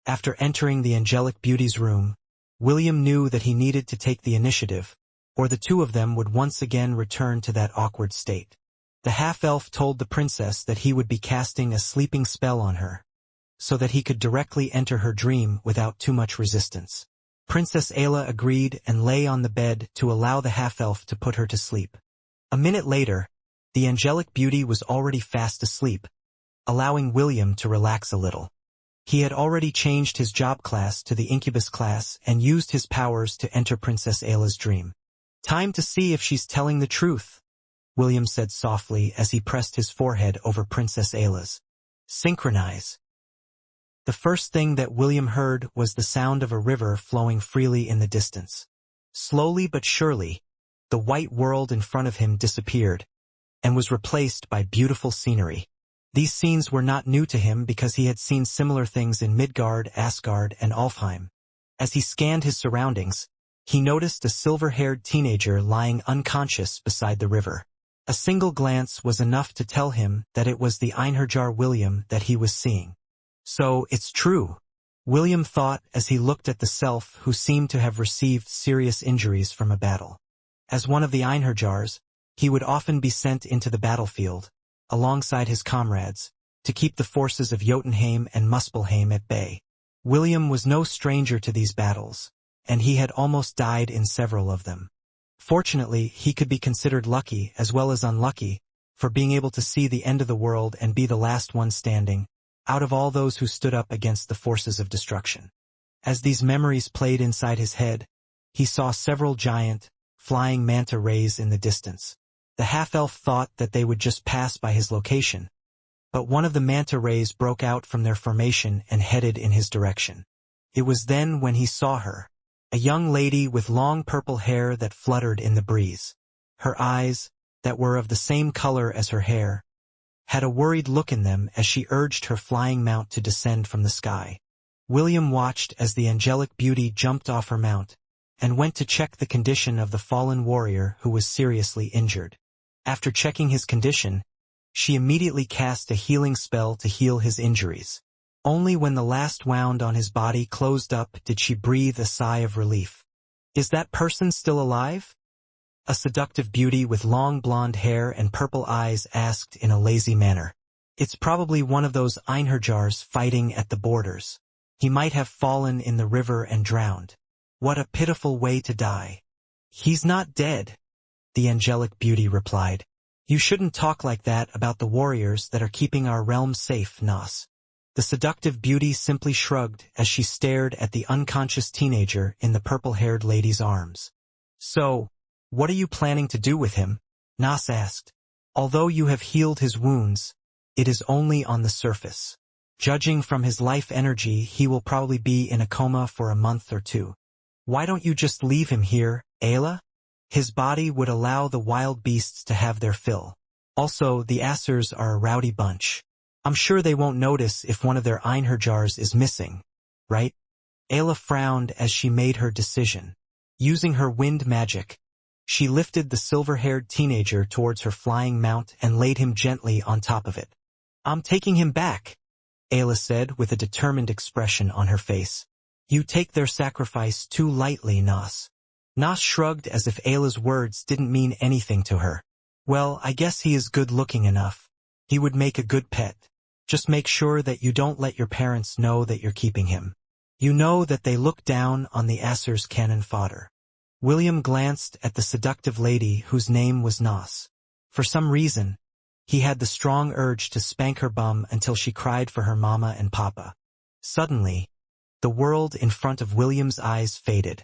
After entering the angelic beauty's room, William knew that he needed to take the initiative, or the two of them would once again return to that awkward state. The half-elf told the princess that he would be casting a sleeping spell on her, so that he could directly enter her dream without too much resistance. Princess Ayla agreed and lay on the bed to allow the half-elf to put her to sleep. A minute later, the angelic beauty was already fast asleep, allowing William to relax a little. He had already changed his job class to the incubus class and used his powers to enter Princess Ayla's dream. Time to see if she's telling the truth, William said softly as he pressed his forehead over Princess Ayla's. Synchronize. The first thing that William heard was the sound of a river flowing freely in the distance. Slowly but surely, the white world in front of him disappeared, and was replaced by beautiful scenery. These scenes were not new to him because he had seen similar things in Midgard, Asgard, and Alfheim. As he scanned his surroundings, he noticed a silver-haired teenager lying unconscious beside the river. A single glance was enough to tell him that it was the Einherjar William that he was seeing. So, it's true, William thought as he looked at the self who seemed to have received serious injuries from a battle. As one of the Einherjars, he would often be sent into the battlefield, alongside his comrades, to keep the forces of Jotunheim and Muspelheim at bay. William was no stranger to these battles, and he had almost died in several of them. Fortunately, he could be considered lucky as well as unlucky for being able to see the end of the world and be the last one standing, out of all those who stood up against the forces of destruction. As these memories played inside his head, he saw several giant, flying manta rays in the distance. The half-elf thought that they would just pass by his location, but one of the manta rays broke out from their formation and headed in his direction. It was then when he saw her, A young lady with long purple hair that fluttered in the breeze. Her eyes, that were of the same color as her hair, had a worried look in them as she urged her flying mount to descend from the sky. William watched as the angelic beauty jumped off her mount and went to check the condition of the fallen warrior who was seriously injured. After checking his condition, she immediately cast a healing spell to heal his injuries. Only when the last wound on his body closed up did she breathe a sigh of relief. "Is that person still alive?" A seductive beauty with long blonde hair and purple eyes asked in a lazy manner. "It's probably one of those Einherjars fighting at the borders. He might have fallen in the river and drowned. What a pitiful way to die." "He's not dead," the angelic beauty replied. "You shouldn't talk like that about the warriors that are keeping our realm safe, Nas." The seductive beauty simply shrugged as she stared at the unconscious teenager in the purple-haired lady's arms. "So, what are you planning to do with him?" Nas asked. "Although you have healed his wounds, it is only on the surface. Judging from his life energy, he will probably be in a coma for a month or two. Why don't you just leave him here, Ayla? His body would allow the wild beasts to have their fill. Also, the Assers are a rowdy bunch. I'm sure they won't notice if one of their Einherjars is missing, right?" Ayla frowned as she made her decision. Using her wind magic, she lifted the silver-haired teenager towards her flying mount and laid him gently on top of it. "I'm taking him back," Ayla said with a determined expression on her face. "You take their sacrifice too lightly, Nas." Nas shrugged as if Ayla's words didn't mean anything to her. "Well, I guess he is good-looking enough. He would make a good pet. Just make sure that you don't let your parents know that you're keeping him. You know that they look down on the Asser's cannon fodder." William glanced at the seductive lady whose name was Nas. For some reason, he had the strong urge to spank her bum until she cried for her mama and papa. Suddenly, the world in front of William's eyes faded.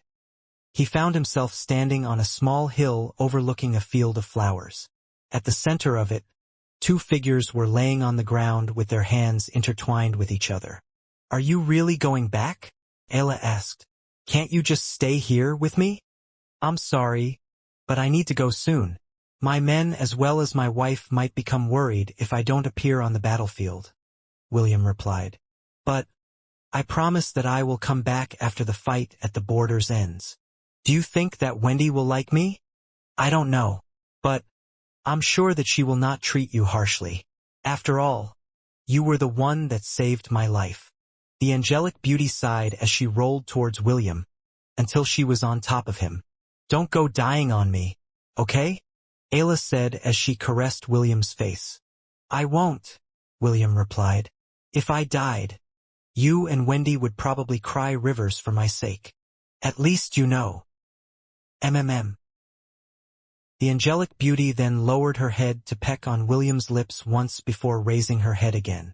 He found himself standing on a small hill overlooking a field of flowers. At the center of it, two figures were laying on the ground with their hands intertwined with each other. "Are you really going back?" Ayla asked. "Can't you just stay here with me?" "I'm sorry, but I need to go soon. My men as well as my wife might become worried if I don't appear on the battlefield," William replied. "But I promise that I will come back after the fight at the borders ends. Do you think that Wendy will like me? I don't know, but I'm sure that she will not treat you harshly. After all, you were the one that saved my life." The angelic beauty sighed as she rolled towards William, until she was on top of him. "Don't go dying on me, okay?" Ayla said as she caressed William's face. "I won't," William replied. "If I died, you and Wendy would probably cry rivers for my sake. At least you know. MMM. The angelic beauty then lowered her head to peck on William's lips once before raising her head again.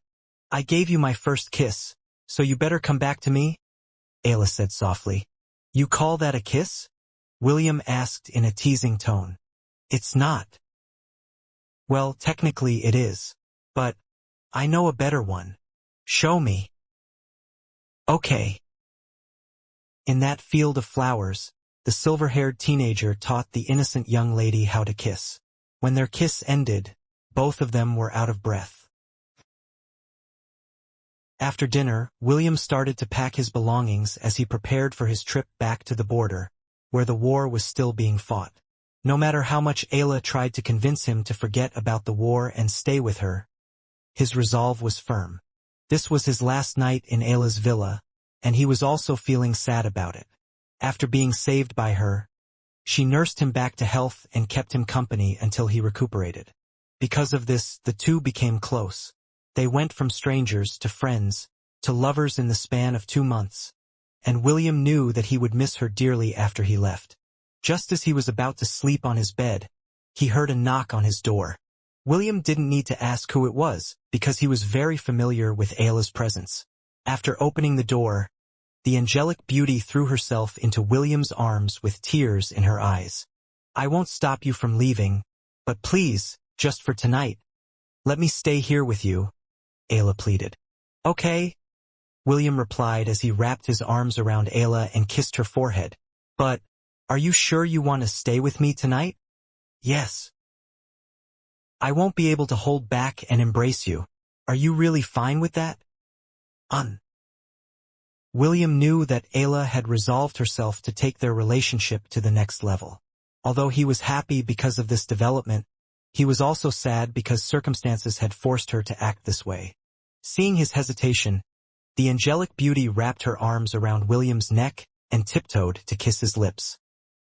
"I gave you my first kiss, so you better come back to me," Ayla said softly. "You call that a kiss?" William asked in a teasing tone. "It's not." "Well, technically it is, but I know a better one. Show me." "Okay." In that field of flowers, the silver-haired teenager taught the innocent young lady how to kiss. When their kiss ended, both of them were out of breath. After dinner, William started to pack his belongings as he prepared for his trip back to the border, where the war was still being fought. No matter how much Ayla tried to convince him to forget about the war and stay with her, his resolve was firm. This was his last night in Ayla's villa, and he was also feeling sad about it. After being saved by her, she nursed him back to health and kept him company until he recuperated. Because of this, the two became close. They went from strangers to friends, to lovers in the span of 2 months, and William knew that he would miss her dearly after he left. Just as he was about to sleep on his bed, he heard a knock on his door. William didn't need to ask who it was, because he was very familiar with Ayla's presence. After opening the door, the angelic beauty threw herself into William's arms with tears in her eyes. "I won't stop you from leaving, but please, just for tonight, let me stay here with you," Ayla pleaded. "Okay." William replied as he wrapped his arms around Ayla and kissed her forehead. But, are you sure you want to stay with me tonight? Yes. I won't be able to hold back and embrace you. Are you really fine with that? William knew that Ayla had resolved herself to take their relationship to the next level. Although he was happy because of this development, he was also sad because circumstances had forced her to act this way. Seeing his hesitation, the angelic beauty wrapped her arms around William's neck and tiptoed to kiss his lips.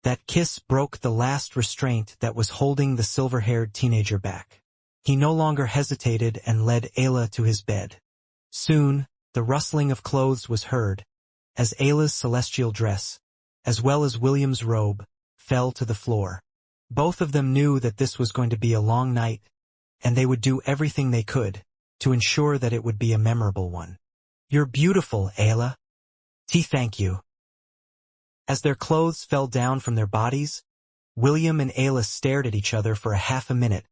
That kiss broke the last restraint that was holding the silver-haired teenager back. He no longer hesitated and led Ayla to his bed. Soon, the rustling of clothes was heard, as Ayla's celestial dress, as well as William's robe, fell to the floor. Both of them knew that this was going to be a long night, and they would do everything they could to ensure that it would be a memorable one. You're beautiful, Ayla. Thank you. As their clothes fell down from their bodies, William and Ayla stared at each other for a half a minute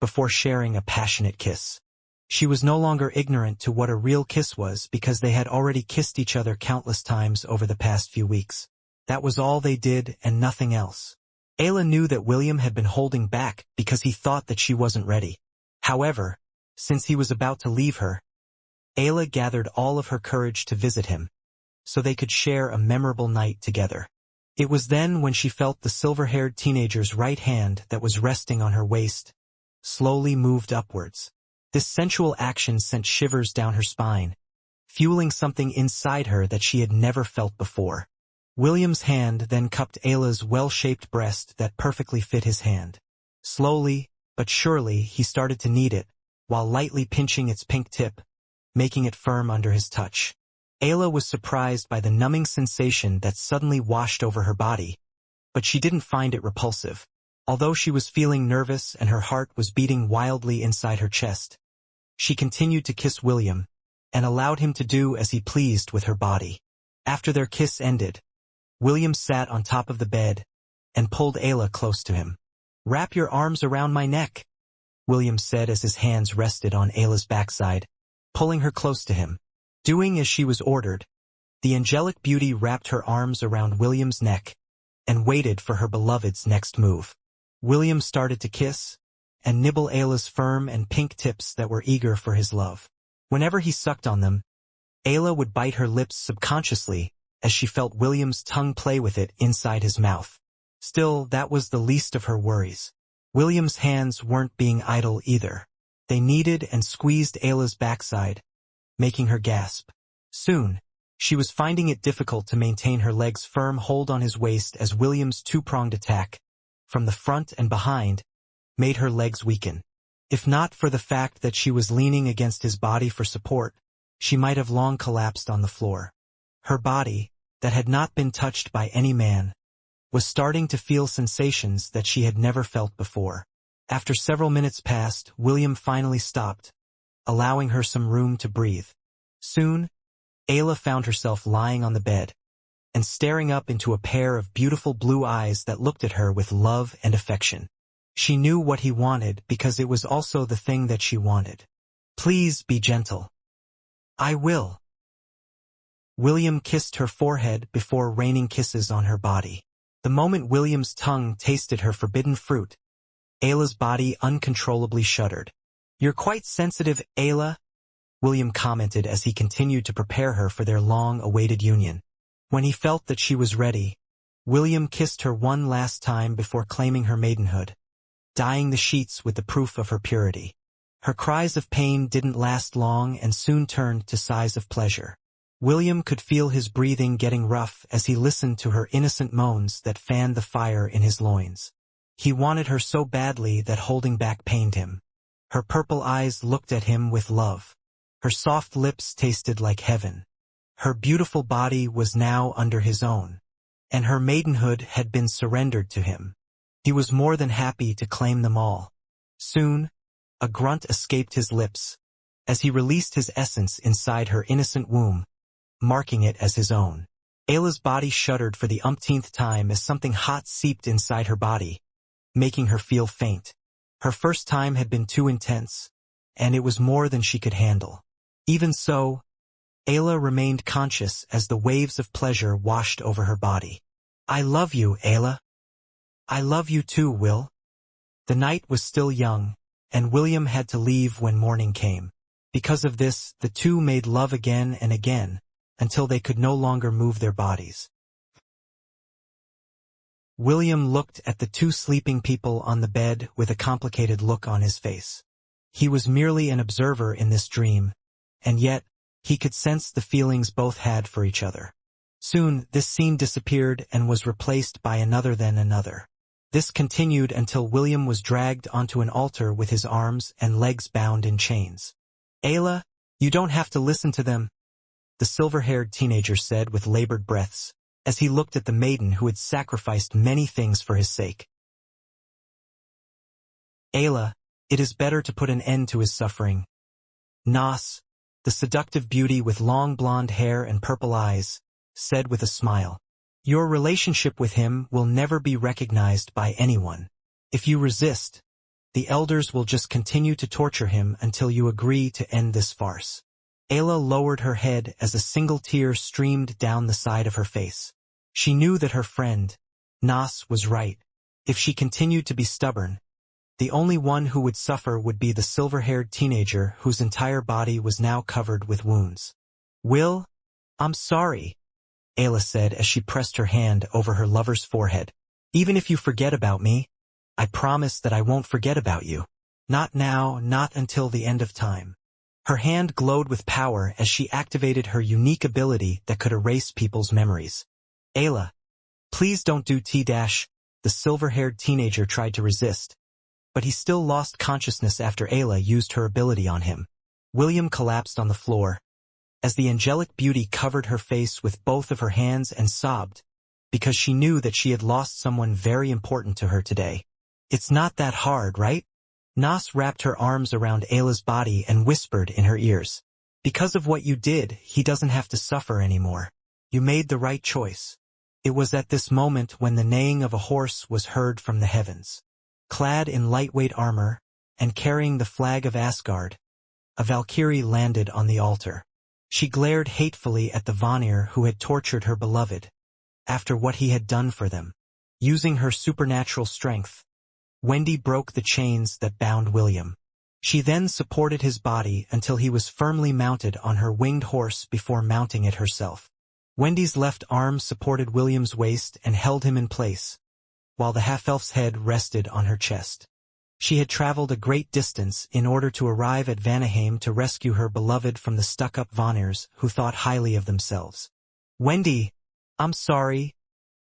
before sharing a passionate kiss. She was no longer ignorant to what a real kiss was because they had already kissed each other countless times over the past few weeks. That was all they did and nothing else. Ayla knew that William had been holding back because he thought that she wasn't ready. However, since he was about to leave her, Ayla gathered all of her courage to visit him, so they could share a memorable night together. It was then when she felt the silver-haired teenager's right hand that was resting on her waist slowly moved upwards. This sensual action sent shivers down her spine, fueling something inside her that she had never felt before. William's hand then cupped Ayla's well-shaped breast that perfectly fit his hand. Slowly, but surely, he started to knead it, while lightly pinching its pink tip, making it firm under his touch. Ayla was surprised by the numbing sensation that suddenly washed over her body, but she didn't find it repulsive. Although she was feeling nervous and her heart was beating wildly inside her chest, she continued to kiss William and allowed him to do as he pleased with her body. After their kiss ended, William sat on top of the bed and pulled Ayla close to him. "Wrap your arms around my neck," William said as his hands rested on Ayla's backside, pulling her close to him. Doing as she was ordered, the angelic beauty wrapped her arms around William's neck and waited for her beloved's next move. William started to kiss and nibble Ayla's firm and pink tips that were eager for his love. Whenever he sucked on them, Ayla would bite her lips subconsciously as she felt William's tongue play with it inside his mouth. Still, that was the least of her worries. William's hands weren't being idle either. They kneaded and squeezed Ayla's backside, making her gasp. Soon, she was finding it difficult to maintain her leg's firm hold on his waist as William's two-pronged attack, from the front and behind, made her legs weaken. If not for the fact that she was leaning against his body for support, she might have long collapsed on the floor. Her body, that had not been touched by any man, was starting to feel sensations that she had never felt before. After several minutes passed, William finally stopped, allowing her some room to breathe. Soon, Ayla found herself lying on the bed and staring up into a pair of beautiful blue eyes that looked at her with love and affection. She knew what he wanted because it was also the thing that she wanted. "Please be gentle." "I will." William kissed her forehead before raining kisses on her body. The moment William's tongue tasted her forbidden fruit, Ayla's body uncontrollably shuddered. "You're quite sensitive, Ayla," William commented as he continued to prepare her for their long-awaited union. When he felt that she was ready, William kissed her one last time before claiming her maidenhood, dyeing the sheets with the proof of her purity. Her cries of pain didn't last long and soon turned to sighs of pleasure. William could feel his breathing getting rough as he listened to her innocent moans that fanned the fire in his loins. He wanted her so badly that holding back pained him. Her purple eyes looked at him with love. Her soft lips tasted like heaven. Her beautiful body was now under his own, and her maidenhood had been surrendered to him. He was more than happy to claim them all. Soon, a grunt escaped his lips, as he released his essence inside her innocent womb, marking it as his own. Ayla's body shuddered for the umpteenth time as something hot seeped inside her body, making her feel faint. Her first time had been too intense, and it was more than she could handle. Even so, Ayla remained conscious as the waves of pleasure washed over her body. I love you, Ayla. I love you too, Will. The night was still young, and William had to leave when morning came. Because of this, the two made love again and again, until they could no longer move their bodies. William looked at the two sleeping people on the bed with a complicated look on his face. He was merely an observer in this dream, and yet, he could sense the feelings both had for each other. Soon, this scene disappeared and was replaced by another then another. This continued until William was dragged onto an altar with his arms and legs bound in chains. Ayla, you don't have to listen to them, the silver-haired teenager said with labored breaths, as he looked at the maiden who had sacrificed many things for his sake. Ayla, it is better to put an end to his suffering. Nas, the seductive beauty with long blonde hair and purple eyes, said with a smile. Your relationship with him will never be recognized by anyone. If you resist, the elders will just continue to torture him until you agree to end this farce. Ayla lowered her head as a single tear streamed down the side of her face. She knew that her friend, Nas, was right. If she continued to be stubborn, the only one who would suffer would be the silver-haired teenager whose entire body was now covered with wounds. Will, I'm sorry, Ayla said as she pressed her hand over her lover's forehead. Even if you forget about me, I promise that I won't forget about you. Not now, not until the end of time. Her hand glowed with power as she activated her unique ability that could erase people's memories. Ayla, please don't do T-. The silver-haired teenager tried to resist, but he still lost consciousness after Ayla used her ability on him. William collapsed on the floor, as the angelic beauty covered her face with both of her hands and sobbed, because she knew that she had lost someone very important to her today. It's not that hard, right? Nas wrapped her arms around Ayla's body and whispered in her ears. Because of what you did, he doesn't have to suffer anymore. You made the right choice. It was at this moment when the neighing of a horse was heard from the heavens. Clad in lightweight armor, and carrying the flag of Asgard, a Valkyrie landed on the altar. She glared hatefully at the Vanir who had tortured her beloved, after what he had done for them. Using her supernatural strength, Wendy broke the chains that bound William. She then supported his body until he was firmly mounted on her winged horse before mounting it herself. Wendy's left arm supported William's waist and held him in place, while the half-elf's head rested on her chest. She had traveled a great distance in order to arrive at Vanaheim to rescue her beloved from the stuck-up Vanirs who thought highly of themselves. Wendy, I'm sorry,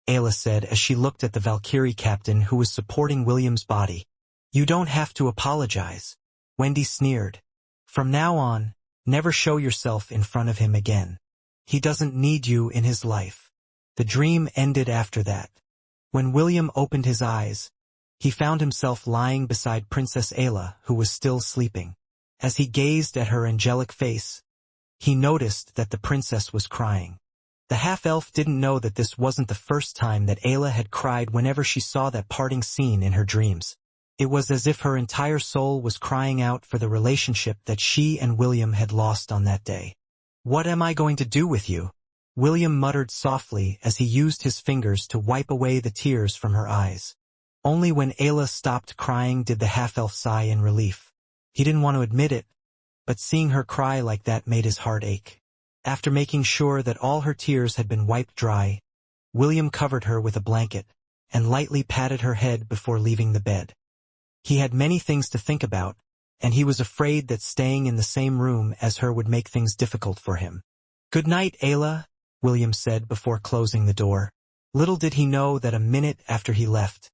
Ayla said as she looked at the Valkyrie captain who was supporting William's body. You don't have to apologize, Wendy sneered. From now on, never show yourself in front of him again. He doesn't need you in his life. The dream ended after that. When William opened his eyes, he found himself lying beside Princess Ayla, who was still sleeping. As he gazed at her angelic face, he noticed that the princess was crying. The half-elf didn't know that this wasn't the first time that Ayla had cried whenever she saw that parting scene in her dreams. It was as if her entire soul was crying out for the relationship that she and William had lost on that day. What am I going to do with you? William muttered softly as he used his fingers to wipe away the tears from her eyes. Only when Ayla stopped crying did the half-elf sigh in relief. He didn't want to admit it, but seeing her cry like that made his heart ache. After making sure that all her tears had been wiped dry, William covered her with a blanket and lightly patted her head before leaving the bed. He had many things to think about, and he was afraid that staying in the same room as her would make things difficult for him. Good night, Ayla, William said before closing the door. Little did he know that a minute after he left,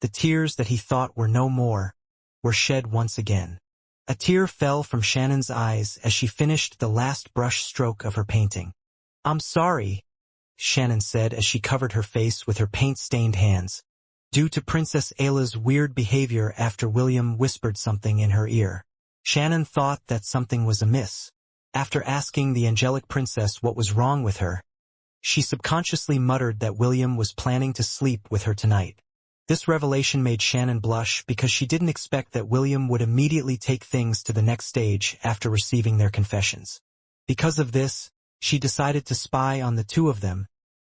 the tears that he thought were no more were shed once again. A tear fell from Shannon's eyes as she finished the last brush stroke of her painting. I'm sorry, Shannon said as she covered her face with her paint-stained hands, due to Princess Ayla's weird behavior after William whispered something in her ear. Shannon thought that something was amiss. After asking the angelic princess what was wrong with her, she subconsciously muttered that William was planning to sleep with her tonight. This revelation made Shannon blush because she didn't expect that William would immediately take things to the next stage after receiving their confessions. Because of this, she decided to spy on the two of them,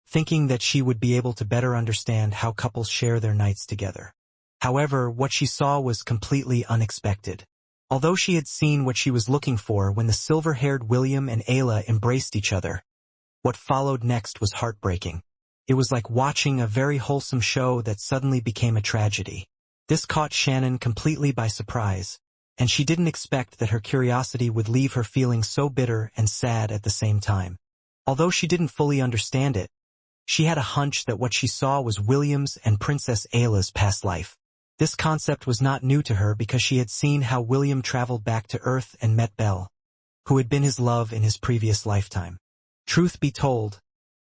thinking that she would be able to better understand how couples share their nights together. However, what she saw was completely unexpected. Although she had seen what she was looking for when the silver-haired William and Ayla embraced each other, what followed next was heartbreaking. It was like watching a very wholesome show that suddenly became a tragedy. This caught Shannon completely by surprise, and she didn't expect that her curiosity would leave her feeling so bitter and sad at the same time. Although she didn't fully understand it, she had a hunch that what she saw was William's and Princess Ayla's past life. This concept was not new to her because she had seen how William traveled back to Earth and met Belle, who had been his love in his previous lifetime. Truth be told,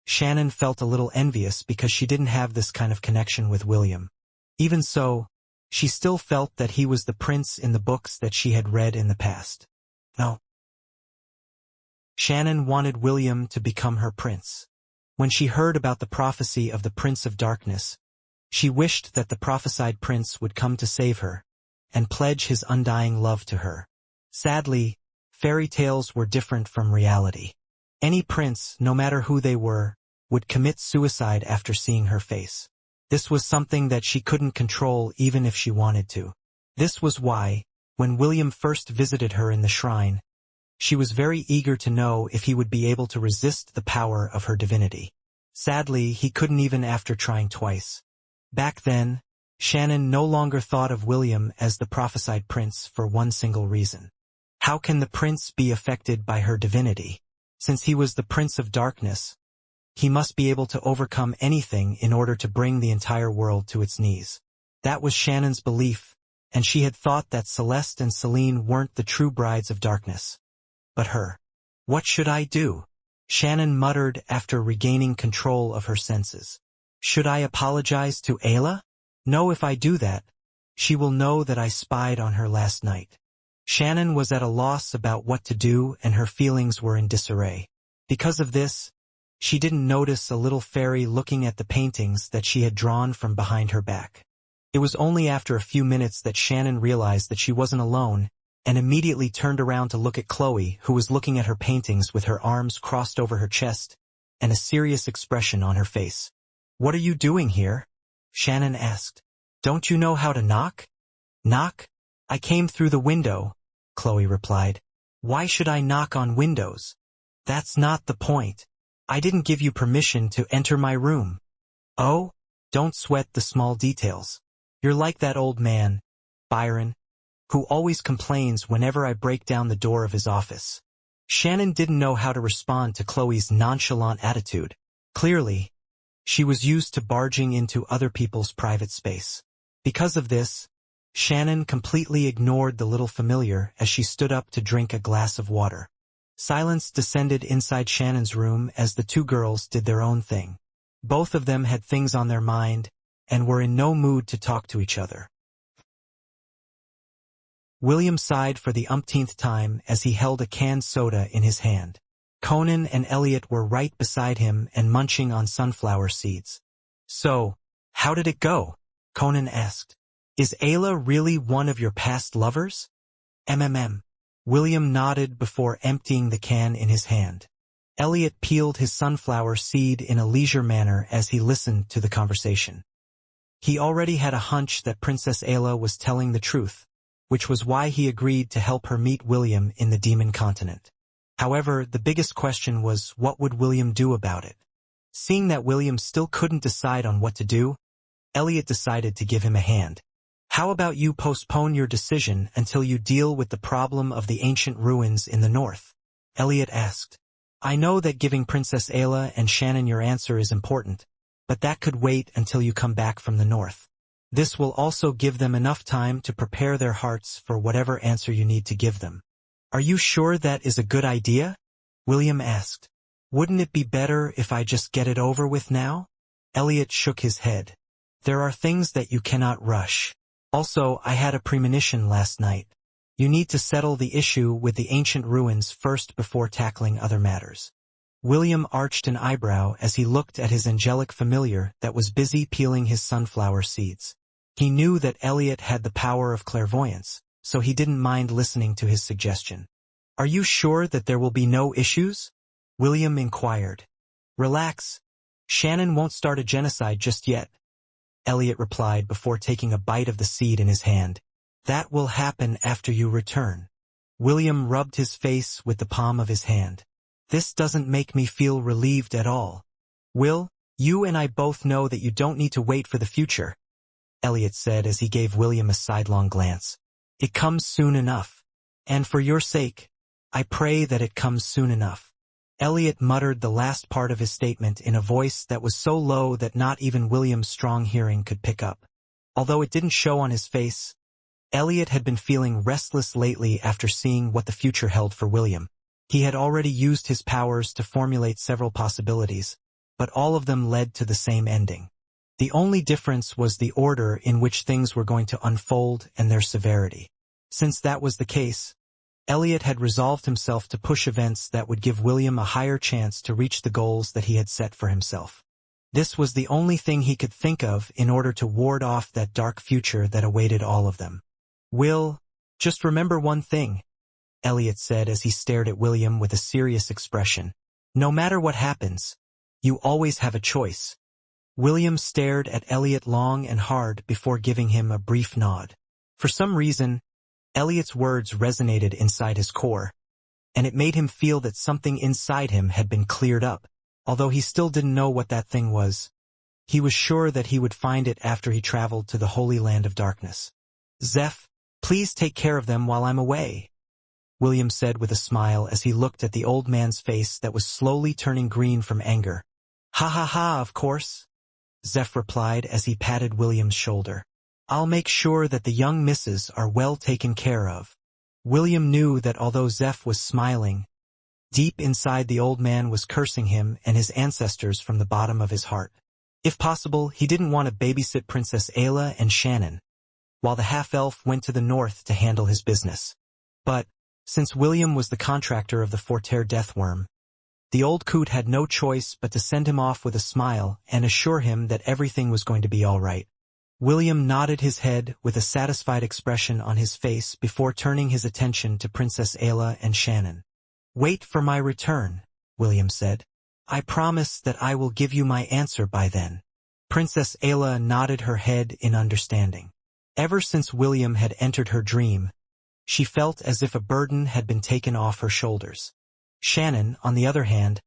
Shannon felt a little envious because she didn't have this kind of connection with William. Even so, she still felt that he was the prince in the books that she had read in the past. No. Shannon wanted William to become her prince. When she heard about the prophecy of the Prince of Darkness, she wished that the prophesied prince would come to save her and pledge his undying love to her. Sadly, fairy tales were different from reality. Any prince, no matter who they were, would commit suicide after seeing her face. This was something that she couldn't control even if she wanted to. This was why, when William first visited her in the shrine, she was very eager to know if he would be able to resist the power of her divinity. Sadly, he couldn't even after trying twice. Back then, Shannon no longer thought of William as the prophesied prince for one single reason. How can the prince be affected by her divinity? Since he was the Prince of Darkness, he must be able to overcome anything in order to bring the entire world to its knees. That was Shannon's belief, and she had thought that Celeste and Celine weren't the true brides of darkness. But her. What should I do? Shannon muttered after regaining control of her senses. Should I apologize to Ayla? No, if I do that, she will know that I spied on her last night. Shannon was at a loss about what to do and her feelings were in disarray. Because of this, she didn't notice a little fairy looking at the paintings that she had drawn from behind her back. It was only after a few minutes that Shannon realized that she wasn't alone and immediately turned around to look at Chloe, who was looking at her paintings with her arms crossed over her chest and a serious expression on her face. What are you doing here? Shannon asked. Don't you know how to knock? Knock? I came through the window, Chloe replied. Why should I knock on windows? That's not the point. I didn't give you permission to enter my room. Oh? Don't sweat the small details. You're like that old man, Byron, who always complains whenever I break down the door of his office. Shannon didn't know how to respond to Chloe's nonchalant attitude. Clearly, she was used to barging into other people's private space. Because of this, Shannon completely ignored the little familiar as she stood up to drink a glass of water. Silence descended inside Shannon's room as the two girls did their own thing. Both of them had things on their mind and were in no mood to talk to each other. William sighed for the umpteenth time as he held a canned soda in his hand. Conan and Elliot were right beside him and munching on sunflower seeds. So, how did it go? Conan asked. Is Ayla really one of your past lovers? William nodded before emptying the can in his hand. Elliot peeled his sunflower seed in a leisure manner as he listened to the conversation. He already had a hunch that Princess Ayla was telling the truth, which was why he agreed to help her meet William in the Demon Continent. However, the biggest question was, what would William do about it? Seeing that William still couldn't decide on what to do, Elliot decided to give him a hand. How about you postpone your decision until you deal with the problem of the ancient ruins in the north? Elliot asked. I know that giving Princess Ayla and Shannon your answer is important, but that could wait until you come back from the north. This will also give them enough time to prepare their hearts for whatever answer you need to give them. Are you sure that is a good idea? William asked. Wouldn't it be better if I just get it over with now? Elliot shook his head. There are things that you cannot rush. Also, I had a premonition last night. You need to settle the issue with the ancient ruins first before tackling other matters. William arched an eyebrow as he looked at his angelic familiar that was busy peeling his sunflower seeds. He knew that Elliot had the power of clairvoyance, so he didn't mind listening to his suggestion. Are you sure that there will be no issues? William inquired. Relax. Shannon won't start a genocide just yet, Elliot replied before taking a bite of the seed in his hand. That will happen after you return. William rubbed his face with the palm of his hand. This doesn't make me feel relieved at all. Will, you and I both know that you don't need to wait for the future, Elliot said as he gave William a sidelong glance. It comes soon enough. And for your sake, I pray that it comes soon enough. Elliot muttered the last part of his statement in a voice that was so low that not even William's strong hearing could pick up. Although it didn't show on his face, Elliot had been feeling restless lately after seeing what the future held for William. He had already used his powers to formulate several possibilities, but all of them led to the same ending. The only difference was the order in which things were going to unfold and their severity. Since that was the case, Elliot had resolved himself to push events that would give William a higher chance to reach the goals that he had set for himself. This was the only thing he could think of in order to ward off that dark future that awaited all of them. Will, just remember one thing, Elliot said as he stared at William with a serious expression. No matter what happens, you always have a choice. William stared at Elliot long and hard before giving him a brief nod. For some reason, Elliot's words resonated inside his core, and it made him feel that something inside him had been cleared up. Although he still didn't know what that thing was, he was sure that he would find it after he traveled to the Holy Land of Darkness. Zeph, please take care of them while I'm away, William said with a smile as he looked at the old man's face that was slowly turning green from anger. Ha ha ha, of course, Zeph replied as he patted William's shoulder. I'll make sure that the young misses are well taken care of. William knew that although Zeph was smiling, deep inside the old man was cursing him and his ancestors from the bottom of his heart. If possible, he didn't want to babysit Princess Ayla and Shannon, while the half-elf went to the north to handle his business. But, since William was the contractor of the Forterre Deathworm, the old coot had no choice but to send him off with a smile and assure him that everything was going to be all right. William nodded his head with a satisfied expression on his face before turning his attention to Princess Ayla and Shannon. Wait for my return, William said. I promise that I will give you my answer by then. Princess Ayla nodded her head in understanding. Ever since William had entered her dream, she felt as if a burden had been taken off her shoulders. Shannon, on the other hand,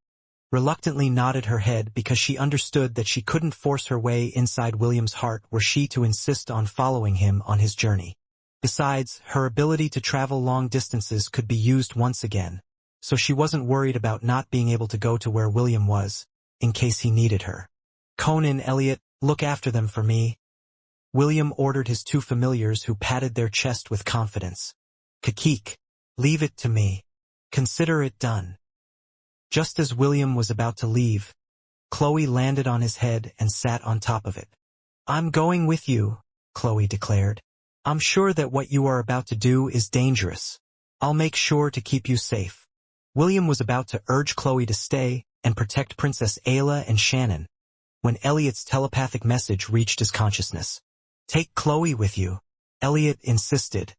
reluctantly nodded her head because she understood that she couldn't force her way inside William's heart were she to insist on following him on his journey. Besides, her ability to travel long distances could be used once again, so she wasn't worried about not being able to go to where William was, in case he needed her. Conan, Elliot, look after them for me, William ordered his two familiars who patted their chest with confidence. Kakik, leave it to me. Consider it done. Just as William was about to leave, Chloe landed on his head and sat on top of it. I'm going with you, Chloe declared. I'm sure that what you are about to do is dangerous. I'll make sure to keep you safe. William was about to urge Chloe to stay and protect Princess Ayla and Shannon, when Elliot's telepathic message reached his consciousness. Take Chloe with you, Elliot insisted.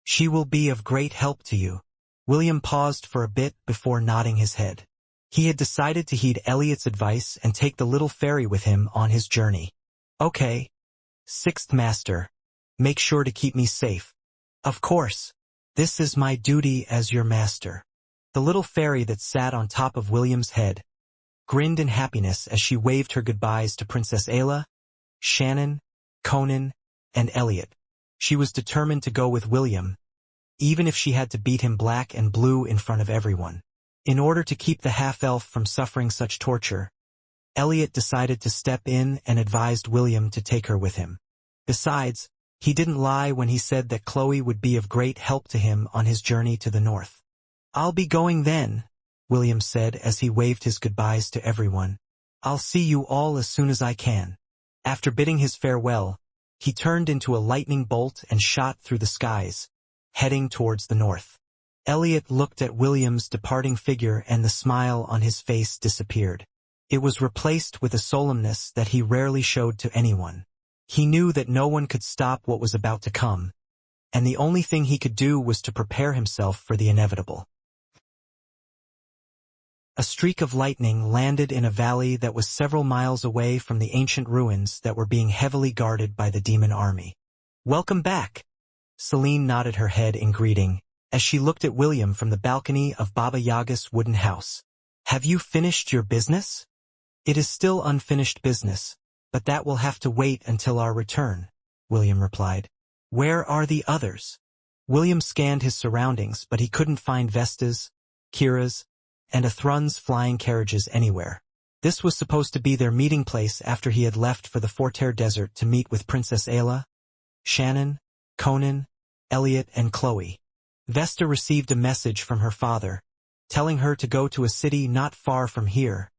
She will be of great help to you. William paused for a bit before nodding his head. He had decided to heed Elliot's advice and take the little fairy with him on his journey. Okay. Sixth Master, make sure to keep me safe. Of course. This is my duty as your master. The little fairy that sat on top of William's head grinned in happiness as she waved her goodbyes to Princess Ayla, Shannon, Conan, and Elliot. She was determined to go with William, even if she had to beat him black and blue in front of everyone. In order to keep the half-elf from suffering such torture, Elliot decided to step in and advised William to take her with him. Besides, he didn't lie when he said that Chloe would be of great help to him on his journey to the north. I'll be going then, William said as he waved his goodbyes to everyone. I'll see you all as soon as I can. After bidding his farewell, he turned into a lightning bolt and shot through the skies, heading towards the north. Elliot looked at William's departing figure and the smile on his face disappeared. It was replaced with a solemnness that he rarely showed to anyone. He knew that no one could stop what was about to come, and the only thing he could do was to prepare himself for the inevitable. A streak of lightning landed in a valley that was several miles away from the ancient ruins that were being heavily guarded by the demon army. "Welcome back." Celine nodded her head in greeting, as she looked at William from the balcony of Baba Yaga's wooden house. "Have you finished your business?" "It is still unfinished business, but that will have to wait until our return," William replied. "Where are the others?" William scanned his surroundings, but he couldn't find Vesta's, Kira's, and Athrun's flying carriages anywhere. This was supposed to be their meeting place after he had left for the Forterre Desert to meet with Princess Ayla, Shannon, Conan, Elliot, and Chloe. Vesta received a message from her father, telling her to go to a city not far from here,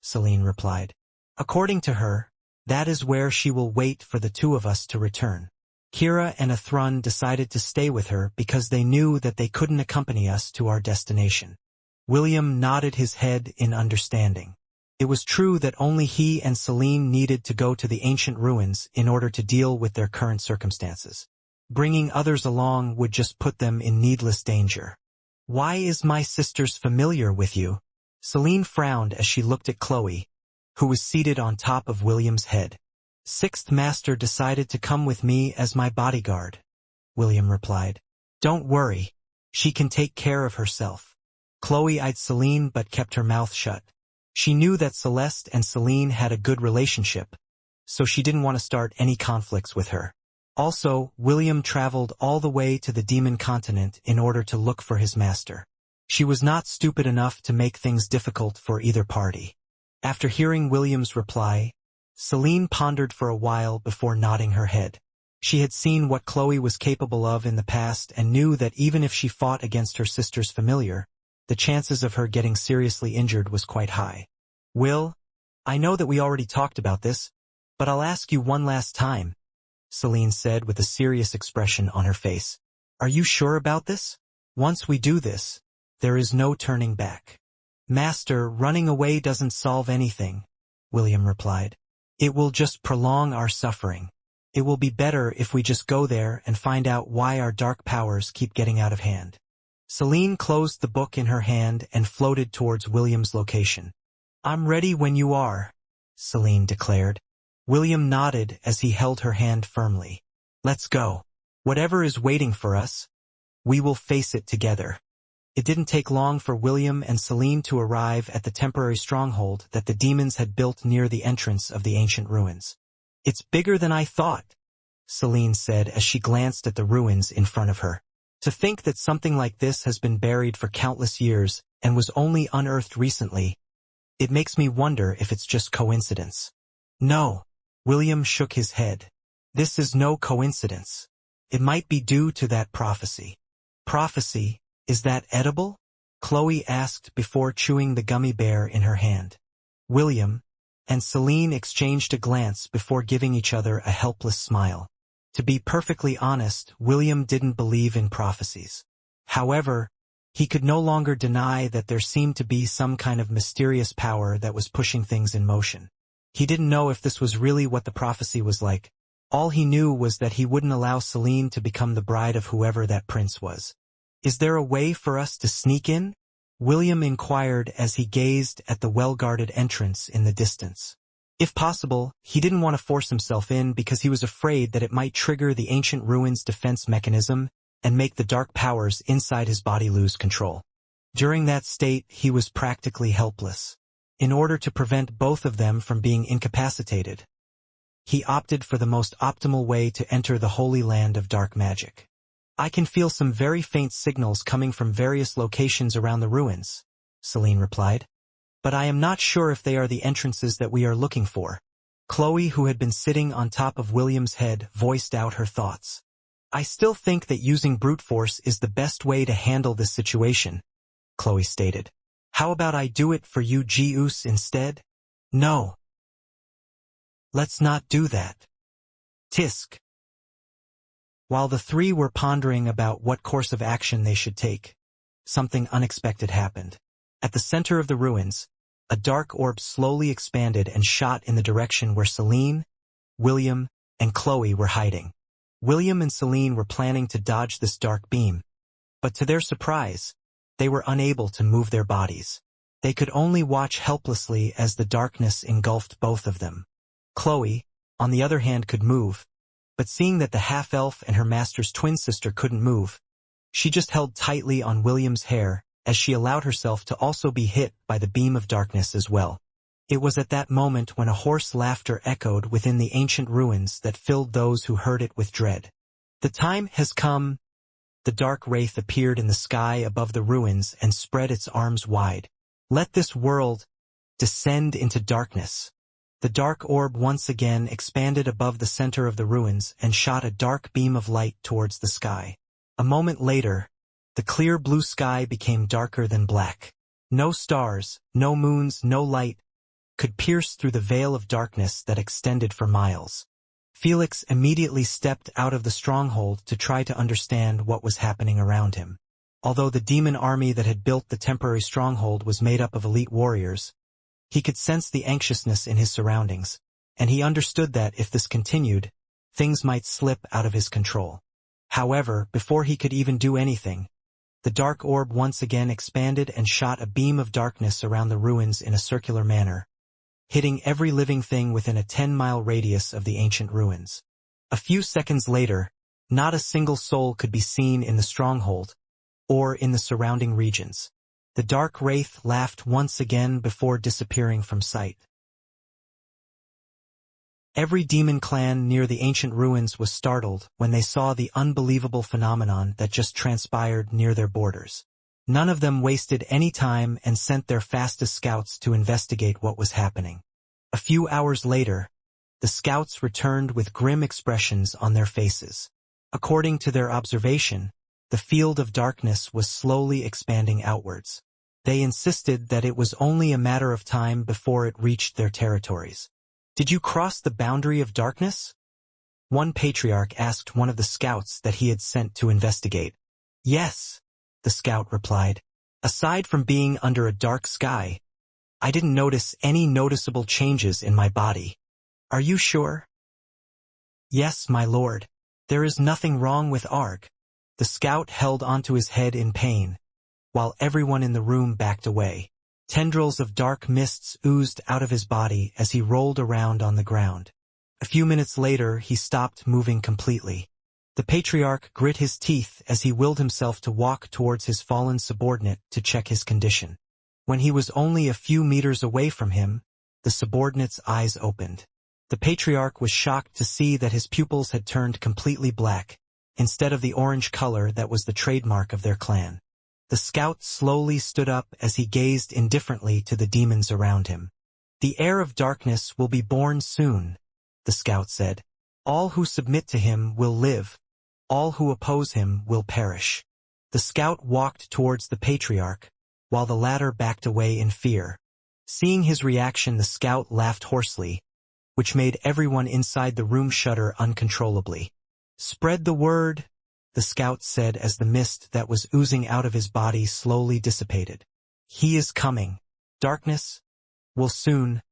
Celine replied. "According to her, that is where she will wait for the two of us to return." Kira and Athrun decided to stay with her because they knew that they couldn't accompany us to our destination. William nodded his head in understanding. It was true that only he and Celine needed to go to the ancient ruins in order to deal with their current circumstances. Bringing others along would just put them in needless danger. "Why is my sister's familiar with you?" Celine frowned as she looked at Chloe, who was seated on top of William's head. "Sixth Master decided to come with me as my bodyguard," William replied. "Don't worry, she can take care of herself." Chloe eyed Celine but kept her mouth shut. She knew that Celeste and Celine had a good relationship, so she didn't want to start any conflicts with her. Also, William traveled all the way to the demon continent in order to look for his master. She was not stupid enough to make things difficult for either party. After hearing William's reply, Celine pondered for a while before nodding her head. She had seen what Chloe was capable of in the past and knew that even if she fought against her sister's familiar, the chances of her getting seriously injured was quite high. "Will, I know that we already talked about this, but I'll ask you one last time," Celine said with a serious expression on her face. "Are you sure about this? Once we do this, there is no turning back." "Master, running away doesn't solve anything," William replied. "It will just prolong our suffering. It will be better if we just go there and find out why our dark powers keep getting out of hand." Celine closed the book in her hand and floated towards William's location. "I'm ready when you are," Celine declared. William nodded as he held her hand firmly. "Let's go. Whatever is waiting for us, we will face it together." It didn't take long for William and Celine to arrive at the temporary stronghold that the demons had built near the entrance of the ancient ruins. "It's bigger than I thought," Celine said as she glanced at the ruins in front of her. "To think that something like this has been buried for countless years and was only unearthed recently, it makes me wonder if it's just coincidence." "No," William shook his head. "This is no coincidence. It might be due to that prophecy." "Prophecy? Is that edible?" Chloe asked before chewing the gummy bear in her hand. William and Celine exchanged a glance before giving each other a helpless smile. To be perfectly honest, William didn't believe in prophecies. However, he could no longer deny that there seemed to be some kind of mysterious power that was pushing things in motion. He didn't know if this was really what the prophecy was like. All he knew was that he wouldn't allow Celine to become the bride of whoever that prince was. "Is there a way for us to sneak in?" William inquired as he gazed at the well-guarded entrance in the distance. If possible, he didn't want to force himself in because he was afraid that it might trigger the ancient ruins' defense mechanism and make the dark powers inside his body lose control. During that state, he was practically helpless. In order to prevent both of them from being incapacitated, he opted for the most optimal way to enter the holy land of dark magic. "I can feel some very faint signals coming from various locations around the ruins," Celine replied. "But I am not sure if they are the entrances that we are looking for." Chloe, who had been sitting on top of William's head, voiced out her thoughts. "I still think that using brute force is the best way to handle this situation," Chloe stated. "How about I do it for you, Zeus, instead?" "No. Let's not do that. Tisk." While the three were pondering about what course of action they should take, something unexpected happened. At the center of the ruins, a dark orb slowly expanded and shot in the direction where Celine, William, and Chloe were hiding. William and Celine were planning to dodge this dark beam, but to their surprise, they were unable to move their bodies. They could only watch helplessly as the darkness engulfed both of them. Chloe, on the other hand, could move, but seeing that the half-elf and her master's twin sister couldn't move, she just held tightly on William's hair as she allowed herself to also be hit by the beam of darkness as well. It was at that moment when a hoarse laughter echoed within the ancient ruins that filled those who heard it with dread. "The time has come." The dark wraith appeared in the sky above the ruins and spread its arms wide. "Let this world descend into darkness." The dark orb once again expanded above the center of the ruins and shot a dark beam of light towards the sky. A moment later, the clear blue sky became darker than black. No stars, no moons, no light could pierce through the veil of darkness that extended for miles. Felix immediately stepped out of the stronghold to try to understand what was happening around him. Although the demon army that had built the temporary stronghold was made up of elite warriors, he could sense the anxiousness in his surroundings, and he understood that if this continued, things might slip out of his control. However, before he could even do anything, the dark orb once again expanded and shot a beam of darkness around the ruins in a circular manner, hitting every living thing within a 10-mile radius of the ancient ruins. A few seconds later, not a single soul could be seen in the stronghold or in the surrounding regions. The dark wraith laughed once again before disappearing from sight. Every demon clan near the ancient ruins was startled when they saw the unbelievable phenomenon that just transpired near their borders. None of them wasted any time and sent their fastest scouts to investigate what was happening. A few hours later, the scouts returned with grim expressions on their faces. According to their observation, the field of darkness was slowly expanding outwards. They insisted that it was only a matter of time before it reached their territories. "Did you cross the boundary of darkness?" One patriarch asked one of the scouts that he had sent to investigate. "Yes," the scout replied. "Aside from being under a dark sky, I didn't notice any noticeable changes in my body." "Are you sure?" "Yes, my lord. There is nothing wrong with Arg." The scout held onto his head in pain, while everyone in the room backed away. Tendrils of dark mists oozed out of his body as he rolled around on the ground. A few minutes later, he stopped moving completely. The patriarch grit his teeth as he willed himself to walk towards his fallen subordinate to check his condition. When he was only a few meters away from him, the subordinate's eyes opened. The patriarch was shocked to see that his pupils had turned completely black, instead of the orange color that was the trademark of their clan. The scout slowly stood up as he gazed indifferently to the demons around him. "The heir of darkness will be born soon," the scout said. "All who submit to him will live. All who oppose him will perish." The scout walked towards the patriarch, while the latter backed away in fear. Seeing his reaction, the scout laughed hoarsely, which made everyone inside the room shudder uncontrollably. "Spread the word," the scout said as the mist that was oozing out of his body slowly dissipated. "He is coming. Darkness will soon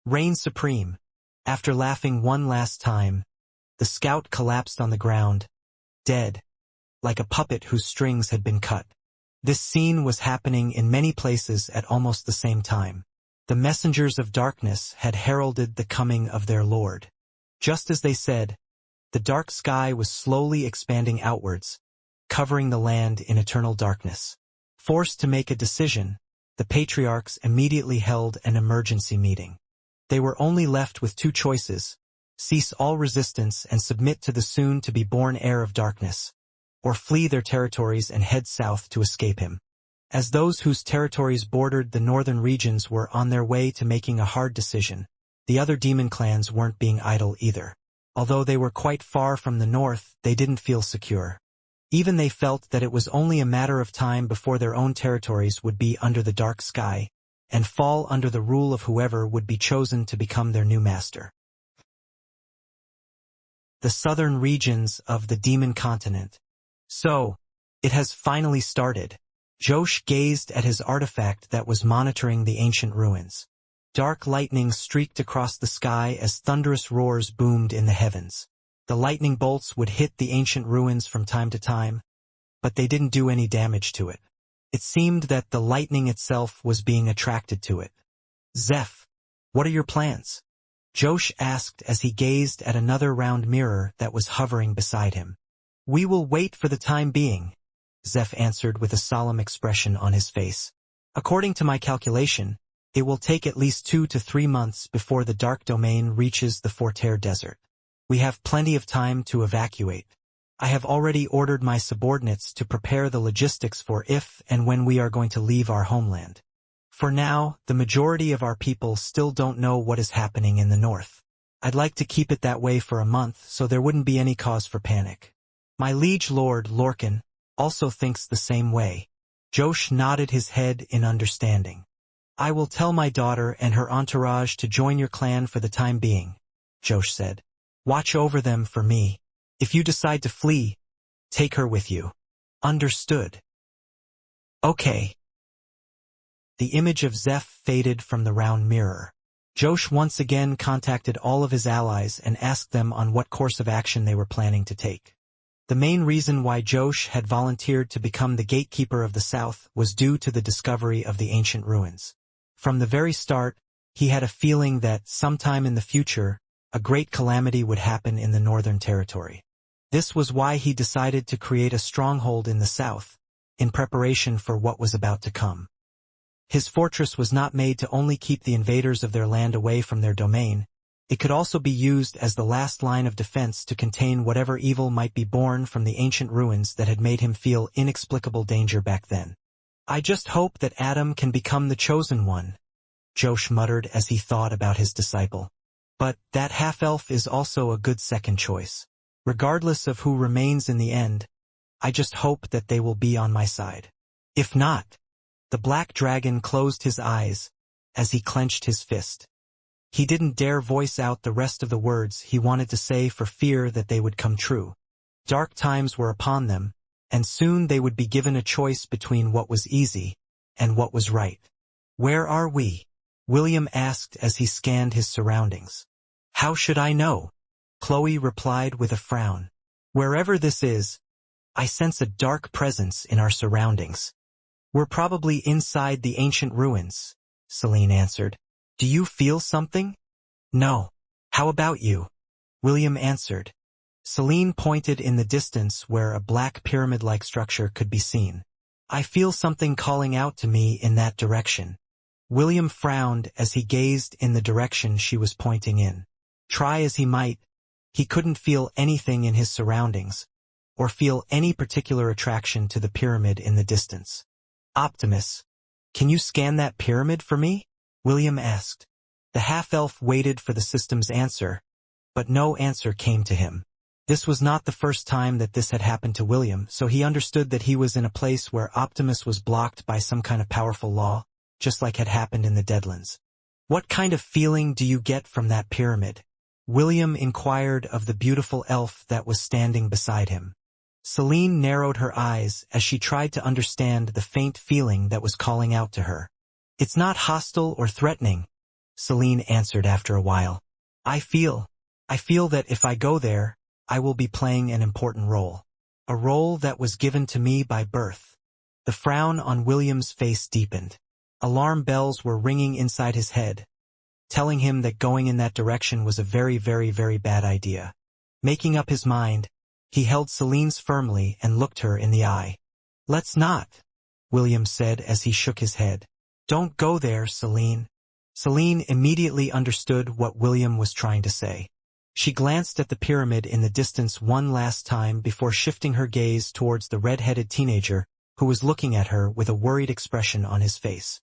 reign supreme." After laughing one last time, the scout collapsed on the ground, dead, like a puppet whose strings had been cut. This scene was happening in many places at almost the same time. The messengers of darkness had heralded the coming of their lord. Just as they said, the dark sky was slowly expanding outwards, covering the land in eternal darkness. Forced to make a decision, the patriarchs immediately held an emergency meeting. They were only left with two choices: cease all resistance and submit to the soon-to-be-born heir of darkness, or flee their territories and head south to escape him. As those whose territories bordered the northern regions were on their way to making a hard decision, the other demon clans weren't being idle either. Although they were quite far from the north, they didn't feel secure. Even they felt that it was only a matter of time before their own territories would be under the dark sky, and fall under the rule of whoever would be chosen to become their new master. The southern regions of the demon continent. "So, it has finally started." Josh gazed at his artifact that was monitoring the ancient ruins. Dark lightning streaked across the sky as thunderous roars boomed in the heavens. The lightning bolts would hit the ancient ruins from time to time, but they didn't do any damage to it. It seemed that the lightning itself was being attracted to it. "Zeph, what are your plans?" Josh asked as he gazed at another round mirror that was hovering beside him. "We will wait for the time being," Zeph answered with a solemn expression on his face. "According to my calculation, it will take at least 2 to 3 months before the dark domain reaches the Forterre Desert. We have plenty of time to evacuate. I have already ordered my subordinates to prepare the logistics for if and when we are going to leave our homeland. For now, the majority of our people still don't know what is happening in the north. I'd like to keep it that way for a month so there wouldn't be any cause for panic. My liege lord, Lorcan, also thinks the same way." Josh nodded his head in understanding. "I will tell my daughter and her entourage to join your clan for the time being," Josh said. "Watch over them for me. If you decide to flee, take her with you." "Understood." "Okay." The image of Zeph faded from the round mirror. Josh once again contacted all of his allies and asked them on what course of action they were planning to take. The main reason why Josh had volunteered to become the gatekeeper of the South was due to the discovery of the ancient ruins. From the very start, he had a feeling that sometime in the future, a great calamity would happen in the Northern Territory. This was why he decided to create a stronghold in the South, in preparation for what was about to come. His fortress was not made to only keep the invaders of their land away from their domain. It could also be used as the last line of defense to contain whatever evil might be born from the ancient ruins that had made him feel inexplicable danger back then. "I just hope that Adam can become the chosen one," Josh muttered as he thought about his disciple. "But that half-elf is also a good second choice. Regardless of who remains in the end, I just hope that they will be on my side. If not..." The black dragon closed his eyes as he clenched his fist. He didn't dare voice out the rest of the words he wanted to say for fear that they would come true. Dark times were upon them, and soon they would be given a choice between what was easy and what was right. "Where are we?" William asked as he scanned his surroundings. "How should I know?" Chloe replied with a frown. "Wherever this is, I sense a dark presence in our surroundings." "We're probably inside the ancient ruins," Celine answered. "Do you feel something?" "No. How about you?" William answered. Celine pointed in the distance where a black pyramid-like structure could be seen. "I feel something calling out to me in that direction." William frowned as he gazed in the direction she was pointing in. Try as he might, he couldn't feel anything in his surroundings, or feel any particular attraction to the pyramid in the distance. "Optimus, can you scan that pyramid for me?" William asked. The half-elf waited for the system's answer, but no answer came to him. This was not the first time that this had happened to William, so he understood that he was in a place where Optimus was blocked by some kind of powerful law, just like had happened in the Deadlands. "What kind of feeling do you get from that pyramid?" William inquired of the beautiful elf that was standing beside him. Celine narrowed her eyes as she tried to understand the faint feeling that was calling out to her. "It's not hostile or threatening," Celine answered after a while. I feel that if I go there, I will be playing an important role. A role that was given to me by birth." The frown on William's face deepened. Alarm bells were ringing inside his head, telling him that going in that direction was a very, very, very bad idea. Making up his mind, he held Celine's firmly and looked her in the eye. "Let's not," William said as he shook his head. "Don't go there, Celine." Celine immediately understood what William was trying to say. She glanced at the pyramid in the distance one last time before shifting her gaze towards the red-headed teenager who was looking at her with a worried expression on his face.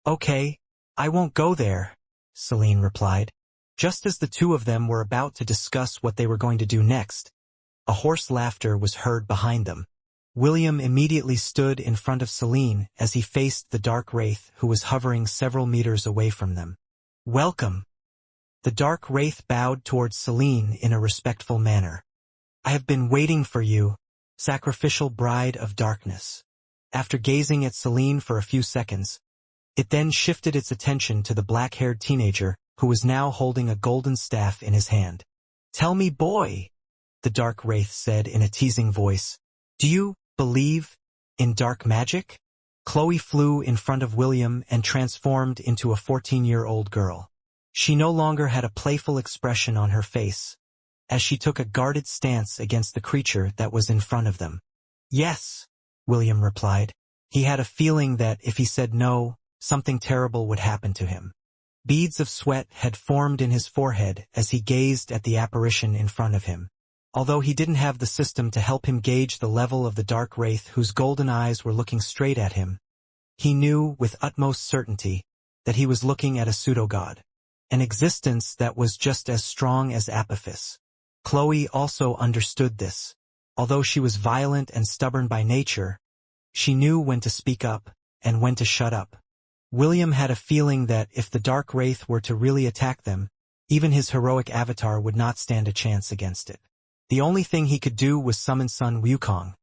"Okay, I won't go there," Celine replied. Just as the two of them were about to discuss what they were going to do next, a hoarse laughter was heard behind them. William immediately stood in front of Celine as he faced the dark wraith who was hovering several meters away from them. "Welcome." The dark wraith bowed towards Celine in a respectful manner. "I have been waiting for you, sacrificial bride of darkness." After gazing at Celine for a few seconds, it then shifted its attention to the black-haired teenager who was now holding a golden staff in his hand. "Tell me, boy," the dark wraith said in a teasing voice, "do you believe in dark magic?" Chloe flew in front of William and transformed into a 14-year-old girl. She no longer had a playful expression on her face, as she took a guarded stance against the creature that was in front of them. "Yes," William replied. He had a feeling that if he said no, something terrible would happen to him. Beads of sweat had formed in his forehead as he gazed at the apparition in front of him. Although he didn't have the system to help him gauge the level of the dark wraith whose golden eyes were looking straight at him, he knew with utmost certainty that he was looking at a pseudo-god, an existence that was just as strong as Apophis. Chloe also understood this. Although she was violent and stubborn by nature, she knew when to speak up and when to shut up. William had a feeling that if the dark wraith were to really attack them, even his heroic avatar would not stand a chance against it. The only thing he could do was summon Sun Wukong,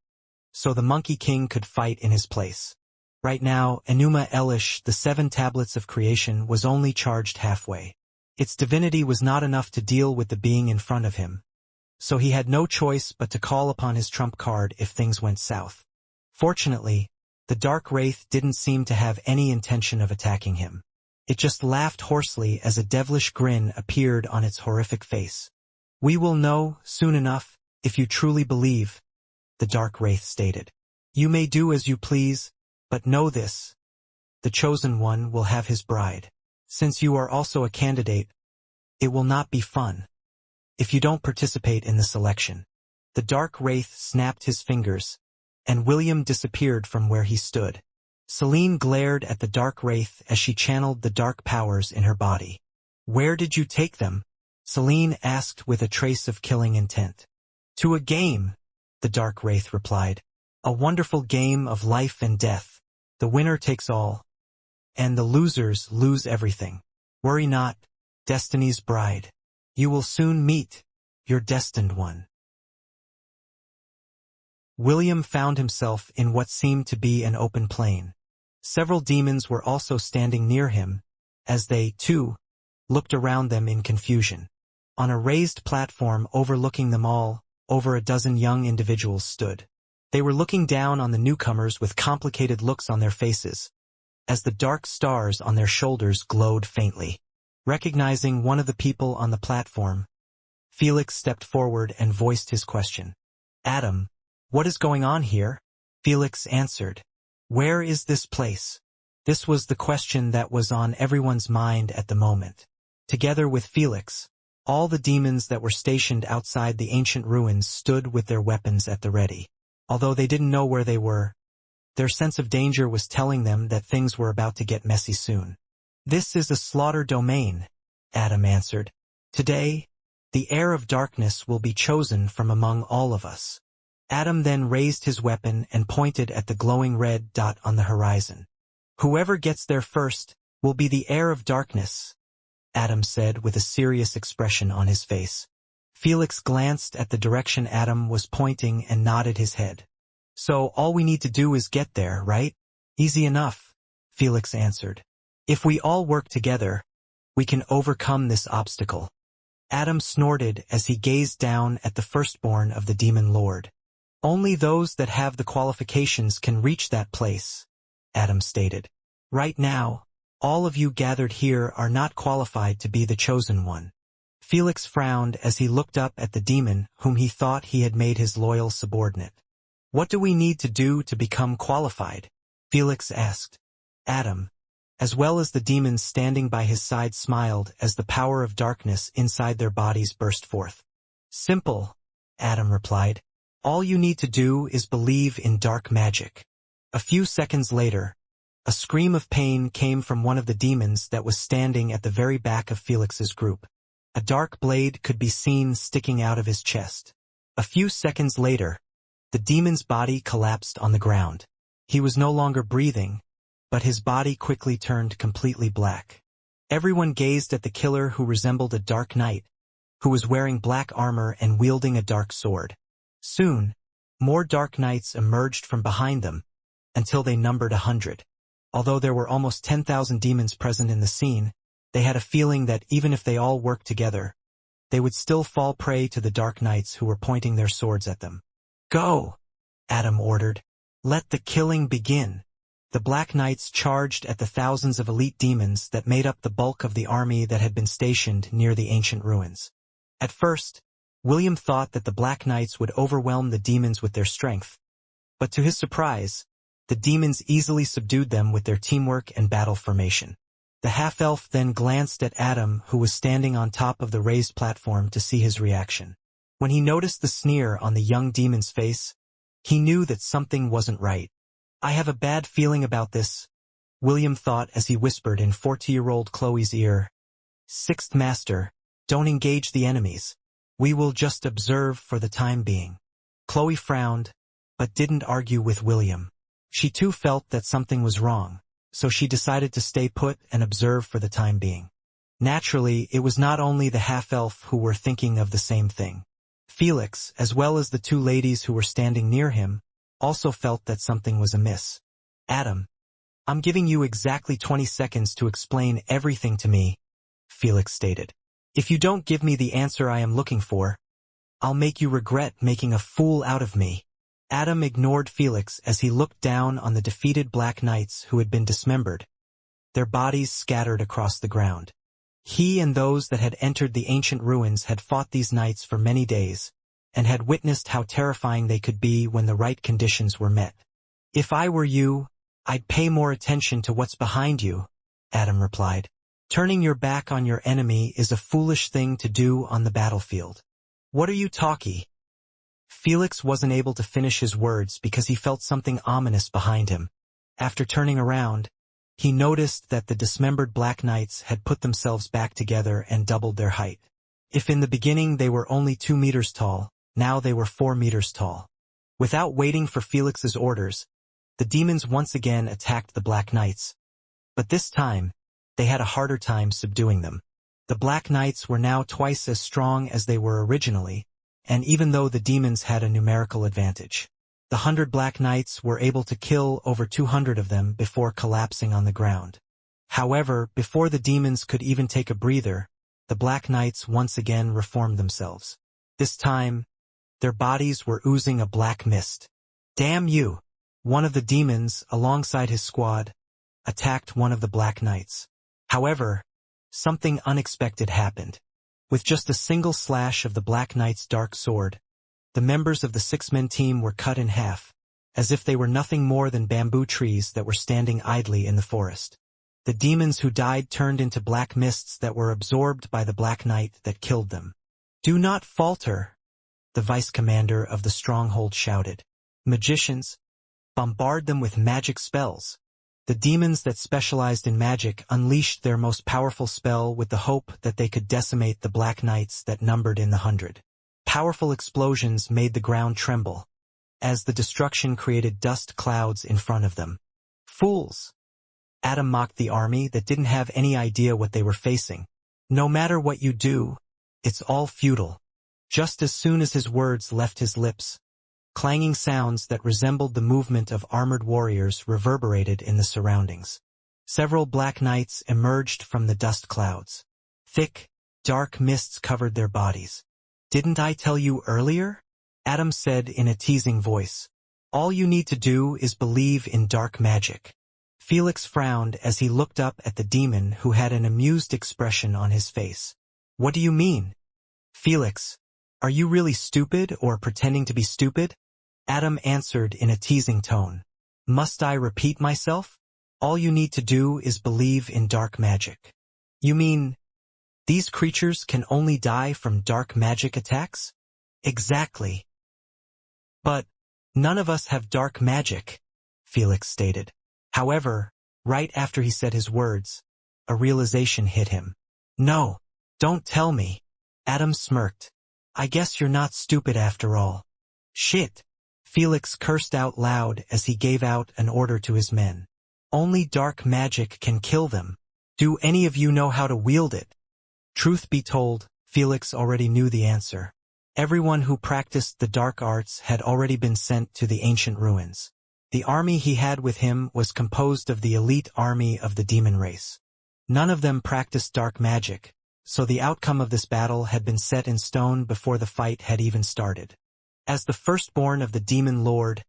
so the Monkey King could fight in his place. Right now, Enuma Elish, the 7 tablets of creation, was only charged halfway. Its divinity was not enough to deal with the being in front of him, so he had no choice but to call upon his trump card if things went south. Fortunately, the dark wraith didn't seem to have any intention of attacking him. It just laughed hoarsely as a devilish grin appeared on its horrific face. "We will know, soon enough, if you truly believe," the dark wraith stated. "You may do as you please, but know this. The chosen one will have his bride. Since you are also a candidate, it will not be fun if you don't participate in the selection." The dark wraith snapped his fingers, and William disappeared from where he stood. Celine glared at the dark wraith as she channeled the dark powers in her body. "Where did you take them?" Celine asked with a trace of killing intent. "To a game," the dark wraith replied. "A wonderful game of life and death. The winner takes all, and the losers lose everything. Worry not, Destiny's bride. You will soon meet your destined one." William found himself in what seemed to be an open plain. Several demons were also standing near him, as they, too, looked around them in confusion. On a raised platform overlooking them all, over a dozen young individuals stood. They were looking down on the newcomers with complicated looks on their faces, as the dark stars on their shoulders glowed faintly. Recognizing one of the people on the platform, Felix stepped forward and voiced his question. "Adam, what is going on here?" Felix answered. "Where is this place?" This was the question that was on everyone's mind at the moment. Together with Felix, all the demons that were stationed outside the ancient ruins stood with their weapons at the ready. Although they didn't know where they were, their sense of danger was telling them that things were about to get messy soon. "This is a slaughter domain," Adam answered. "Today, the heir of darkness will be chosen from among all of us." Adam then raised his weapon and pointed at the glowing red dot on the horizon. "Whoever gets there first will be the heir of darkness," Adam said with a serious expression on his face. Felix glanced at the direction Adam was pointing and nodded his head. "So all we need to do is get there, right?" "Easy enough," Felix answered. "If we all work together, we can overcome this obstacle." Adam snorted as he gazed down at the firstborn of the demon lord. "Only those that have the qualifications can reach that place," Adam stated. "Right now, all of you gathered here are not qualified to be the chosen one." Felix frowned as he looked up at the demon whom he thought he had made his loyal subordinate. "What do we need to do to become qualified?" Felix asked. Adam, as well as the demons standing by his side, smiled as the power of darkness inside their bodies burst forth. "Simple," Adam replied. "All you need to do is believe in dark magic." A few seconds later, a scream of pain came from one of the demons that was standing at the very back of Felix's group. A dark blade could be seen sticking out of his chest. A few seconds later, the demon's body collapsed on the ground. He was no longer breathing, but his body quickly turned completely black. Everyone gazed at the killer, who resembled a dark knight, who was wearing black armor and wielding a dark sword. Soon, more dark knights emerged from behind them, until they numbered 100. Although there were almost 10,000 demons present in the scene, they had a feeling that even if they all worked together, they would still fall prey to the dark knights who were pointing their swords at them. "Go!" Adam ordered. "Let the killing begin." The Black Knights charged at the thousands of elite demons that made up the bulk of the army that had been stationed near the ancient ruins. At first, William thought that the Black Knights would overwhelm the demons with their strength, but to his surprise, the demons easily subdued them with their teamwork and battle formation. The half-elf then glanced at Adam, who was standing on top of the raised platform, to see his reaction. When he noticed the sneer on the young demon's face, he knew that something wasn't right. "I have a bad feeling about this," William thought as he whispered in 40-year-old Chloe's ear. "Sixth Master, don't engage the enemies. We will just observe for the time being." Chloe frowned, but didn't argue with William. She too felt that something was wrong, so she decided to stay put and observe for the time being. Naturally, it was not only the half-elf who were thinking of the same thing. Felix, as well as the two ladies who were standing near him, also felt that something was amiss. "Adam, I'm giving you exactly 20 seconds to explain everything to me," Felix stated. "If you don't give me the answer I am looking for, I'll make you regret making a fool out of me." Adam ignored Felix as he looked down on the defeated Black Knights who had been dismembered, their bodies scattered across the ground. He and those that had entered the ancient ruins had fought these knights for many days, and had witnessed how terrifying they could be when the right conditions were met. "If I were you, I'd pay more attention to what's behind you," Adam replied. "Turning your back on your enemy is a foolish thing to do on the battlefield." "What are you talking?" Felix wasn't able to finish his words because he felt something ominous behind him. After turning around, he noticed that the dismembered Black Knights had put themselves back together and doubled their height. If in the beginning they were only 2 meters tall, now they were 4 meters tall. Without waiting for Felix's orders, the demons once again attacked the Black Knights. But this time, they had a harder time subduing them. The Black Knights were now twice as strong as they were originally, and even though the demons had a numerical advantage, the 100 Black Knights were able to kill over 200 of them before collapsing on the ground. However, before the demons could even take a breather, the Black Knights once again reformed themselves. This time, their bodies were oozing a black mist. "Damn you!" One of the demons, alongside his squad, attacked one of the Black Knights. However, something unexpected happened. With just a single slash of the Black Knight's dark sword, the members of the 6-man team were cut in half, as if they were nothing more than bamboo trees that were standing idly in the forest. The demons who died turned into black mists that were absorbed by the Black Knight that killed them. "Do not falter," the vice-commander of the stronghold shouted. "Magicians, bombard them with magic spells." The demons that specialized in magic unleashed their most powerful spell with the hope that they could decimate the Black Knights that numbered in the 100. Powerful explosions made the ground tremble, as the destruction created dust clouds in front of them. "Fools!" Adam mocked the army that didn't have any idea what they were facing. "No matter what you do, it's all futile." Just as soon as his words left his lips, clanging sounds that resembled the movement of armored warriors reverberated in the surroundings. Several Black Knights emerged from the dust clouds. Thick, dark mists covered their bodies. "Didn't I tell you earlier?" Adam said in a teasing voice. "All you need to do is believe in dark magic." Felix frowned as he looked up at the demon who had an amused expression on his face. "What do you mean?" "Felix, are you really stupid or pretending to be stupid?" Adam answered in a teasing tone. "Must I repeat myself? All you need to do is believe in dark magic." "You mean these creatures can only die from dark magic attacks?" "Exactly." "But none of us have dark magic," Felix stated. However, right after he said his words, a realization hit him. "No, don't tell me." Adam smirked. "I guess you're not stupid after all." "Shit!" Felix cursed out loud as he gave out an order to his men. "Only dark magic can kill them. Do any of you know how to wield it?" Truth be told, Felix already knew the answer. Everyone who practiced the dark arts had already been sent to the ancient ruins. The army he had with him was composed of the elite army of the demon race. None of them practiced dark magic, so the outcome of this battle had been set in stone before the fight had even started. "As the firstborn of the demon lord,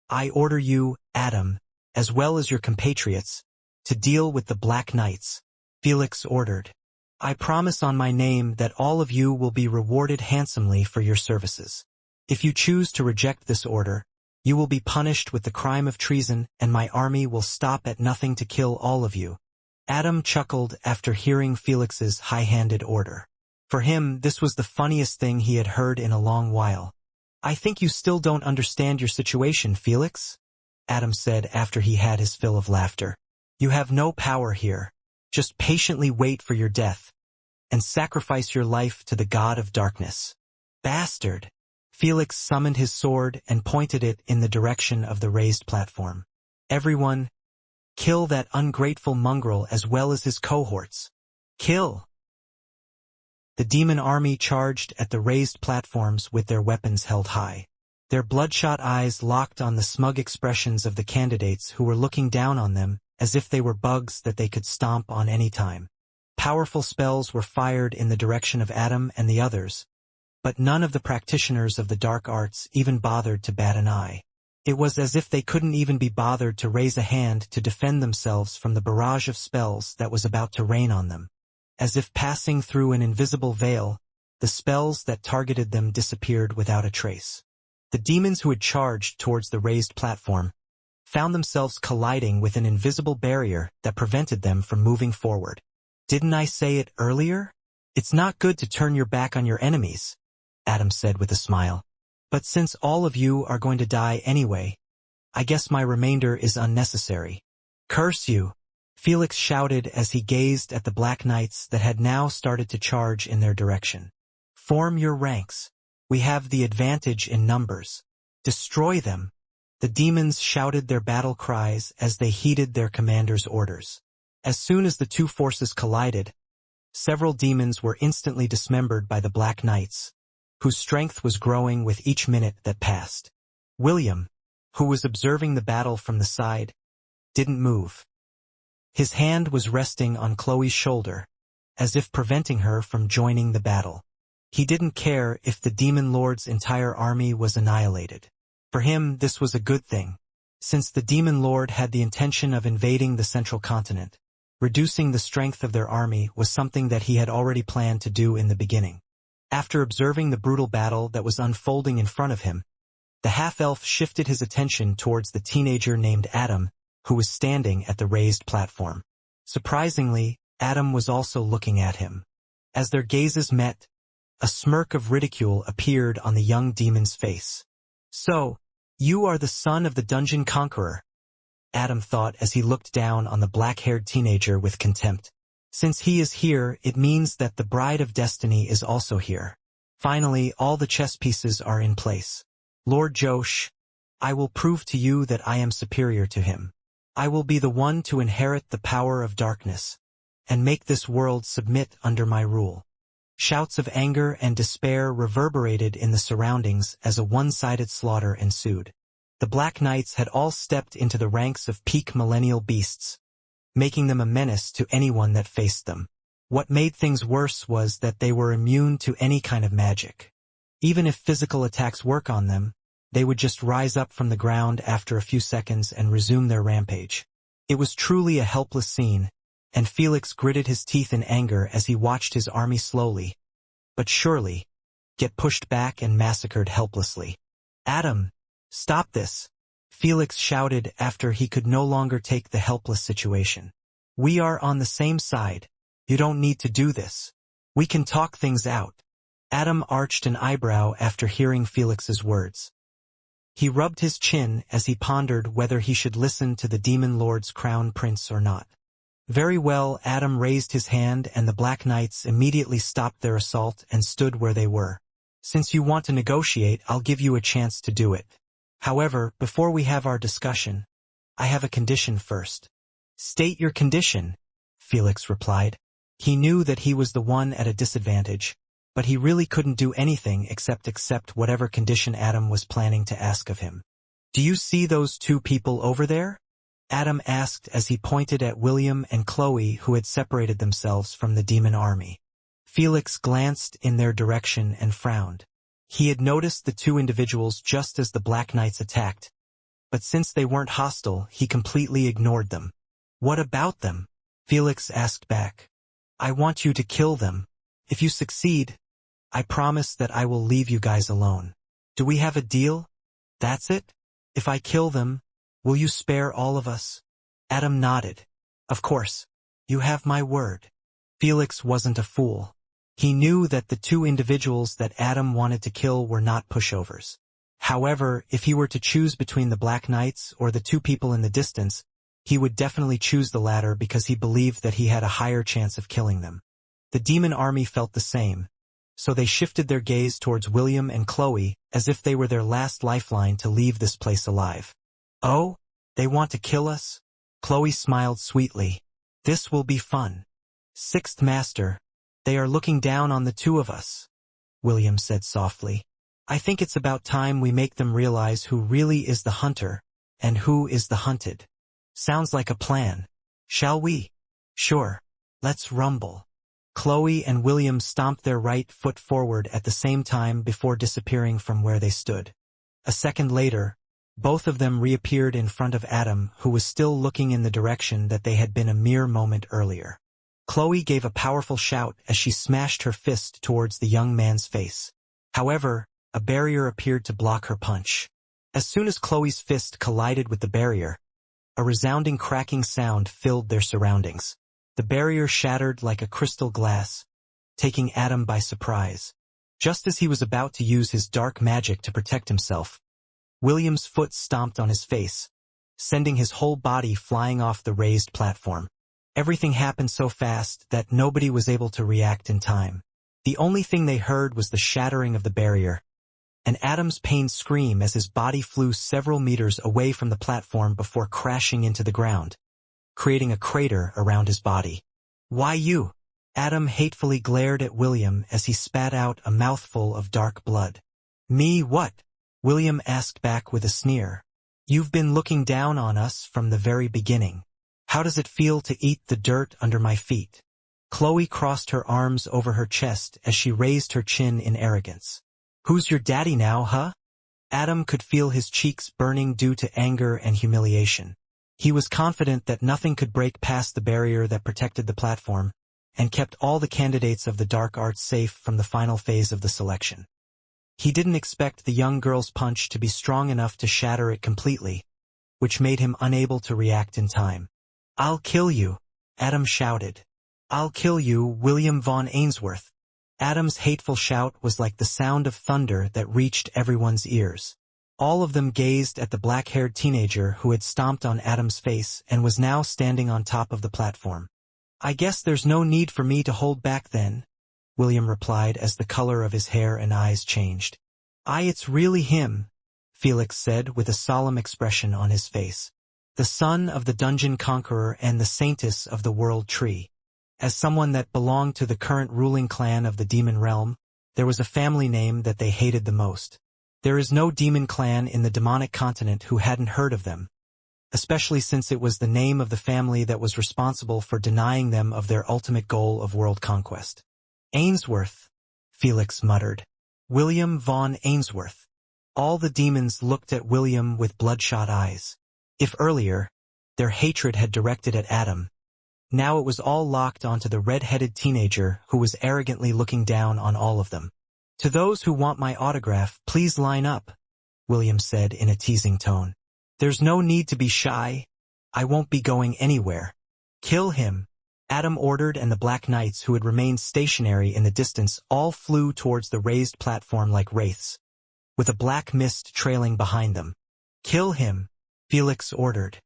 I order you, Adam, as well as your compatriots, to deal with the Black Knights, Felix ordered. I promise on my name that all of you will be rewarded handsomely for your services. If you choose to reject this order, you will be punished with the crime of treason, and my army will stop at nothing to kill all of you. Adam chuckled after hearing Felix's high-handed order. For him, this was the funniest thing he had heard in a long while. I think you still don't understand your situation, Felix, Adam said after he had his fill of laughter. You have no power here. Just patiently wait for your death, and sacrifice your life to the god of darkness. Bastard! Felix summoned his sword and pointed it in the direction of the raised platform. Everyone, kill that ungrateful mongrel as well as his cohorts. Kill! The demon army charged at the raised platforms with their weapons held high. Their bloodshot eyes locked on the smug expressions of the candidates who were looking down on them as if they were bugs that they could stomp on any time. Powerful spells were fired in the direction of Adam and the others, but none of the practitioners of the dark arts even bothered to bat an eye. It was as if they couldn't even be bothered to raise a hand to defend themselves from the barrage of spells that was about to rain on them. As if passing through an invisible veil, the spells that targeted them disappeared without a trace. The demons who had charged towards the raised platform found themselves colliding with an invisible barrier that prevented them from moving forward. Didn't I say it earlier? It's not good to turn your back on your enemies, Adam said with a smile. But since all of you are going to die anyway, I guess my remainder is unnecessary. Curse you! Felix shouted as he gazed at the Black Knights that had now started to charge in their direction. Form your ranks. We have the advantage in numbers. Destroy them! The demons shouted their battle cries as they heeded their commander's orders. As soon as the two forces collided, several demons were instantly dismembered by the Black Knights, whose strength was growing with each minute that passed. William, who was observing the battle from the side, didn't move. His hand was resting on Chloe's shoulder, as if preventing her from joining the battle. He didn't care if the demon lord's entire army was annihilated. For him, this was a good thing, since the demon lord had the intention of invading the central continent. Reducing the strength of their army was something that he had already planned to do in the beginning. After observing the brutal battle that was unfolding in front of him, the half-elf shifted his attention towards the teenager named Adam, who was standing at the raised platform. Surprisingly, Adam was also looking at him. As their gazes met, a smirk of ridicule appeared on the young demon's face. So, you are the son of the dungeon conqueror, Adam thought as he looked down on the black-haired teenager with contempt. Since he is here, it means that the Bride of Destiny is also here. Finally, all the chess pieces are in place. Lord Josh, I will prove to you that I am superior to him. I will be the one to inherit the power of darkness, and make this world submit under my rule. Shouts of anger and despair reverberated in the surroundings as a one-sided slaughter ensued. The Black Knights had all stepped into the ranks of peak millennial beasts, making them a menace to anyone that faced them. What made things worse was that they were immune to any kind of magic. Even if physical attacks work on them, they would just rise up from the ground after a few seconds and resume their rampage. It was truly a helpless scene, and Felix gritted his teeth in anger as he watched his army slowly, but surely, get pushed back and massacred helplessly. Adam, stop this! Felix shouted after he could no longer take the helpless situation. We are on the same side. You don't need to do this. We can talk things out. Adam arched an eyebrow after hearing Felix's words. He rubbed his chin as he pondered whether he should listen to the Demon Lord's crown prince or not. Very well, Adam raised his hand and the Black Knights immediately stopped their assault and stood where they were. Since you want to negotiate, I'll give you a chance to do it. However, before we have our discussion, I have a condition first. State your condition, Felix replied. He knew that he was the one at a disadvantage, but he really couldn't do anything except accept whatever condition Adam was planning to ask of him. Do you see those two people over there? Adam asked as he pointed at William and Chloe, who had separated themselves from the demon army. Felix glanced in their direction and frowned. He had noticed the two individuals just as the Black Knights attacked, but since they weren't hostile, he completely ignored them. "What about them?" Felix asked back. "I want you to kill them. If you succeed, I promise that I will leave you guys alone. Do we have a deal? That's it? If I kill them, will you spare all of us?" Adam nodded. "Of course. You have my word." Felix wasn't a fool. He knew that the two individuals that Adam wanted to kill were not pushovers. However, if he were to choose between the Black Knights or the two people in the distance, he would definitely choose the latter because he believed that he had a higher chance of killing them. The demon army felt the same, so they shifted their gaze towards William and Chloe as if they were their last lifeline to leave this place alive. "Oh, they want to kill us?" Chloe smiled sweetly. "This will be fun." "Sixth Master, they are looking down on the two of us," William said softly. "I think it's about time we make them realize who really is the hunter and who is the hunted." "Sounds like a plan. Shall we?" "Sure. Let's rumble." Chloe and William stomped their right foot forward at the same time before disappearing from where they stood. A second later, both of them reappeared in front of Adam, who was still looking in the direction that they had been a mere moment earlier. Chloe gave a powerful shout as she smashed her fist towards the young man's face. However, a barrier appeared to block her punch. As soon as Chloe's fist collided with the barrier, a resounding cracking sound filled their surroundings. The barrier shattered like a crystal glass, taking Adam by surprise. Just as he was about to use his dark magic to protect himself, William's foot stomped on his face, sending his whole body flying off the raised platform. Everything happened so fast that nobody was able to react in time. The only thing they heard was the shattering of the barrier, and Adam's pained scream as his body flew several meters away from the platform before crashing into the ground, creating a crater around his body. "Why you?" Adam hatefully glared at William as he spat out a mouthful of dark blood. "Me what?" William asked back with a sneer. "You've been looking down on us from the very beginning. How does it feel to eat the dirt under my feet?" Chloe crossed her arms over her chest as she raised her chin in arrogance. "Who's your daddy now, huh?" Adam could feel his cheeks burning due to anger and humiliation. He was confident that nothing could break past the barrier that protected the platform, and kept all the candidates of the dark arts safe from the final phase of the selection. He didn't expect the young girl's punch to be strong enough to shatter it completely, which made him unable to react in time. "I'll kill you," Adam shouted. "I'll kill you, William von Ainsworth." Adam's hateful shout was like the sound of thunder that reached everyone's ears. All of them gazed at the black-haired teenager who had stomped on Adam's face and was now standing on top of the platform. "I guess there's no need for me to hold back then," William replied as the color of his hair and eyes changed. It's really him," Felix said with a solemn expression on his face. "The son of the dungeon conqueror and the saintess of the world tree." As someone that belonged to the current ruling clan of the demon realm, there was a family name that they hated the most. There is no demon clan in the demonic continent who hadn't heard of them, especially since it was the name of the family that was responsible for denying them of their ultimate goal of world conquest. "Ainsworth," Felix muttered. "William von Ainsworth." All the demons looked at William with bloodshot eyes. If earlier, their hatred had directed at Adam, now it was all locked onto the red-headed teenager who was arrogantly looking down on all of them. "To those who want my autograph, please line up," William said in a teasing tone. "There's no need to be shy. I won't be going anywhere." "Kill him," Adam ordered, and the Black Knights who had remained stationary in the distance all flew towards the raised platform like wraiths, with a black mist trailing behind them. "Kill him," Felix ordered.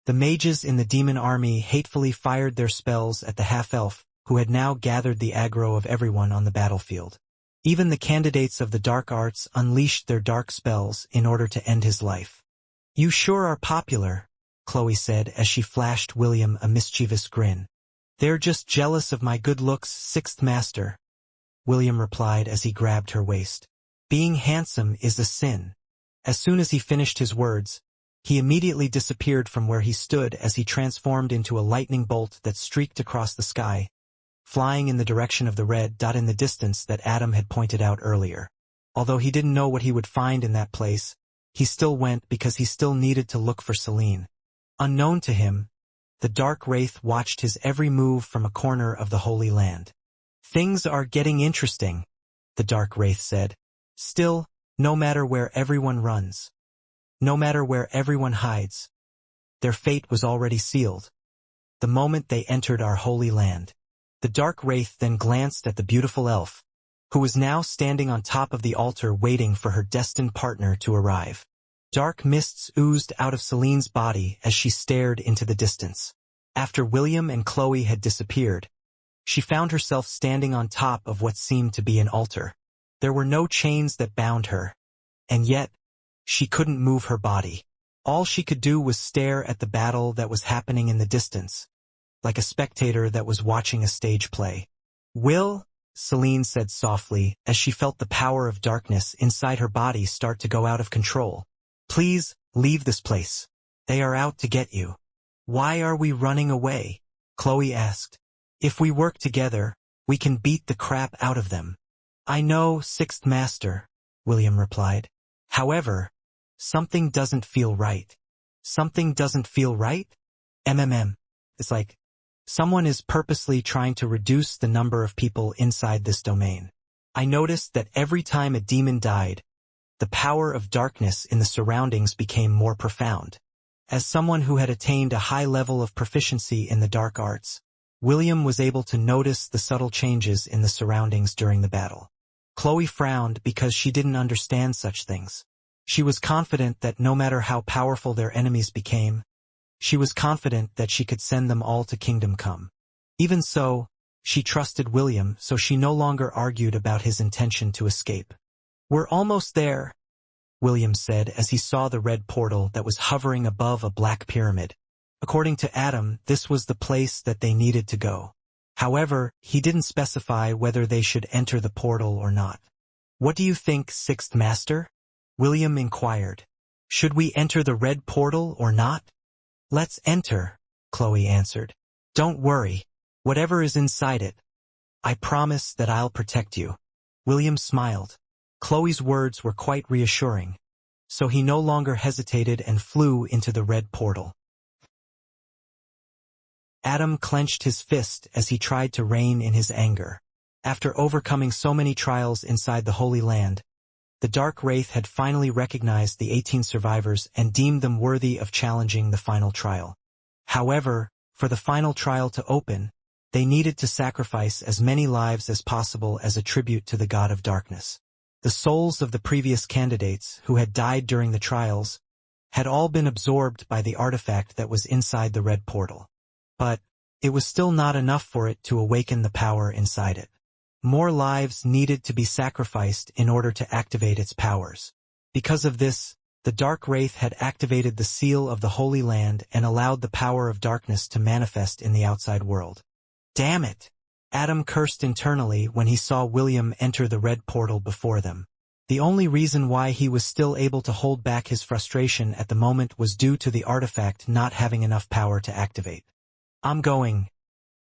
The mages in the demon army hatefully fired their spells at the half-elf, who had now gathered the aggro of everyone on the battlefield. Even the candidates of the dark arts unleashed their dark spells in order to end his life. "You sure are popular," Chloe said as she flashed William a mischievous grin. "They're just jealous of my good looks, Sixth Master," William replied as he grabbed her waist. "Being handsome is a sin." As soon as he finished his words, he immediately disappeared from where he stood as he transformed into a lightning bolt that streaked across the sky, flying in the direction of the red dot in the distance that Adam had pointed out earlier. Although he didn't know what he would find in that place, he still went because he still needed to look for Selene. Unknown to him, the Dark Wraith watched his every move from a corner of the Holy Land. "Things are getting interesting," the Dark Wraith said. "Still, no matter where everyone runs, no matter where everyone hides, their fate was already sealed the moment they entered our Holy Land." The Dark Wraith then glanced at the beautiful elf, who was now standing on top of the altar waiting for her destined partner to arrive. Dark mists oozed out of Selene's body as she stared into the distance. After William and Chloe had disappeared, she found herself standing on top of what seemed to be an altar. There were no chains that bound her, and yet, she couldn't move her body. All she could do was stare at the battle that was happening in the distance, like a spectator that was watching a stage play. "Will," Selene said softly as she felt the power of darkness inside her body start to go out of control. "Please, leave this place. They are out to get you." "Why are we running away?" Chloe asked. "If we work together, we can beat the crap out of them." "I know, Sixth Master," William replied. "However, something doesn't feel right." "Something doesn't feel right?" It's like, someone is purposely trying to reduce the number of people inside this domain. I noticed that every time a demon died, the power of darkness in the surroundings became more profound. As someone who had attained a high level of proficiency in the dark arts, William was able to notice the subtle changes in the surroundings during the battle. Chloe frowned because she didn't understand such things. She was confident that no matter how powerful their enemies became, she was confident that she could send them all to Kingdom Come. Even so, she trusted William, so she no longer argued about his intention to escape. "We're almost there," William said as he saw the red portal that was hovering above a black pyramid. According to Adam, this was the place that they needed to go. However, he didn't specify whether they should enter the portal or not. "What do you think, Sixth Master?" William inquired. "Should we enter the red portal or not?" "Let's enter," Chloe answered. "Don't worry. Whatever is inside it, I promise that I'll protect you." William smiled. Chloe's words were quite reassuring, so he no longer hesitated and flew into the red portal. Adam clenched his fist as he tried to rein in his anger. After overcoming so many trials inside the Holy Land, the Dark Wraith had finally recognized the 18 survivors and deemed them worthy of challenging the final trial. However, for the final trial to open, they needed to sacrifice as many lives as possible as a tribute to the God of Darkness. The souls of the previous candidates, who had died during the trials, had all been absorbed by the artifact that was inside the red portal. But it was still not enough for it to awaken the power inside it. More lives needed to be sacrificed in order to activate its powers. Because of this, the Dark Wraith had activated the seal of the Holy Land and allowed the power of darkness to manifest in the outside world. "Damn it!" Adam cursed internally when he saw William enter the red portal before them. The only reason why he was still able to hold back his frustration at the moment was due to the artifact not having enough power to activate. "I'm going,"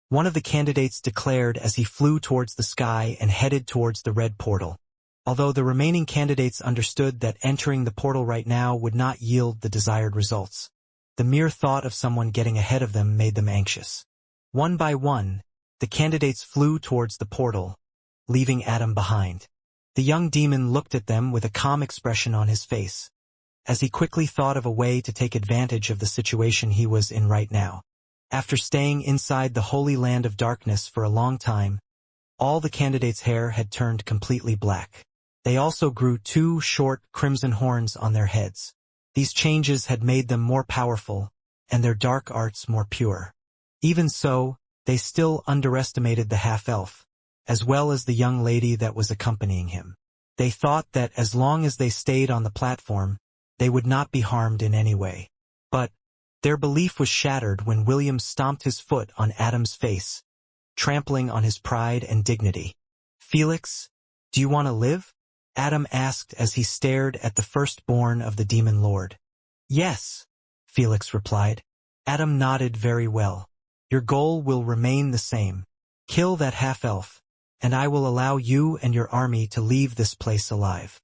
one of the candidates declared as he flew towards the sky and headed towards the red portal. Although the remaining candidates understood that entering the portal right now would not yield the desired results, the mere thought of someone getting ahead of them made them anxious. One by one, the candidates flew towards the portal, leaving Adam behind. The young demon looked at them with a calm expression on his face, as he quickly thought of a way to take advantage of the situation he was in right now. After staying inside the Holy Land of Darkness for a long time, all the candidates' hair had turned completely black. They also grew 2 short crimson horns on their heads. These changes had made them more powerful, and their dark arts more pure. Even so, they still underestimated the half-elf, as well as the young lady that was accompanying him. They thought that as long as they stayed on the platform, they would not be harmed in any way. But their belief was shattered when William stomped his foot on Adam's face, trampling on his pride and dignity. "Felix, do you want to live?" Adam asked as he stared at the firstborn of the Demon Lord. "Yes," Felix replied. Adam nodded very well. "Your goal will remain the same. Kill that half-elf, and I will allow you and your army to leave this place alive."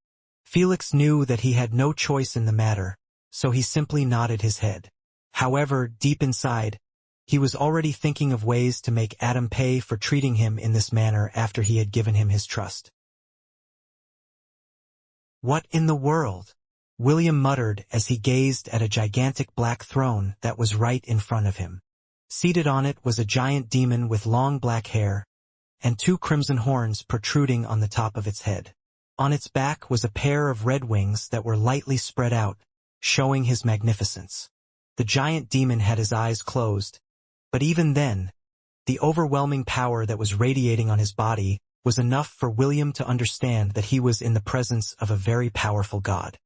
Felix knew that he had no choice in the matter, so he simply nodded his head. However, deep inside, he was already thinking of ways to make Adam pay for treating him in this manner after he had given him his trust. "What in the world?" William muttered as he gazed at a gigantic black throne that was right in front of him. Seated on it was a giant demon with long black hair, and two crimson horns protruding on the top of its head. On its back was a pair of red wings that were lightly spread out, showing his magnificence. The giant demon had his eyes closed, but even then, the overwhelming power that was radiating on his body was enough for William to understand that he was in the presence of a very powerful god.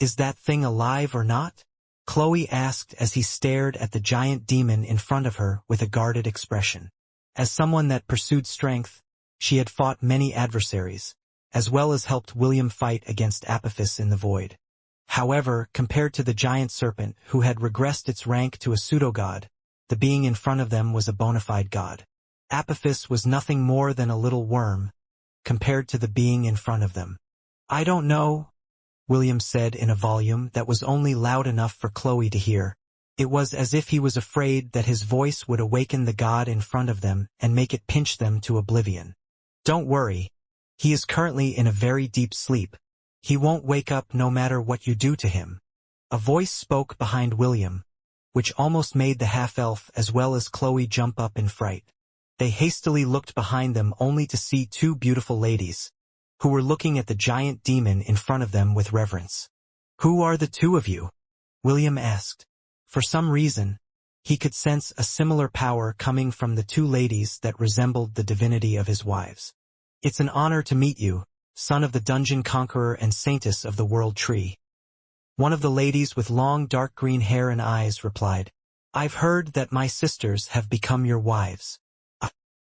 Is that thing alive or not?" Chloe asked as he stared at the giant demon in front of her with a guarded expression. As someone that pursued strength, she had fought many adversaries, as well as helped William fight against Apophis in the void. However, compared to the giant serpent who had regressed its rank to a pseudo-god, the being in front of them was a bona fide god. Apophis was nothing more than a little worm, compared to the being in front of them. "I don't know," William said in a volume that was only loud enough for Chloe to hear. It was as if he was afraid that his voice would awaken the god in front of them and make it pinch them to oblivion. "Don't worry. He is currently in a very deep sleep. He won't wake up no matter what you do to him." A voice spoke behind William, which almost made the half-elf as well as Chloe jump up in fright. They hastily looked behind them only to see two beautiful ladies, who were looking at the giant demon in front of them with reverence. "Who are the two of you?" William asked. For some reason, he could sense a similar power coming from the two ladies that resembled the divinity of his wives. "It's an honor to meet you, son of the dungeon conqueror and saintess of the world tree." One of the ladies with long dark green hair and eyes replied, "I've heard that my sisters have become your wives.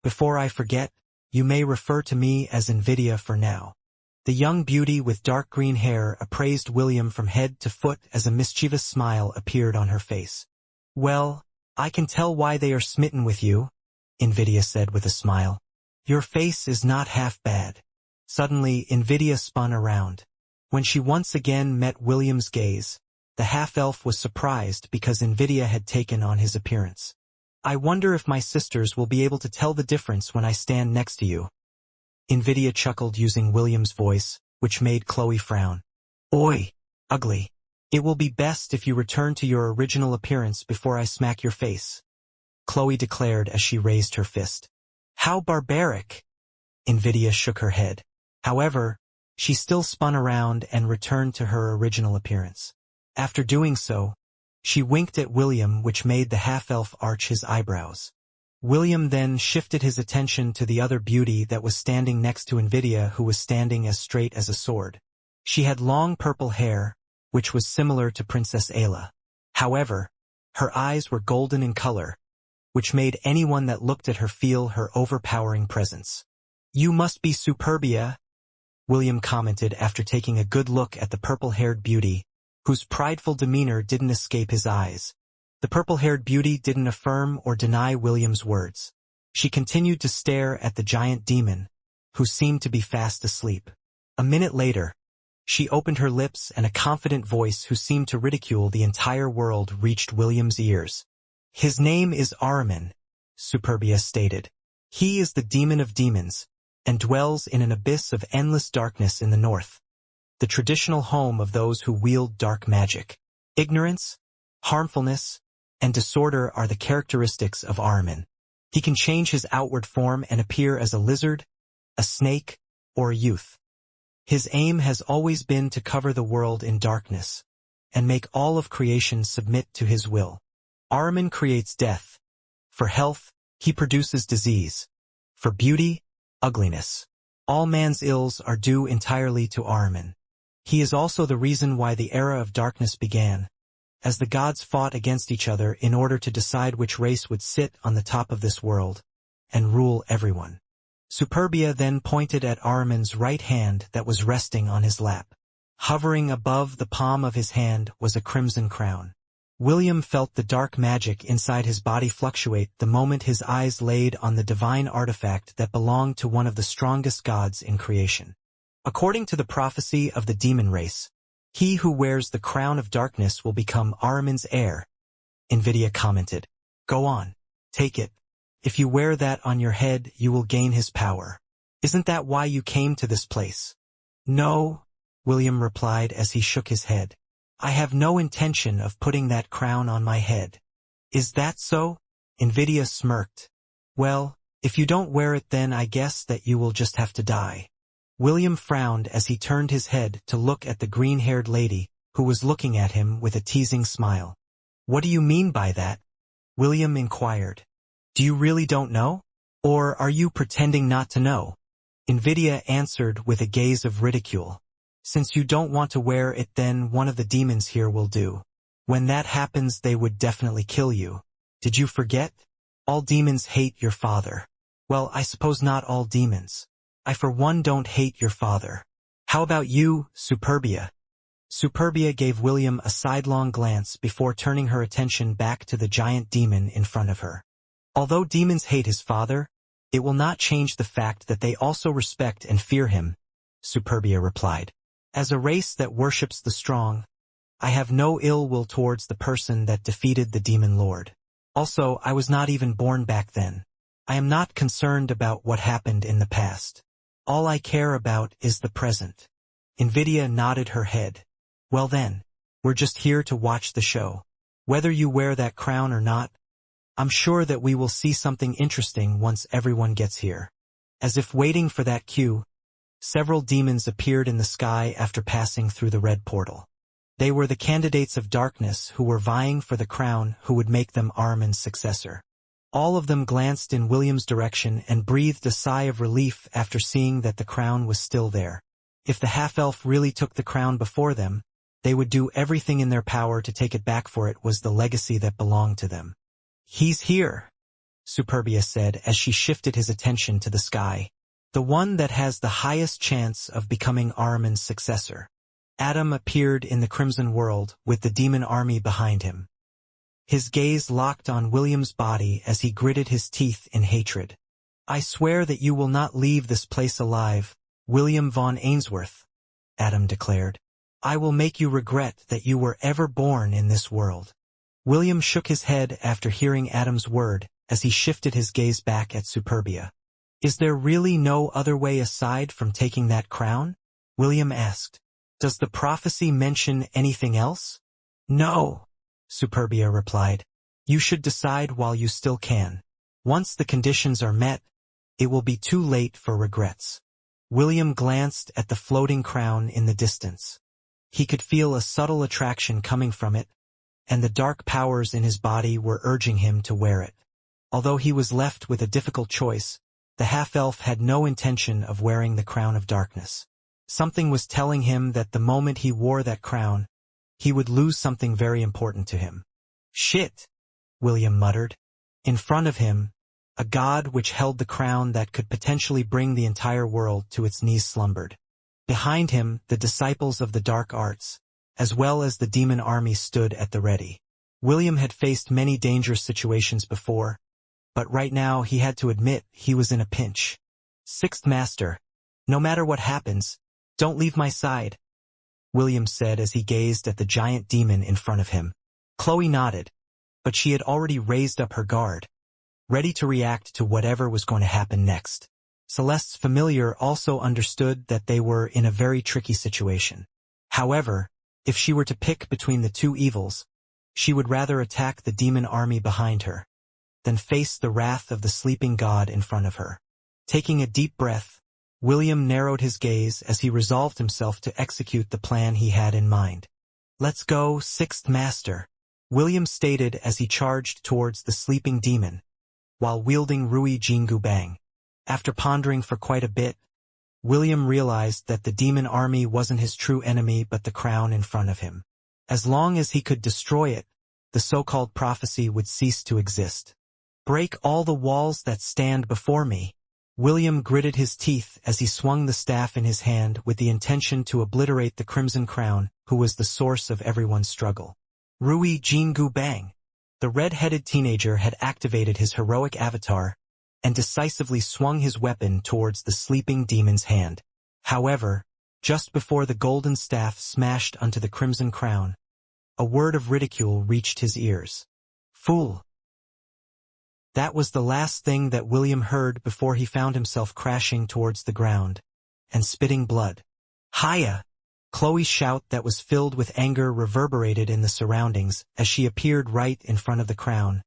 Before I forget, you may refer to me as Invidia for now." The young beauty with dark green hair appraised William from head to foot as a mischievous smile appeared on her face. "Well, I can tell why they are smitten with you," Invidia said with a smile. "Your face is not half bad." Suddenly, Invidia spun around. When she once again met William's gaze, the half-elf was surprised because Invidia had taken on his appearance. "I wonder if my sisters will be able to tell the difference when I stand next to you." Invidia chuckled using William's voice, which made Chloe frown. "Oi, ugly. It will be best if you return to your original appearance before I smack your face," Chloe declared as she raised her fist. "How barbaric!" Invidia shook her head. However, she still spun around and returned to her original appearance. After doing so, she winked at William, which made the half-elf arch his eyebrows. William then shifted his attention to the other beauty that was standing next to Invidia, who was standing as straight as a sword. She had long purple hair, which was similar to Princess Ayla. However, her eyes were golden in color, which made anyone that looked at her feel her overpowering presence. "You must be Superbia," William commented after taking a good look at the purple-haired beauty, whose prideful demeanor didn't escape his eyes. The purple-haired beauty didn't affirm or deny William's words. She continued to stare at the giant demon, who seemed to be fast asleep. A minute later, she opened her lips and a confident voice who seemed to ridicule the entire world reached William's ears. "His name is Ahriman," Superbia stated. "He is the demon of demons, and dwells in an abyss of endless darkness in the north, the traditional home of those who wield dark magic. Ignorance, harmfulness, and disorder are the characteristics of Ahriman. He can change his outward form and appear as a lizard, a snake, or a youth. His aim has always been to cover the world in darkness, and make all of creation submit to his will. Ahriman creates death. For health, he produces disease. For beauty, ugliness. All man's ills are due entirely to Ahriman. He is also the reason why the era of darkness began, as the gods fought against each other in order to decide which race would sit on the top of this world and rule everyone." Superbia then pointed at Ahriman's right hand that was resting on his lap. Hovering above the palm of his hand was a crimson crown. William felt the dark magic inside his body fluctuate the moment his eyes laid on the divine artifact that belonged to one of the strongest gods in creation. According to the prophecy of the demon race, he who wears the crown of darkness will become Ahriman's heir. NVIDIA commented. Go on. Take it. If you wear that on your head, you will gain his power. Isn't that why you came to this place? No, William replied as he shook his head. I have no intention of putting that crown on my head. Is that so? NVIDIA smirked. Well, if you don't wear it, then I guess that you will just have to die. William frowned as he turned his head to look at the green-haired lady, who was looking at him with a teasing smile. What do you mean by that? William inquired. Do you really don't know? Or are you pretending not to know? NVIDIA answered with a gaze of ridicule. Since you don't want to wear it, then one of the demons here will do. When that happens, they would definitely kill you. Did you forget? All demons hate your father. Well, I suppose not all demons. I for one don't hate your father. How about you, Superbia? Superbia gave William a sidelong glance before turning her attention back to the giant demon in front of her. Although demons hate his father, it will not change the fact that they also respect and fear him, Superbia replied. As a race that worships the strong, I have no ill will towards the person that defeated the demon lord. Also, I was not even born back then. I am not concerned about what happened in the past. All I care about is the present. NVIDIA nodded her head. Well then, we're just here to watch the show. Whether you wear that crown or not, I'm sure that we will see something interesting once everyone gets here. As if waiting for that cue, several demons appeared in the sky after passing through the red portal. They were the candidates of darkness who were vying for the crown who would make them Ahriman's successor. All of them glanced in William's direction and breathed a sigh of relief after seeing that the crown was still there. If the half-elf really took the crown before them, they would do everything in their power to take it back, for it was the legacy that belonged to them. He's here, Superbia said as she shifted his attention to the sky. The one that has the highest chance of becoming Ahriman's successor. Adam appeared in the Crimson World with the demon army behind him. His gaze locked on William's body as he gritted his teeth in hatred. I swear that you will not leave this place alive, William von Ainsworth, Adam declared. I will make you regret that you were ever born in this world. William shook his head after hearing Adam's word as he shifted his gaze back at Superbia. Is there really no other way aside from taking that crown? William asked. Does the prophecy mention anything else? No, Superbia replied. You should decide while you still can. Once the conditions are met, it will be too late for regrets. William glanced at the floating crown in the distance. He could feel a subtle attraction coming from it, and the dark powers in his body were urging him to wear it. Although he was left with a difficult choice, the half-elf had no intention of wearing the crown of darkness. Something was telling him that the moment he wore that crown, he would lose something very important to him. Shit, William muttered. In front of him, a god which held the crown that could potentially bring the entire world to its knees slumbered. Behind him, the disciples of the dark arts, as well as the demon army, stood at the ready. William had faced many dangerous situations before, but right now he had to admit he was in a pinch. Sixth Master, no matter what happens, don't leave my side, William said as he gazed at the giant demon in front of him. Chloe nodded, but she had already raised up her guard, ready to react to whatever was going to happen next. Celeste's familiar also understood that they were in a very tricky situation. However, if she were to pick between the two evils, she would rather attack the demon army behind her than face the wrath of the sleeping god in front of her. Taking a deep breath, William narrowed his gaze as he resolved himself to execute the plan he had in mind. Let's go, Sixth Master, William stated as he charged towards the sleeping demon, while wielding Rui Jingu Bang. After pondering for quite a bit, William realized that the demon army wasn't his true enemy but the crown in front of him. As long as he could destroy it, the so-called prophecy would cease to exist. Break all the walls that stand before me. William gritted his teeth as he swung the staff in his hand with the intention to obliterate the Crimson Crown, who was the source of everyone's struggle. Rui Jingu Bang. The red-headed teenager had activated his heroic avatar and decisively swung his weapon towards the sleeping demon's hand. However, Just before the golden staff smashed onto the crimson crown, a word of ridicule reached his ears. Fool! That was the last thing that William heard before he found himself crashing towards the ground and spitting blood. Hiya! Chloe's shout that was filled with anger reverberated in the surroundings as she appeared right in front of the crown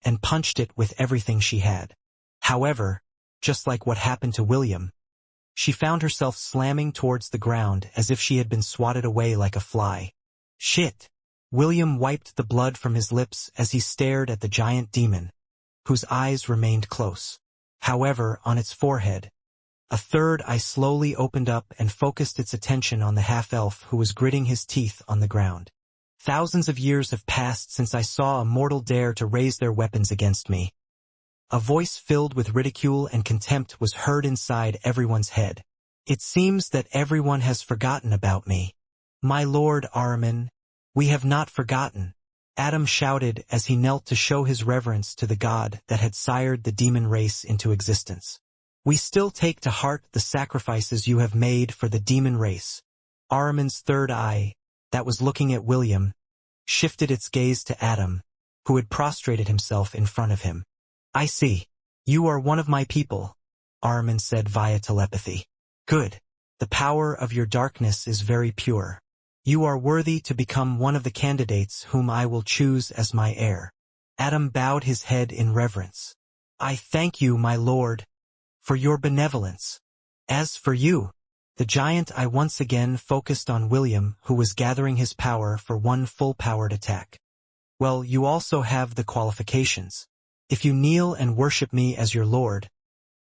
and punched it with everything she had. However, just like what happened to William, she found herself slamming towards the ground as if she had been swatted away like a fly. Shit! William wiped the blood from his lips as he stared at the giant demon, whose eyes remained close. However, on its forehead, a third eye slowly opened up and focused its attention on the half-elf who was gritting his teeth on the ground. Thousands of years have passed since I saw a mortal dare to raise their weapons against me. A voice filled with ridicule and contempt was heard inside everyone's head. It seems that everyone has forgotten about me. My lord Ahriman, we have not forgotten. Adam shouted as he knelt to show his reverence to the god that had sired the demon race into existence. We still take to heart the sacrifices you have made for the demon race. Ahriman's third eye, that was looking at William, shifted its gaze to Adam, who had prostrated himself in front of him. I see. You are one of my people, Ahriman said via telepathy. Good. The power of your darkness is very pure. You are worthy to become one of the candidates whom I will choose as my heir. Adam bowed his head in reverence. I thank you, my lord, for your benevolence. As for you, the giant eye once again focused on William, who was gathering his power for one full-powered attack. Well, you also have the qualifications. If you kneel and worship me as your lord,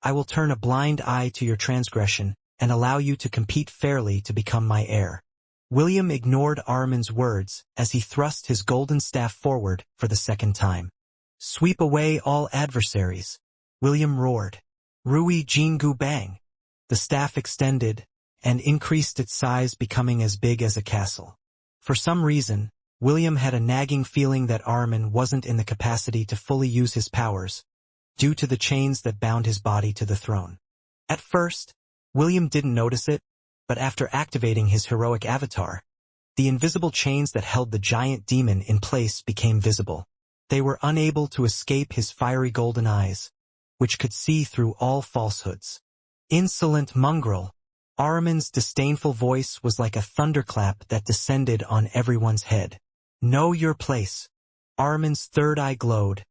I will turn a blind eye to your transgression and allow you to compete fairly to become my heir. William ignored Ahriman's words as he thrust his golden staff forward for the second time. Sweep away all adversaries, William roared. Rui Jingu Bang. The staff extended and increased its size, becoming as big as a castle. For some reason, William had a nagging feeling that Ahriman wasn't in the capacity to fully use his powers, due to the chains that bound his body to the throne. At first, William didn't notice it, but after activating his heroic avatar, the invisible chains that held the giant demon in place became visible. They were unable to escape his fiery golden eyes, which could see through all falsehoods. Insolent mongrel! Ahriman's disdainful voice was like a thunderclap that descended on everyone's head. Know your place. Ahriman's third eye glowed,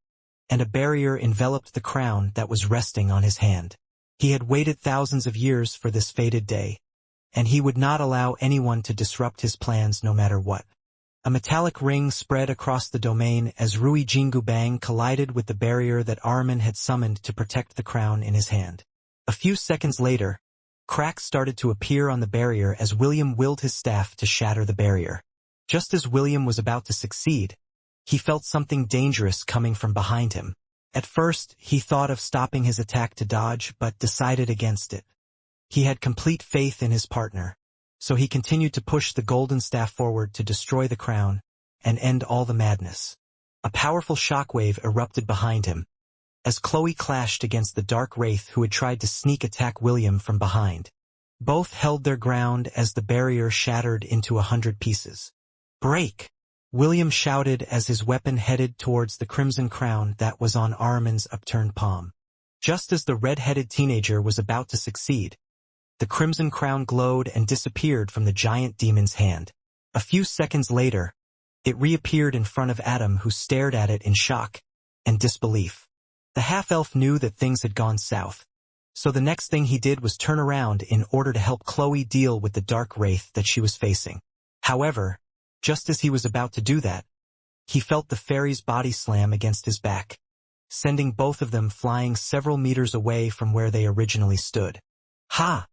and a barrier enveloped the crown that was resting on his hand. He had waited thousands of years for this fated day, and he would not allow anyone to disrupt his plans no matter what. A metallic ring spread across the domain as Rui Jingu Bang collided with the barrier that Ahriman had summoned to protect the crown in his hand. A few seconds later, cracks started to appear on the barrier as William willed his staff to shatter the barrier. Just as William was about to succeed, he felt something dangerous coming from behind him. At first, he thought of stopping his attack to dodge, but decided against it. He had complete faith in his partner, so he continued to push the golden staff forward to destroy the crown and end all the madness. A powerful shockwave erupted behind him, as Chloe clashed against the dark wraith who had tried to sneak attack William from behind. Both held their ground as the barrier shattered into 100 pieces. Break! William shouted as his weapon headed towards the crimson crown that was on Ahriman's upturned palm. Just as the red-headed teenager was about to succeed, the crimson crown glowed and disappeared from the giant demon's hand. A few seconds later, it reappeared in front of Adam, who stared at it in shock and disbelief. The half-elf knew that things had gone south, so the next thing he did was turn around in order to help Chloe deal with the dark wraith that she was facing. However, just as he was about to do that, he felt the fairy's body slam against his back, sending both of them flying several meters away from where they originally stood. Ha!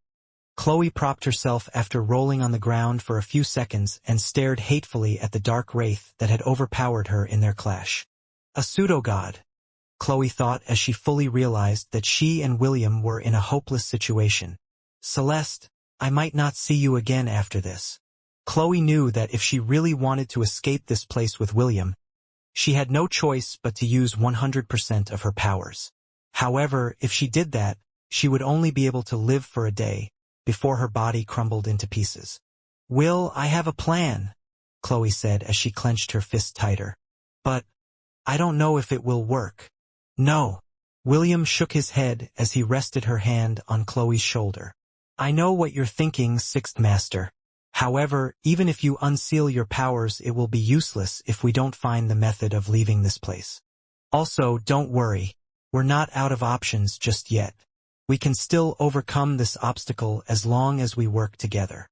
Chloe propped herself after rolling on the ground for a few seconds and stared hatefully at the dark wraith that had overpowered her in their clash. A pseudo-god, Chloe thought as she fully realized that she and William were in a hopeless situation. Celeste, I might not see you again after this. Chloe knew that if she really wanted to escape this place with William, she had no choice but to use 100% of her powers. However, if she did that, she would only be able to live for a day, before her body crumbled into pieces. "Will, I have a plan," Chloe said as she clenched her fist tighter. "But I don't know if it will work." "No." William shook his head as he rested her hand on Chloe's shoulder. "I know what you're thinking, Sixth Master. However, even if you unseal your powers, it will be useless if we don't find the method of leaving this place. Also, don't worry. We're not out of options just yet. We can still overcome this obstacle as long as we work together."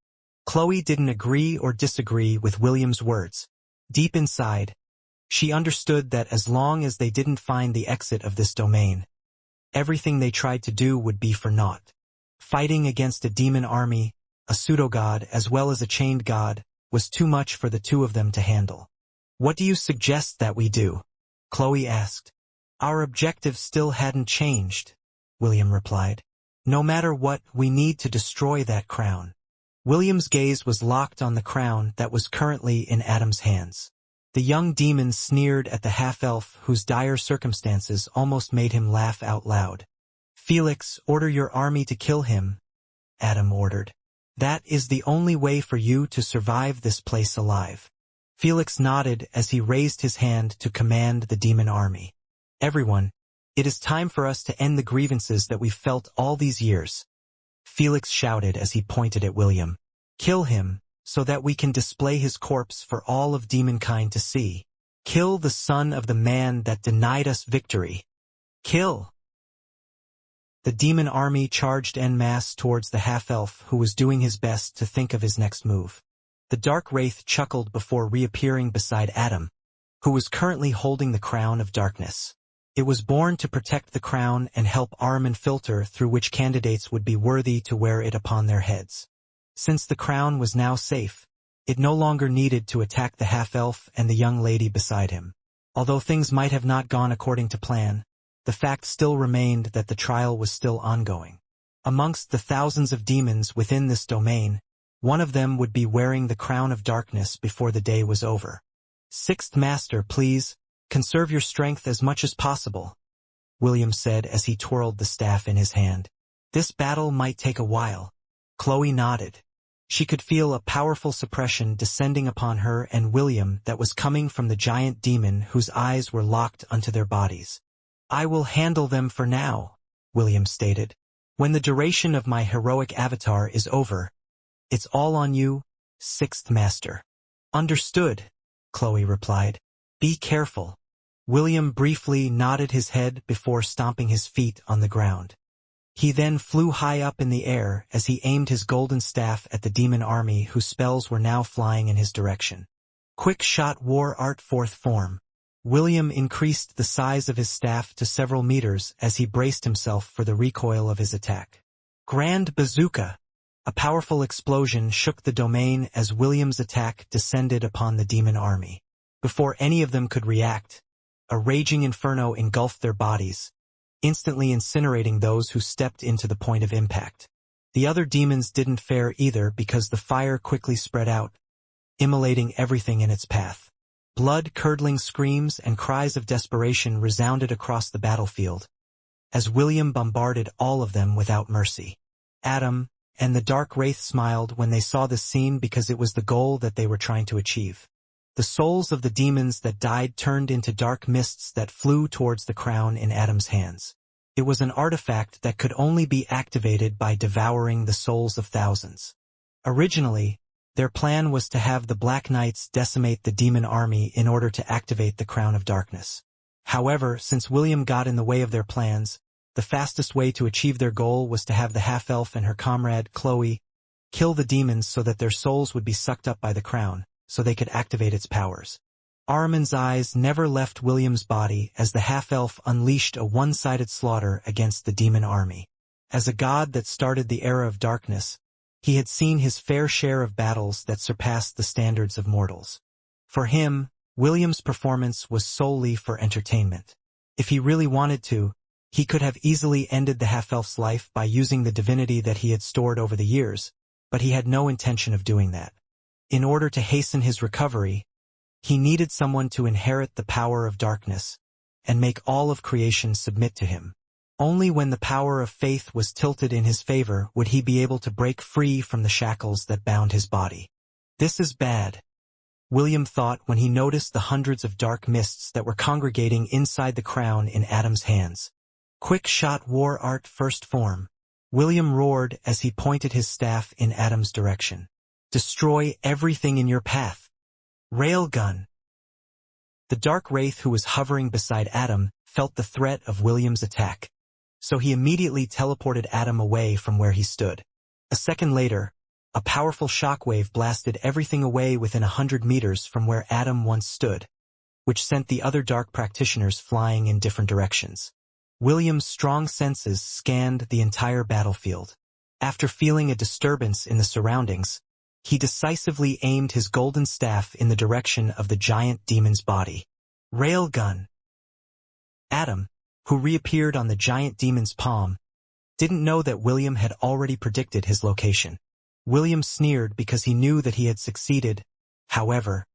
Chloe didn't agree or disagree with William's words. Deep inside, she understood that as long as they didn't find the exit of this domain, everything they tried to do would be for naught. Fighting against a demon army, a pseudo-god as well as a chained god, was too much for the two of them to handle. "What do you suggest that we do?" Chloe asked. "Our objective still hadn't changed," William replied. "No matter what, we need to destroy that crown." William's gaze was locked on the crown that was currently in Adam's hands. The young demon sneered at the half-elf whose dire circumstances almost made him laugh out loud. "Felix, order your army to kill him," Adam ordered. "That is the only way for you to survive this place alive." Felix nodded as he raised his hand to command the demon army. "Everyone, it is time for us to end the grievances that we've felt all these years," Felix shouted as he pointed at William. "Kill him, so that we can display his corpse for all of demonkind to see. Kill the son of the man that denied us victory. Kill!" The demon army charged en masse towards the half-elf who was doing his best to think of his next move. The dark wraith chuckled before reappearing beside Adam, who was currently holding the crown of darkness. It was born to protect the crown and help arm and filter through which candidates would be worthy to wear it upon their heads. Since the crown was now safe, it no longer needed to attack the half-elf and the young lady beside him. Although things might have not gone according to plan, the fact still remained that the trial was still ongoing. Amongst the thousands of demons within this domain, one of them would be wearing the crown of darkness before the day was over. "Sixth Master, please, conserve your strength as much as possible," William said as he twirled the staff in his hand. "This battle might take a while." Chloe nodded. She could feel a powerful suppression descending upon her and William that was coming from the giant demon whose eyes were locked onto their bodies. "I will handle them for now," William stated. "When the duration of my heroic avatar is over, it's all on you, Sixth Master." "Understood," Chloe replied. "Be careful." William briefly nodded his head before stomping his feet on the ground. He then flew high up in the air as he aimed his golden staff at the demon army whose spells were now flying in his direction. Quick shot war art fourth form. William increased the size of his staff to several meters as he braced himself for the recoil of his attack. Grand Bazooka! A powerful explosion shook the domain as William's attack descended upon the demon army. Before any of them could react, a raging inferno engulfed their bodies, instantly incinerating those who stepped into the point of impact. The other demons didn't fare either because the fire quickly spread out, immolating everything in its path. Blood-curdling screams and cries of desperation resounded across the battlefield, as William bombarded all of them without mercy. Adam and the Dark Wraith smiled when they saw this scene because it was the goal that they were trying to achieve. The souls of the demons that died turned into dark mists that flew towards the crown in Adam's hands. It was an artifact that could only be activated by devouring the souls of thousands. Originally, their plan was to have the Black Knights decimate the demon army in order to activate the Crown of Darkness. However, since William got in the way of their plans, the fastest way to achieve their goal was to have the half-elf and her comrade, Chloe, kill the demons so that their souls would be sucked up by the crown, so they could activate its powers. Armin's eyes never left William's body as the half-elf unleashed a one-sided slaughter against the demon army. As a god that started the era of darkness, he had seen his fair share of battles that surpassed the standards of mortals. For him, William's performance was solely for entertainment. If he really wanted to, he could have easily ended the half-elf's life by using the divinity that he had stored over the years, but he had no intention of doing that. In order to hasten his recovery, he needed someone to inherit the power of darkness and make all of creation submit to him. Only when the power of faith was tilted in his favor would he be able to break free from the shackles that bound his body. This is bad, William thought when he noticed the hundreds of dark mists that were congregating inside the crown in Adam's hands. Quick shot war art first form, William roared as he pointed his staff in Adam's direction. Destroy everything in your path. Railgun. The dark wraith who was hovering beside Adam felt the threat of William's attack, so he immediately teleported Adam away from where he stood. A second later, a powerful shockwave blasted everything away within 100 meters from where Adam once stood, which sent the other dark practitioners flying in different directions. William's strong senses scanned the entire battlefield. After feeling a disturbance in the surroundings, he decisively aimed his golden staff in the direction of the giant demon's body. Railgun. Adam, who reappeared on the giant demon's palm, didn't know that William had already predicted his location. William sneered because he knew that he had succeeded. However,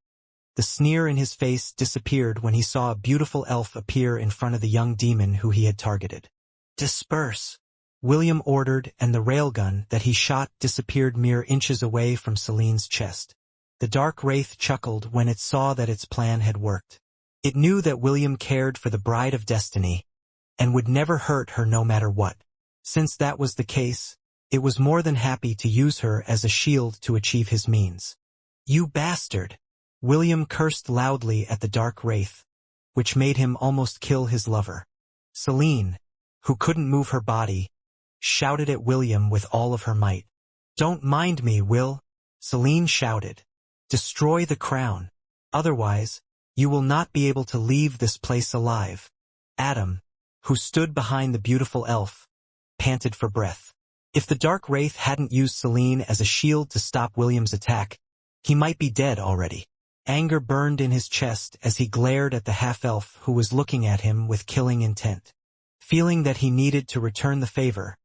the sneer in his face disappeared when he saw a beautiful elf appear in front of the young demon who he had targeted. Disperse, William ordered, and the railgun that he shot disappeared mere inches away from Celine's chest. The dark wraith chuckled when it saw that its plan had worked. It knew that William cared for the Bride of Destiny and would never hurt her no matter what. Since that was the case, it was more than happy to use her as a shield to achieve his means. You bastard! William cursed loudly at the dark wraith, which made him almost kill his lover. Celine, who couldn't move her body, shouted at William with all of her might. Don't mind me, Will, Celine shouted. Destroy the crown. Otherwise, you will not be able to leave this place alive. Adam, who stood behind the beautiful elf, panted for breath. If the dark wraith hadn't used Celine as a shield to stop William's attack, he might be dead already. Anger burned in his chest as he glared at the half-elf who was looking at him with killing intent. Feeling that he needed to return the favor,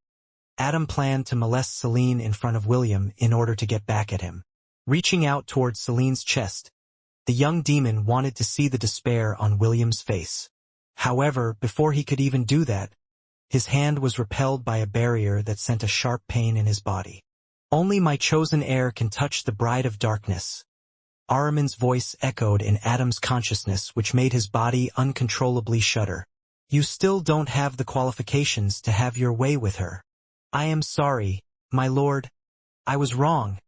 Adam planned to molest Celine in front of William in order to get back at him. Reaching out towards Celine's chest, the young demon wanted to see the despair on William's face. However, before he could even do that, his hand was repelled by a barrier that sent a sharp pain in his body. Only my chosen heir can touch the Bride of Darkness. Ahriman's voice echoed in Adam's consciousness, which made his body uncontrollably shudder. You still don't have the qualifications to have your way with her. I am sorry, my lord. I was wrong.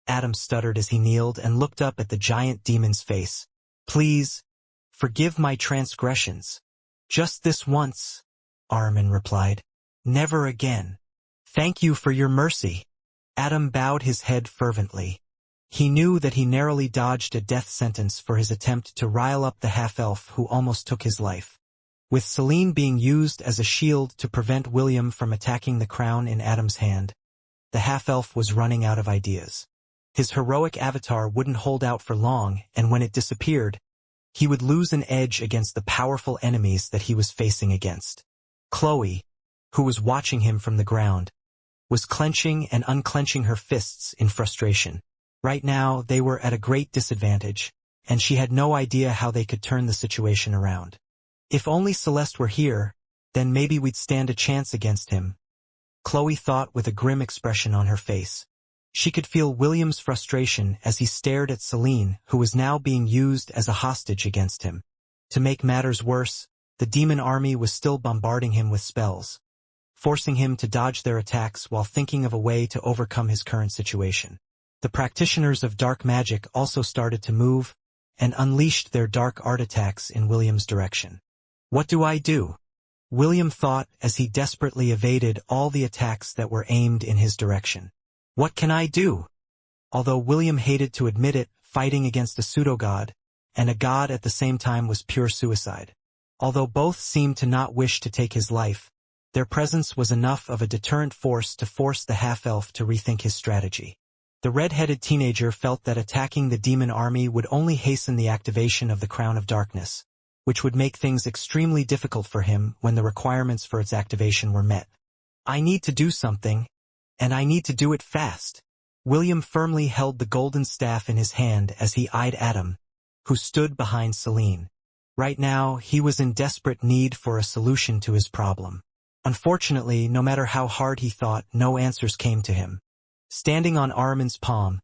Adam stuttered as he kneeled and looked up at the giant demon's face. Please, forgive my transgressions. Just this once, Ahriman replied. Never again. Thank you for your mercy. Adam bowed his head fervently. He knew that he narrowly dodged a death sentence for his attempt to rile up the half-elf who almost took his life. With Celine being used as a shield to prevent William from attacking the crown in Adam's hand, the half-elf was running out of ideas. His heroic avatar wouldn't hold out for long, and when it disappeared, he would lose an edge against the powerful enemies that he was facing against. Chloe, who was watching him from the ground, was clenching and unclenching her fists in frustration. Right now, they were at a great disadvantage, and she had no idea how they could turn the situation around. If only Celeste were here, then maybe we'd stand a chance against him, Chloe thought with a grim expression on her face. She could feel William's frustration as he stared at Celine, who was now being used as a hostage against him. To make matters worse, the demon army was still bombarding him with spells, forcing him to dodge their attacks while thinking of a way to overcome his current situation. The practitioners of dark magic also started to move and unleashed their dark art attacks in William's direction. What do I do? William thought as he desperately evaded all the attacks that were aimed in his direction. What can I do? Although William hated to admit it, fighting against a pseudo-god and a god at the same time was pure suicide. Although both seemed to not wish to take his life, their presence was enough of a deterrent force to force the half-elf to rethink his strategy. The red-headed teenager felt that attacking the demon army would only hasten the activation of the Crown of Darkness, which would make things extremely difficult for him when the requirements for its activation were met. I need to do something, and I need to do it fast. William firmly held the golden staff in his hand as he eyed Adam, who stood behind Celine. Right now, he was in desperate need for a solution to his problem. Unfortunately, no matter how hard he thought, no answers came to him. Standing on Ahriman's palm,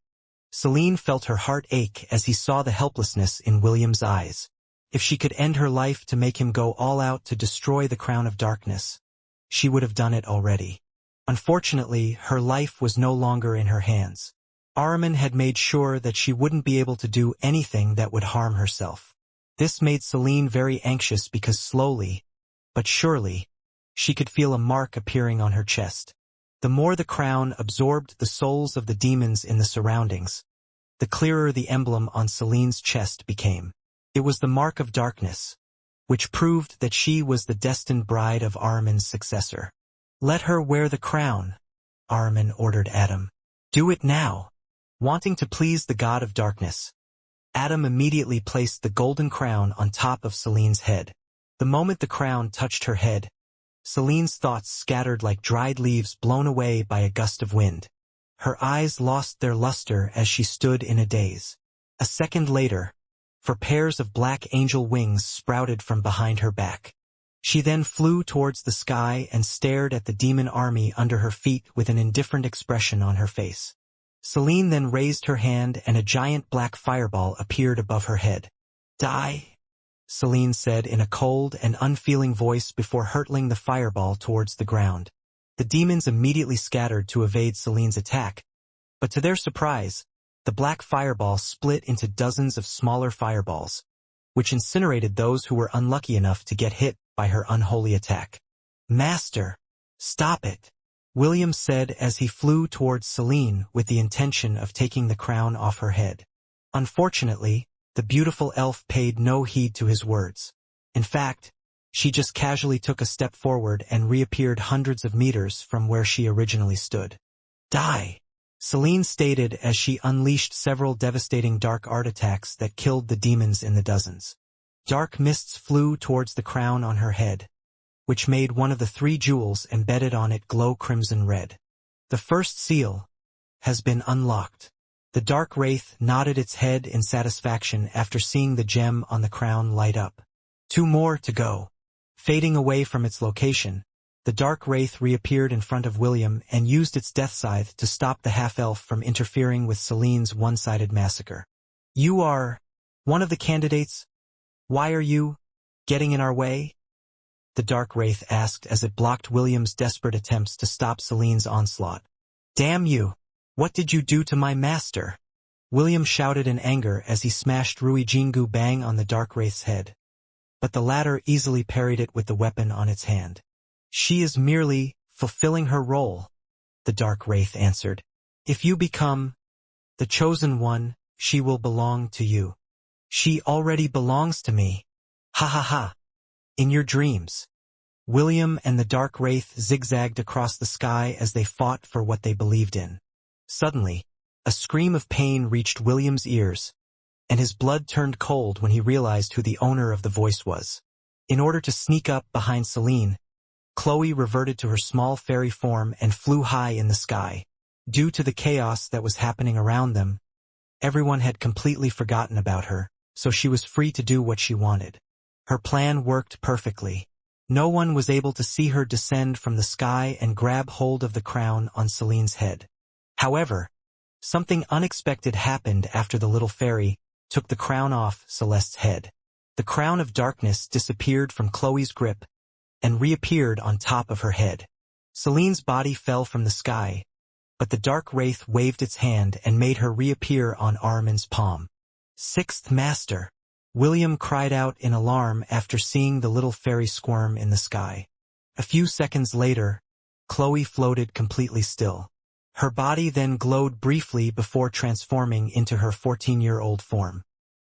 Celine felt her heart ache as he saw the helplessness in William's eyes. If she could end her life to make him go all out to destroy the crown of darkness, she would have done it already. Unfortunately, her life was no longer in her hands. Ahriman had made sure that she wouldn't be able to do anything that would harm herself. This made Celine very anxious because slowly, but surely, she could feel a mark appearing on her chest. The more the crown absorbed the souls of the demons in the surroundings, the clearer the emblem on Celine's chest became. It was the mark of darkness, which proved that she was the destined bride of Ahriman's successor. "Let her wear the crown," Ahriman ordered Adam. "Do it now." Wanting to please the god of darkness, Adam immediately placed the golden crown on top of Celine's head. The moment the crown touched her head, Celine's thoughts scattered like dried leaves blown away by a gust of wind. Her eyes lost their luster as she stood in a daze. A second later, pairs of black angel wings sprouted from behind her back. She then flew towards the sky and stared at the demon army under her feet with an indifferent expression on her face. Celine then raised her hand and a giant black fireball appeared above her head. "Die," Celine said in a cold and unfeeling voice before hurtling the fireball towards the ground. The demons immediately scattered to evade Celine's attack, but to their surprise, the black fireball split into dozens of smaller fireballs, which incinerated those who were unlucky enough to get hit by her unholy attack. "Master, stop it," William said as he flew towards Celine with the intention of taking the crown off her head. Unfortunately, the beautiful elf paid no heed to his words. In fact, she just casually took a step forward and reappeared hundreds of meters from where she originally stood. "Die," Celine stated as she unleashed several devastating dark art attacks that killed the demons in the dozens. Dark mists flew towards the crown on her head, which made one of the 3 jewels embedded on it glow crimson red. "The first seal has been unlocked." The dark wraith nodded its head in satisfaction after seeing the gem on the crown light up. 2 more to go. Fading away from its location, the dark wraith reappeared in front of William and used its death scythe to stop the half-elf from interfering with Celine's one-sided massacre. "You are one of the candidates? Why are you getting in our way?" the dark wraith asked as it blocked William's desperate attempts to stop Celine's onslaught. "Damn you! What did you do to my master?" William shouted in anger as he smashed Rui Jingu bang on the dark wraith's head. But the latter easily parried it with the weapon on its hand. "She is merely fulfilling her role," the dark wraith answered. "If you become the chosen one, she will belong to you." "She already belongs to me. Ha ha ha. In your dreams." William and the dark wraith zigzagged across the sky as they fought for what they believed in. Suddenly, a scream of pain reached William's ears, and his blood turned cold when he realized who the owner of the voice was. In order to sneak up behind Celine, Chloe reverted to her small fairy form and flew high in the sky. Due to the chaos that was happening around them, everyone had completely forgotten about her, so she was free to do what she wanted. Her plan worked perfectly. No one was able to see her descend from the sky and grab hold of the crown on Celine's head. However, something unexpected happened after the little fairy took the crown off Celeste's head. The crown of darkness disappeared from Chloe's grip and reappeared on top of her head. Celine's body fell from the sky, but the dark wraith waved its hand and made her reappear on Ahriman's palm. "Sixth Master," William cried out in alarm after seeing the little fairy squirm in the sky. A few seconds later, Chloe floated completely still. Her body then glowed briefly before transforming into her 14-year-old form.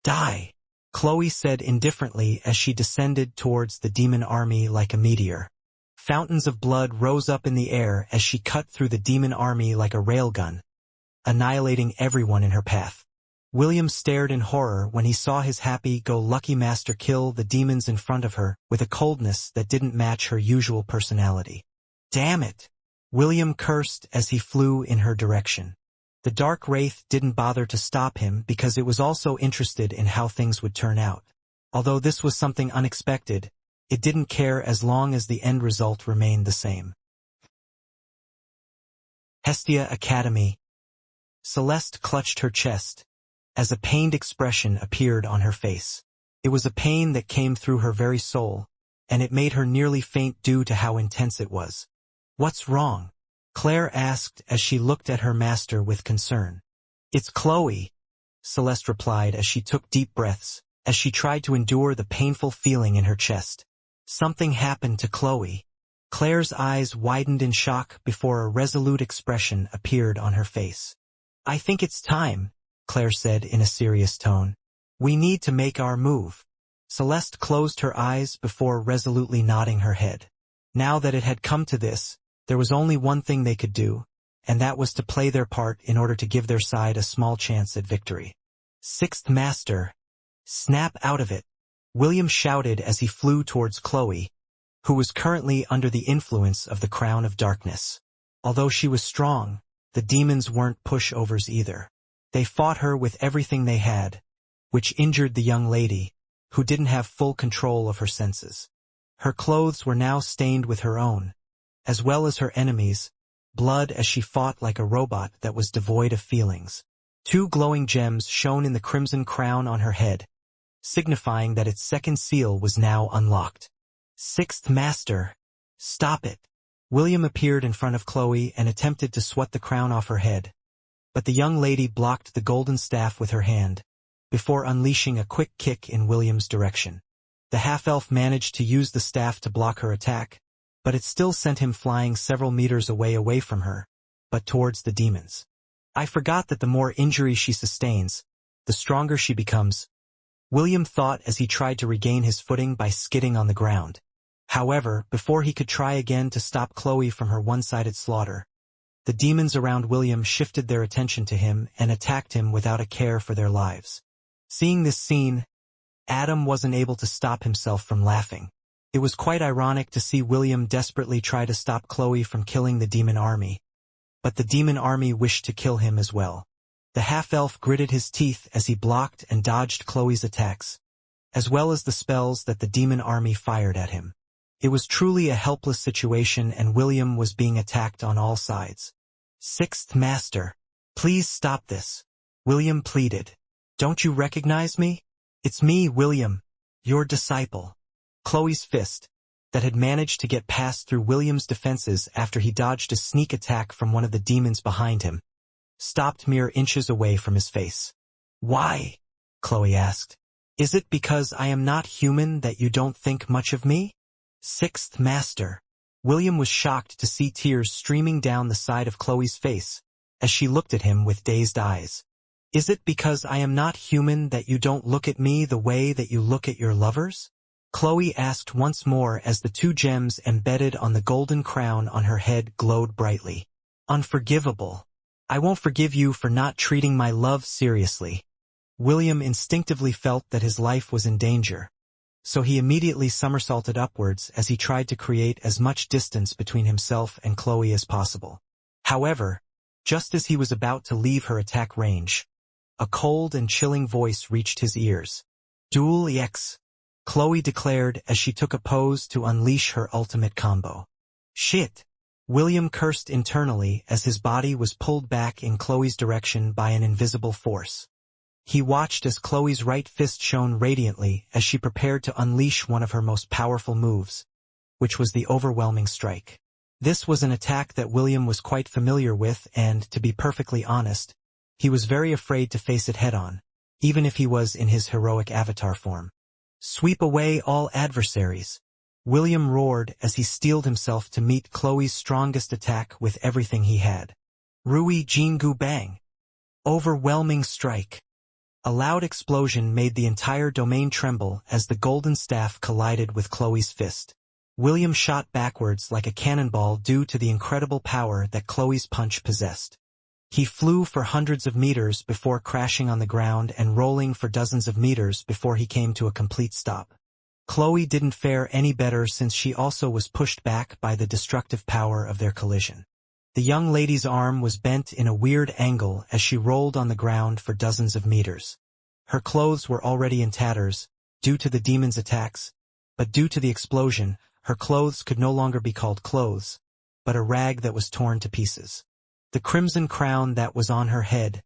"Die," Chloe said indifferently as she descended towards the demon army like a meteor. Fountains of blood rose up in the air as she cut through the demon army like a railgun, annihilating everyone in her path. William stared in horror when he saw his happy-go-lucky master kill the demons in front of her with a coldness that didn't match her usual personality. "Damn it!" William cursed as he flew in her direction. The dark wraith didn't bother to stop him because it was also interested in how things would turn out. Although this was something unexpected, It didn't care as long as the end result remained the same. Hestia Academy. Celeste clutched her chest, as a pained expression appeared on her face. It was a pain that came through her very soul, and it made her nearly faint due to how intense it was. "What's wrong?" Claire asked as she looked at her master with concern. "It's Chloe," Celeste replied as she took deep breaths, as she tried to endure the painful feeling in her chest. "Something happened to Chloe." Claire's eyes widened in shock before a resolute expression appeared on her face. "I think it's time," Claire said in a serious tone. "We need to make our move." Celeste closed her eyes before resolutely nodding her head. Now that it had come to this, there was only one thing they could do, and that was to play their part in order to give their side a small chance at victory. "Sixth Master, snap out of it," William shouted as he flew towards Chloe, who was currently under the influence of the Crown of Darkness. Although she was strong, the demons weren't pushovers either. They fought her with everything they had, which injured the young lady, who didn't have full control of her senses. Her clothes were now stained with her own, as well as her enemies' blood, as she fought like a robot that was devoid of feelings. 2 glowing gems shone in the crimson crown on her head, signifying that its second seal was now unlocked. "Sixth Master, stop it." William appeared in front of Chloe and attempted to swat the crown off her head, but the young lady blocked the golden staff with her hand, before unleashing a quick kick in William's direction. The half-elf managed to use the staff to block her attack, but it still sent him flying several meters away from her, but towards the demons. "I forgot that the more injury she sustains, the stronger she becomes," William thought as he tried to regain his footing by skidding on the ground. However, before he could try again to stop Chloe from her one-sided slaughter, the demons around William shifted their attention to him and attacked him without a care for their lives. Seeing this scene, Adam wasn't able to stop himself from laughing. It was quite ironic to see William desperately try to stop Chloe from killing the demon army, but the demon army wished to kill him as well. The half-elf gritted his teeth as he blocked and dodged Chloe's attacks, as well as the spells that the demon army fired at him. It was truly a helpless situation, and William was being attacked on all sides. "Sixth Master, please stop this," William pleaded. "Don't you recognize me? It's me, William, your disciple." Chloe's fist, that had managed to get past through William's defenses after he dodged a sneak attack from one of the demons behind him, stopped mere inches away from his face. "Why?" Chloe asked. "Is it because I am not human that you don't think much of me?" "Sixth Master." William was shocked to see tears streaming down the side of Chloe's face as she looked at him with dazed eyes. "Is it because I am not human that you don't look at me the way that you look at your lovers?" Chloe asked once more as the 2 gems embedded on the golden crown on her head glowed brightly. "Unforgivable. I won't forgive you for not treating my love seriously." William instinctively felt that his life was in danger, so he immediately somersaulted upwards as he tried to create as much distance between himself and Chloe as possible. However, just as he was about to leave her attack range, a cold and chilling voice reached his ears. "Duel EX," Chloe declared as she took a pose to unleash her ultimate combo. "Shit!" William cursed internally as his body was pulled back in Chloe's direction by an invisible force. He watched as Chloe's right fist shone radiantly as she prepared to unleash one of her most powerful moves, which was the overwhelming strike. This was an attack that William was quite familiar with, and, to be perfectly honest, he was very afraid to face it head-on, even if he was in his heroic avatar form. "Sweep away all adversaries," William roared as he steeled himself to meet Chloe's strongest attack with everything he had. "Rui Jingu Bang!" Overwhelming strike. A loud explosion made the entire domain tremble as the golden staff collided with Chloe's fist. William shot backwards like a cannonball due to the incredible power that Chloe's punch possessed. He flew for hundreds of meters before crashing on the ground and rolling for dozens of meters before he came to a complete stop. Chloe didn't fare any better since she also was pushed back by the destructive power of their collision. The young lady's arm was bent in a weird angle as she rolled on the ground for dozens of meters. Her clothes were already in tatters, due to the demon's attacks, but due to the explosion, her clothes could no longer be called clothes, but a rag that was torn to pieces. The crimson crown that was on her head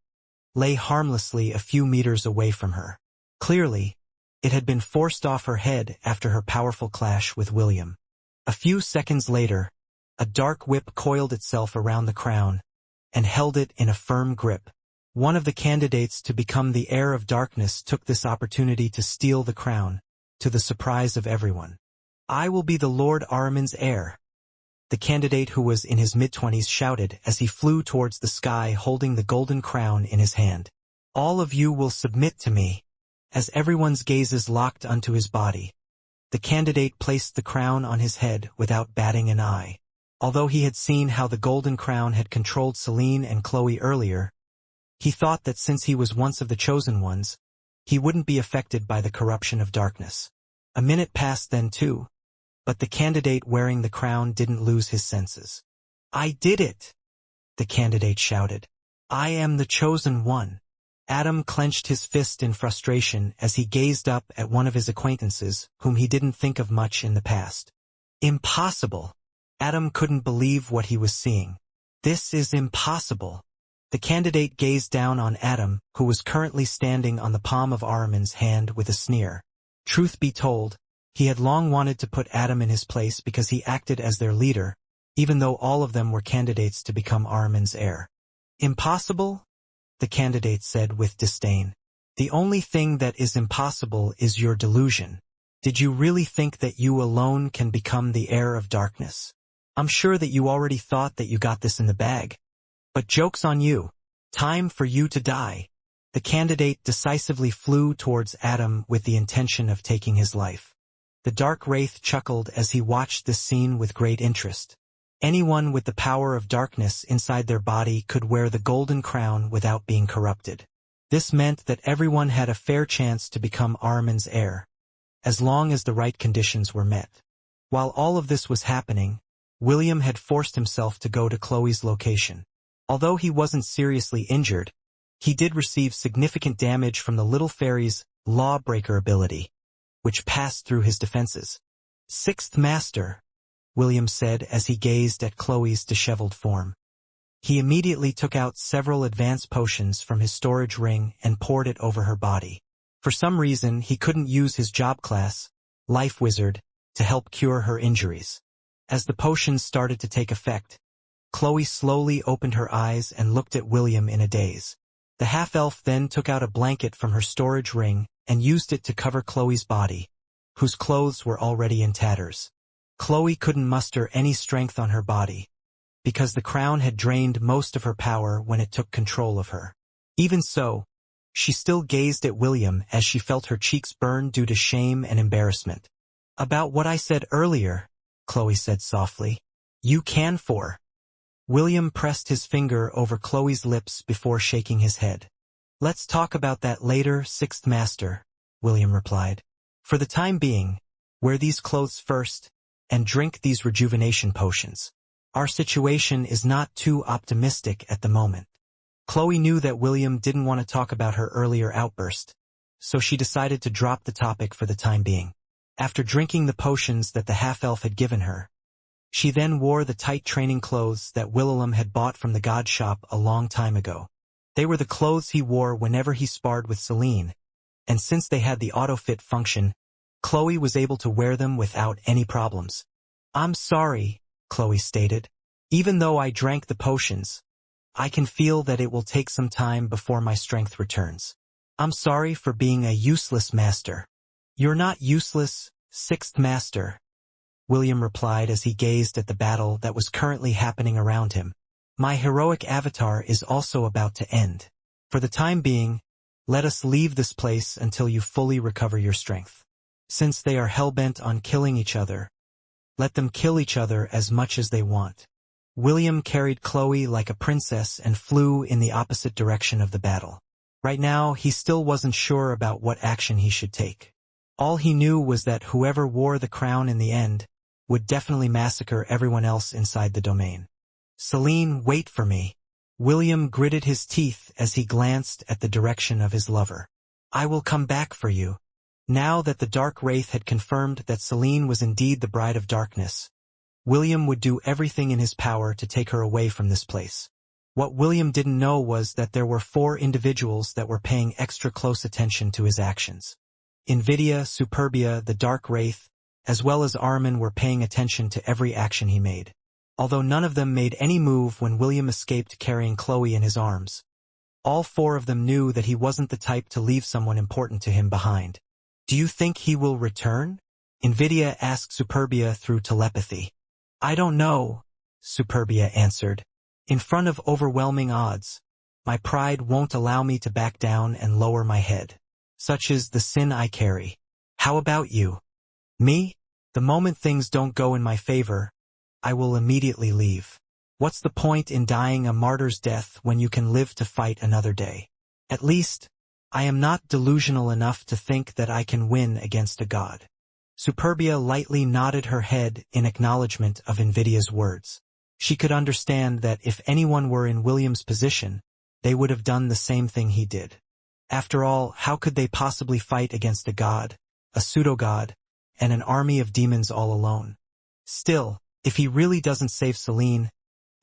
lay harmlessly a few meters away from her. Clearly, it had been forced off her head after her powerful clash with William. A few seconds later, a dark whip coiled itself around the crown and held it in a firm grip. One of the candidates to become the heir of darkness took this opportunity to steal the crown, to the surprise of everyone. "I will be the Lord Ahriman's heir," the candidate who was in his mid-20s shouted as he flew towards the sky holding the golden crown in his hand. "All of you will submit to me." As everyone's gazes locked onto his body, the candidate placed the crown on his head without batting an eye. Although he had seen how the golden crown had controlled Celine and Chloe earlier, he thought that since he was once of the chosen ones, he wouldn't be affected by the corruption of darkness. A minute passed then too, but the candidate wearing the crown didn't lose his senses. "I did it!" the candidate shouted. "I am the chosen one." Adam clenched his fist in frustration as he gazed up at one of his acquaintances whom he didn't think of much in the past. "Impossible!" Adam couldn't believe what he was seeing. "This is impossible." The candidate gazed down on Adam, who was currently standing on the palm of Ahriman's hand with a sneer. Truth be told, he had long wanted to put Adam in his place because he acted as their leader, even though all of them were candidates to become Ahriman's heir. "Impossible?" the candidate said with disdain. "The only thing that is impossible is your delusion. Did you really think that you alone can become the heir of darkness? I'm sure that you already thought that you got this in the bag. But joke's on you. Time for you to die." The candidate decisively flew towards Adam with the intention of taking his life. The dark wraith chuckled as he watched this scene with great interest. Anyone with the power of darkness inside their body could wear the golden crown without being corrupted. This meant that everyone had a fair chance to become Ahriman's heir, as long as the right conditions were met. While all of this was happening, William had forced himself to go to Chloe's location. Although he wasn't seriously injured, he did receive significant damage from the little fairy's lawbreaker ability, which passed through his defenses. "Sixth Master," William said as he gazed at Chloe's disheveled form. He immediately took out several advanced potions from his storage ring and poured it over her body. For some reason, he couldn't use his job class, Life Wizard, to help cure her injuries. As the potions started to take effect, Chloe slowly opened her eyes and looked at William in a daze. The half-elf then took out a blanket from her storage ring and used it to cover Chloe's body, whose clothes were already in tatters. Chloe couldn't muster any strength on her body, because the crown had drained most of her power when it took control of her. Even so, she still gazed at William as she felt her cheeks burn due to shame and embarrassment. "About what I said earlier," Chloe said softly. "You can for." William pressed his finger over Chloe's lips before shaking his head. "Let's talk about that later, Sixth Master," William replied. "For the time being, wear these clothes first and drink these rejuvenation potions. Our situation is not too optimistic at the moment." Chloe knew that William didn't want to talk about her earlier outburst, so she decided to drop the topic for the time being. After drinking the potions that the half-elf had given her, she then wore the tight training clothes that William had bought from the god shop a long time ago. They were the clothes he wore whenever he sparred with Celine, and since they had the auto-fit function, Chloe was able to wear them without any problems. "I'm sorry," Chloe stated. "Even though I drank the potions, I can feel that it will take some time before my strength returns. I'm sorry for being a useless master." "You're not useless, Sixth Master," William replied as he gazed at the battle that was currently happening around him. "My heroic avatar is also about to end. For the time being, let us leave this place until you fully recover your strength. Since they are hell-bent on killing each other, let them kill each other as much as they want." William carried Chloe like a princess and flew in the opposite direction of the battle. Right now, he still wasn't sure about what action he should take. All he knew was that whoever wore the crown in the end would definitely massacre everyone else inside the domain. "Celine, wait for me." William gritted his teeth as he glanced at the direction of his lover. "I will come back for you." Now that the Dark Wraith had confirmed that Selene was indeed the Bride of Darkness, William would do everything in his power to take her away from this place. What William didn't know was that there were 4 individuals that were paying extra close attention to his actions. Invidia, Superbia, the Dark Wraith, as well as Armin were paying attention to every action he made. Although none of them made any move when William escaped carrying Chloe in his arms, all 4 of them knew that he wasn't the type to leave someone important to him behind. "Do you think he will return?" Invidia asked Superbia through telepathy. "I don't know," Superbia answered. "In front of overwhelming odds, my pride won't allow me to back down and lower my head. Such is the sin I carry. How about you?" "Me? The moment things don't go in my favor, I will immediately leave. What's the point in dying a martyr's death when you can live to fight another day? At least, I am not delusional enough to think that I can win against a god." Superbia lightly nodded her head in acknowledgement of Invidia's words. She could understand that if anyone were in William's position, they would have done the same thing he did. After all, how could they possibly fight against a god, a pseudo-god, and an army of demons all alone? "Still, if he really doesn't save Selene,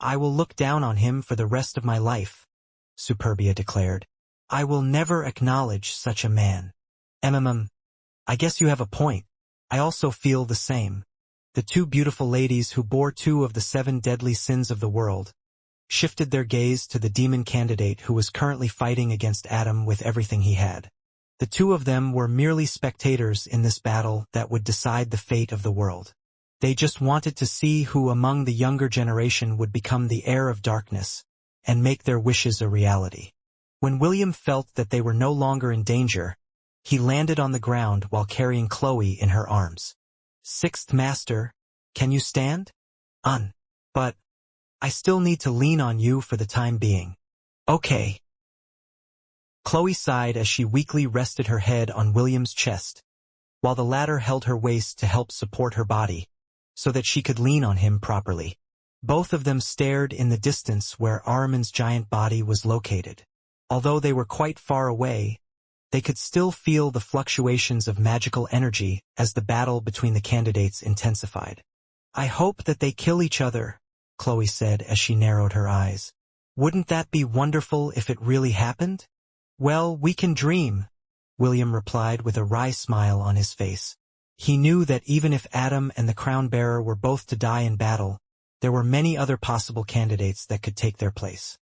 I will look down on him for the rest of my life," Superbia declared. "I will never acknowledge such a man." I guess you have a point. I also feel the same." The 2 beautiful ladies who bore 2 of the 7 deadly sins of the world shifted their gaze to the demon candidate who was currently fighting against Adam with everything he had. The 2 of them were merely spectators in this battle that would decide the fate of the world. They just wanted to see who among the younger generation would become the heir of darkness and make their wishes a reality. When William felt that they were no longer in danger, he landed on the ground while carrying Chloe in her arms. "Sixth Master, can you stand?" But I still need to lean on you for the time being." "Okay." Chloe sighed as she weakly rested her head on William's chest, while the latter held her waist to help support her body, so that she could lean on him properly. Both of them stared in the distance where Armin's giant body was located. Although they were quite far away, they could still feel the fluctuations of magical energy as the battle between the candidates intensified. "I hope that they kill each other," Chloe said as she narrowed her eyes. "Wouldn't that be wonderful if it really happened?" "Well, we can dream," William replied with a wry smile on his face. He knew that even if Adam and the crown-bearer were both to die in battle, there were many other possible candidates that could take their place.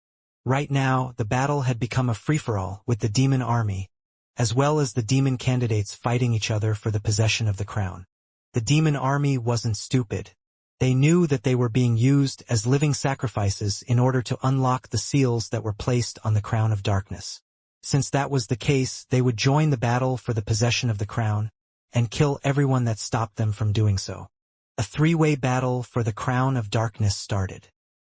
Right now, the battle had become a free-for-all with the demon army, as well as the demon candidates fighting each other for the possession of the crown. The demon army wasn't stupid. They knew that they were being used as living sacrifices in order to unlock the seals that were placed on the crown of darkness. Since that was the case, they would join the battle for the possession of the crown and kill everyone that stopped them from doing so. A 3-way battle for the crown of darkness started.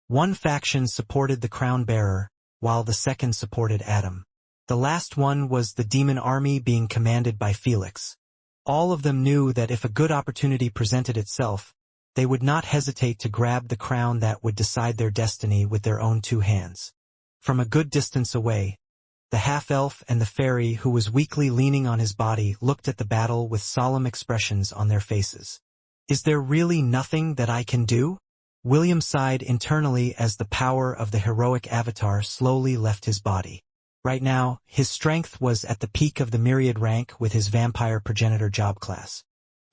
One faction supported the crown-bearer, while the second supported Adam. The last one was the demon army being commanded by Felix. All of them knew that if a good opportunity presented itself, they would not hesitate to grab the crown that would decide their destiny with their own 2 hands. From a good distance away, the half-elf and the fairy who was weakly leaning on his body looked at the battle with solemn expressions on their faces. "Is there really nothing that I can do?" William sighed internally as the power of the heroic avatar slowly left his body. Right now, his strength was at the peak of the myriad rank with his vampire progenitor job class.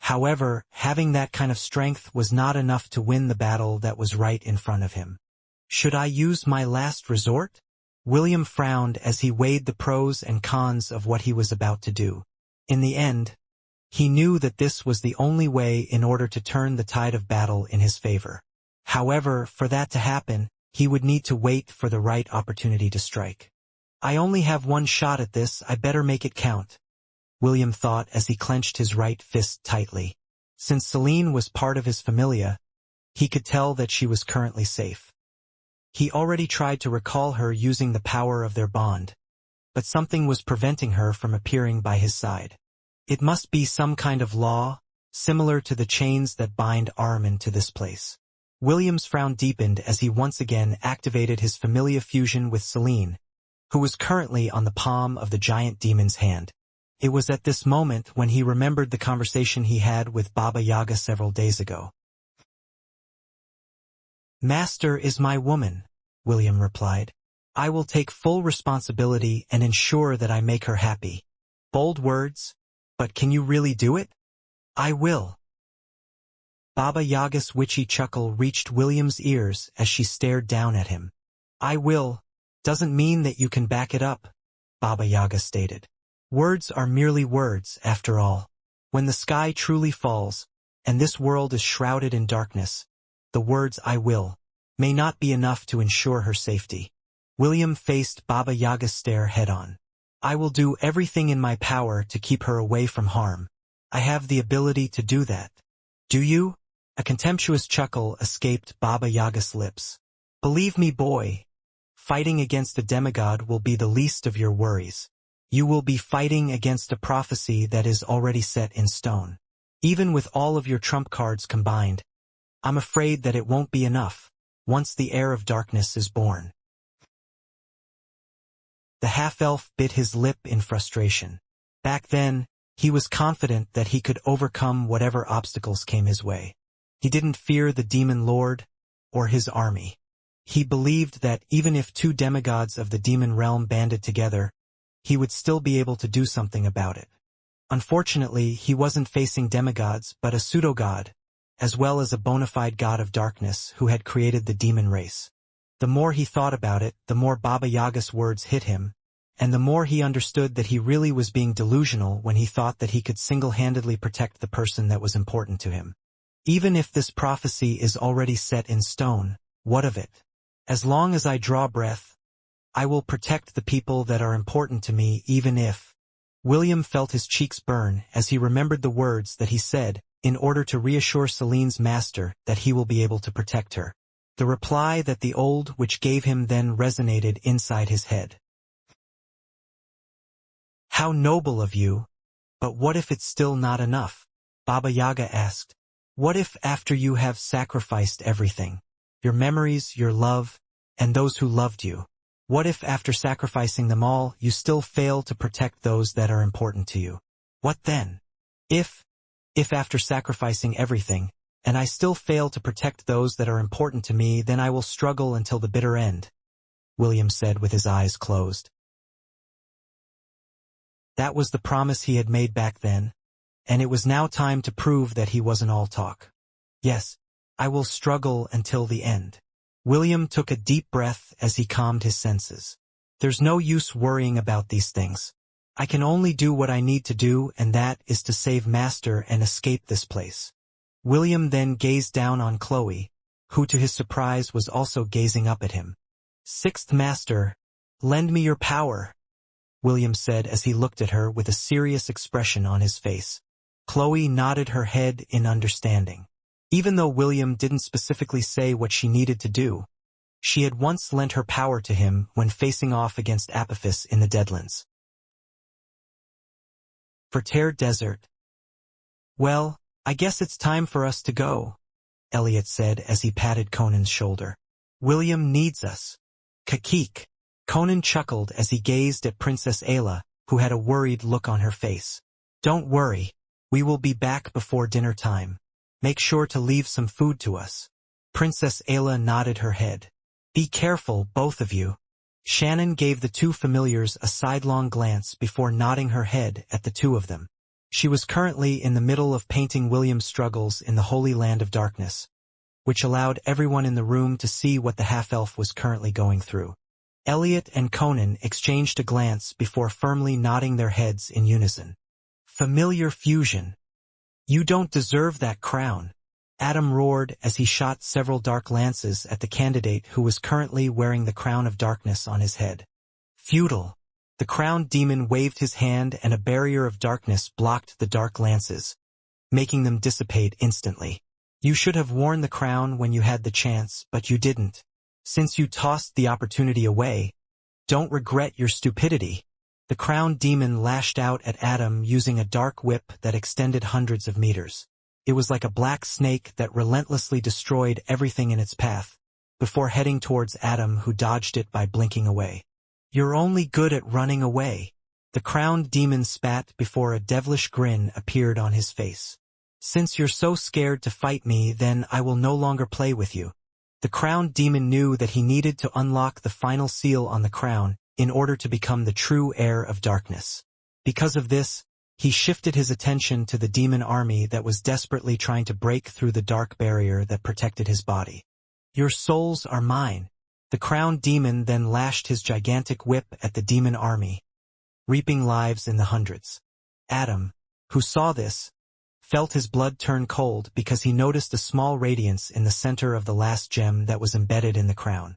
However, having that kind of strength was not enough to win the battle that was right in front of him. "Should I use my last resort?" William frowned as he weighed the pros and cons of what he was about to do. In the end, he knew that this was the only way in order to turn the tide of battle in his favor. However, for that to happen, he would need to wait for the right opportunity to strike. "I only have one shot at this, I better make it count," William thought as he clenched his right fist tightly. Since Selene was part of his familia, he could tell that she was currently safe. He already tried to recall her using the power of their bond, but something was preventing her from appearing by his side. It must be some kind of law, similar to the chains that bind Armin to this place. William's frown deepened as he once again activated his familia fusion with Selene, who was currently on the palm of the giant demon's hand. It was at this moment when he remembered the conversation he had with Baba Yaga several days ago. "Master is my woman," William replied. "I will take full responsibility and ensure that I make her happy." Bold words, but can you really do it? "I will." Baba Yaga's witchy chuckle reached William's ears as she stared down at him. "I will doesn't mean that you can back it up," Baba Yaga stated. "Words are merely words, after all. When the sky truly falls, and this world is shrouded in darkness, the words 'I will' may not be enough to ensure her safety." William faced Baba Yaga's stare head-on. "I will do everything in my power to keep her away from harm. I have the ability to do that." "Do you?" A contemptuous chuckle escaped Baba Yaga's lips. "Believe me, boy, fighting against a demigod will be the least of your worries. You will be fighting against a prophecy that is already set in stone. Even with all of your trump cards combined, I'm afraid that it won't be enough once the heir of darkness is born." The half-elf bit his lip in frustration. Back then, he was confident that he could overcome whatever obstacles came his way. He didn't fear the demon lord or his army. He believed that even if two demigods of the demon realm banded together, he would still be able to do something about it. Unfortunately, he wasn't facing demigods but a pseudo-god, as well as a bona fide god of darkness who had created the demon race. The more he thought about it, the more Baba Yaga's words hit him, and the more he understood that he really was being delusional when he thought that he could single-handedly protect the person that was important to him. Even if this prophecy is already set in stone, what of it? As long as I draw breath, I will protect the people that are important to me, even if... William felt his cheeks burn as he remembered the words that he said in order to reassure Celine's master that he will be able to protect her. The reply that the old witch gave him then resonated inside his head. "How noble of you! But what if it's still not enough?" Baba Yaga asked. "What if after you have sacrificed everything, your memories, your love, and those who loved you, what if after sacrificing them all, you still fail to protect those that are important to you? What then? If after sacrificing everything, and I still fail to protect those that are important to me, then I will struggle until the bitter end," William said with his eyes closed. That was the promise he had made back then, and it was now time to prove that he wasn't all talk. "Yes, I will struggle until the end." William took a deep breath as he calmed his senses. "There's no use worrying about these things. I can only do what I need to do, and that is to save Master and escape this place." William then gazed down on Chloe, who to his surprise was also gazing up at him. "Sixth Master, lend me your power," William said as he looked at her with a serious expression on his face. Chloe nodded her head in understanding. Even though William didn't specifically say what she needed to do, she had once lent her power to him when facing off against Apophis in the Deadlands. For Tear Desert. "Well, I guess it's time for us to go," Elliot said as he patted Conan's shoulder. "William needs us." "Kakik." Conan chuckled as he gazed at Princess Ayla, who had a worried look on her face. "Don't worry, we will be back before dinner time. Make sure to leave some food to us." Princess Ayla nodded her head. "Be careful, both of you." Shannon gave the two familiars a sidelong glance before nodding her head at the two of them. She was currently in the middle of painting William's struggles in the Holy Land of Darkness, which allowed everyone in the room to see what the half-elf was currently going through. Elliot and Conan exchanged a glance before firmly nodding their heads in unison. "Familiar fusion. You don't deserve that crown," Adam roared as he shot several dark lances at the candidate who was currently wearing the crown of darkness on his head. "Futile." The crowned demon waved his hand and a barrier of darkness blocked the dark lances, making them dissipate instantly. "You should have worn the crown when you had the chance, but you didn't. Since you tossed the opportunity away, don't regret your stupidity." The crowned demon lashed out at Adam using a dark whip that extended hundreds of meters. It was like a black snake that relentlessly destroyed everything in its path, before heading towards Adam, who dodged it by blinking away. "You're only good at running away." The crowned demon spat before a devilish grin appeared on his face. Since you're so scared to fight me, then I will no longer play with you. The crowned demon knew that he needed to unlock the final seal on the crown in order to become the true heir of darkness. Because of this, he shifted his attention to the demon army that was desperately trying to break through the dark barrier that protected his body. Your souls are mine. The crowned demon then lashed his gigantic whip at the demon army, reaping lives in the hundreds. Adam, who saw this, felt his blood turn cold because he noticed a small radiance in the center of the last gem that was embedded in the crown.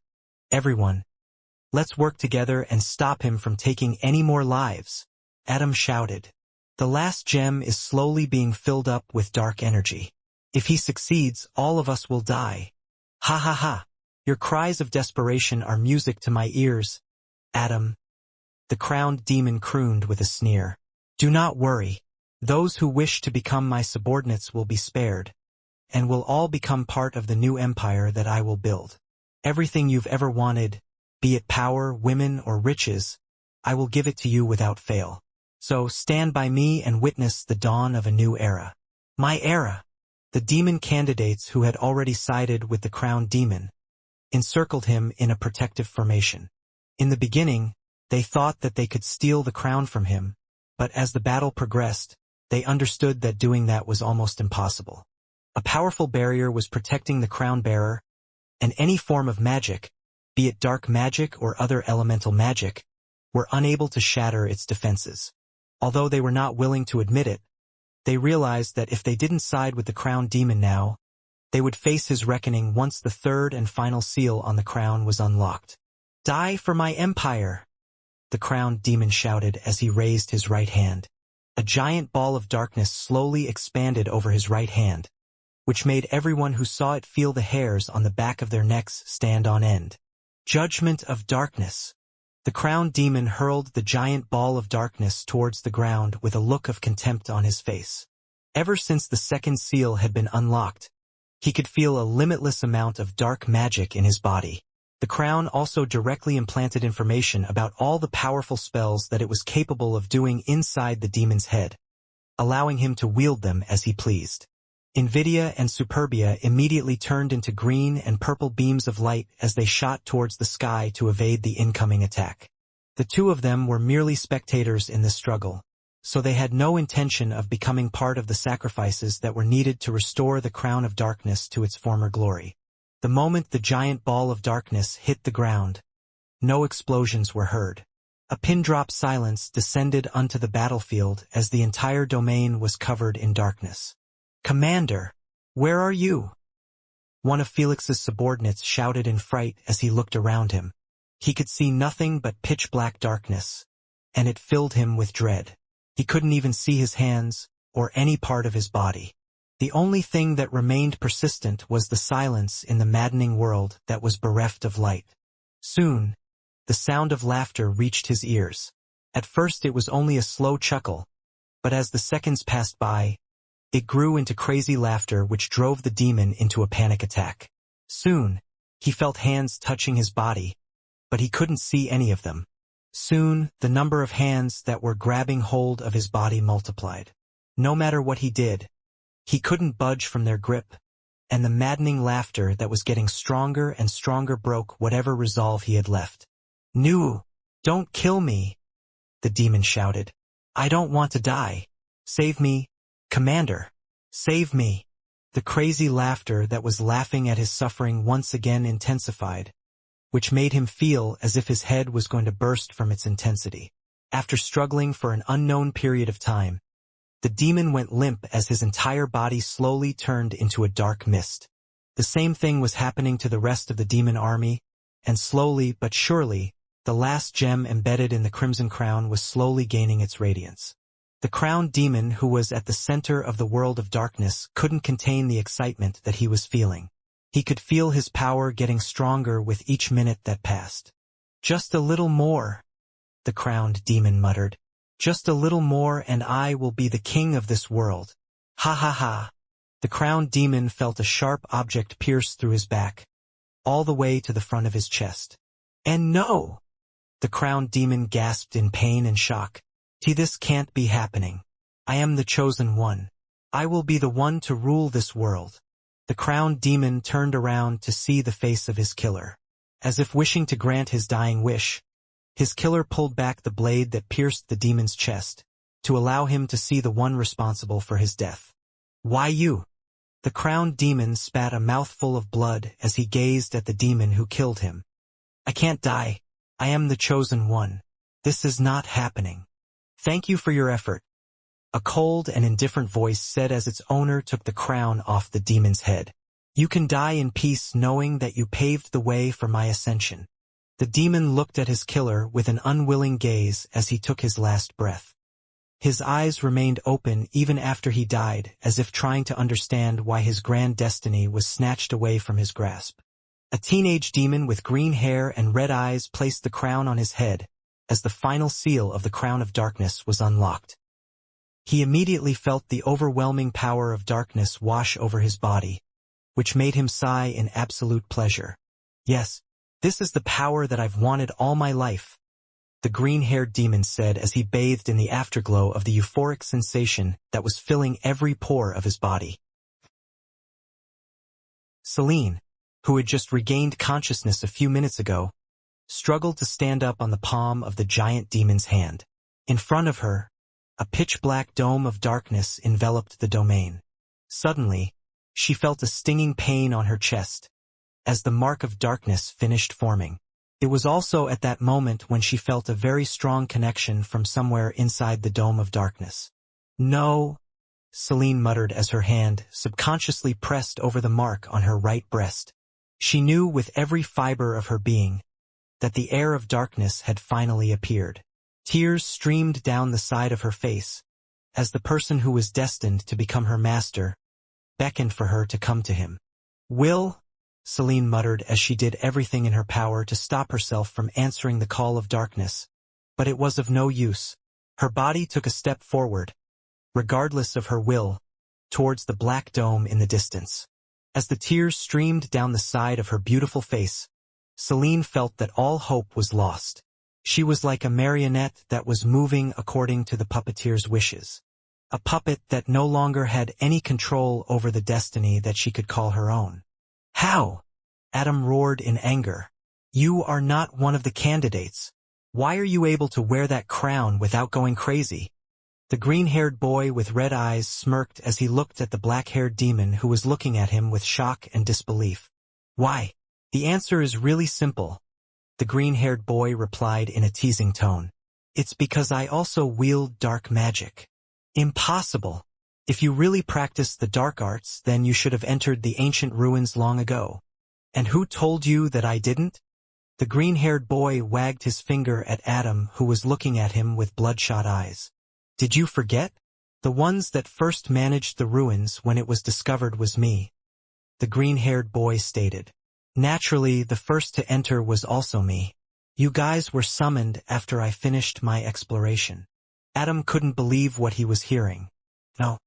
Everyone, let's work together and stop him from taking any more lives, Adam shouted. The last gem is slowly being filled up with dark energy. If he succeeds, all of us will die. Ha ha ha. Your cries of desperation are music to my ears, Adam. The crowned demon crooned with a sneer. Do not worry. Those who wish to become my subordinates will be spared, and will all become part of the new empire that I will build. Everything you've ever wanted, be it power, women, or riches, I will give it to you without fail. So stand by me and witness the dawn of a new era. My era. The demon candidates who had already sided with the crowned demon encircled him in a protective formation. In the beginning, they thought that they could steal the crown from him, but as the battle progressed, they understood that doing that was almost impossible. A powerful barrier was protecting the crown bearer, and any form of magic, be it dark magic or other elemental magic, were unable to shatter its defenses. Although they were not willing to admit it, they realized that if they didn't side with the crowned demon now, they would face his reckoning once the third and final seal on the crown was unlocked. Die for my empire! The crowned demon shouted as he raised his right hand. A giant ball of darkness slowly expanded over his right hand, which made everyone who saw it feel the hairs on the back of their necks stand on end. Judgment of darkness. The crowned demon hurled the giant ball of darkness towards the ground with a look of contempt on his face. Ever since the second seal had been unlocked, he could feel a limitless amount of dark magic in his body. The crown also directly implanted information about all the powerful spells that it was capable of doing inside the demon's head, allowing him to wield them as he pleased. Invidia and Superbia immediately turned into green and purple beams of light as they shot towards the sky to evade the incoming attack. The two of them were merely spectators in the struggle, so they had no intention of becoming part of the sacrifices that were needed to restore the crown of darkness to its former glory. The moment the giant ball of darkness hit the ground, no explosions were heard. A pin-drop silence descended onto the battlefield as the entire domain was covered in darkness. Commander, where are you? One of Felix's subordinates shouted in fright as he looked around him. He could see nothing but pitch-black darkness, and it filled him with dread. He couldn't even see his hands or any part of his body. The only thing that remained persistent was the silence in the maddening world that was bereft of light. Soon, the sound of laughter reached his ears. At first it was only a slow chuckle, but as the seconds passed by, it grew into crazy laughter which drove the demon into a panic attack. Soon, he felt hands touching his body, but he couldn't see any of them. Soon, the number of hands that were grabbing hold of his body multiplied. No matter what he did, he couldn't budge from their grip, and the maddening laughter that was getting stronger and stronger broke whatever resolve he had left. "Nu, don't kill me," the demon shouted. "I don't want to die. Save me, Commander. Save me." The crazy laughter that was laughing at his suffering once again intensified, which made him feel as if his head was going to burst from its intensity. After struggling for an unknown period of time, the demon went limp as his entire body slowly turned into a dark mist. The same thing was happening to the rest of the demon army, and slowly but surely, the last gem embedded in the crimson crown was slowly gaining its radiance. The crowned demon who was at the center of the world of darkness couldn't contain the excitement that he was feeling. He could feel his power getting stronger with each minute that passed. "Just a little more," the crowned demon muttered. "Just a little more and I will be the king of this world. Ha ha ha." The crowned demon felt a sharp object pierce through his back, all the way to the front of his chest. "And no!" The crowned demon gasped in pain and shock. This can't be happening. I am the chosen one. I will be the one to rule this world. The crowned demon turned around to see the face of his killer. As if wishing to grant his dying wish, his killer pulled back the blade that pierced the demon's chest, to allow him to see the one responsible for his death. Why you? The crowned demon spat a mouthful of blood as he gazed at the demon who killed him. I can't die. I am the chosen one. This is not happening. Thank you for your effort. A cold and indifferent voice said as its owner took the crown off the demon's head. You can die in peace knowing that you paved the way for my ascension. The demon looked at his killer with an unwilling gaze as he took his last breath. His eyes remained open even after he died, as if trying to understand why his grand destiny was snatched away from his grasp. A teenage demon with green hair and red eyes placed the crown on his head, as the final seal of the crown of darkness was unlocked. He immediately felt the overwhelming power of darkness wash over his body, which made him sigh in absolute pleasure. Yes, this is the power that I've wanted all my life, the green-haired demon said as he bathed in the afterglow of the euphoric sensation that was filling every pore of his body. Celine, who had just regained consciousness a few minutes ago, struggled to stand up on the palm of the giant demon's hand. In front of her, a pitch-black dome of darkness enveloped the domain. Suddenly, she felt a stinging pain on her chest, as the mark of darkness finished forming. It was also at that moment when she felt a very strong connection from somewhere inside the dome of darkness. No, Celine muttered as her hand subconsciously pressed over the mark on her right breast. She knew with every fiber of her being that the heir of darkness had finally appeared. Tears streamed down the side of her face, as the person who was destined to become her master beckoned for her to come to him. Will, Celine muttered as she did everything in her power to stop herself from answering the call of darkness, but it was of no use. Her body took a step forward, regardless of her will, towards the black dome in the distance. As the tears streamed down the side of her beautiful face, Celine felt that all hope was lost. She was like a marionette that was moving according to the puppeteer's wishes. A puppet that no longer had any control over the destiny that she could call her own. How? Adam roared in anger. You are not one of the candidates. Why are you able to wear that crown without going crazy? The green-haired boy with red eyes smirked as he looked at the black-haired demon who was looking at him with shock and disbelief. Why? The answer is really simple, the green-haired boy replied in a teasing tone. It's because I also wield dark magic. Impossible. If you really practice the dark arts, then you should have entered the ancient ruins long ago. And who told you that I didn't? The green-haired boy wagged his finger at Adam, who was looking at him with bloodshot eyes. Did you forget? The ones that first managed the ruins when it was discovered was me, the green-haired boy stated. Naturally, the first to enter was also me. You guys were summoned after I finished my exploration. Adam couldn't believe what he was hearing. No.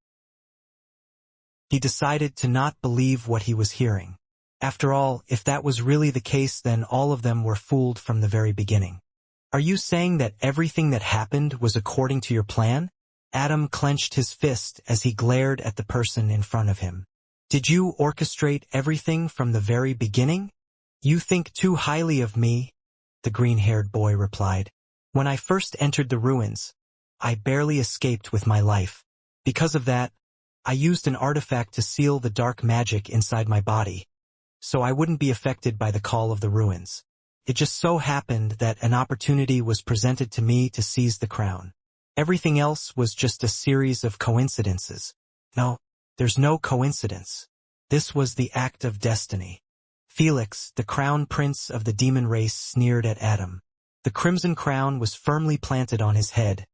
He decided to not believe what he was hearing. After all, if that was really the case, then all of them were fooled from the very beginning. Are you saying that everything that happened was according to your plan? Adam clenched his fist as he glared at the person in front of him. Did you orchestrate everything from the very beginning? You think too highly of me, the green-haired boy replied. When I first entered the ruins, I barely escaped with my life. Because of that, I used an artifact to seal the dark magic inside my body, so I wouldn't be affected by the call of the ruins. It just so happened that an opportunity was presented to me to seize the crown. Everything else was just a series of coincidences. No, there's no coincidence. This was the act of destiny. Felix, the crown prince of the demon race, sneered at Adam. The crimson crown was firmly planted on his head,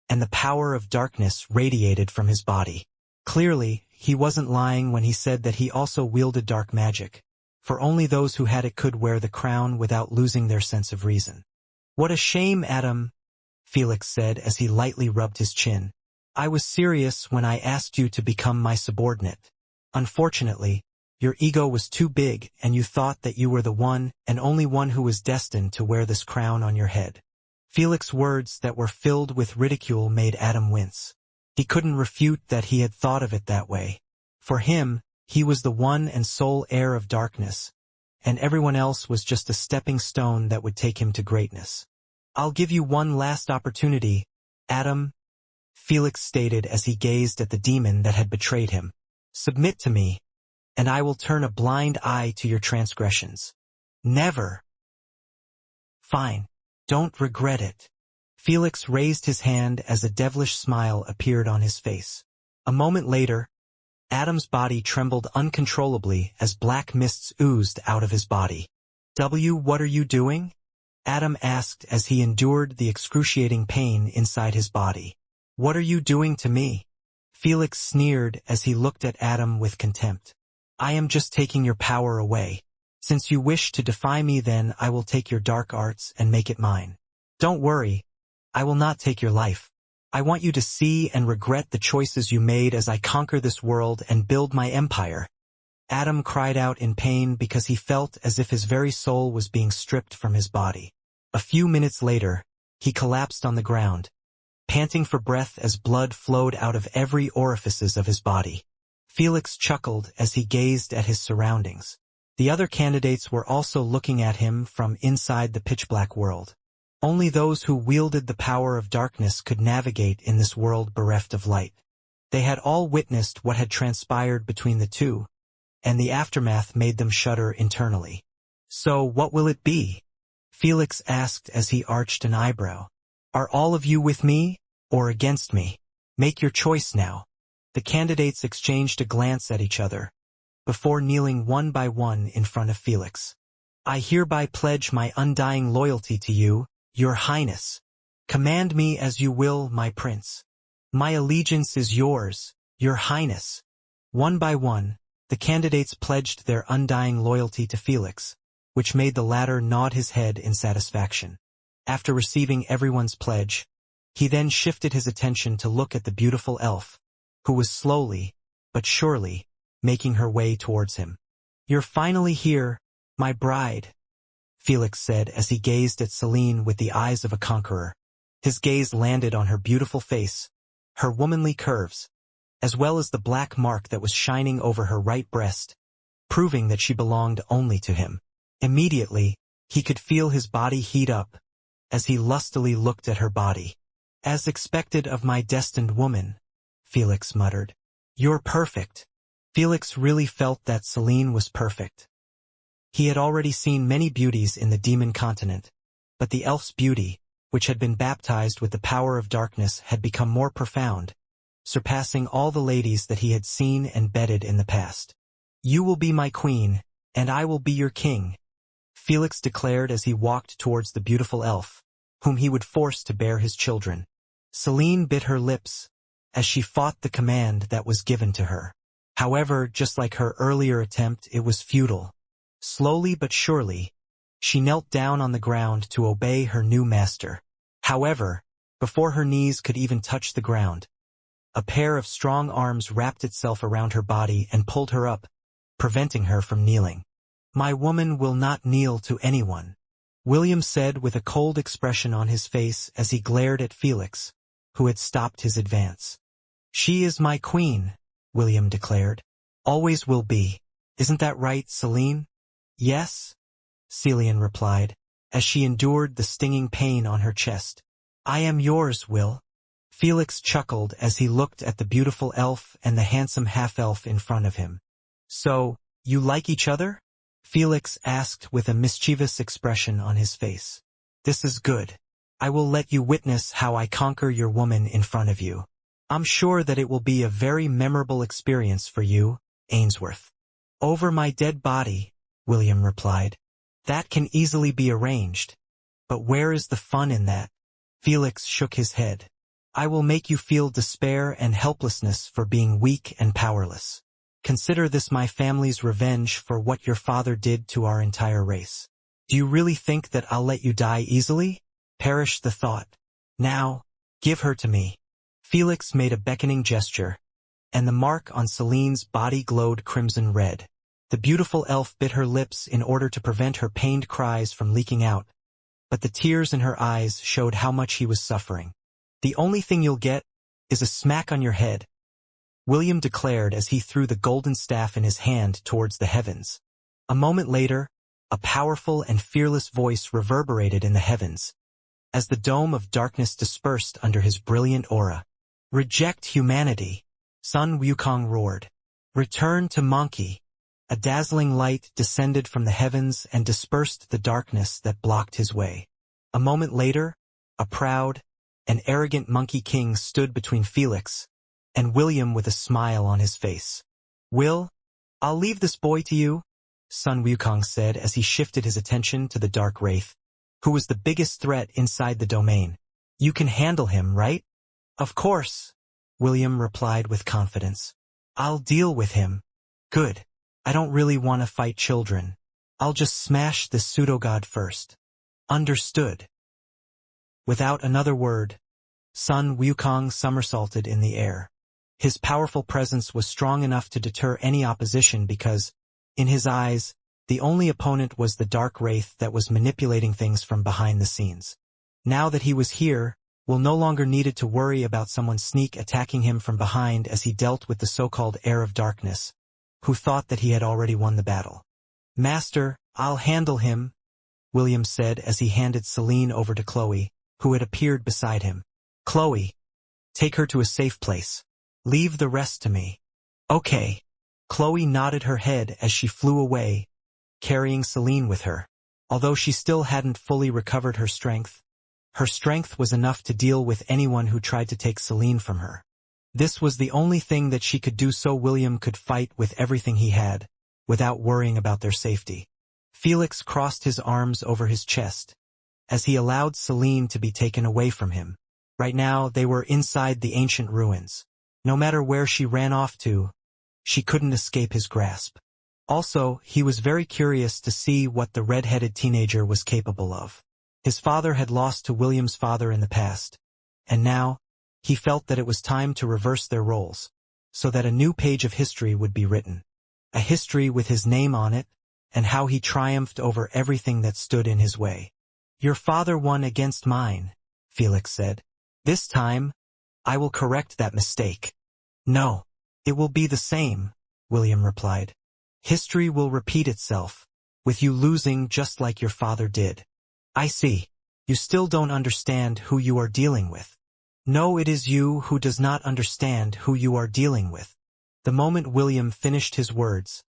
and the power of darkness radiated from his body. Clearly, he wasn't lying when he said that he also wielded dark magic, for only those who had it could wear the crown without losing their sense of reason. What a shame, Adam, Felix said as he lightly rubbed his chin. I was serious when I asked you to become my subordinate. Unfortunately, your ego was too big and you thought that you were the one and only one who was destined to wear this crown on your head. Felix's words that were filled with ridicule made Adam wince. He couldn't refute that he had thought of it that way. For him, he was the one and sole heir of darkness, and everyone else was just a stepping stone that would take him to greatness. "I'll give you one last opportunity, Adam," Felix stated as he gazed at the demon that had betrayed him. "Submit to me, and I will turn a blind eye to your transgressions." "Never." "Fine. Don't regret it." Felix raised his hand as a devilish smile appeared on his face. A moment later, Adam's body trembled uncontrollably as black mists oozed out of his body. What are you doing?" Adam asked as he endured the excruciating pain inside his body. "What are you doing to me?" Felix sneered as he looked at Adam with contempt. "I am just taking your power away. Since you wish to defy me, then I will take your dark arts and make it mine. Don't worry, I will not take your life. I want you to see and regret the choices you made as I conquer this world and build my empire." Adam cried out in pain because he felt as if his very soul was being stripped from his body. A few minutes later, he collapsed on the ground, panting for breath as blood flowed out of every orifices of his body. Felix chuckled as he gazed at his surroundings. The other candidates were also looking at him from inside the pitch-black world. Only those who wielded the power of darkness could navigate in this world bereft of light. They had all witnessed what had transpired between the two, and the aftermath made them shudder internally. "So what will it be?" Felix asked as he arched an eyebrow. "Are all of you with me, or against me? Make your choice now." The candidates exchanged a glance at each other, before kneeling one by one in front of Felix. "I hereby pledge my undying loyalty to you, Your Highness. Command me as you will, my prince. My allegiance is yours, Your Highness." One by one, the candidates pledged their undying loyalty to Felix, which made the latter nod his head in satisfaction. After receiving everyone's pledge, he then shifted his attention to look at the beautiful elf, who was slowly, but surely, making her way towards him. "You're finally here, my bride," Felix said as he gazed at Celine with the eyes of a conqueror. His gaze landed on her beautiful face, her womanly curves, as well as the black mark that was shining over her right breast, proving that she belonged only to him. Immediately, he could feel his body heat up, as he lustily looked at her body. "As expected of my destined woman," Felix muttered. "You're perfect." Felix really felt that Celine was perfect. He had already seen many beauties in the demon continent, but the elf's beauty, which had been baptized with the power of darkness, had become more profound, surpassing all the ladies that he had seen and bedded in the past. "You will be my queen, and I will be your king," Felix declared as he walked towards the beautiful elf, whom he would force to bear his children. Celine bit her lips as she fought the command that was given to her. However, just like her earlier attempt, it was futile. Slowly but surely, she knelt down on the ground to obey her new master. However, before her knees could even touch the ground, a pair of strong arms wrapped itself around her body and pulled her up, preventing her from kneeling. "My woman will not kneel to anyone," William said with a cold expression on his face as he glared at Felix, who had stopped his advance. "She is my queen," William declared. "Always will be. Isn't that right, Celine?" "Yes," Celine replied, as she endured the stinging pain on her chest. "I am yours, Will." Felix chuckled as he looked at the beautiful elf and the handsome half-elf in front of him. "So, you like each other?" Felix asked with a mischievous expression on his face. "This is good. I will let you witness how I conquer your woman in front of you. I'm sure that it will be a very memorable experience for you, Ainsworth." "Over my dead body," William replied. "That can easily be arranged. But where is the fun in that?" Felix shook his head. "I will make you feel despair and helplessness for being weak and powerless. Consider this my family's revenge for what your father did to our entire race. Do you really think that I'll let you die easily? Perish the thought. Now, give her to me." Felix made a beckoning gesture, and the mark on Celine's body glowed crimson red. The beautiful elf bit her lips in order to prevent her pained cries from leaking out, but the tears in her eyes showed how much he was suffering. "The only thing you'll get is a smack on your head," William declared as he threw the golden staff in his hand towards the heavens. A moment later, a powerful and fearless voice reverberated in the heavens, as the dome of darkness dispersed under his brilliant aura. "Reject humanity," Sun Wukong roared. "Return to Monkey." A dazzling light descended from the heavens and dispersed the darkness that blocked his way. A moment later, a proud and arrogant Monkey King stood between Felix and William with a smile on his face. "I'll leave this boy to you," Sun Wukong said as he shifted his attention to the Dark Wraith, who was the biggest threat inside the domain. "You can handle him, right?" "Of course," William replied with confidence. "I'll deal with him." "Good. I don't really want to fight children. I'll just smash this pseudo-god first." "Understood." Without another word, Sun Wukong somersaulted in the air. His powerful presence was strong enough to deter any opposition because, in his eyes, the only opponent was the Dark Wraith that was manipulating things from behind the scenes. Now that he was here, Will no longer needed to worry about someone sneak attacking him from behind as he dealt with the so-called heir of darkness, who thought that he had already won the battle. "Master, I'll handle him," William said as he handed Celine over to Chloe, who had appeared beside him. "Chloe, take her to a safe place. Leave the rest to me." "Okay." Chloe nodded her head as she flew away, carrying Celine with her. Although she still hadn't fully recovered her strength was enough to deal with anyone who tried to take Celine from her. This was the only thing that she could do, so William could fight with everything he had, without worrying about their safety. Felix crossed his arms over his chest, as he allowed Celine to be taken away from him. Right now, they were inside the ancient ruins. No matter where she ran off to, she couldn't escape his grasp. Also, he was very curious to see what the red-headed teenager was capable of. His father had lost to William's father in the past, and now, he felt that it was time to reverse their roles, so that a new page of history would be written. A history with his name on it, and how he triumphed over everything that stood in his way. "Your father won against mine," Felix said. "This time, I will correct that mistake." "No, it will be the same," William replied. "History will repeat itself, with you losing just like your father did." "I see. You still don't understand who you are dealing with." "No, it is you who does not understand who you are dealing with." The moment William finished his words,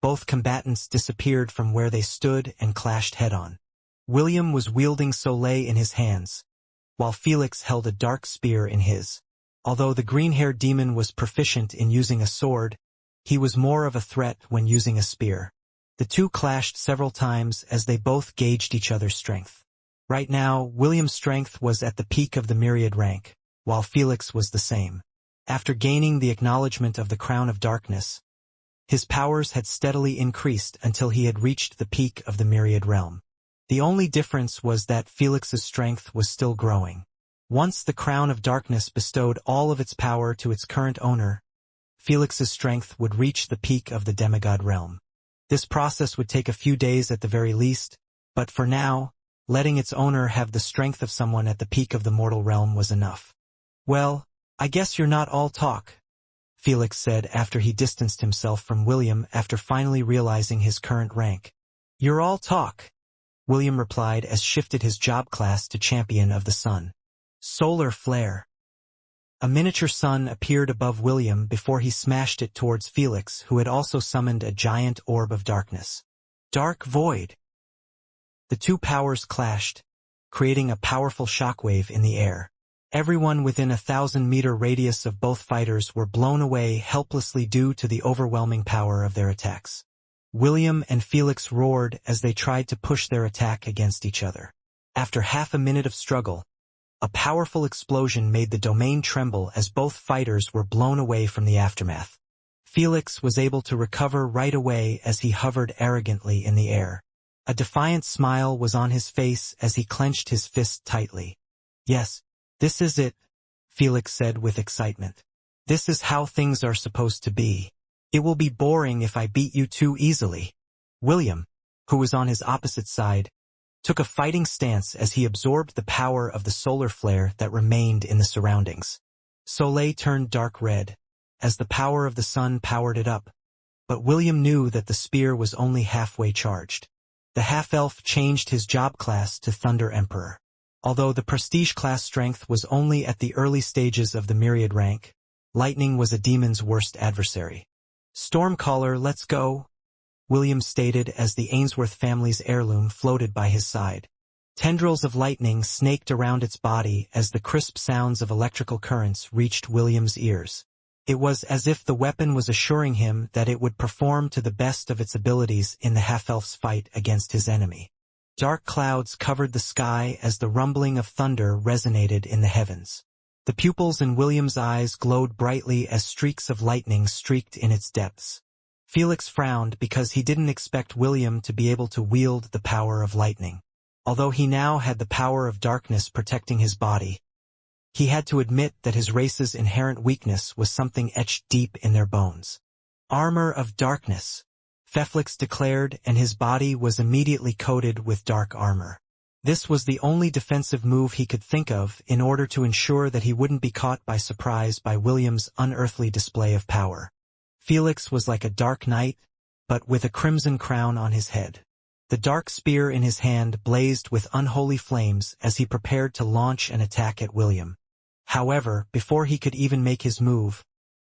both combatants disappeared from where they stood and clashed head-on. William was wielding Soleil in his hands, while Felix held a dark spear in his. Although the green-haired demon was proficient in using a sword, he was more of a threat when using a spear. The two clashed several times as they both gauged each other's strength. Right now, William's strength was at the peak of the myriad rank, while Felix was the same. After gaining the acknowledgement of the Crown of Darkness, his powers had steadily increased until he had reached the peak of the myriad realm. The only difference was that Felix's strength was still growing. Once the Crown of Darkness bestowed all of its power to its current owner, Felix's strength would reach the peak of the demigod realm. This process would take a few days at the very least, but for now, letting its owner have the strength of someone at the peak of the mortal realm was enough. "Well, I guess you're not all talk," Felix said after he distanced himself from William after finally realizing his current rank. "You're all talk," William replied as shifted his job class to Champion of the Sun. Solar Flare. A miniature sun appeared above William before he smashed it towards Felix, who had also summoned a giant orb of darkness. Dark Void. The two powers clashed, creating a powerful shockwave in the air. Everyone within a 1,000-meter radius of both fighters were blown away helplessly due to the overwhelming power of their attacks. William and Felix roared as they tried to push their attack against each other. After half a minute of struggle, a powerful explosion made the domain tremble as both fighters were blown away from the aftermath. Felix was able to recover right away as he hovered arrogantly in the air. A defiant smile was on his face as he clenched his fist tightly. "Yes, this is it," Felix said with excitement. "This is how things are supposed to be. It will be boring if I beat you too easily." William, who was on his opposite side, took a fighting stance as he absorbed the power of the solar flare that remained in the surroundings. Soleil turned dark red, as the power of the sun powered it up, but William knew that the spear was only halfway charged. The half-elf changed his job class to Thunder Emperor. Although the prestige class strength was only at the early stages of the myriad rank, lightning was a demon's worst adversary. "Stormcaller, let's go," William stated as the Ainsworth family's heirloom floated by his side. Tendrils of lightning snaked around its body as the crisp sounds of electrical currents reached William's ears. It was as if the weapon was assuring him that it would perform to the best of its abilities in the half-elf's fight against his enemy. Dark clouds covered the sky as the rumbling of thunder resonated in the heavens. The pupils in William's eyes glowed brightly as streaks of lightning streaked in its depths. Felix frowned because he didn't expect William to be able to wield the power of lightning. Although he now had the power of darkness protecting his body, he had to admit that his race's inherent weakness was something etched deep in their bones. "Armor of darkness," Feflix declared, and his body was immediately coated with dark armor. This was the only defensive move he could think of in order to ensure that he wouldn't be caught by surprise by William's unearthly display of power. Felix was like a dark knight, but with a crimson crown on his head. The dark spear in his hand blazed with unholy flames as he prepared to launch an attack at William. However, before he could even make his move,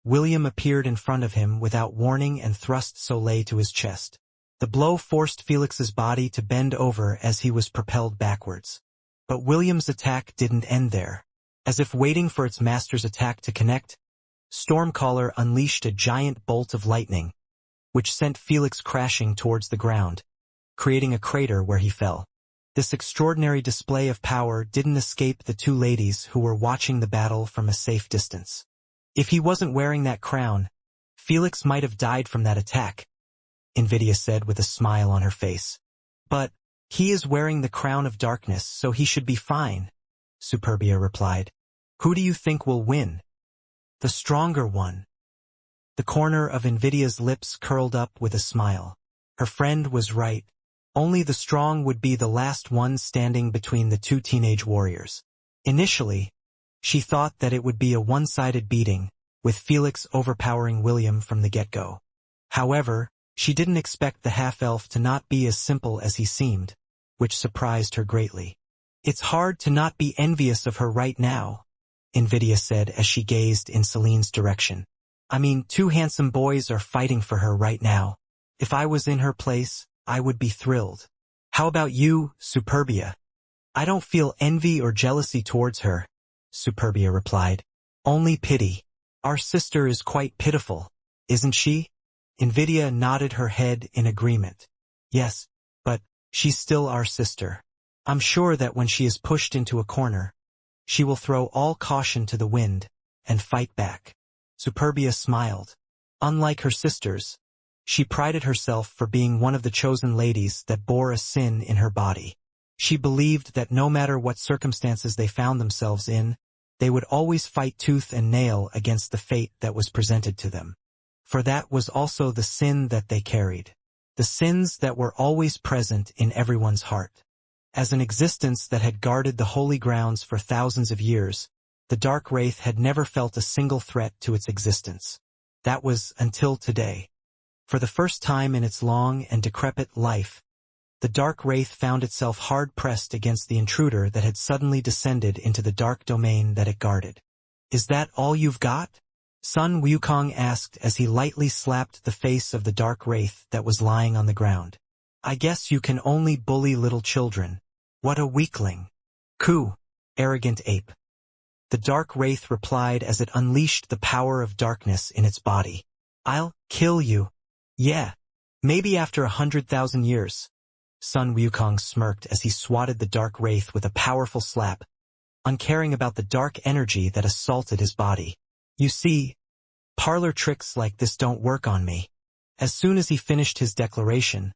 William appeared in front of him without warning and thrust Soleil to his chest. The blow forced Felix's body to bend over as he was propelled backwards. But William's attack didn't end there. As if waiting for its master's attack to connect, Stormcaller unleashed a giant bolt of lightning, which sent Felix crashing towards the ground, creating a crater where he fell. This extraordinary display of power didn't escape the two ladies who were watching the battle from a safe distance. If he wasn't wearing that crown, Felix might have died from that attack, Invidia said with a smile on her face. But he is wearing the crown of darkness, so he should be fine, Superbia replied. Who do you think will win? The stronger one. The corner of Invidia's lips curled up with a smile. Her friend was right. Only the strong would be the last one standing between the two teenage warriors. Initially, she thought that it would be a one-sided beating, with Felix overpowering William from the get-go. However, she didn't expect the half-elf to not be as simple as he seemed, which surprised her greatly. It's hard to not be envious of her right now, Invidia said as she gazed in Celine's direction. I mean, two handsome boys are fighting for her right now. If I was in her place, I would be thrilled. How about you, Superbia? I don't feel envy or jealousy towards her, Superbia replied. Only pity. Our sister is quite pitiful, isn't she? Invidia nodded her head in agreement. Yes, but she's still our sister. I'm sure that when she is pushed into a corner, she will throw all caution to the wind and fight back. Superbia smiled. Unlike her sisters, she prided herself for being one of the chosen ladies that bore a sin in her body. She believed that no matter what circumstances they found themselves in, they would always fight tooth and nail against the fate that was presented to them. For that was also the sin that they carried. The sins that were always present in everyone's heart. As an existence that had guarded the holy grounds for thousands of years, the Dark Wraith had never felt a single threat to its existence. That was until today. For the first time in its long and decrepit life, the Dark Wraith found itself hard-pressed against the intruder that had suddenly descended into the dark domain that it guarded. Is that all you've got? Sun Wukong asked as he lightly slapped the face of the Dark Wraith that was lying on the ground. I guess you can only bully little children. What a weakling. Coo, arrogant ape. The Dark Wraith replied as it unleashed the power of darkness in its body. I'll kill you. Yeah, maybe after 100,000 years. Sun Wukong smirked as he swatted the Dark Wraith with a powerful slap, uncaring about the dark energy that assaulted his body. You see, parlor tricks like this don't work on me. As soon as he finished his declaration,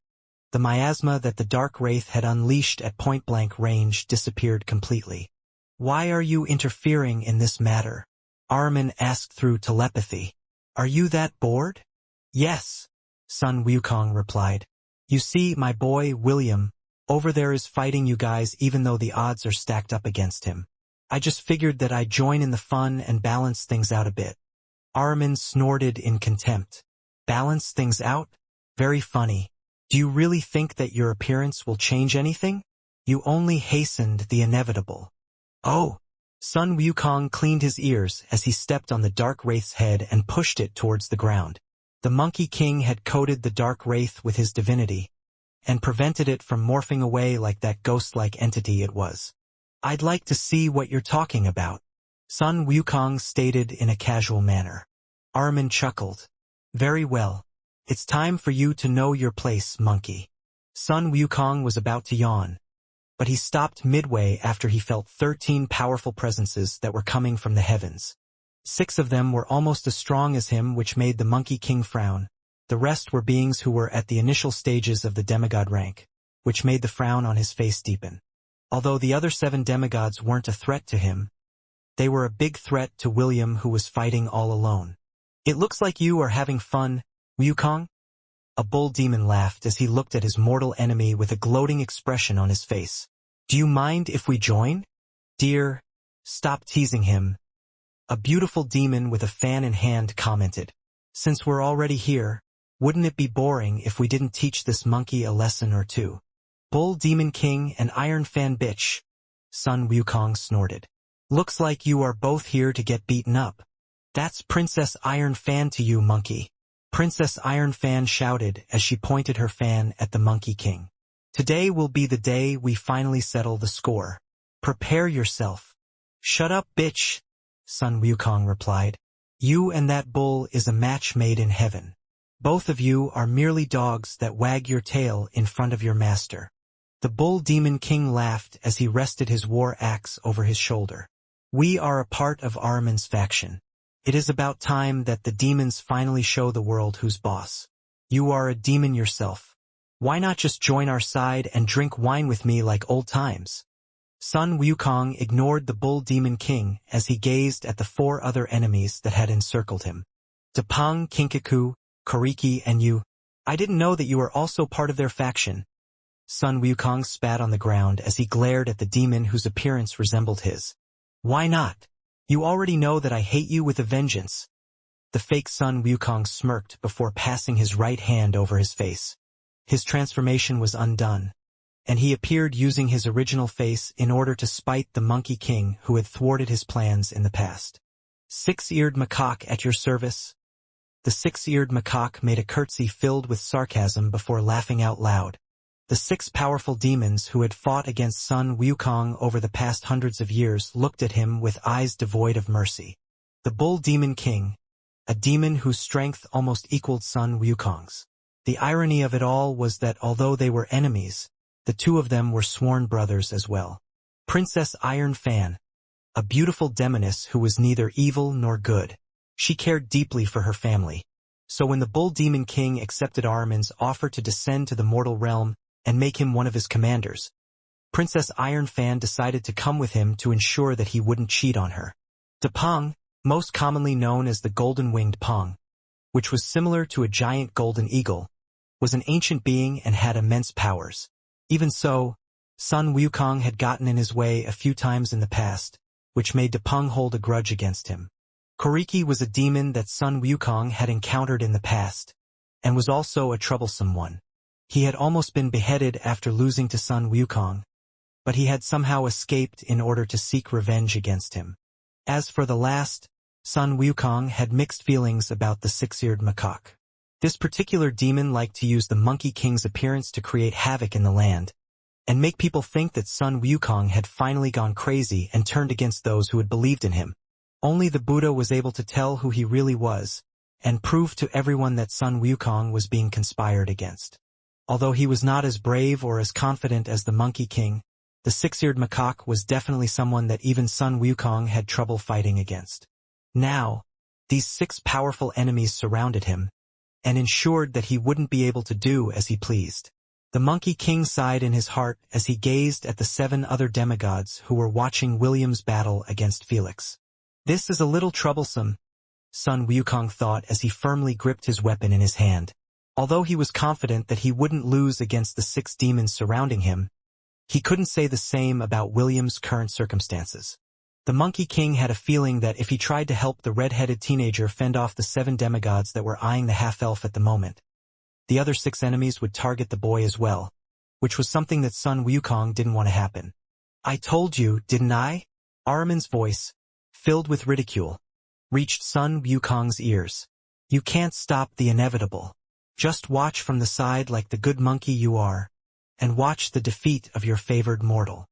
the miasma that the Dark Wraith had unleashed at point-blank range disappeared completely. Why are you interfering in this matter? Ahriman asked through telepathy. Are you that bored? Yes, Sun Wukong replied. You see, my boy, William, over there is fighting you guys even though the odds are stacked up against him. I just figured that I'd join in the fun and balance things out a bit. Ahriman snorted in contempt. Balance things out? Very funny. Do you really think that your appearance will change anything? You only hastened the inevitable. Oh! Sun Wukong cleaned his ears as he stepped on the Dark Wraith's head and pushed it towards the ground. The Monkey King had coated the Dark Wraith with his divinity, and prevented it from morphing away like that ghost-like entity it was. I'd like to see what you're talking about, Sun Wukong stated in a casual manner. Ahriman chuckled. Very well. It's time for you to know your place, monkey. Sun Wukong was about to yawn, but he stopped midway after he felt 13 powerful presences that were coming from the heavens. 6 of them were almost as strong as him, which made the Monkey King frown. The rest were beings who were at the initial stages of the demigod rank, which made the frown on his face deepen. Although the other 7 demigods weren't a threat to him, they were a big threat to William, who was fighting all alone. It looks like you are having fun, Wukong? A bull demon laughed as he looked at his mortal enemy with a gloating expression on his face. Do you mind if we join? Dear, stop teasing him. A beautiful demon with a fan in hand commented. Since we're already here, wouldn't it be boring if we didn't teach this monkey a lesson or two? Bull Demon King and Iron Fan bitch, Sun Wukong snorted. Looks like you are both here to get beaten up. That's Princess Iron Fan to you, monkey. Princess Iron Fan shouted as she pointed her fan at the Monkey King. Today will be the day we finally settle the score. Prepare yourself. Shut up, bitch, Sun Wukong replied. You and that bull is a match made in heaven. Both of you are merely dogs that wag your tail in front of your master. The Bull Demon King laughed as he rested his war axe over his shoulder. We are a part of Ahriman's faction. It is about time that the demons finally show the world who's boss. You are a demon yourself. Why not just join our side and drink wine with me like old times? Sun Wukong ignored the Bull Demon King as he gazed at the 4 other enemies that had encircled him. Depang, Kinkaku, Koriki, and you. I didn't know that you were also part of their faction. Sun Wukong spat on the ground as he glared at the demon whose appearance resembled his. Why not? You already know that I hate you with a vengeance. The fake Sun Wukong smirked before passing his right hand over his face. His transformation was undone, and he appeared using his original face in order to spite the Monkey King who had thwarted his plans in the past. 6-eared macaque at your service. The 6-eared macaque made a curtsy filled with sarcasm before laughing out loud. The 6 powerful demons who had fought against Sun Wukong over the past hundreds of years looked at him with eyes devoid of mercy. The Bull Demon King, a demon whose strength almost equaled Sun Wukong's. The irony of it all was that although they were enemies, the 2 of them were sworn brothers as well. Princess Iron Fan, a beautiful demoness who was neither evil nor good. She cared deeply for her family. So when the Bull Demon King accepted Ahriman's offer to descend to the mortal realm and make him one of his commanders, Princess Iron Fan decided to come with him to ensure that he wouldn't cheat on her. Depang, most commonly known as the golden-winged Pong, which was similar to a giant golden eagle, was an ancient being and had immense powers. Even so, Sun Wukong had gotten in his way a few times in the past, which made Depang hold a grudge against him. Koriki was a demon that Sun Wukong had encountered in the past, and was also a troublesome one. He had almost been beheaded after losing to Sun Wukong, but he had somehow escaped in order to seek revenge against him. As for the last, Sun Wukong had mixed feelings about the 6-eared macaque. This particular demon liked to use the Monkey King's appearance to create havoc in the land, and make people think that Sun Wukong had finally gone crazy and turned against those who had believed in him. Only the Buddha was able to tell who he really was, and prove to everyone that Sun Wukong was being conspired against. Although he was not as brave or as confident as the Monkey King, the 6-eared macaque was definitely someone that even Sun Wukong had trouble fighting against. Now, these 6 powerful enemies surrounded him, and ensured that he wouldn't be able to do as he pleased. The Monkey King sighed in his heart as he gazed at the 7 other demigods who were watching William's battle against Felix. This is a little troublesome, Sun Wukong thought as he firmly gripped his weapon in his hand. Although he was confident that he wouldn't lose against the 6 demons surrounding him, He couldn't say the same about William's current circumstances. The Monkey King had a feeling that if he tried to help the red-headed teenager fend off the 7 demigods that were eyeing the half-elf at the moment, the other 6 enemies would target the boy as well, which was something that Sun Wukong didn't want to happen. "I told you, didn't I?" Ahriman's voice, filled with ridicule, reached Sun Wukong's ears. "You can't stop the inevitable. Just watch from the side like the good monkey you are, and watch the defeat of your favored mortal."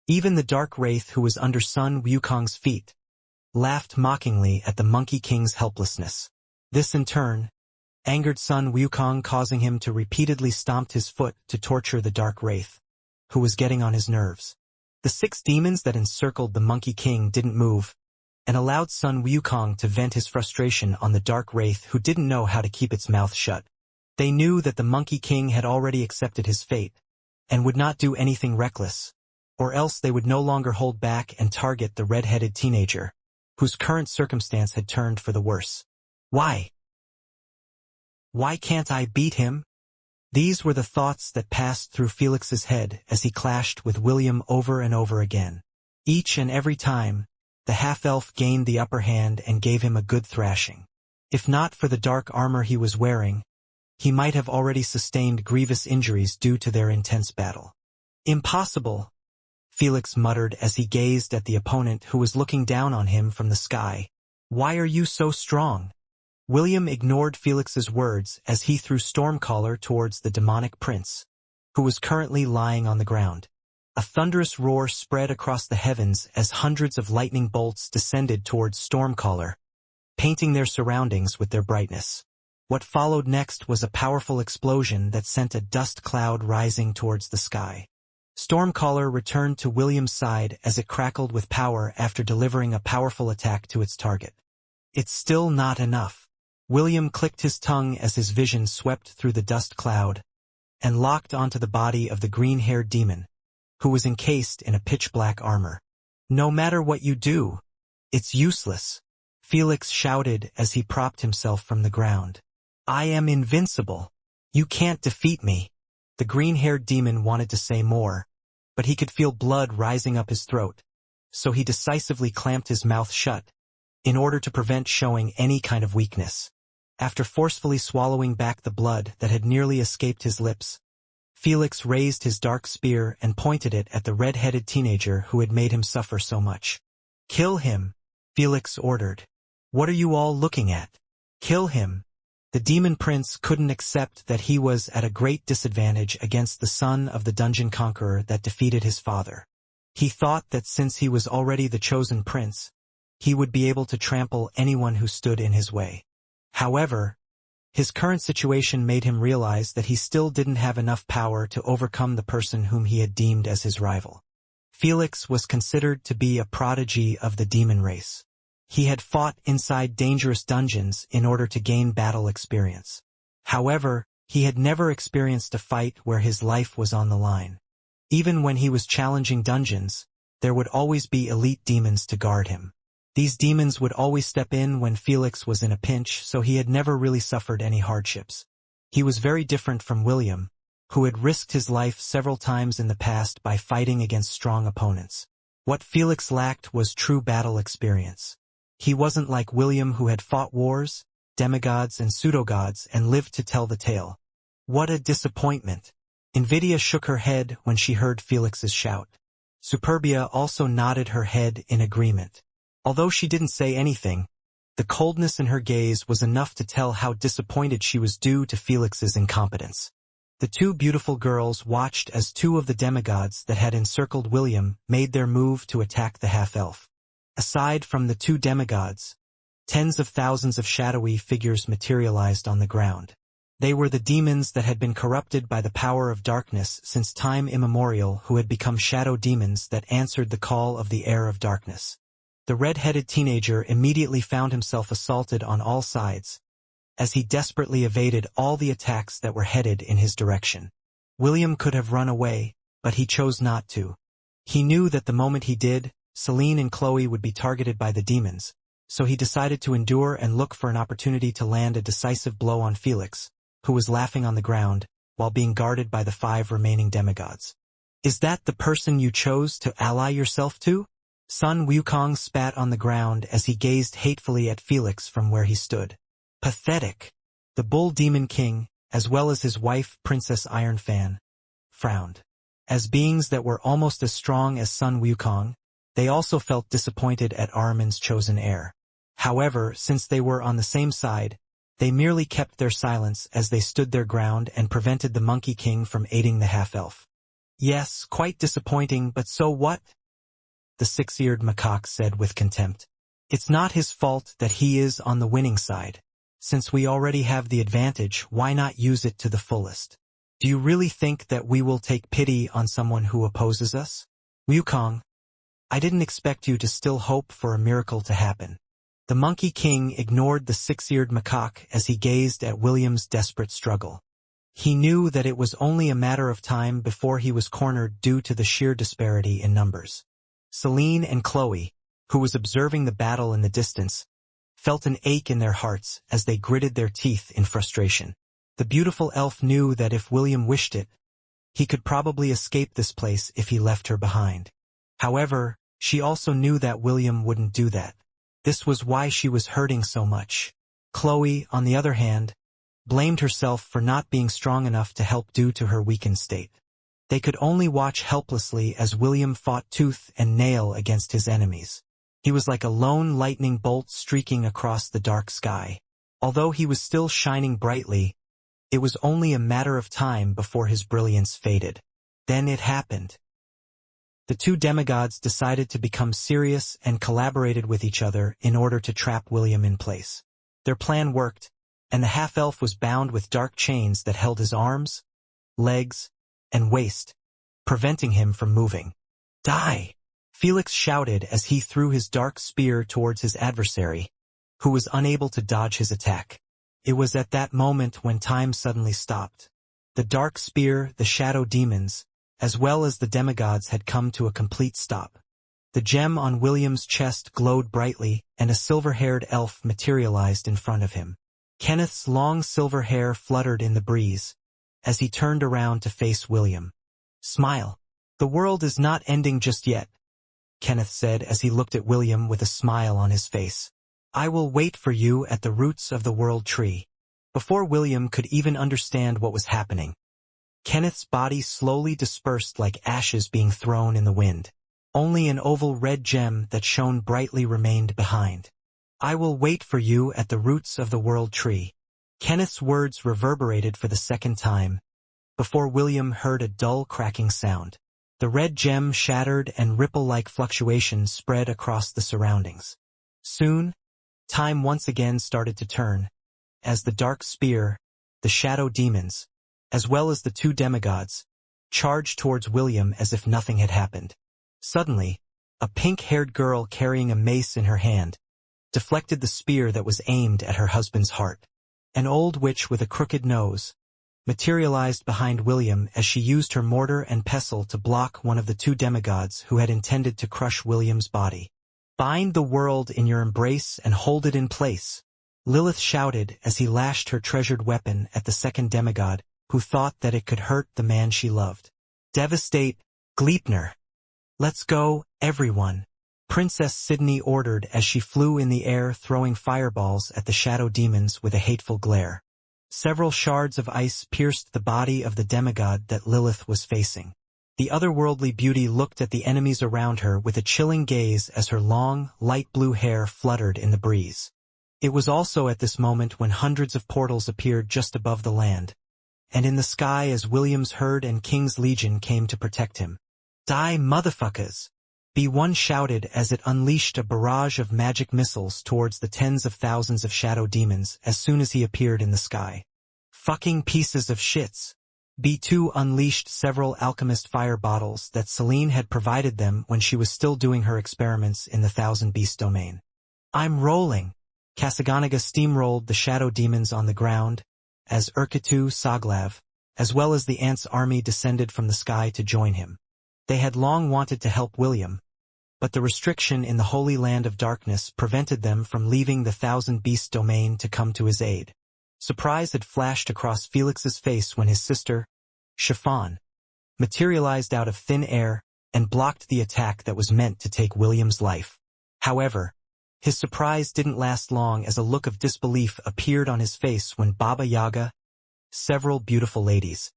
Even the dark wraith who was under Sun Wukong's feet laughed mockingly at the Monkey King's helplessness. This in turn angered Sun Wukong, causing him to repeatedly stomp his foot to torture the dark wraith, who was getting on his nerves. The 6 demons that encircled the Monkey King didn't move, and allowed Sun Wukong to vent his frustration on the dark wraith, who didn't know how to keep its mouth shut. They knew that the Monkey King had already accepted his fate, and would not do anything reckless, or else they would no longer hold back and target the red-headed teenager, whose current circumstance had turned for the worse. Why? Why can't I beat him? These were the thoughts that passed through Felix's head as he clashed with William over and over again. Each and every time, the half-elf gained the upper hand and gave him a good thrashing. If not for the dark armor he was wearing, he might have already sustained grievous injuries due to their intense battle. "Impossible," Felix muttered as he gazed at the opponent who was looking down on him from the sky. "Why are you so strong?" William ignored Felix's words as he threw Stormcaller towards the demonic prince, who was currently lying on the ground. A thunderous roar spread across the heavens as hundreds of lightning bolts descended towards Stormcaller, painting their surroundings with their brightness. What followed next was a powerful explosion that sent a dust cloud rising towards the sky. Stormcaller returned to William's side as it crackled with power after delivering a powerful attack to its target. "It's still not enough." William clicked his tongue as his vision swept through the dust cloud and locked onto the body of the green-haired demon, who was encased in a pitch-black armor. "No matter what you do, it's useless," Felix shouted as he propped himself from the ground. "I am invincible. You can't defeat me." The green-haired demon wanted to say more, but he could feel blood rising up his throat, so he decisively clamped his mouth shut, in order to prevent showing any kind of weakness. After forcefully swallowing back the blood that had nearly escaped his lips, Felix raised his dark spear and pointed it at the red-headed teenager who had made him suffer so much. "Kill him," Felix ordered. "What are you all looking at? Kill him." The demon prince couldn't accept that he was at a great disadvantage against the son of the dungeon conqueror that defeated his father. He thought that since he was already the chosen prince, he would be able to trample anyone who stood in his way. However, his current situation made him realize that he still didn't have enough power to overcome the person whom he had deemed as his rival. Felix was considered to be a prodigy of the demon race. He had fought inside dangerous dungeons in order to gain battle experience. However, he had never experienced a fight where his life was on the line. Even when he was challenging dungeons, there would always be elite demons to guard him. These demons would always step in when Felix was in a pinch, so he had never really suffered any hardships. He was very different from William, who had risked his life several times in the past by fighting against strong opponents. What Felix lacked was true battle experience. He wasn't like William, who had fought wars, demigods and pseudogods and lived to tell the tale. What a disappointment! Invidia shook her head when she heard Felix's shout. Superbia also nodded her head in agreement. Although she didn't say anything, the coldness in her gaze was enough to tell how disappointed she was due to Felix's incompetence. The 2 beautiful girls watched as 2 of the demigods that had encircled William made their move to attack the half-elf. Aside from the 2 demigods, tens of thousands of shadowy figures materialized on the ground. They were the demons that had been corrupted by the power of darkness since time immemorial, who had become shadow demons that answered the call of the heir of darkness. The red-headed teenager immediately found himself assaulted on all sides, as he desperately evaded all the attacks that were headed in his direction. William could have run away, but he chose not to. He knew that the moment he did, Celine and Chloe would be targeted by the demons, so he decided to endure and look for an opportunity to land a decisive blow on Felix, who was laughing on the ground, while being guarded by the 5 remaining demigods. Is that the person you chose to ally yourself to? Sun Wukong spat on the ground as he gazed hatefully at Felix from where he stood. Pathetic. The Bull Demon King, as well as his wife Princess Ironfan, frowned. As beings that were almost as strong as Sun Wukong, they also felt disappointed at Ahriman's chosen heir. However, since they were on the same side, they merely kept their silence as they stood their ground and prevented the Monkey King from aiding the half-elf. Yes, quite disappointing, but so what? The six-eared macaque said with contempt. It's not his fault that he is on the winning side. Since we already have the advantage, why not use it to the fullest? Do you really think that we will take pity on someone who opposes us? Wukong, I didn't expect you to still hope for a miracle to happen. The Monkey King ignored the six-eared macaque as he gazed at William's desperate struggle. He knew that it was only a matter of time before he was cornered due to the sheer disparity in numbers. Celine and Chloe, who was observing the battle in the distance, felt an ache in their hearts as they gritted their teeth in frustration. The beautiful elf knew that if William wished it, he could probably escape this place if he left her behind. However, she also knew that William wouldn't do that. This was why she was hurting so much. Chloe, on the other hand, blamed herself for not being strong enough to help due to her weakened state. They could only watch helplessly as William fought tooth and nail against his enemies. He was like a lone lightning bolt streaking across the dark sky. Although he was still shining brightly, it was only a matter of time before his brilliance faded. Then it happened. The two demigods decided to become serious and collaborated with each other in order to trap William in place. Their plan worked, and the half-elf was bound with dark chains that held his arms, legs, and waist, preventing him from moving. Die! Felix shouted as he threw his dark spear towards his adversary, who was unable to dodge his attack. It was at that moment when time suddenly stopped. The dark spear, the shadow demons, as well as the demigods had come to a complete stop. The gem on William's chest glowed brightly, and a silver-haired elf materialized in front of him. Kenneth's long silver hair fluttered in the breeze, as he turned around to face William. Smile. The world is not ending just yet, Kenneth said as he looked at William with a smile on his face. I will wait for you at the roots of the world tree. Before William could even understand what was happening, Kenneth's body slowly dispersed like ashes being thrown in the wind. Only an oval red gem that shone brightly remained behind. I will wait for you at the roots of the world tree. Kenneth's words reverberated for the second time, before William heard a dull cracking sound. The red gem shattered and ripple-like fluctuations spread across the surroundings. Soon, time once again started to turn, as the dark spear, the shadow demons, as well as the two demigods, charged towards William as if nothing had happened. Suddenly, a pink-haired girl carrying a mace in her hand deflected the spear that was aimed at her husband's heart. An old witch with a crooked nose materialized behind William as she used her mortar and pestle to block one of the two demigods who had intended to crush William's body. Bind the world in your embrace and hold it in place, Lilith shouted as he lashed her treasured weapon at the second demigod, who thought that it could hurt the man she loved. Devastate, Gleipnir. Let's go, everyone, Princess Sydney ordered as she flew in the air throwing fireballs at the shadow demons with a hateful glare. Several shards of ice pierced the body of the demigod that Lilith was facing. The otherworldly beauty looked at the enemies around her with a chilling gaze as her long, light blue hair fluttered in the breeze. It was also at this moment when hundreds of portals appeared just above the land, and in the sky as William's herd and King's Legion came to protect him. Die, motherfuckers! B1 shouted as it unleashed a barrage of magic missiles towards the tens of thousands of shadow demons as soon as he appeared in the sky. Fucking pieces of shits! B2 unleashed several alchemist fire bottles that Celine had provided them when she was still doing her experiments in the Thousand Beast domain. I'm rolling! Kasaganaga steamrolled the shadow demons on the ground, as Urkitu Saglav, as well as the ants' army descended from the sky to join him. They had long wanted to help William, but the restriction in the Holy Land of Darkness prevented them from leaving the Thousand Beast domain to come to his aid. Surprise had flashed across Felix's face when his sister, Chiffon, materialized out of thin air and blocked the attack that was meant to take William's life. However, his surprise didn't last long as a look of disbelief appeared on his face when Baba Yaga, several beautiful ladies,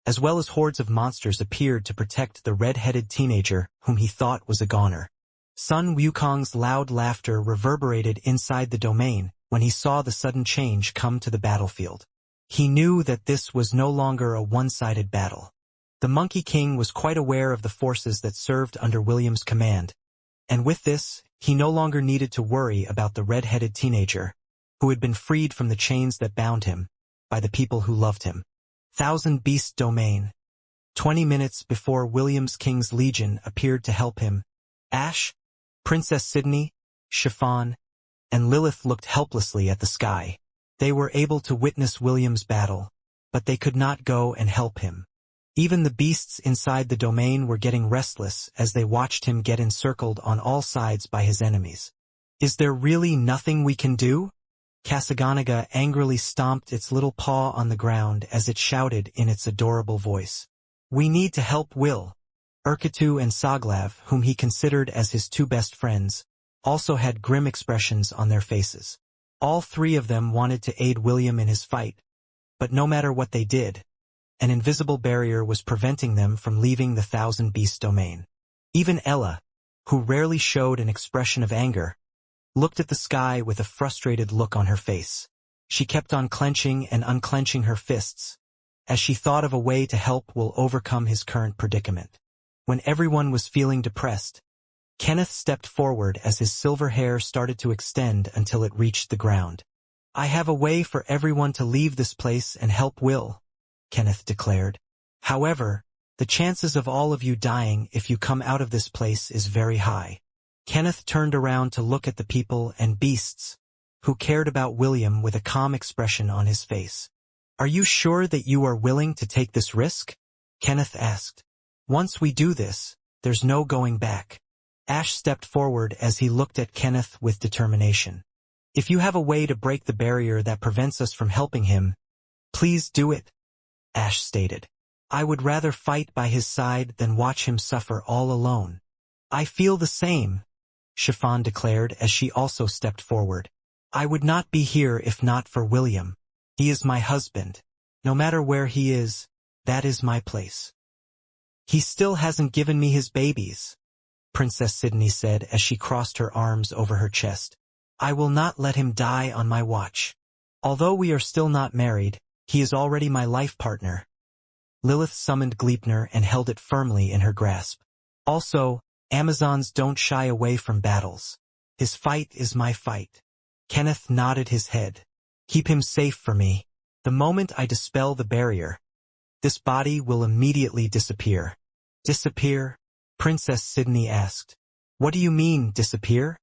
as well as hordes of monsters appeared to protect the red-headed teenager whom he thought was a goner. Sun Wukong's loud laughter reverberated inside the domain when he saw the sudden change come to the battlefield. He knew that this was no longer a one-sided battle. The Monkey King was quite aware of the forces that served under William's command, and with this, he no longer needed to worry about the red-headed teenager, who had been freed from the chains that bound him, by the people who loved him. Thousand Beast Domain. 20 minutes before William's King's Legion appeared to help him, Ash, Princess Sydney, Chiffon, and Lilith looked helplessly at the sky. They were able to witness William's battle, but they could not go and help him. Even the beasts inside the domain were getting restless as they watched him get encircled on all sides by his enemies. Is there really nothing we can do? Kasaganaga angrily stomped its little paw on the ground as it shouted in its adorable voice. We need to help Will. Urketu and Saglav, whom he considered as his two best friends, also had grim expressions on their faces. All three of them wanted to aid William in his fight, but no matter what they did, an invisible barrier was preventing them from leaving the Thousand Beast domain. Even Ella, who rarely showed an expression of anger, looked at the sky with a frustrated look on her face. She kept on clenching and unclenching her fists, as she thought of a way to help Will overcome his current predicament. When everyone was feeling depressed, Kenneth stepped forward as his silver hair started to extend until it reached the ground. I have a way for everyone to leave this place and help Will, Kenneth declared. However, the chances of all of you dying if you come out of this place is very high. Kenneth turned around to look at the people and beasts, who cared about William with a calm expression on his face. Are you sure that you are willing to take this risk? Kenneth asked. Once we do this, there's no going back. Ash stepped forward as he looked at Kenneth with determination. If you have a way to break the barrier that prevents us from helping him, please do it, Ash stated. I would rather fight by his side than watch him suffer all alone. I feel the same, Chiffon declared as she also stepped forward. I would not be here if not for William. He is my husband. No matter where he is, that is my place. He still hasn't given me his babies, Princess Sydney said as she crossed her arms over her chest. I will not let him die on my watch. Although we are still not married, he is already my life partner. Lilith summoned Gleipnir and held it firmly in her grasp. Also, Amazons don't shy away from battles. His fight is my fight. Kenneth nodded his head. Keep him safe for me. The moment I dispel the barrier, this body will immediately disappear. Disappear? Princess Sydney asked. What do you mean, disappear?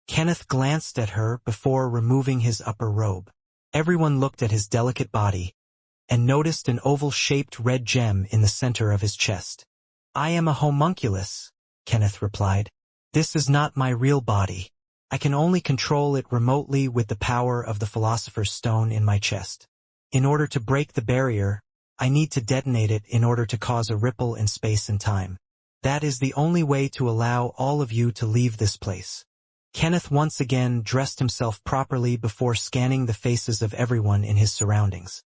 Kenneth glanced at her before removing his upper robe. Everyone looked at his delicate body and noticed an oval-shaped red gem in the center of his chest. I am a homunculus, Kenneth replied. This is not my real body. I can only control it remotely with the power of the Philosopher's Stone in my chest. In order to break the barrier, I need to detonate it in order to cause a ripple in space and time. That is the only way to allow all of you to leave this place. Kenneth once again dressed himself properly before scanning the faces of everyone in his surroundings.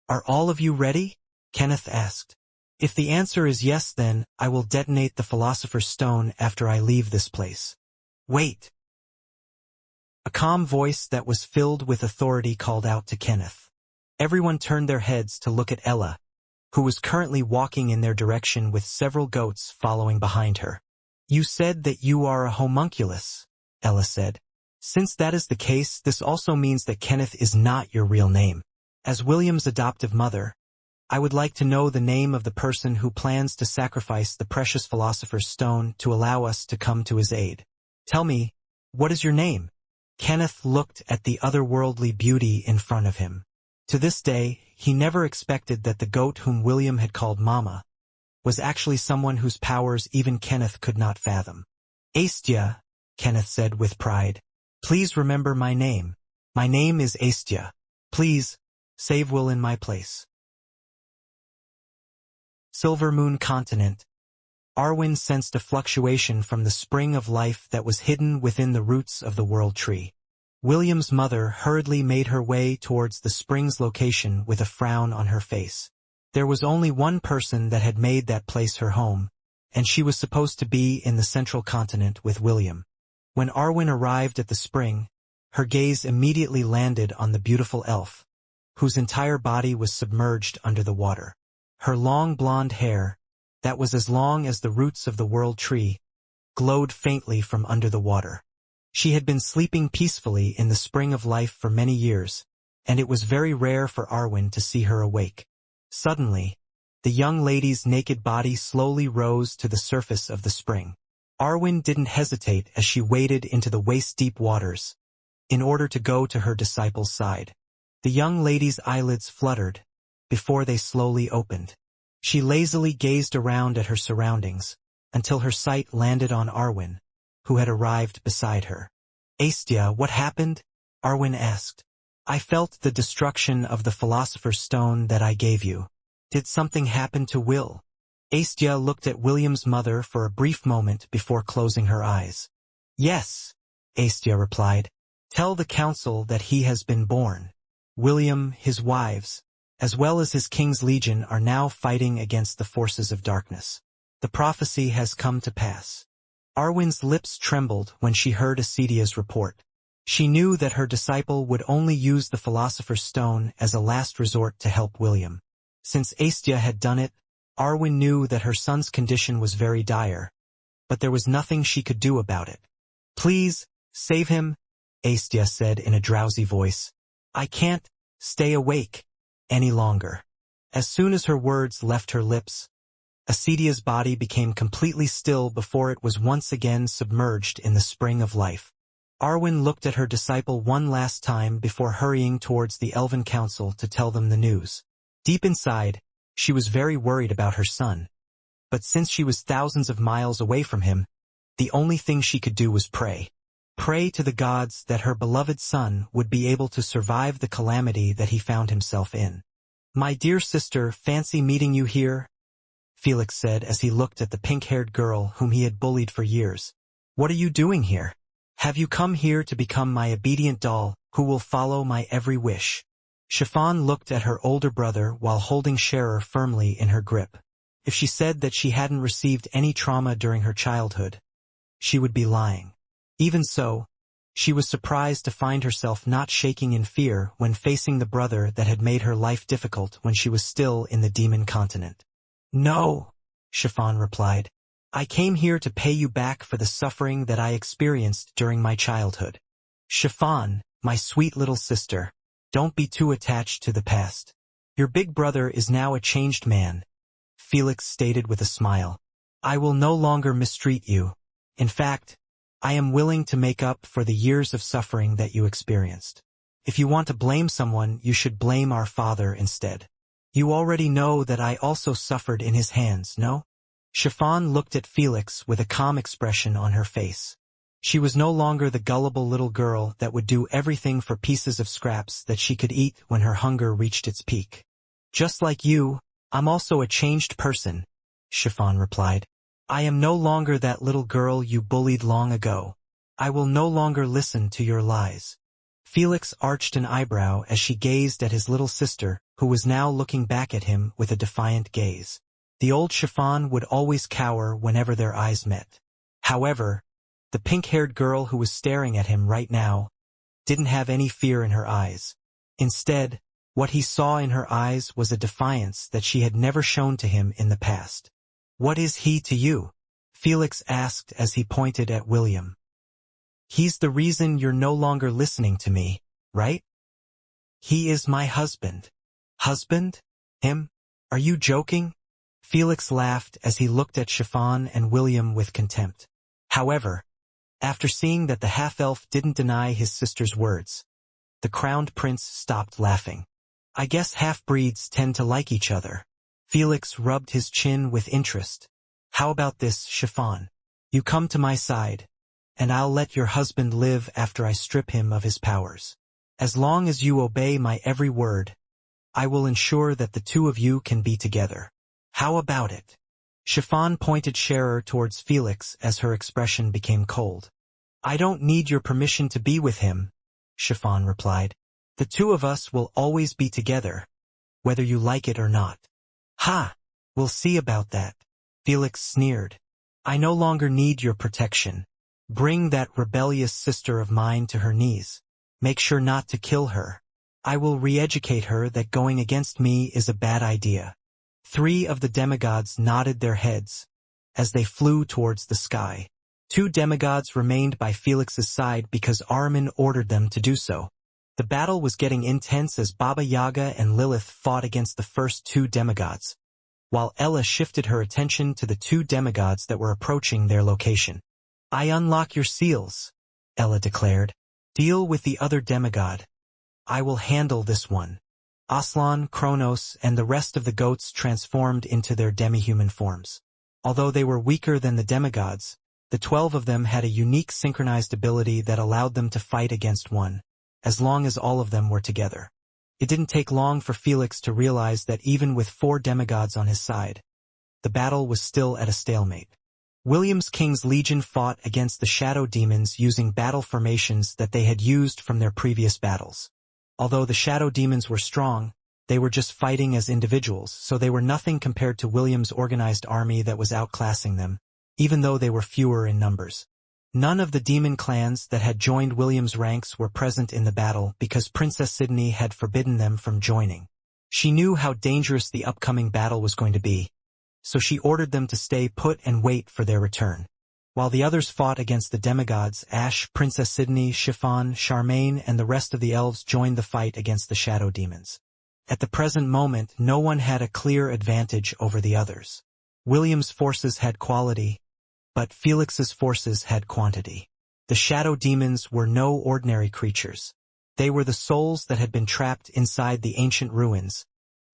Are all of you ready? Kenneth asked. If the answer is yes, then I will detonate the Philosopher's Stone after I leave this place. Wait. A calm voice that was filled with authority called out to Kenneth. Everyone turned their heads to look at Ella, who was currently walking in their direction with several goats following behind her. You said that you are a homunculus, Ella said. Since that is the case, this also means that Kenneth is not your real name. As William's adoptive mother, I would like to know the name of the person who plans to sacrifice the precious Philosopher's Stone to allow us to come to his aid. Tell me, what is your name? Kenneth looked at the otherworldly beauty in front of him. To this day, he never expected that the goat whom William had called Mama was actually someone whose powers even Kenneth could not fathom. Aestia, Kenneth said with pride. Please remember my name. My name is Aestia. Please, save Will in my place. Silver Moon Continent. Arwen sensed a fluctuation from the spring of life that was hidden within the roots of the world tree. William's mother hurriedly made her way towards the spring's location with a frown on her face. There was only one person that had made that place her home, and she was supposed to be in the central continent with William. When Arwen arrived at the spring, her gaze immediately landed on the beautiful elf, whose entire body was submerged under the water. Her long blonde hair, that was as long as the roots of the world tree, glowed faintly from under the water. She had been sleeping peacefully in the spring of life for many years, and it was very rare for Arwen to see her awake. Suddenly, the young lady's naked body slowly rose to the surface of the spring. Arwen didn't hesitate as she waded into the waist-deep waters, in order to go to her disciple's side. The young lady's eyelids fluttered, before they slowly opened. She lazily gazed around at her surroundings, until her sight landed on Arwen, who had arrived beside her. "Astia, what happened?" Arwen asked. "I felt the destruction of the Philosopher's Stone that I gave you. Did something happen to Will?" Astia looked at William's mother for a brief moment before closing her eyes. "Yes," Astia replied. "Tell the council that he has been born. William, his wives, as well as his king's legion are now fighting against the forces of darkness. The prophecy has come to pass." Arwen's lips trembled when she heard Asedia's report. She knew that her disciple would only use the Philosopher's Stone as a last resort to help William. Since Astia had done it, Arwen knew that her son's condition was very dire, but there was nothing she could do about it. "Please, save him," Astia said in a drowsy voice. "I can't stay awake any longer." As soon as her words left her lips, Asedia's body became completely still before it was once again submerged in the spring of life. Arwen looked at her disciple one last time before hurrying towards the Elven Council to tell them the news. Deep inside, she was very worried about her son, but since she was thousands of miles away from him, the only thing she could do was pray. Pray to the gods that her beloved son would be able to survive the calamity that he found himself in. "My dear sister, fancy meeting you here," Felix said as he looked at the pink-haired girl whom he had bullied for years. "What are you doing here? Have you come here to become my obedient doll, who will follow my every wish?" Chiffon looked at her older brother while holding Scherer firmly in her grip. If she said that she hadn't received any trauma during her childhood, she would be lying. Even so, she was surprised to find herself not shaking in fear when facing the brother that had made her life difficult when she was still in the demon continent. "No," Chiffon replied. "I came here to pay you back for the suffering that I experienced during my childhood." "Chiffon, my sweet little sister, don't be too attached to the past. Your big brother is now a changed man," Felix stated with a smile. "I will no longer mistreat you. In fact, I am willing to make up for the years of suffering that you experienced. If you want to blame someone, you should blame our father instead. You already know that I also suffered in his hands, no?" Chiffon looked at Felix with a calm expression on her face. She was no longer the gullible little girl that would do everything for pieces of scraps that she could eat when her hunger reached its peak. "Just like you, I'm also a changed person," Chiffon replied. "I am no longer that little girl you bullied long ago. I will no longer listen to your lies." Felix arched an eyebrow as she gazed at his little sister, who was now looking back at him with a defiant gaze. The old Chiffon would always cower whenever their eyes met. However, the pink-haired girl who was staring at him right now didn't have any fear in her eyes. Instead, what he saw in her eyes was a defiance that she had never shown to him in the past. "What is he to you?" Felix asked as he pointed at William. "He's the reason you're no longer listening to me, right? He is my husband." "Husband? Him? Are you joking?" Felix laughed as he looked at Chiffon and William with contempt. However, after seeing that the half-elf didn't deny his sister's words, the crowned prince stopped laughing. "I guess half-breeds tend to like each other." Felix rubbed his chin with interest. "How about this, Chiffon? You come to my side, and I'll let your husband live after I strip him of his powers. As long as you obey my every word, I will ensure that the two of you can be together." How about it? Chiffon pointed Scherer towards Felix as her expression became cold. I don't need your permission to be with him, Chiffon replied. The two of us will always be together, whether you like it or not. Ha! We'll see about that, Felix sneered. I no longer need your protection. Bring that rebellious sister of mine to her knees. Make sure not to kill her. I will re-educate her that going against me is a bad idea. 3 of the demigods nodded their heads as they flew towards the sky. 2 demigods remained by Felix's side because Ahriman ordered them to do so. The battle was getting intense as Baba Yaga and Lilith fought against the first 2 demigods, while Ella shifted her attention to the 2 demigods that were approaching their location. I unlock your seals, Ella declared. Deal with the other demigod. I will handle this one. Aslan, Kronos, and the rest of the goats transformed into their demi-human forms. Although they were weaker than the demigods, the 12 of them had a unique synchronized ability that allowed them to fight against one, as long as all of them were together. It didn't take long for Felix to realize that even with 4 demigods on his side, the battle was still at a stalemate. William's King's Legion fought against the shadow demons using battle formations that they had used from their previous battles. Although the shadow demons were strong, they were just fighting as individuals, so they were nothing compared to William's organized army that was outclassing them, even though they were fewer in numbers. None of the demon clans that had joined William's ranks were present in the battle because Princess Sydney had forbidden them from joining. She knew how dangerous the upcoming battle was going to be, so she ordered them to stay put and wait for their return. While the others fought against the demigods, Ash, Princess Sydney, Chiffon, Charmaine, and the rest of the elves joined the fight against the shadow demons. At the present moment, no one had a clear advantage over the others. William's forces had quality, but Felix's forces had quantity. The shadow demons were no ordinary creatures. They were the souls that had been trapped inside the ancient ruins,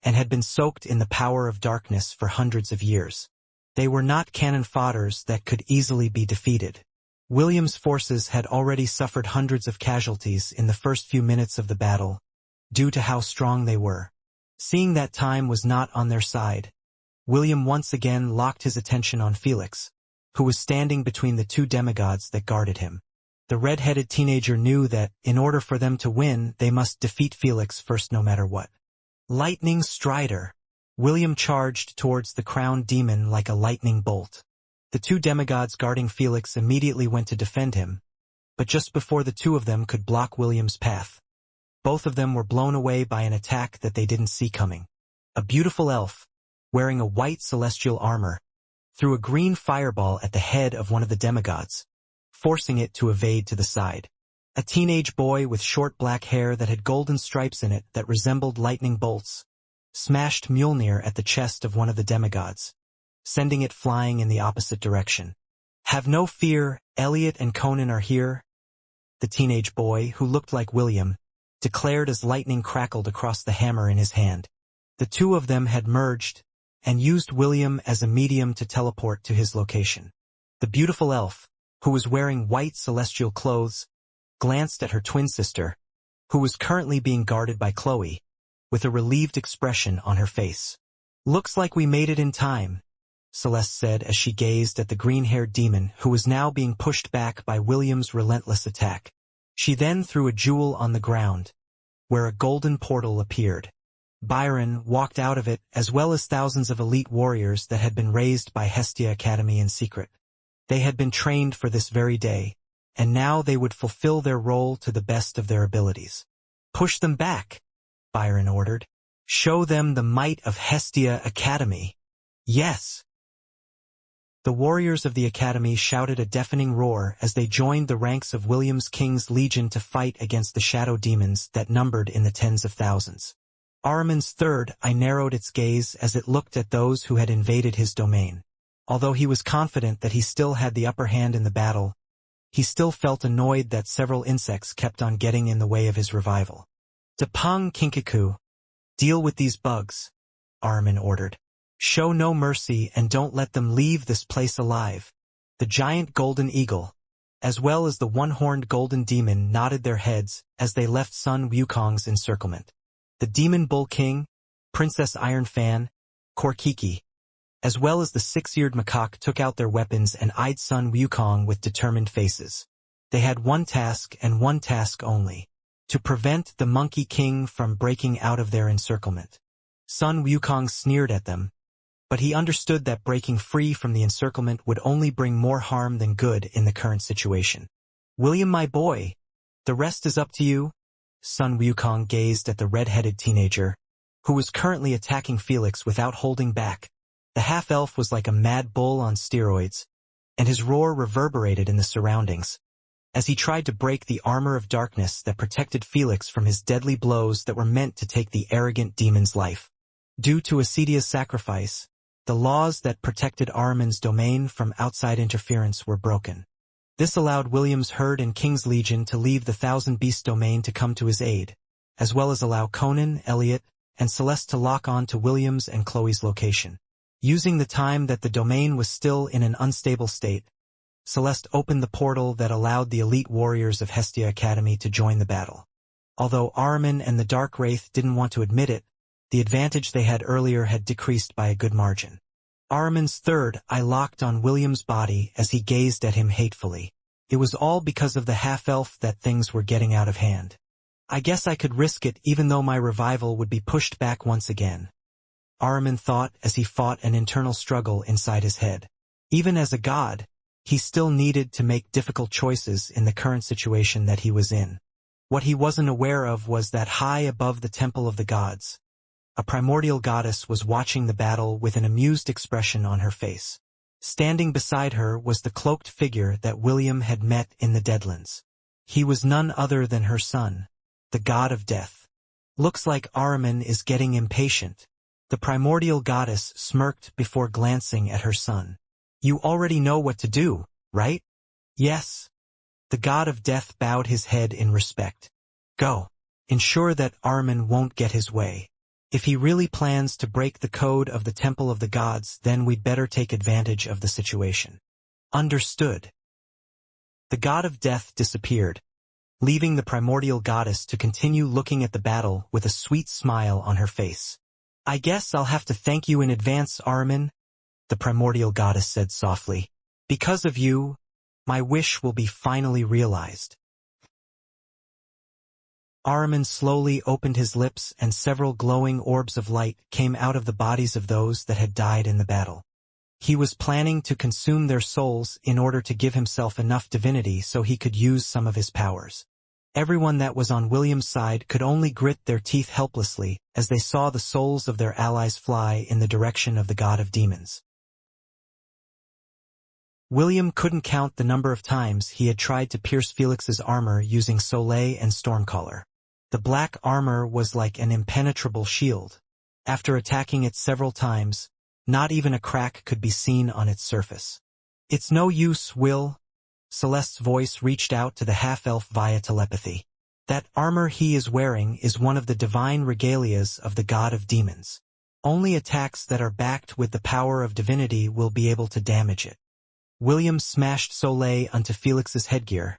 and had been soaked in the power of darkness for hundreds of years. They were not cannon fodders that could easily be defeated. William's forces had already suffered hundreds of casualties in the first few minutes of the battle, due to how strong they were. Seeing that time was not on their side, William once again locked his attention on Felix, who was standing between the 2 demigods that guarded him. The red-headed teenager knew that, in order for them to win, they must defeat Felix first no matter what. Lightning Strider. William charged towards the crowned demon like a lightning bolt. The 2 demigods guarding Felix immediately went to defend him, but just before the 2 of them could block William's path, both of them were blown away by an attack that they didn't see coming. A beautiful elf, wearing a white celestial armor, threw a green fireball at the head of one of the demigods, forcing it to evade to the side. A teenage boy with short black hair that had golden stripes in it that resembled lightning bolts smashed Mjolnir at the chest of one of the demigods, sending it flying in the opposite direction. Have no fear, Elliot and Conan are here, the teenage boy, who looked like William, declared as lightning crackled across the hammer in his hand. The 2 of them had merged and used William as a medium to teleport to his location. The beautiful elf, who was wearing white celestial clothes, glanced at her twin sister, who was currently being guarded by Chloe, with a relieved expression on her face. Looks like we made it in time, Celeste said as she gazed at the green-haired demon who was now being pushed back by William's relentless attack. She then threw a jewel on the ground, where a golden portal appeared. Byron walked out of it, as well as thousands of elite warriors that had been raised by Hestia Academy in secret. They had been trained for this very day, and now they would fulfill their role to the best of their abilities. Push them back, Byron ordered. Show them the might of Hestia Academy. Yes. The warriors of the Academy shouted a deafening roar as they joined the ranks of William's King's Legion to fight against the shadow demons that numbered in the tens of thousands. Ahriman's third eye narrowed its gaze as it looked at those who had invaded his domain. Although he was confident that he still had the upper hand in the battle, he still felt annoyed that several insects kept on getting in the way of his revival. Depang Kinkaku, deal with these bugs, Ahriman ordered. Show no mercy and don't let them leave this place alive. The giant golden eagle, as well as the one-horned golden demon, nodded their heads as they left Sun Wukong's encirclement. The demon bull king, Princess Iron Fan, Korkiki, as well as the six-eared macaque took out their weapons and eyed Sun Wukong with determined faces. They had one task and one task only: to prevent the Monkey King from breaking out of their encirclement. Sun Wukong sneered at them, but he understood that breaking free from the encirclement would only bring more harm than good in the current situation. "William, my boy, the rest is up to you." Sun Wukong gazed at the red-headed teenager, who was currently attacking Felix without holding back. The half-elf was like a mad bull on steroids, and his roar reverberated in the surroundings, as he tried to break the armor of darkness that protected Felix from his deadly blows that were meant to take the arrogant demon's life. Due to Acedia's sacrifice, the laws that protected Ahriman's domain from outside interference were broken. This allowed William's herd and King's Legion to leave the Thousand Beast domain to come to his aid, as well as allow Conan, Elliot, and Celeste to lock on to William's and Chloe's location. Using the time that the domain was still in an unstable state, Celeste opened the portal that allowed the elite warriors of Hestia Academy to join the battle. Although Ahriman and the Dark Wraith didn't want to admit it, the advantage they had earlier had decreased by a good margin. Ahriman's third eye locked on William's body as he gazed at him hatefully. It was all because of the half-elf that things were getting out of hand. "I guess I could risk it even though my revival would be pushed back once again," Ahriman thought as he fought an internal struggle inside his head. Even as a god, he still needed to make difficult choices in the current situation that he was in. What he wasn't aware of was that high above the Temple of the Gods, a primordial goddess was watching the battle with an amused expression on her face. Standing beside her was the cloaked figure that William had met in the Deadlands. He was none other than her son, the god of death. "Looks like Ahriman is getting impatient." The primordial goddess smirked before glancing at her son. "You already know what to do, right?" "Yes." The god of death bowed his head in respect. "Go. Ensure that Ahriman won't get his way. If he really plans to break the code of the Temple of the Gods, then we'd better take advantage of the situation." "Understood." The god of death disappeared, leaving the primordial goddess to continue looking at the battle with a sweet smile on her face. "I guess I'll have to thank you in advance, Ahriman," the primordial goddess said softly. "Because of you, my wish will be finally realized." Ahriman slowly opened his lips and several glowing orbs of light came out of the bodies of those that had died in the battle. He was planning to consume their souls in order to give himself enough divinity so he could use some of his powers. Everyone that was on William's side could only grit their teeth helplessly as they saw the souls of their allies fly in the direction of the god of demons. William couldn't count the number of times he had tried to pierce Felix's armor using Soleil and Stormcaller. The black armor was like an impenetrable shield. After attacking it several times, not even a crack could be seen on its surface. "It's no use, Will." Celeste's voice reached out to the half-elf via telepathy. "That armor he is wearing is one of the divine regalias of the god of demons. Only attacks that are backed with the power of divinity will be able to damage it." William smashed Soleil onto Felix's headgear,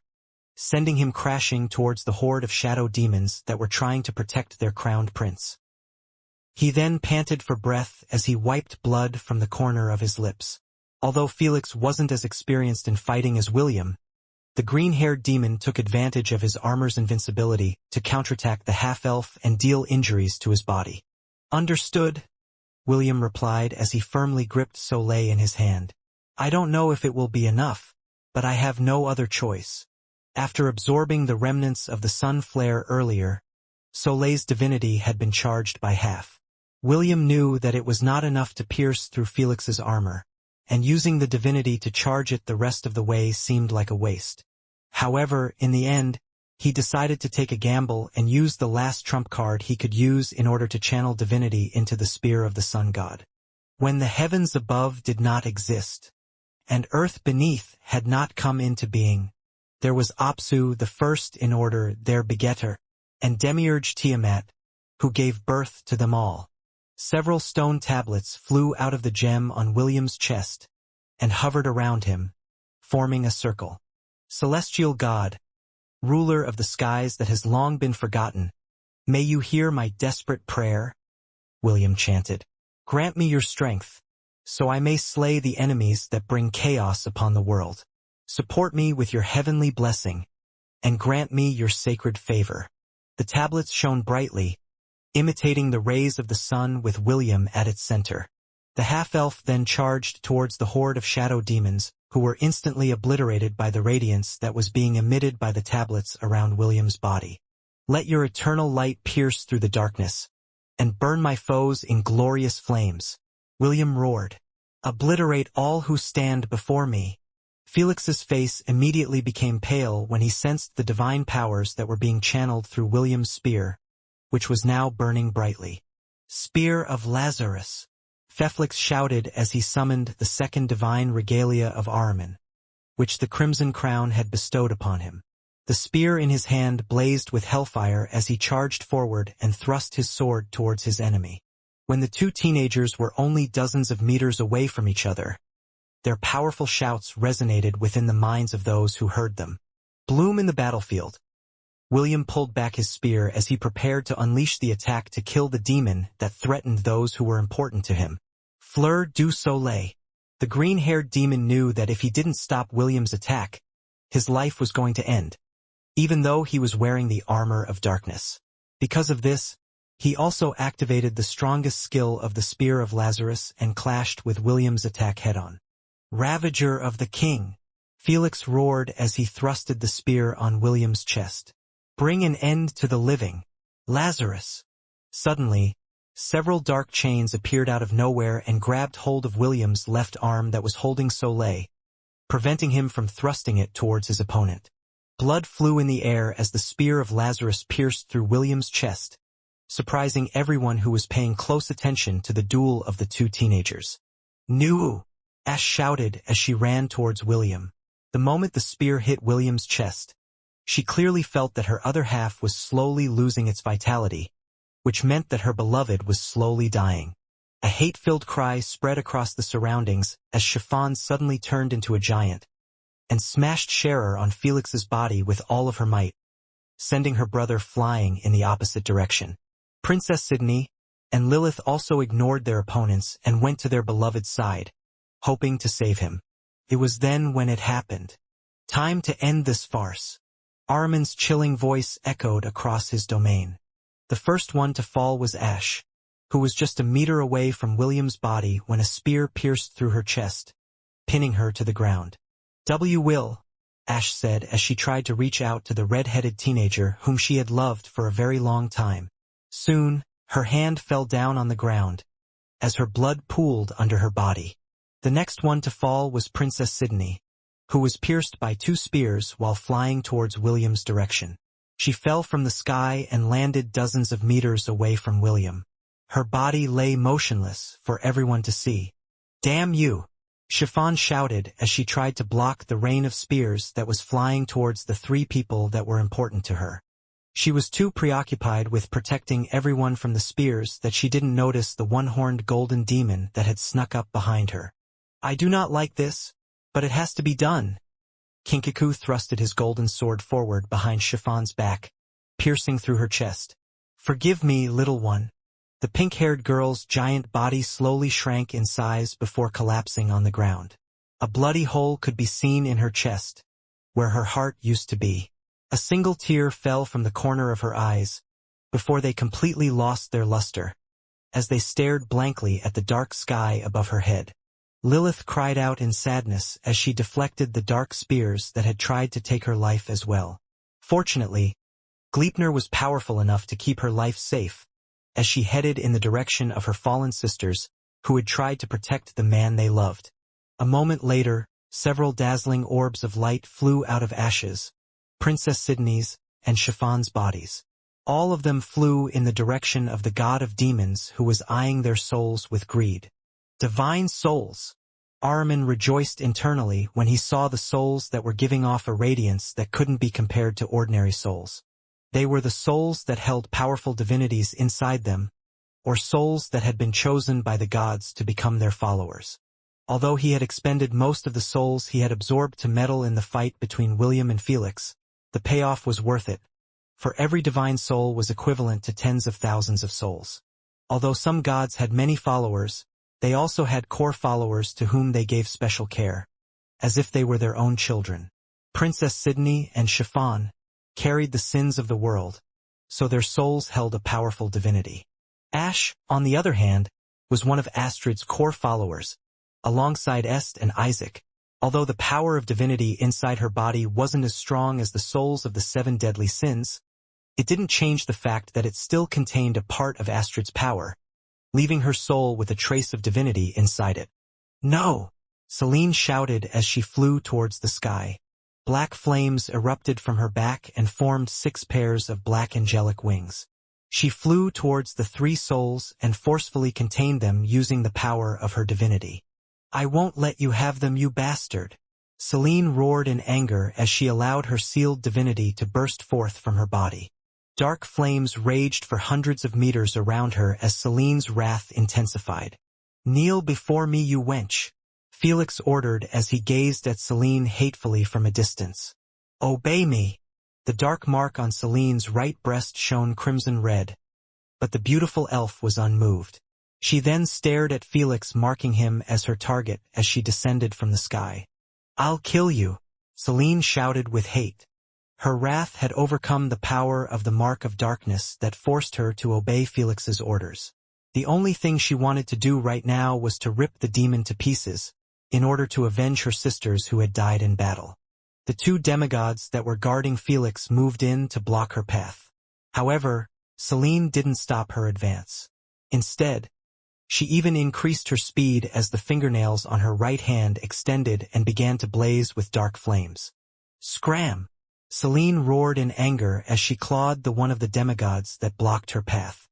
sending him crashing towards the horde of shadow demons that were trying to protect their crowned prince. He then panted for breath as he wiped blood from the corner of his lips. Although Felix wasn't as experienced in fighting as William, the green-haired demon took advantage of his armor's invincibility to counterattack the half-elf and deal injuries to his body. "Understood," William replied as he firmly gripped Soleil in his hand. "I don't know if it will be enough, but I have no other choice." After absorbing the remnants of the sun flare earlier, Soleil's divinity had been charged by half. William knew that it was not enough to pierce through Felix's armor, and using the divinity to charge it the rest of the way seemed like a waste. However, in the end, he decided to take a gamble and use the last trump card he could use in order to channel divinity into the spear of the sun god. When the heavens above did not exist, and earth beneath had not come into being, there was Apsu, the first in order, their begetter, and Demiurge Tiamat, who gave birth to them all. Several stone tablets flew out of the gem on William's chest and hovered around him, forming a circle. "Celestial God, ruler of the skies that has long been forgotten, may you hear my desperate prayer," William chanted. "Grant me your strength, so I may slay the enemies that bring chaos upon the world. Support me with your heavenly blessing, and grant me your sacred favor." The tablets shone brightly, imitating the rays of the sun with William at its center. The half-elf then charged towards the horde of shadow demons, who were instantly obliterated by the radiance that was being emitted by the tablets around William's body. "Let your eternal light pierce through the darkness, and burn my foes in glorious flames," William roared. "Obliterate all who stand before me." Felix's face immediately became pale when he sensed the divine powers that were being channeled through William's spear, which was now burning brightly. "Spear of Lazarus," Feflix shouted as he summoned the second divine regalia of Ahriman, which the Crimson Crown had bestowed upon him. The spear in his hand blazed with hellfire as he charged forward and thrust his sword towards his enemy. When the two teenagers were only dozens of meters away from each other, their powerful shouts resonated within the minds of those who heard them. Bloom in the battlefield. William pulled back his spear as he prepared to unleash the attack to kill the demon that threatened those who were important to him. Fleur du Soleil. The green-haired demon knew that if he didn't stop William's attack, his life was going to end, even though he was wearing the armor of darkness. Because of this, he also activated the strongest skill of the Spear of Lazarus and clashed with William's attack head-on. "Ravager of the King," Felix roared as he thrusted the spear on William's chest. "Bring an end to the living, Lazarus." Suddenly, several dark chains appeared out of nowhere and grabbed hold of William's left arm that was holding Soleil, preventing him from thrusting it towards his opponent. Blood flew in the air as the Spear of Lazarus pierced through William's chest, surprising everyone who was paying close attention to the duel of the two teenagers. "Nu!" Ash shouted as she ran towards William. The moment the spear hit William's chest, she clearly felt that her other half was slowly losing its vitality, which meant that her beloved was slowly dying. A hate-filled cry spread across the surroundings as Chiffon suddenly turned into a giant and smashed Scherer on Felix's body with all of her might, sending her brother flying in the opposite direction. Princess Sydney and Lilith also ignored their opponents and went to their beloved's side, hoping to save him. It was then when it happened. Time to end this farce. Ahriman's chilling voice echoed across his domain. The first one to fall was Ash, who was just a meter away from William's body when a spear pierced through her chest, pinning her to the ground. "Will," Ash said as she tried to reach out to the red-headed teenager whom she had loved for a very long time. Soon, her hand fell down on the ground, as her blood pooled under her body. The next one to fall was Princess Sydney, who was pierced by two spears while flying towards William's direction. She fell from the sky and landed dozens of meters away from William. Her body lay motionless for everyone to see. "Damn you!" Chiffon shouted as she tried to block the rain of spears that was flying towards the three people that were important to her. She was too preoccupied with protecting everyone from the spears that she didn't notice the one-horned golden demon that had snuck up behind her. "I do not like this, but it has to be done." Kinkaku thrusted his golden sword forward behind Chiffon's back, piercing through her chest. "Forgive me, little one." The pink-haired girl's giant body slowly shrank in size before collapsing on the ground. A bloody hole could be seen in her chest, where her heart used to be. A single tear fell from the corner of her eyes, before they completely lost their luster, as they stared blankly at the dark sky above her head. Lilith cried out in sadness as she deflected the dark spears that had tried to take her life as well. Fortunately, Gleipnir was powerful enough to keep her life safe, as she headed in the direction of her fallen sisters, who had tried to protect the man they loved. A moment later, several dazzling orbs of light flew out of Ash's, Princess Sydney's, and Chiffon's bodies. All of them flew in the direction of the god of demons who was eyeing their souls with greed. Divine souls! Ahriman rejoiced internally when he saw the souls that were giving off a radiance that couldn't be compared to ordinary souls. They were the souls that held powerful divinities inside them, or souls that had been chosen by the gods to become their followers. Although he had expended most of the souls he had absorbed to meddle in the fight between William and Felix, the payoff was worth it, for every divine soul was equivalent to tens of thousands of souls. Although some gods had many followers, They also had core followers to whom they gave special care, as if they were their own children. Princess Sydney and Chiffon carried the sins of the world, so their souls held a powerful divinity. Ash, on the other hand, was one of Astrid's core followers, alongside Est and Isaac. Although the power of divinity inside her body wasn't as strong as the souls of the 7 deadly sins, it didn't change the fact that it still contained a part of Astrid's power, leaving her soul with a trace of divinity inside it. "No!" Celine shouted as she flew towards the sky. Black flames erupted from her back and formed 6 pairs of black angelic wings. She flew towards the 3 souls and forcefully contained them using the power of her divinity. "I won't let you have them, you bastard!" Celine roared in anger as she allowed her sealed divinity to burst forth from her body. Dark flames raged for hundreds of meters around her as Celine's wrath intensified. "Kneel before me, you wench," Felix ordered as he gazed at Celine hatefully from a distance. "Obey me." The dark mark on Celine's right breast shone crimson red, but the beautiful elf was unmoved. She then stared at Felix, marking him as her target as she descended from the sky. "I'll kill you," Celine shouted with hate. Her wrath had overcome the power of the mark of darkness that forced her to obey Felix's orders. The only thing she wanted to do right now was to rip the demon to pieces, in order to avenge her sisters who had died in battle. The 2 demigods that were guarding Felix moved in to block her path. However, Celine didn't stop her advance. Instead, she even increased her speed as the fingernails on her right hand extended and began to blaze with dark flames. "Scram!" Celine roared in anger as she clawed the one of the demigods that blocked her path.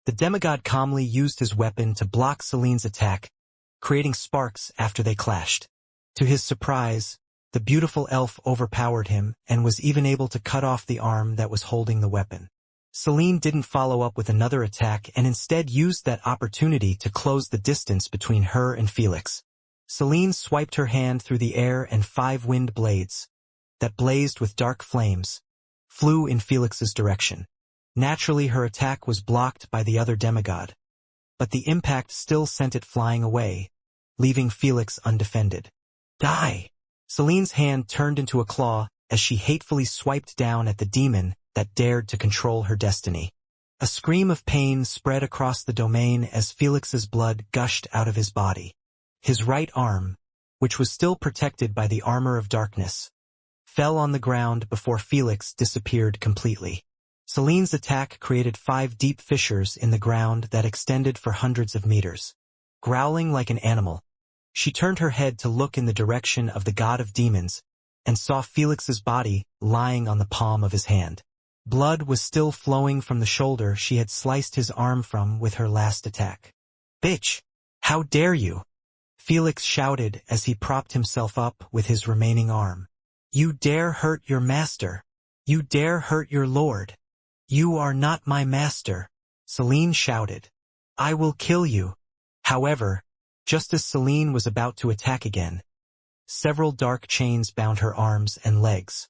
The demigod calmly used his weapon to block Celine's attack, creating sparks after they clashed. To his surprise, the beautiful elf overpowered him and was even able to cut off the arm that was holding the weapon. Celine didn't follow up with another attack and instead used that opportunity to close the distance between her and Felix. Celine swiped her hand through the air and 5 wind blades, that blazed with dark flames, flew in Felix's direction. Naturally, her attack was blocked by the other demigod, but the impact still sent it flying away, leaving Felix undefended. "Die!" Celine's hand turned into a claw as she hatefully swiped down at the demon that dared to control her destiny. A scream of pain spread across the domain as Felix's blood gushed out of his body. His right arm, which was still protected by the armor of darkness, fell on the ground before Felix disappeared completely. Celine's attack created 5 deep fissures in the ground that extended for hundreds of meters. Growling like an animal, she turned her head to look in the direction of the god of demons and saw Felix's body lying on the palm of his hand. Blood was still flowing from the shoulder she had sliced his arm from with her last attack. "Bitch! How dare you!" Felix shouted as he propped himself up with his remaining arm. "You dare hurt your master! You dare hurt your lord! You are not my master!" Celine shouted. "I will kill you!" However, just as Celine was about to attack again, several dark chains bound her arms and legs.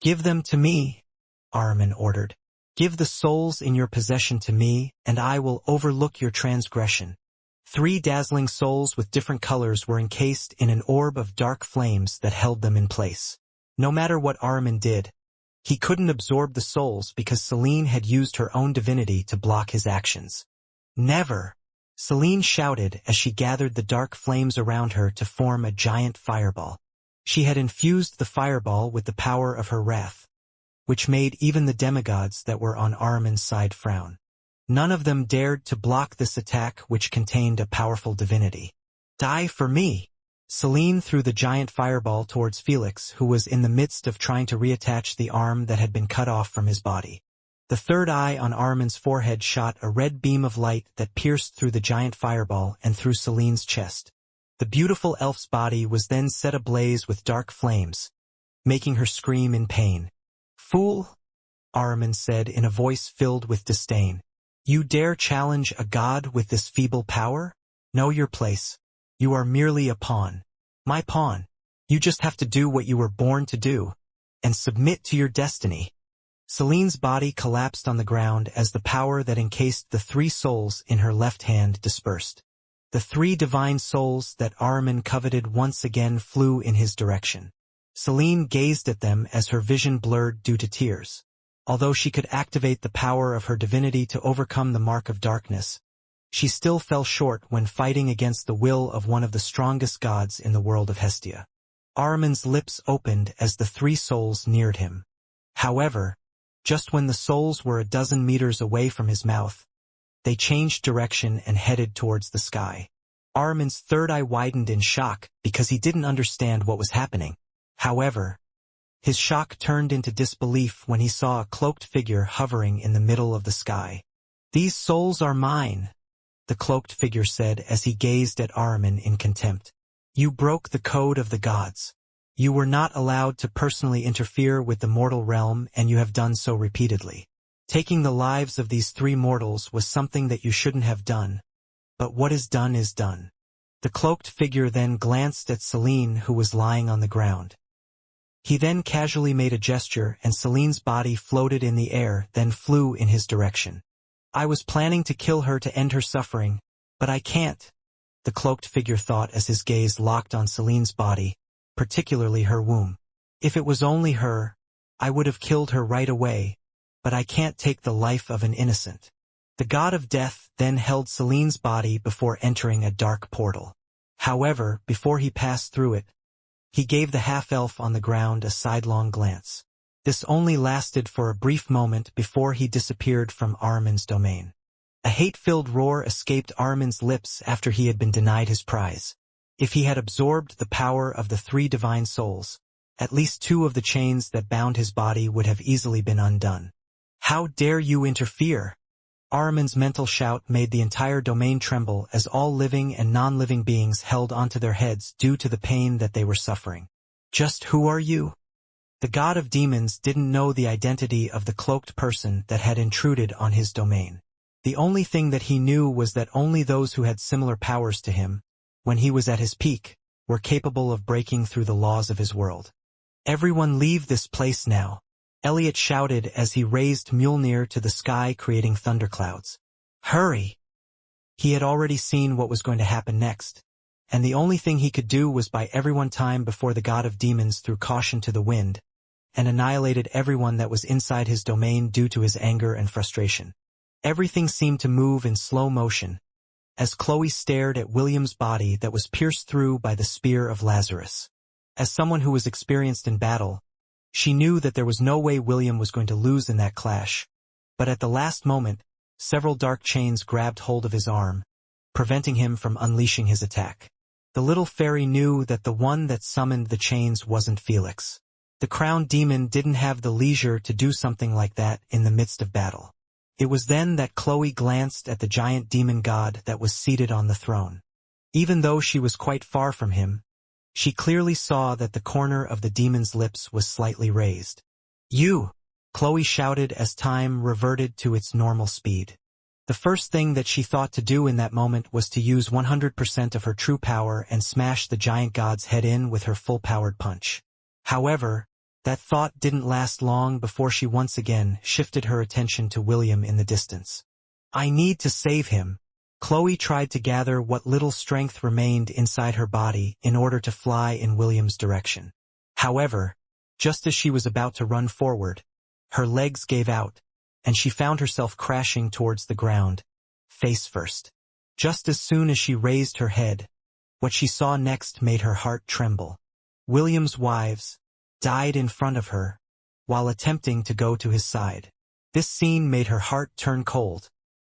"Give them to me," Ahriman ordered. "Give the souls in your possession to me, and I will overlook your transgression." 3 dazzling souls with different colors were encased in an orb of dark flames that held them in place. No matter what Ahriman did, he couldn't absorb the souls because Celine had used her own divinity to block his actions. "Never!" Celine shouted as she gathered the dark flames around her to form a giant fireball. She had infused the fireball with the power of her wrath, which made even the demigods that were on Ahriman's side frown. None of them dared to block this attack which contained a powerful divinity. "Die for me!" Celine threw the giant fireball towards Felix, who was in the midst of trying to reattach the arm that had been cut off from his body. The third eye on Ahriman's forehead shot a red beam of light that pierced through the giant fireball and through Celine's chest. The beautiful elf's body was then set ablaze with dark flames, making her scream in pain. "Fool!" Ahriman said in a voice filled with disdain. "You dare challenge a god with this feeble power? Know your place. You are merely a pawn. My pawn. You just have to do what you were born to do, and submit to your destiny." Celine's body collapsed on the ground as the power that encased the 3 souls in her left hand dispersed. The three divine souls that Ahriman coveted once again flew in his direction. Selene gazed at them as her vision blurred due to tears. Although she could activate the power of her divinity to overcome the mark of darkness, she still fell short when fighting against the will of one of the strongest gods in the world of Hestia. Ahriman's lips opened as the three souls neared him. However, just when the souls were a dozen meters away from his mouth, they changed direction and headed towards the sky. Ahriman's third eye widened in shock because he didn't understand what was happening. However, his shock turned into disbelief when he saw a cloaked figure hovering in the middle of the sky. "These souls are mine," the cloaked figure said as he gazed at Ahriman in contempt. "You broke the code of the gods. You were not allowed to personally interfere with the mortal realm, and you have done so repeatedly. Taking the lives of these three mortals was something that you shouldn't have done. But what is done is done." The cloaked figure then glanced at Selene, who was lying on the ground. He then casually made a gesture, and Selene's body floated in the air, then flew in his direction. "I was planning to kill her to end her suffering, but I can't," the cloaked figure thought as his gaze locked on Selene's body, particularly her womb. "If it was only her, I would have killed her right away, but I can't take the life of an innocent." The god of death then held Selene's body before entering a dark portal. However, before he passed through it, he gave the half-elf on the ground a sidelong glance. This only lasted for a brief moment before he disappeared from Ahriman's domain. A hate-filled roar escaped Ahriman's lips after he had been denied his prize. If he had absorbed the power of the three divine souls, at least two of the chains that bound his body would have easily been undone. "How dare you interfere?" Ahriman's mental shout made the entire domain tremble as all living and non-living beings held onto their heads due to the pain that they were suffering. "Just who are you?" The god of demons didn't know the identity of the cloaked person that had intruded on his domain. The only thing that he knew was that only those who had similar powers to him, when he was at his peak, were capable of breaking through the laws of his world. "Everyone leave this place now," Elliot shouted as he raised Mjolnir to the sky, creating thunderclouds. "Hurry!" He had already seen what was going to happen next, and the only thing he could do was buy everyone time before the god of demons threw caution to the wind, and annihilated everyone that was inside his domain due to his anger and frustration. Everything seemed to move in slow motion, as Chloe stared at William's body that was pierced through by the spear of Lazarus. As someone who was experienced in battle, she knew that there was no way William was going to lose in that clash, but at the last moment, several dark chains grabbed hold of his arm, preventing him from unleashing his attack. The little fairy knew that the one that summoned the chains wasn't Felix. The crowned demon didn't have the leisure to do something like that in the midst of battle. It was then that Chloe glanced at the giant demon god that was seated on the throne. Even though she was quite far from him, she clearly saw that the corner of the demon's lips was slightly raised. "You!" Chloe shouted as time reverted to its normal speed. The first thing that she thought to do in that moment was to use 100% of her true power and smash the giant god's head in with her full-powered punch. However, that thought didn't last long before she once again shifted her attention to William in the distance. "I need to save him." Chloe tried to gather what little strength remained inside her body in order to fly in William's direction. However, just as she was about to run forward, her legs gave out, and she found herself crashing towards the ground, face first. Just as soon as she raised her head, what she saw next made her heart tremble. William's wives died in front of her, while attempting to go to his side. This scene made her heart turn cold,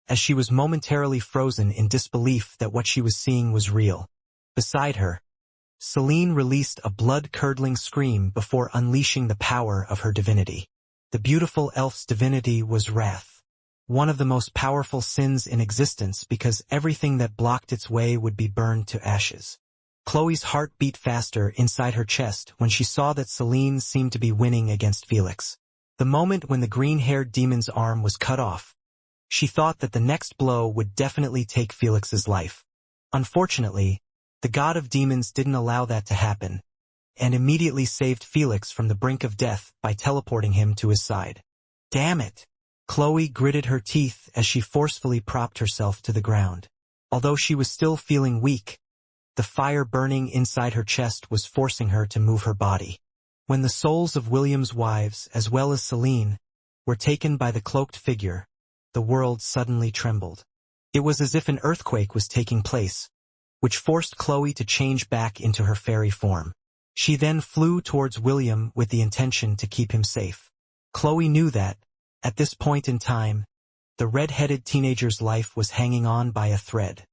as she was momentarily frozen in disbelief that what she was seeing was real. Beside her, Selene released a blood-curdling scream before unleashing the power of her divinity. The beautiful elf's divinity was wrath, one of the most powerful sins in existence because everything that blocked its way would be burned to ashes. Chloe's heart beat faster inside her chest when she saw that Selene seemed to be winning against Felix. The moment when the green-haired demon's arm was cut off, she thought that the next blow would definitely take Felix's life. Unfortunately, the god of demons didn't allow that to happen, and immediately saved Felix from the brink of death by teleporting him to his side. "Damn it!" Chloe gritted her teeth as she forcefully propped herself to the ground. Although she was still feeling weak, the fire burning inside her chest was forcing her to move her body. When the souls of William's wives, as well as Celine, were taken by the cloaked figure, the world suddenly trembled. It was as if an earthquake was taking place, which forced Chloe to change back into her fairy form. She then flew towards William with the intention to keep him safe. Chloe knew that, at this point in time, the red-headed teenager's life was hanging on by a thread.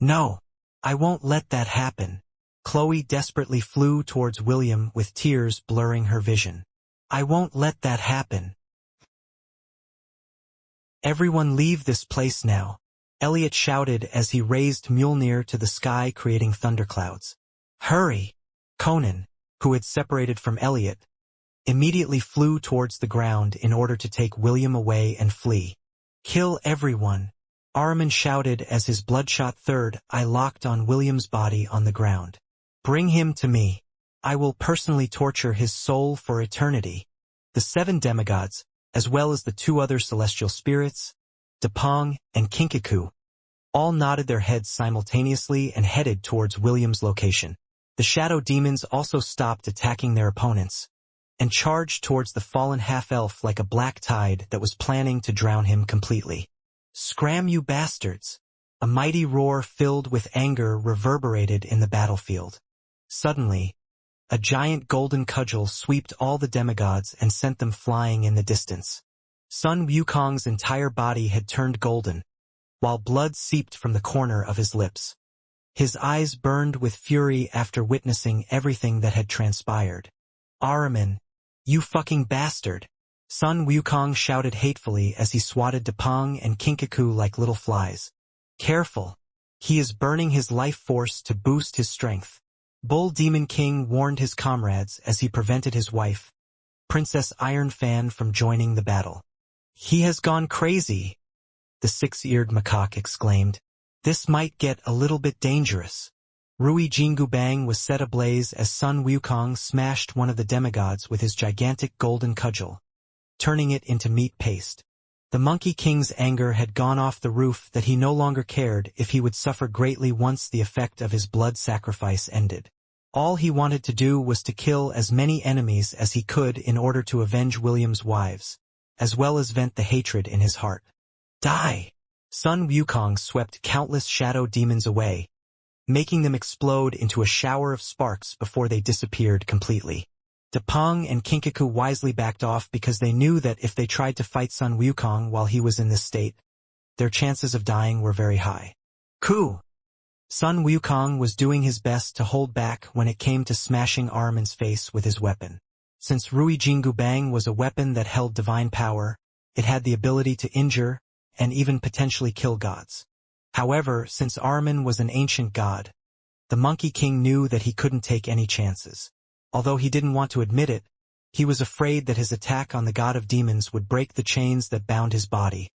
No, I won't let that happen. Chloe desperately flew towards William with tears blurring her vision. I won't let that happen. Everyone leave this place now, Elliot shouted as he raised Mjolnir to the sky, creating thunderclouds. Hurry! Conan, who had separated from Elliot, immediately flew towards the ground in order to take William away and flee. Kill everyone! Ahriman shouted as his bloodshot third eye locked on William's body on the ground. Bring him to me. I will personally torture his soul for eternity. The 7 demigods, as well as the 2 other celestial spirits, Depong and Kinkaku, all nodded their heads simultaneously and headed towards William's location. The shadow demons also stopped attacking their opponents and charged towards the fallen half-elf like a black tide that was planning to drown him completely. Scram, you bastards! A mighty roar filled with anger reverberated in the battlefield. Suddenly, a giant golden cudgel swept all the demigods and sent them flying in the distance. Sun Wukong's entire body had turned golden, while blood seeped from the corner of his lips. His eyes burned with fury after witnessing everything that had transpired. Ahriman, you fucking bastard! Sun Wukong shouted hatefully as he swatted Depong and Kinkaku like little flies. Careful! He is burning his life force to boost his strength. Bull Demon King warned his comrades as he prevented his wife, Princess Iron Fan, from joining the battle. He has gone crazy! The 6-eared macaque exclaimed. This might get a little bit dangerous. Rui Jingubang was set ablaze as Sun Wukong smashed one of the demigods with his gigantic golden cudgel, turning it into meat paste. The Monkey King's anger had gone off the roof that he no longer cared if he would suffer greatly once the effect of his blood sacrifice ended. All he wanted to do was to kill as many enemies as he could in order to avenge William's wives, as well as vent the hatred in his heart. Die! Sun Wukong swept countless shadow demons away, making them explode into a shower of sparks before they disappeared completely. Depong and Kinkaku wisely backed off because they knew that if they tried to fight Sun Wukong while he was in this state, their chances of dying were very high. Ku! Sun Wukong was doing his best to hold back when it came to smashing Ahriman's face with his weapon. Since Rui Jingubang was a weapon that held divine power, it had the ability to injure and even potentially kill gods. However, since Ahriman was an ancient god, the Monkey King knew that he couldn't take any chances. Although he didn't want to admit it, he was afraid that his attack on the god of demons would break the chains that bound his body,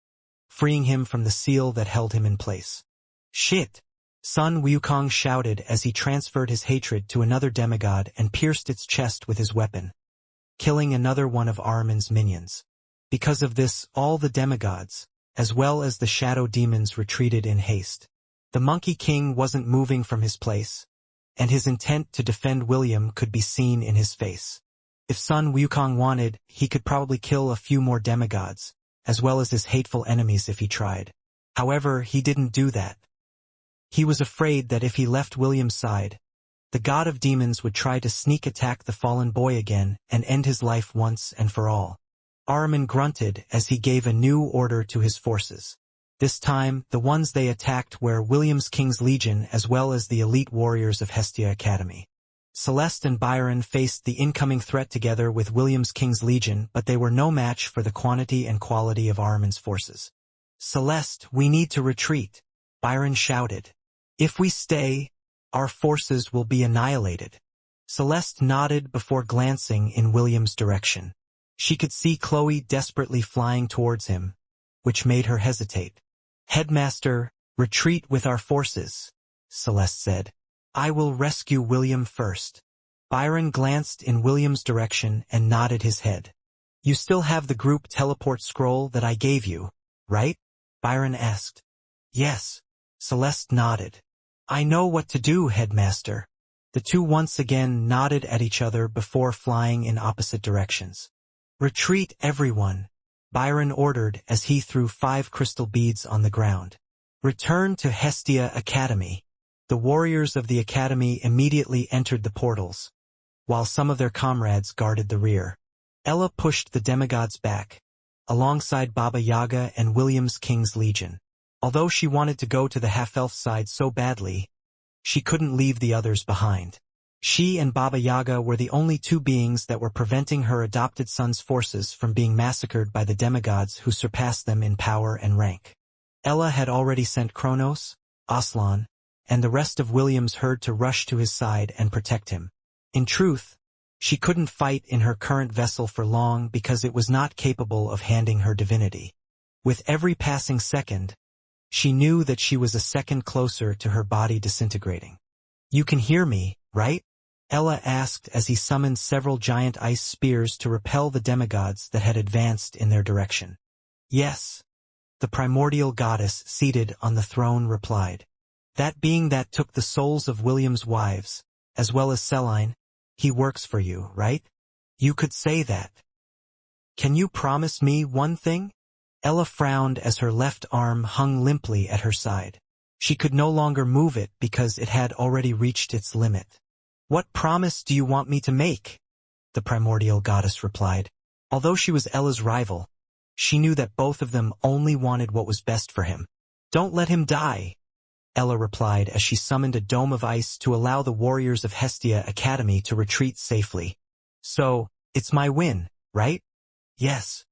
freeing him from the seal that held him in place. Shit! Sun Wukong shouted as he transferred his hatred to another demigod and pierced its chest with his weapon, killing another one of Ahriman's minions. Because of this, all the demigods, as well as the shadow demons, retreated in haste. The Monkey King wasn't moving from his place, and his intent to defend William could be seen in his face. If Sun Wukong wanted, he could probably kill a few more demigods, as well as his hateful enemies if he tried. However, he didn't do that. He was afraid that if he left William's side, the god of demons would try to sneak attack the fallen boy again and end his life once and for all. Ahriman grunted as he gave a new order to his forces. This time, the ones they attacked were William's King's Legion as well as the elite warriors of Hestia Academy. Celeste and Byron faced the incoming threat together with William's King's Legion, but they were no match for the quantity and quality of Ahriman's forces. Celeste, we need to retreat, Byron shouted. If we stay, our forces will be annihilated. Celeste nodded before glancing in William's direction. She could see Chloe desperately flying towards him, which made her hesitate. Headmaster, retreat with our forces, Celeste said. I will rescue William first. Byron glanced in William's direction and nodded his head. You still have the group teleport scroll that I gave you, right? Byron asked. Yes, Celeste nodded. I know what to do, Headmaster. The two once again nodded at each other before flying in opposite directions. Retreat, everyone, Byron ordered as he threw 5 crystal beads on the ground. Return to Hestia Academy. The warriors of the academy immediately entered the portals, while some of their comrades guarded the rear. Ella pushed the demigods back, alongside Baba Yaga and William's King's Legion. Although she wanted to go to the half-elf side so badly, she couldn't leave the others behind. She and Baba Yaga were the only 2 beings that were preventing her adopted son's forces from being massacred by the demigods who surpassed them in power and rank. Ella had already sent Kronos, Aslan, and the rest of William's herd to rush to his side and protect him. In truth, she couldn't fight in her current vessel for long because it was not capable of handing her divinity. With every passing second, she knew that she was a second closer to her body disintegrating. You can hear me, right? Ella asked as he summoned several giant ice spears to repel the demigods that had advanced in their direction. Yes, the primordial goddess seated on the throne replied. That being that took the souls of William's wives, as well as Celine, he works for you, right? You could say that. Can you promise me one thing? Ella frowned as her left arm hung limply at her side. She could no longer move it because it had already reached its limit. What promise do you want me to make? The primordial goddess replied. Although she was Ella's rival, she knew that both of them only wanted what was best for him. Don't let him die, Ella replied as she summoned a dome of ice to allow the warriors of Hestia Academy to retreat safely. So, it's my win, right? Yes.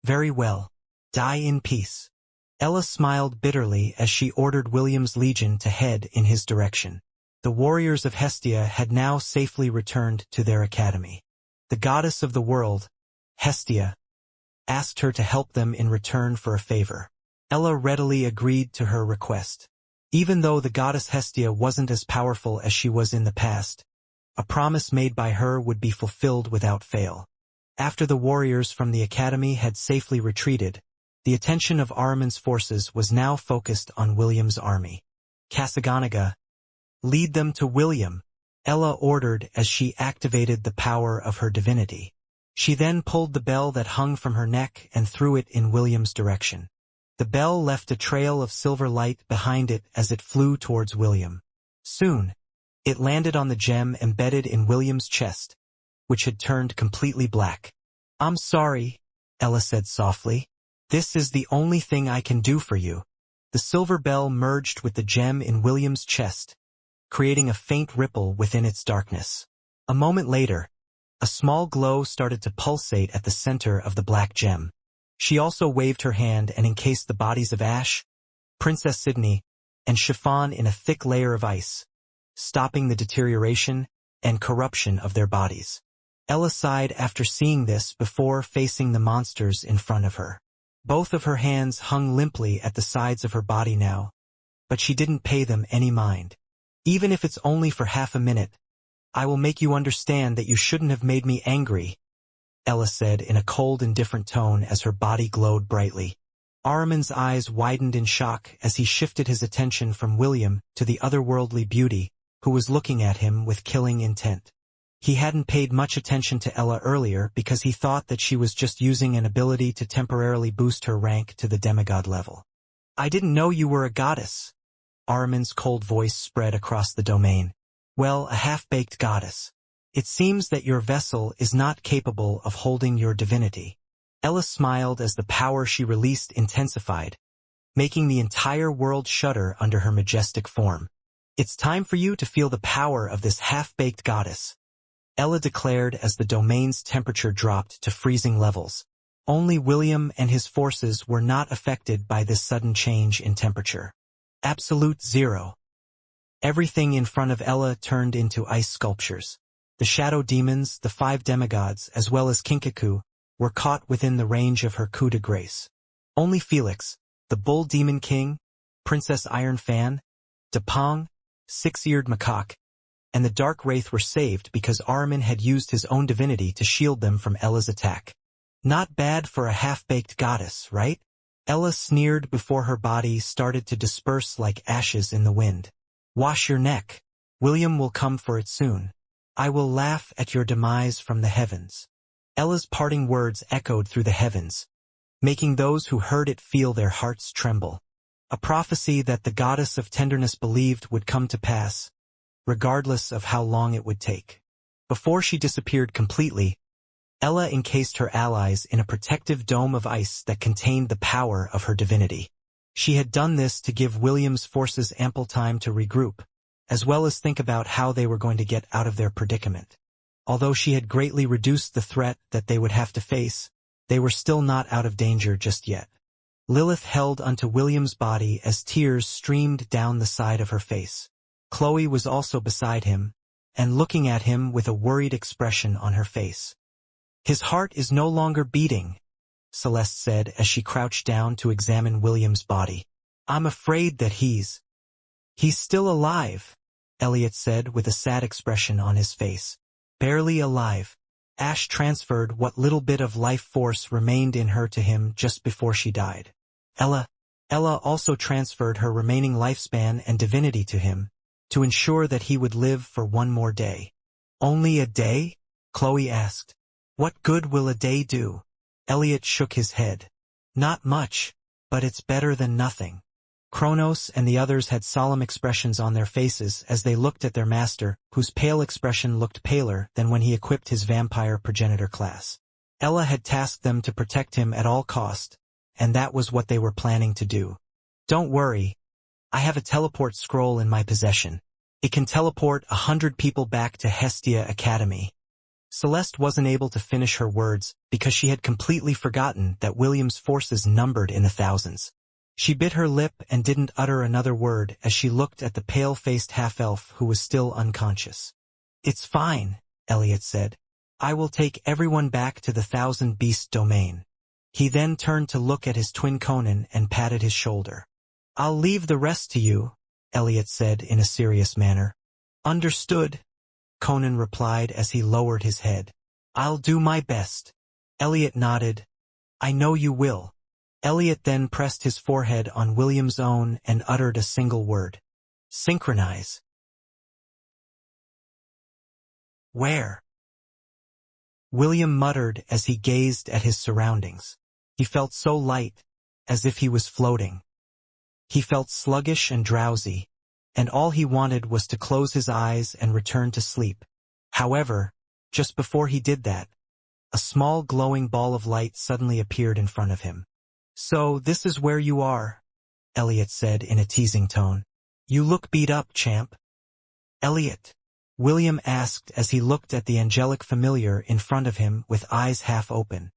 Very well. Die in peace. Ella smiled bitterly as she ordered William's legion to head in his direction. The warriors of Hestia had now safely returned to their academy. The goddess of the world, Hestia, asked her to help them in return for a favor. Ella readily agreed to her request. Even though the goddess Hestia wasn't as powerful as she was in the past, a promise made by her would be fulfilled without fail. After the warriors from the academy had safely retreated, the attention of Ahriman's forces was now focused on William's army. Kasaganaga, lead them to William, Ella ordered as she activated the power of her divinity. She then pulled the bell that hung from her neck and threw it in William's direction. The bell left a trail of silver light behind it as it flew towards William. Soon, it landed on the gem embedded in William's chest, which had turned completely black. I'm sorry, Ella said softly. This is the only thing I can do for you. The silver bell merged with the gem in William's chest, creating a faint ripple within its darkness. A moment later, a small glow started to pulsate at the center of the black gem. She also waved her hand and encased the bodies of Ash, Princess Sydney, and Chiffon in a thick layer of ice, stopping the deterioration and corruption of their bodies. Ella sighed after seeing this before facing the monsters in front of her. Both of her hands hung limply at the sides of her body now, but she didn't pay them any mind. Even if it's only for half a minute, I will make you understand that you shouldn't have made me angry, Ella said in a cold, indifferent tone as her body glowed brightly. Ahriman's eyes widened in shock as he shifted his attention from William to the otherworldly beauty, who was looking at him with killing intent. He hadn't paid much attention to Ella earlier because he thought that she was just using an ability to temporarily boost her rank to the demigod level. I didn't know you were a goddess. Ahriman's cold voice spread across the domain. Well, a half-baked goddess. It seems that your vessel is not capable of holding your divinity. Ella smiled as the power she released intensified, making the entire world shudder under her majestic form. It's time for you to feel the power of this half-baked goddess, Ella declared as the domain's temperature dropped to freezing levels. Only William and his forces were not affected by this sudden change in temperature. Absolute zero. Everything in front of Ella turned into ice sculptures. The shadow demons, the 5 demigods, as well as Kinkaku, were caught within the range of her coup de grace. Only Felix, the bull demon king, Princess Iron Fan, Depong, 6-eared macaque, and the dark wraith were saved because Ahriman had used his own divinity to shield them from Ella's attack. Not bad for a half-baked goddess, right? Ella sneered before her body started to disperse like ashes in the wind. Wash your neck. William will come for it soon. I will laugh at your demise from the heavens. Ella's parting words echoed through the heavens, making those who heard it feel their hearts tremble. A prophecy that the goddess of tenderness believed would come to pass, regardless of how long it would take. Before she disappeared completely, Ella encased her allies in a protective dome of ice that contained the power of her divinity. She had done this to give William's forces ample time to regroup, as well as think about how they were going to get out of their predicament. Although she had greatly reduced the threat that they would have to face, they were still not out of danger just yet. Lilith held onto William's body as tears streamed down the side of her face. Chloe was also beside him, and looking at him with a worried expression on her face. His heart is no longer beating, Celeste said as she crouched down to examine William's body. I'm afraid that he's still alive, Elliot said with a sad expression on his face. Barely alive. Ash transferred what little bit of life force remained in her to him just before she died. Ella also transferred her remaining lifespan and divinity to him, to ensure that he would live for one more day. Only a day? Chloe asked. What good will a day do? Elliot shook his head. Not much, but it's better than nothing. Kronos and the others had solemn expressions on their faces as they looked at their master, whose pale expression looked paler than when he equipped his vampire progenitor class. Ella had tasked them to protect him at all cost, and that was what they were planning to do. Don't worry. I have a teleport scroll in my possession. It can teleport 100 people back to Hestia Academy. Celeste wasn't able to finish her words because she had completely forgotten that William's forces numbered in the thousands. She bit her lip and didn't utter another word as she looked at the pale-faced half-elf who was still unconscious. It's fine, Elliot said. I will take everyone back to the Thousand Beast domain. He then turned to look at his twin Conan and patted his shoulder. I'll leave the rest to you, Elliot said in a serious manner. Understood, Conan replied as he lowered his head. I'll do my best. Elliot nodded. I know you will. Elliot then pressed his forehead on William's own and uttered a single word. Synchronize. Where? William muttered as he gazed at his surroundings. He felt so light, as if he was floating. He felt sluggish and drowsy, and all he wanted was to close his eyes and return to sleep. However, just before he did that, a small glowing ball of light suddenly appeared in front of him. So this is where you are, Elliot said in a teasing tone. You look beat up, champ. Elliot, William asked as he looked at the angelic familiar in front of him with eyes half open.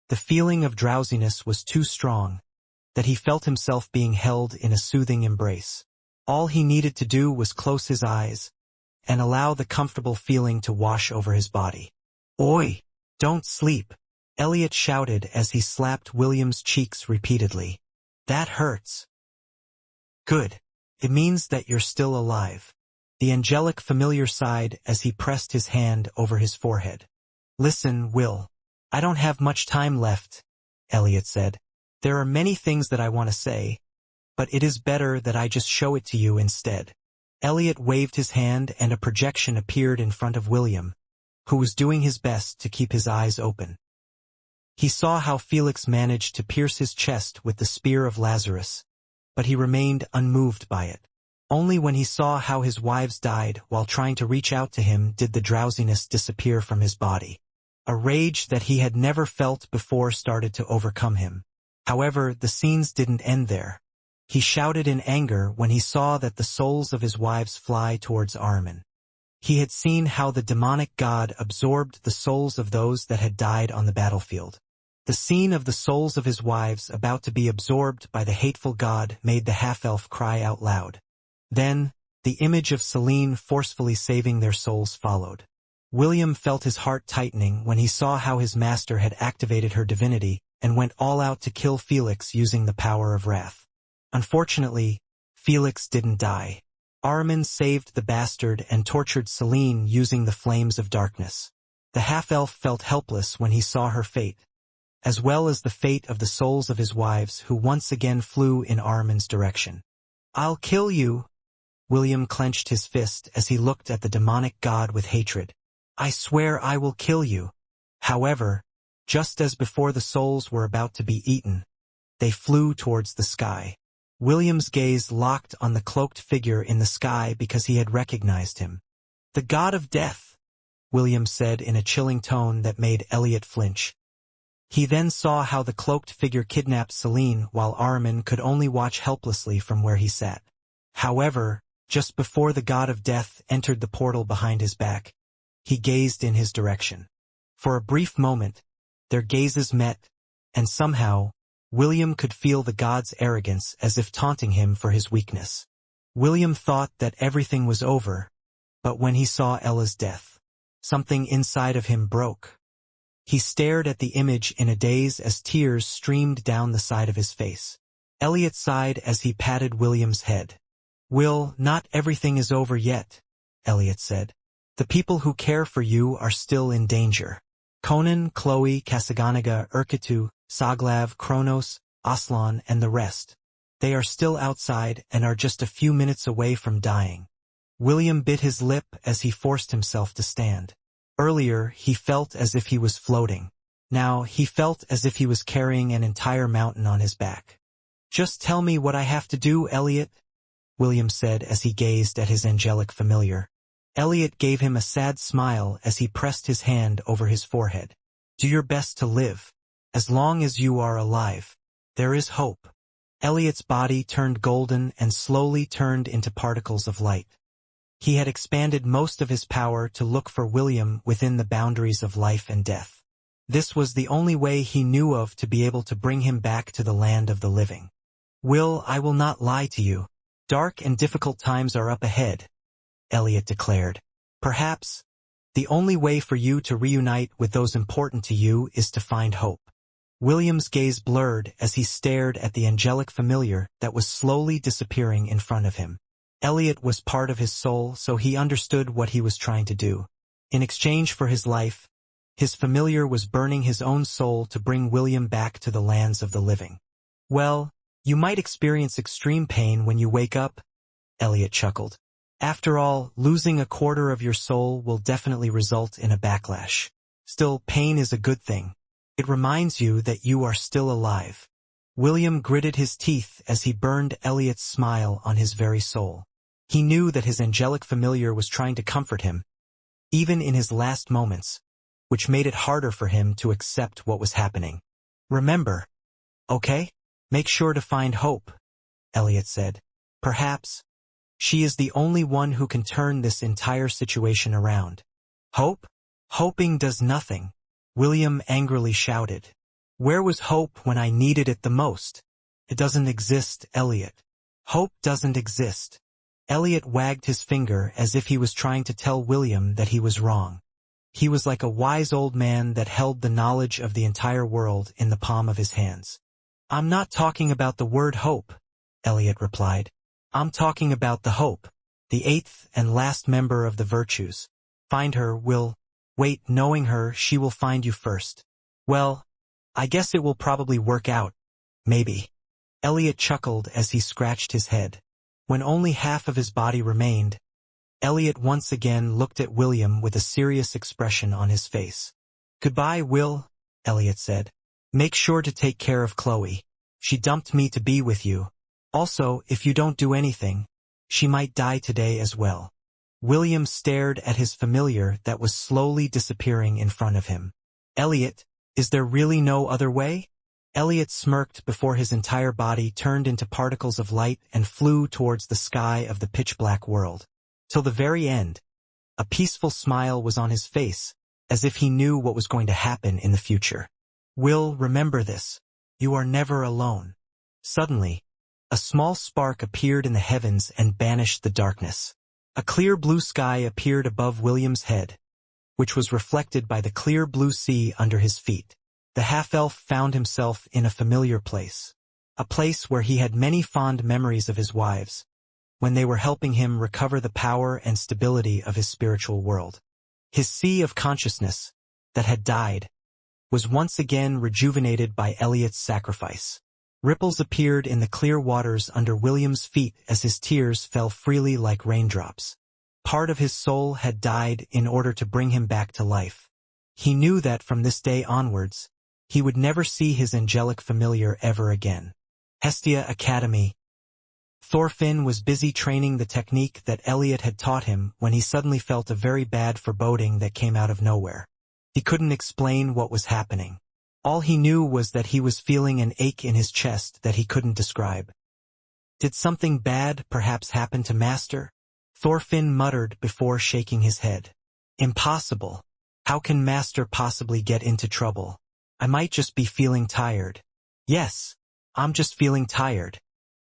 The feeling of drowsiness was too strong, that he felt himself being held in a soothing embrace. All he needed to do was close his eyes and allow the comfortable feeling to wash over his body. Oi! Don't sleep, Elliot shouted as he slapped William's cheeks repeatedly. That hurts. Good. It means that you're still alive. The angelic familiar sighed as he pressed his hand over his forehead. Listen, Will. I don't have much time left, Elliot said. There are many things that I want to say, but it is better that I just show it to you instead. Elliot waved his hand and a projection appeared in front of William, who was doing his best to keep his eyes open. He saw how Felix managed to pierce his chest with the spear of Lazarus, but he remained unmoved by it. Only when he saw how his wives died while trying to reach out to him did the drowsiness disappear from his body. A rage that he had never felt before started to overcome him. However, the scenes didn't end there. He shouted in anger when he saw that the souls of his wives fly towards Ahriman. He had seen how the demonic god absorbed the souls of those that had died on the battlefield. The scene of the souls of his wives about to be absorbed by the hateful god made the half-elf cry out loud. Then, the image of Selene forcefully saving their souls followed. William felt his heart tightening when he saw how his master had activated her divinity and went all out to kill Felix using the power of wrath. Unfortunately, Felix didn't die. Ahriman saved the bastard and tortured Selene using the flames of darkness. The half-elf felt helpless when he saw her fate, as well as the fate of the souls of his wives who once again flew in Armin's direction. "I'll kill you!" William clenched his fist as he looked at the demonic god with hatred. "I swear I will kill you." However, just as before the souls were about to be eaten, they flew towards the sky. William's gaze locked on the cloaked figure in the sky because he had recognized him. "The god of death," William said in a chilling tone that made Elliot flinch. He then saw how the cloaked figure kidnapped Celine while Armin could only watch helplessly from where he sat. However, just before the god of death entered the portal behind his back, he gazed in his direction. For a brief moment, their gazes met, and somehow, William could feel the god's arrogance as if taunting him for his weakness. William thought that everything was over, but when he saw Ella's death, something inside of him broke. He stared at the image in a daze as tears streamed down the side of his face. Elliot sighed as he patted William's head. "Will, not everything is over yet," Elliot said. "The people who care for you are still in danger. Conan, Chloe, Kasaganaga, Urkitu, Saglav, Kronos, Aslan, and the rest. They are still outside and are just a few minutes away from dying." William bit his lip as he forced himself to stand. Earlier, he felt as if he was floating. Now, he felt as if he was carrying an entire mountain on his back. "Just tell me what I have to do, Elliot," William said as he gazed at his angelic familiar. Elliot gave him a sad smile as he pressed his hand over his forehead. "Do your best to live. As long as you are alive, there is hope." Elliot's body turned golden and slowly turned into particles of light. He had expanded most of his power to look for William within the boundaries of life and death. This was the only way he knew of to be able to bring him back to the land of the living. "Will, I will not lie to you. Dark and difficult times are up ahead," Elliot declared. "Perhaps, the only way for you to reunite with those important to you is to find hope." William's gaze blurred as he stared at the angelic familiar that was slowly disappearing in front of him. Elliot was part of his soul, so he understood what he was trying to do. In exchange for his life, his familiar was burning his own soul to bring William back to the lands of the living. "Well, you might experience extreme pain when you wake up," Elliot chuckled. "After all, losing a quarter of your soul will definitely result in a backlash. Still, pain is a good thing. It reminds you that you are still alive." William gritted his teeth as he burned Elliot's smile on his very soul. He knew that his angelic familiar was trying to comfort him, even in his last moments, which made it harder for him to accept what was happening. "Remember, okay? Make sure to find hope," Elliot said. "Perhaps, she is the only one who can turn this entire situation around." "Hope? Hoping does nothing," William angrily shouted. "Where was hope when I needed it the most? It doesn't exist, Elliot. Hope doesn't exist." Elliot wagged his finger as if he was trying to tell William that he was wrong. He was like a wise old man that held the knowledge of the entire world in the palm of his hands. "I'm not talking about the word hope," Elliot replied. "I'm talking about the hope, the eighth and last member of the virtues. Find her, Will. Wait, knowing her, she will find you first. Well, I guess it will probably work out. Maybe." Elliot chuckled as he scratched his head. When only half of his body remained, Elliot once again looked at William with a serious expression on his face. "Goodbye, Will," Elliot said. "Make sure to take care of Chloe. She dumped me to be with you. Also, if you don't do anything, she might die today as well." William stared at his familiar that was slowly disappearing in front of him. "Elliot, is there really no other way?" Elliot smirked before his entire body turned into particles of light and flew towards the sky of the pitch-black world. Till the very end, a peaceful smile was on his face, as if he knew what was going to happen in the future. "Will, remember this. You are never alone." Suddenly, a small spark appeared in the heavens and banished the darkness. A clear blue sky appeared above William's head, which was reflected by the clear blue sea under his feet. The half-elf found himself in a familiar place, a place where he had many fond memories of his wives, when they were helping him recover the power and stability of his spiritual world. His sea of consciousness, that had died, was once again rejuvenated by Elliot's sacrifice. Ripples appeared in the clear waters under William's feet as his tears fell freely like raindrops. Part of his soul had died in order to bring him back to life. He knew that from this day onwards, he would never see his angelic familiar ever again. Hestia Academy. Thorfinn was busy training the technique that Elliot had taught him when he suddenly felt a very bad foreboding that came out of nowhere. He couldn't explain what was happening. All he knew was that he was feeling an ache in his chest that he couldn't describe. Did something bad perhaps happen to Master? Thorfinn muttered before shaking his head. Impossible. How can Master possibly get into trouble? I might just be feeling tired. Yes, I'm just feeling tired.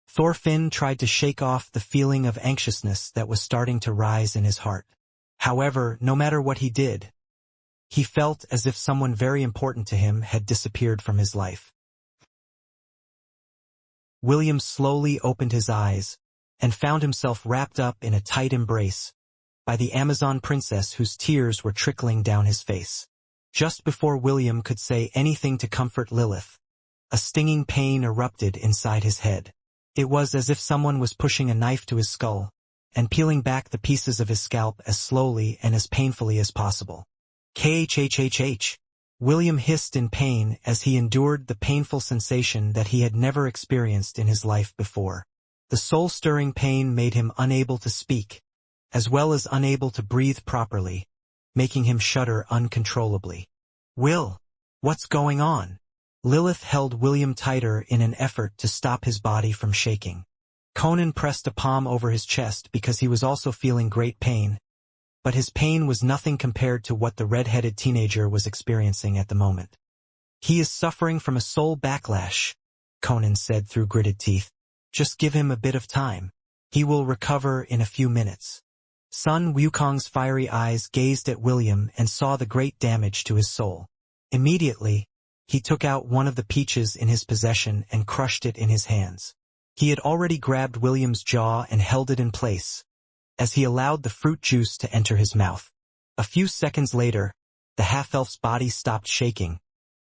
Thorfinn tried to shake off the feeling of anxiousness that was starting to rise in his heart. However, no matter what he did, he felt as if someone very important to him had disappeared from his life. William slowly opened his eyes and found himself wrapped up in a tight embrace by the Amazon princess whose tears were trickling down his face. Just before William could say anything to comfort Lilith, a stinging pain erupted inside his head. It was as if someone was pushing a knife to his skull and peeling back the pieces of his scalp as slowly and as painfully as possible. KHHHH. William hissed in pain as he endured the painful sensation that he had never experienced in his life before. The soul-stirring pain made him unable to speak, as well as unable to breathe properly, making him shudder uncontrollably. Will, what's going on? Lilith held William tighter in an effort to stop his body from shaking. Conan pressed a palm over his chest because he was also feeling great pain, but his pain was nothing compared to what the red-headed teenager was experiencing at the moment. He is suffering from a soul backlash, Conan said through gritted teeth. Just give him a bit of time. He will recover in a few minutes. Sun Wukong's fiery eyes gazed at William and saw the great damage to his soul. Immediately, he took out one of the peaches in his possession and crushed it in his hands. He had already grabbed William's jaw and held it in place, as he allowed the fruit juice to enter his mouth. A few seconds later, the half-elf's body stopped shaking,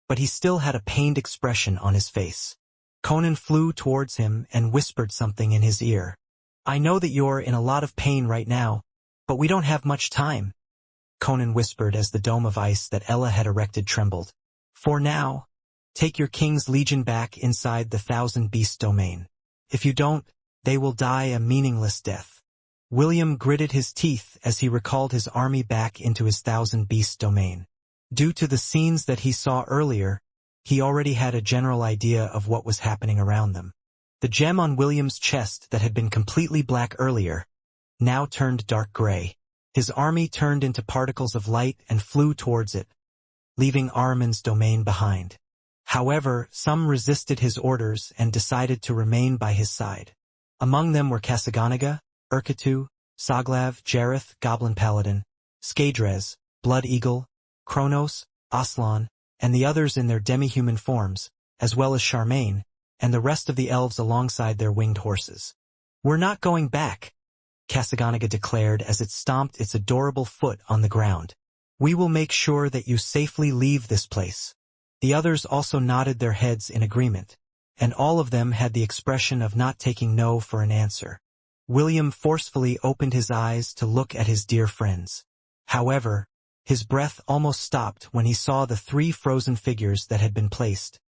but he still had a pained expression on his face. Conan flew towards him and whispered something in his ear. I know that you're in a lot of pain right now, but we don't have much time, Conan whispered as the dome of ice that Ella had erected trembled. For now, take your king's legion back inside the Thousand Beast domain. If you don't, they will die a meaningless death. William gritted his teeth as he recalled his army back into his Thousand Beast domain. Due to the scenes that he saw earlier, he already had a general idea of what was happening around them. The gem on William's chest that had been completely black earlier now turned dark gray. His army turned into particles of light and flew towards it, leaving Ahriman's domain behind. However, some resisted his orders and decided to remain by his side. Among them were Kasaganaga, Urkatu, Saglav, Jareth, Goblin Paladin, Skadrez, Blood Eagle, Kronos, Aslan, and the others in their demi-human forms, as well as Charmaine, and the rest of the elves alongside their winged horses. We're not going back, Kasaganaga declared as it stomped its adorable foot on the ground. We will make sure that you safely leave this place. The others also nodded their heads in agreement, and all of them had the expression of not taking no for an answer. William forcefully opened his eyes to look at his dear friends. However, his breath almost stopped when he saw the three frozen figures that had been placed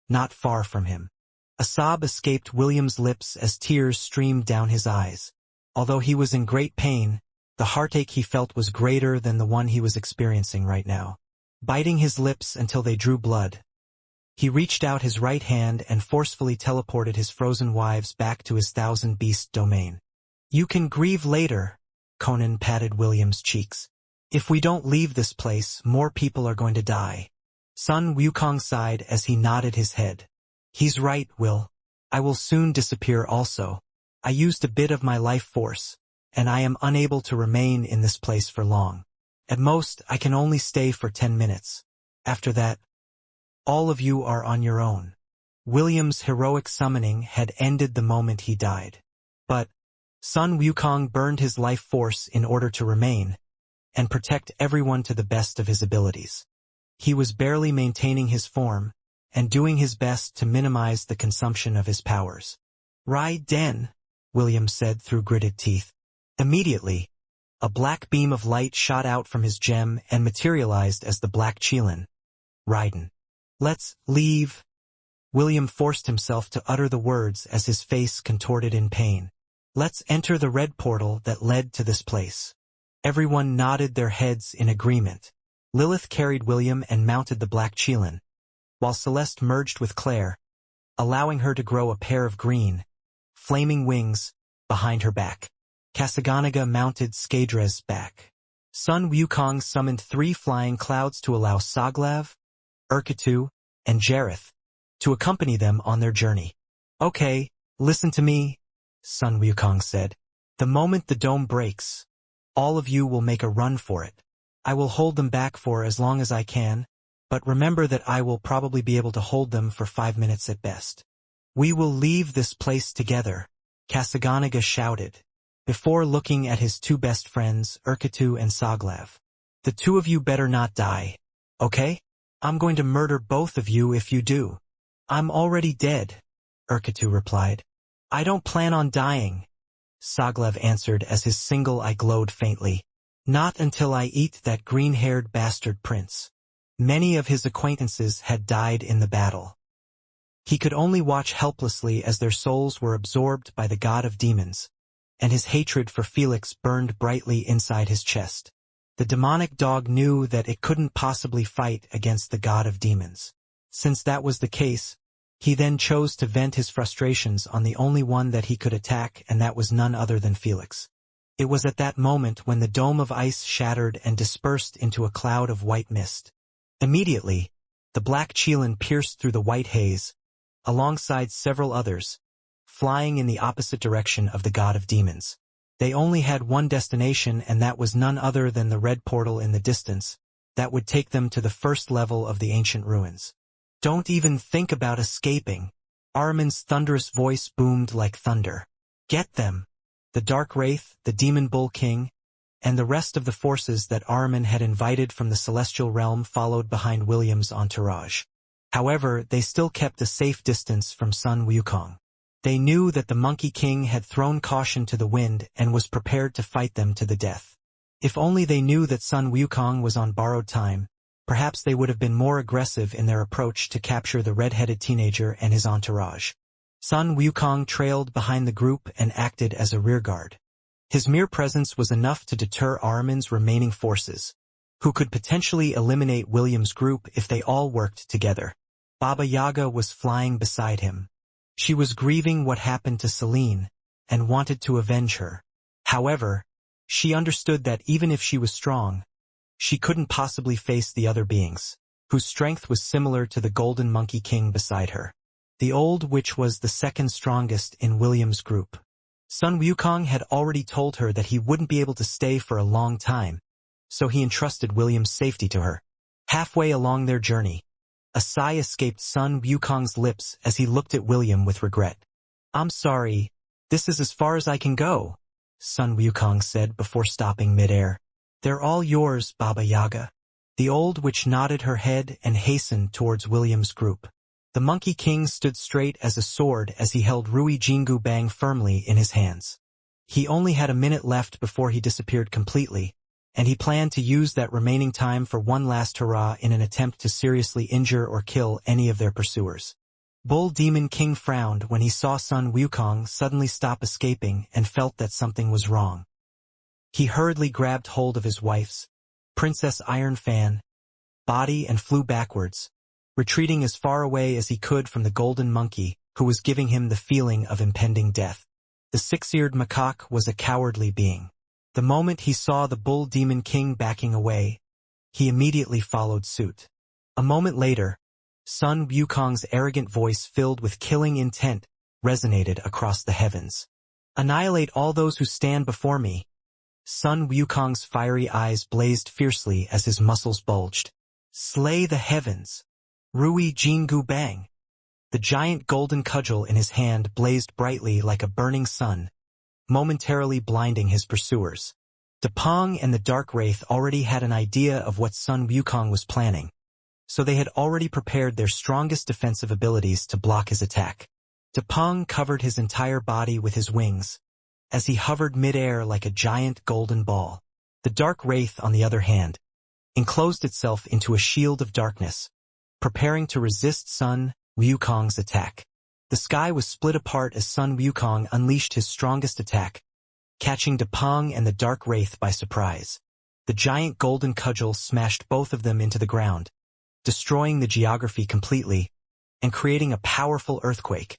not far from him. A sob escaped William's lips as tears streamed down his eyes. Although he was in great pain, the heartache he felt was greater than the one he was experiencing right now. Biting his lips until they drew blood, he reached out his right hand and forcefully teleported his frozen wives back to his Thousand Beast domain. You can grieve later, Conan patted William's cheeks. If we don't leave this place, more people are going to die. Sun Wukong sighed as he nodded his head. He's right, Will. I will soon disappear also. I used a bit of my life force, and I am unable to remain in this place for long. At most, I can only stay for 10 minutes. After that, all of you are on your own. William's heroic summoning had ended the moment he died. But Sun Wukong burned his life force in order to remain and protect everyone to the best of his abilities. He was barely maintaining his form, and doing his best to minimize the consumption of his powers. "Den," William said through gritted teeth. Immediately, a black beam of light shot out from his gem and materialized as the Black Qilin. "Raiden. Let's leave." William forced himself to utter the words as his face contorted in pain. "Let's enter the red portal that led to this place." Everyone nodded their heads in agreement. Lilith carried William and mounted the Black Qilin, while Celeste merged with Claire, allowing her to grow a pair of green, flaming wings behind her back. Kasaganaga mounted Skadre's back. Sun Wukong summoned 3 flying clouds to allow Soglav, Urketu, and Jareth to accompany them on their journey. "Okay, listen to me," Sun Wukong said. "The moment the dome breaks, all of you will make a run for it. I will hold them back for as long as I can, but remember that I will probably be able to hold them for 5 minutes at best. We will leave this place together," Kasaganaga shouted, before looking at his 2 best friends, Urketu and Soglav. "The 2 of you better not die, okay? I'm going to murder both of you if you do." "I'm already dead," Urketu replied. "I don't plan on dying," Soglav answered as his single eye glowed faintly. "Not until I eat that green-haired bastard prince." Many of his acquaintances had died in the battle. He could only watch helplessly as their souls were absorbed by the god of demons, and his hatred for Felix burned brightly inside his chest. The demonic dog knew that it couldn't possibly fight against the god of demons. Since that was the case, he then chose to vent his frustrations on the only one that he could attack, and that was none other than Felix. It was at that moment when the dome of ice shattered and dispersed into a cloud of white mist. Immediately, the Black Qilin pierced through the white haze, alongside several others, flying in the opposite direction of the god of demons. They only had one destination, and that was none other than the red portal in the distance that would take them to the first level of the ancient ruins. "Don't even think about escaping," Ahriman's thunderous voice boomed like thunder. "Get them." The Dark Wraith, the Demon Bull King, and the rest of the forces that Ahriman had invited from the Celestial Realm followed behind William's entourage. However, they still kept a safe distance from Sun Wukong. They knew that the Monkey King had thrown caution to the wind and was prepared to fight them to the death. If only they knew that Sun Wukong was on borrowed time, perhaps they would have been more aggressive in their approach to capture the red-headed teenager and his entourage. Sun Wukong trailed behind the group and acted as a rearguard. His mere presence was enough to deter Ahriman's remaining forces, who could potentially eliminate William's group if they all worked together. Baba Yaga was flying beside him. She was grieving what happened to Celine, and wanted to avenge her. However, she understood that even if she was strong, she couldn't possibly face the other beings, whose strength was similar to the Golden Monkey King beside her. The old witch was the second strongest in William's group. Sun Wukong had already told her that he wouldn't be able to stay for a long time, so he entrusted William's safety to her. Halfway along their journey, a sigh escaped Sun Wukong's lips as he looked at William with regret. "I'm sorry, this is as far as I can go," Sun Wukong said before stopping midair. "They're all yours, Baba Yaga." The old witch nodded her head and hastened towards William's group. The Monkey King stood straight as a sword as he held Rui Jingu Bang firmly in his hands. He only had a minute left before he disappeared completely, and he planned to use that remaining time for one last hurrah in an attempt to seriously injure or kill any of their pursuers. Bull Demon King frowned when he saw Sun Wukong suddenly stop escaping and felt that something was wrong. He hurriedly grabbed hold of his wife's, Princess Iron Fan, body and flew backwards, retreating as far away as he could from the golden monkey, who was giving him the feeling of impending death. The six-eared macaque was a cowardly being. The moment he saw the Bull Demon King backing away, he immediately followed suit. A moment later, Sun Wukong's arrogant voice filled with killing intent resonated across the heavens. "Annihilate all those who stand before me." Sun Wukong's fiery eyes blazed fiercely as his muscles bulged. "Slay the heavens." Rui Jingu Bang. The giant golden cudgel in his hand blazed brightly like a burning sun, momentarily blinding his pursuers. Depong and the Dark Wraith already had an idea of what Sun Wukong was planning, so they had already prepared their strongest defensive abilities to block his attack. Depang covered his entire body with his wings, as he hovered mid-air like a giant golden ball. The dark wraith, on the other hand, enclosed itself into a shield of darkness, preparing to resist Sun Wukong's attack. The sky was split apart as Sun Wukong unleashed his strongest attack, catching Depang and the dark wraith by surprise. The giant golden cudgel smashed both of them into the ground, destroying the geography completely and creating a powerful earthquake,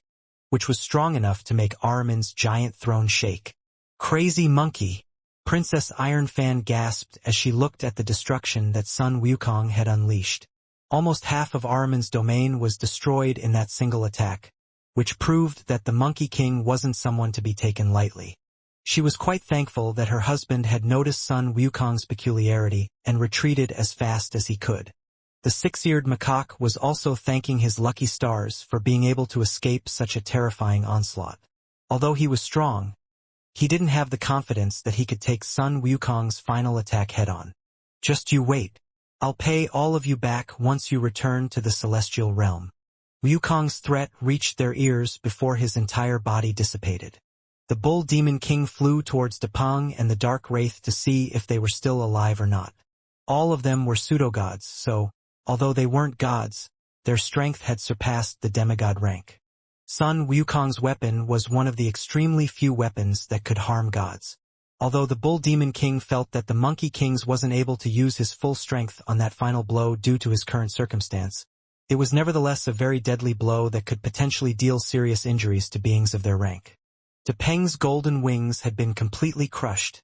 which was strong enough to make Ahriman's giant throne shake. Crazy monkey! Princess Ironfan gasped as she looked at the destruction that Sun Wukong had unleashed. Almost half of Ahriman's domain was destroyed in that single attack, which proved that the Monkey King wasn't someone to be taken lightly. She was quite thankful that her husband had noticed Sun Wukong's peculiarity and retreated as fast as he could. The six-eared macaque was also thanking his lucky stars for being able to escape such a terrifying onslaught. Although he was strong, he didn't have the confidence that he could take Sun Wukong's final attack head-on. Just you wait. I'll pay all of you back once you return to the celestial realm. Wukong's threat reached their ears before his entire body dissipated. The Bull Demon King flew towards Depang and the Dark Wraith to see if they were still alive or not. All of them were pseudo-gods, so, although they weren't gods, their strength had surpassed the demigod rank. Sun Wukong's weapon was one of the extremely few weapons that could harm gods. Although the Bull Demon King felt that the Monkey King wasn't able to use his full strength on that final blow due to his current circumstance, it was nevertheless a very deadly blow that could potentially deal serious injuries to beings of their rank. Depang's golden wings had been completely crushed,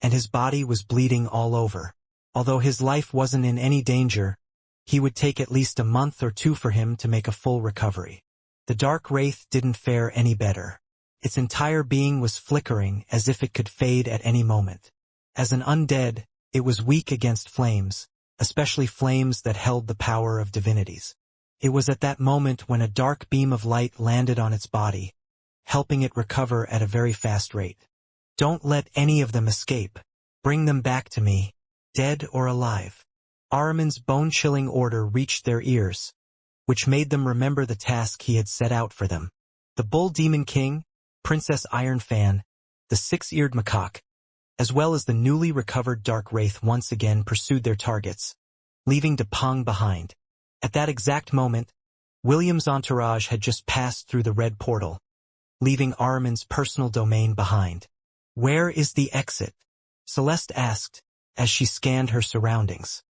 and his body was bleeding all over. Although his life wasn't in any danger, he would take at least a month or two for him to make a full recovery. The Dark Wraith didn't fare any better. Its entire being was flickering as if it could fade at any moment. As an undead, it was weak against flames, especially flames that held the power of divinities. It was at that moment when a dark beam of light landed on its body, helping it recover at a very fast rate. Don't let any of them escape. Bring them back to me, dead or alive. Ahriman's bone-chilling order reached their ears, which made them remember the task he had set out for them. The Bull Demon King, Princess Ironfan, the six-eared macaque, as well as the newly recovered Dark Wraith once again pursued their targets, leaving Depang behind. At that exact moment, William's entourage had just passed through the red portal, leaving Ahriman's personal domain behind. Where is the exit? Celeste asked, as she scanned her surroundings.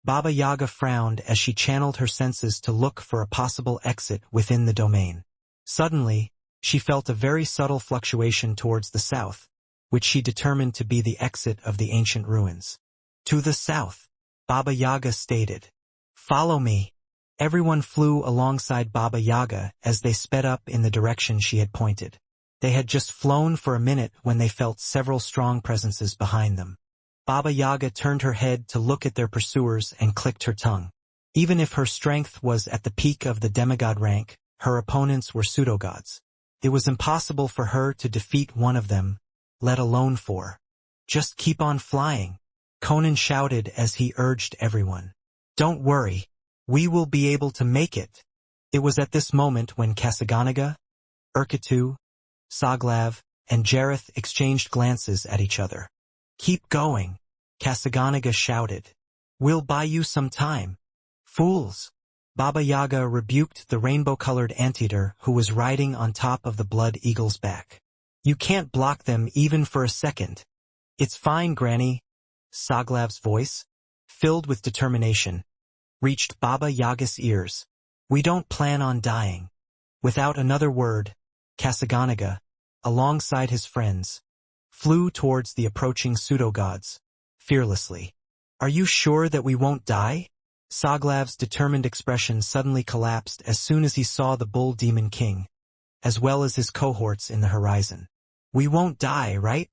Baba Yaga frowned as she channeled her senses to look for a possible exit within the domain. Suddenly, she felt a very subtle fluctuation towards the south, which she determined to be the exit of the ancient ruins. To the south, Baba Yaga stated. Follow me. Everyone flew alongside Baba Yaga as they sped up in the direction she had pointed. They had just flown for a minute when they felt several strong presences behind them. Baba Yaga turned her head to look at their pursuers and clicked her tongue. Even if her strength was at the peak of the demigod rank, her opponents were pseudo-gods. It was impossible for her to defeat one of them, let alone four. Just keep on flying, Conan shouted as he urged everyone. Don't worry, we will be able to make it. It was at this moment when Kasaganaga, Urketu, Saglav, and Jareth exchanged glances at each other. Keep going, Kasaganaga shouted. We'll buy you some time. Fools! Baba Yaga rebuked the rainbow-colored anteater who was riding on top of the blood eagle's back. You can't block them even for a second. It's fine, Granny. Saglav's voice, filled with determination, reached Baba Yaga's ears. We don't plan on dying. Without another word, Kasaganaga, alongside his friends, flew towards the approaching pseudo-gods, fearlessly. Are you sure that we won't die? Saglav's determined expression suddenly collapsed as soon as he saw the Bull Demon King, as well as his cohorts in the horizon. We won't die, right?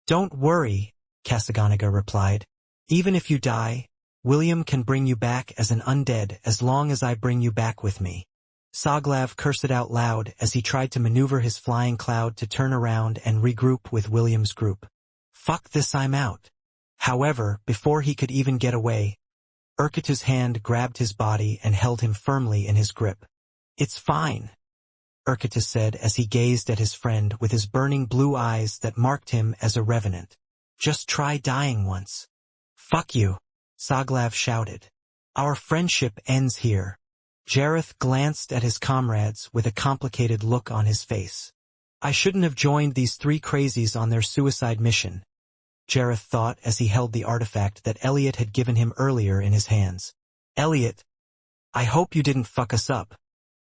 Don't worry, Kasaganaga replied. Even if you die, William can bring you back as an undead as long as I bring you back with me. Saglav cursed out loud as he tried to maneuver his flying cloud to turn around and regroup with William's group. Fuck this, I'm out. However, before he could even get away, Urkuta's hand grabbed his body and held him firmly in his grip. "It's fine," Urkuta said as he gazed at his friend with his burning blue eyes that marked him as a revenant. "Just try dying once." "Fuck you," Saglav shouted. "Our friendship ends here." Jareth glanced at his comrades with a complicated look on his face. "I shouldn't have joined these three crazies on their suicide mission," Jareth thought as he held the artifact that Elliot had given him earlier in his hands. "Elliot, I hope you didn't fuck us up,"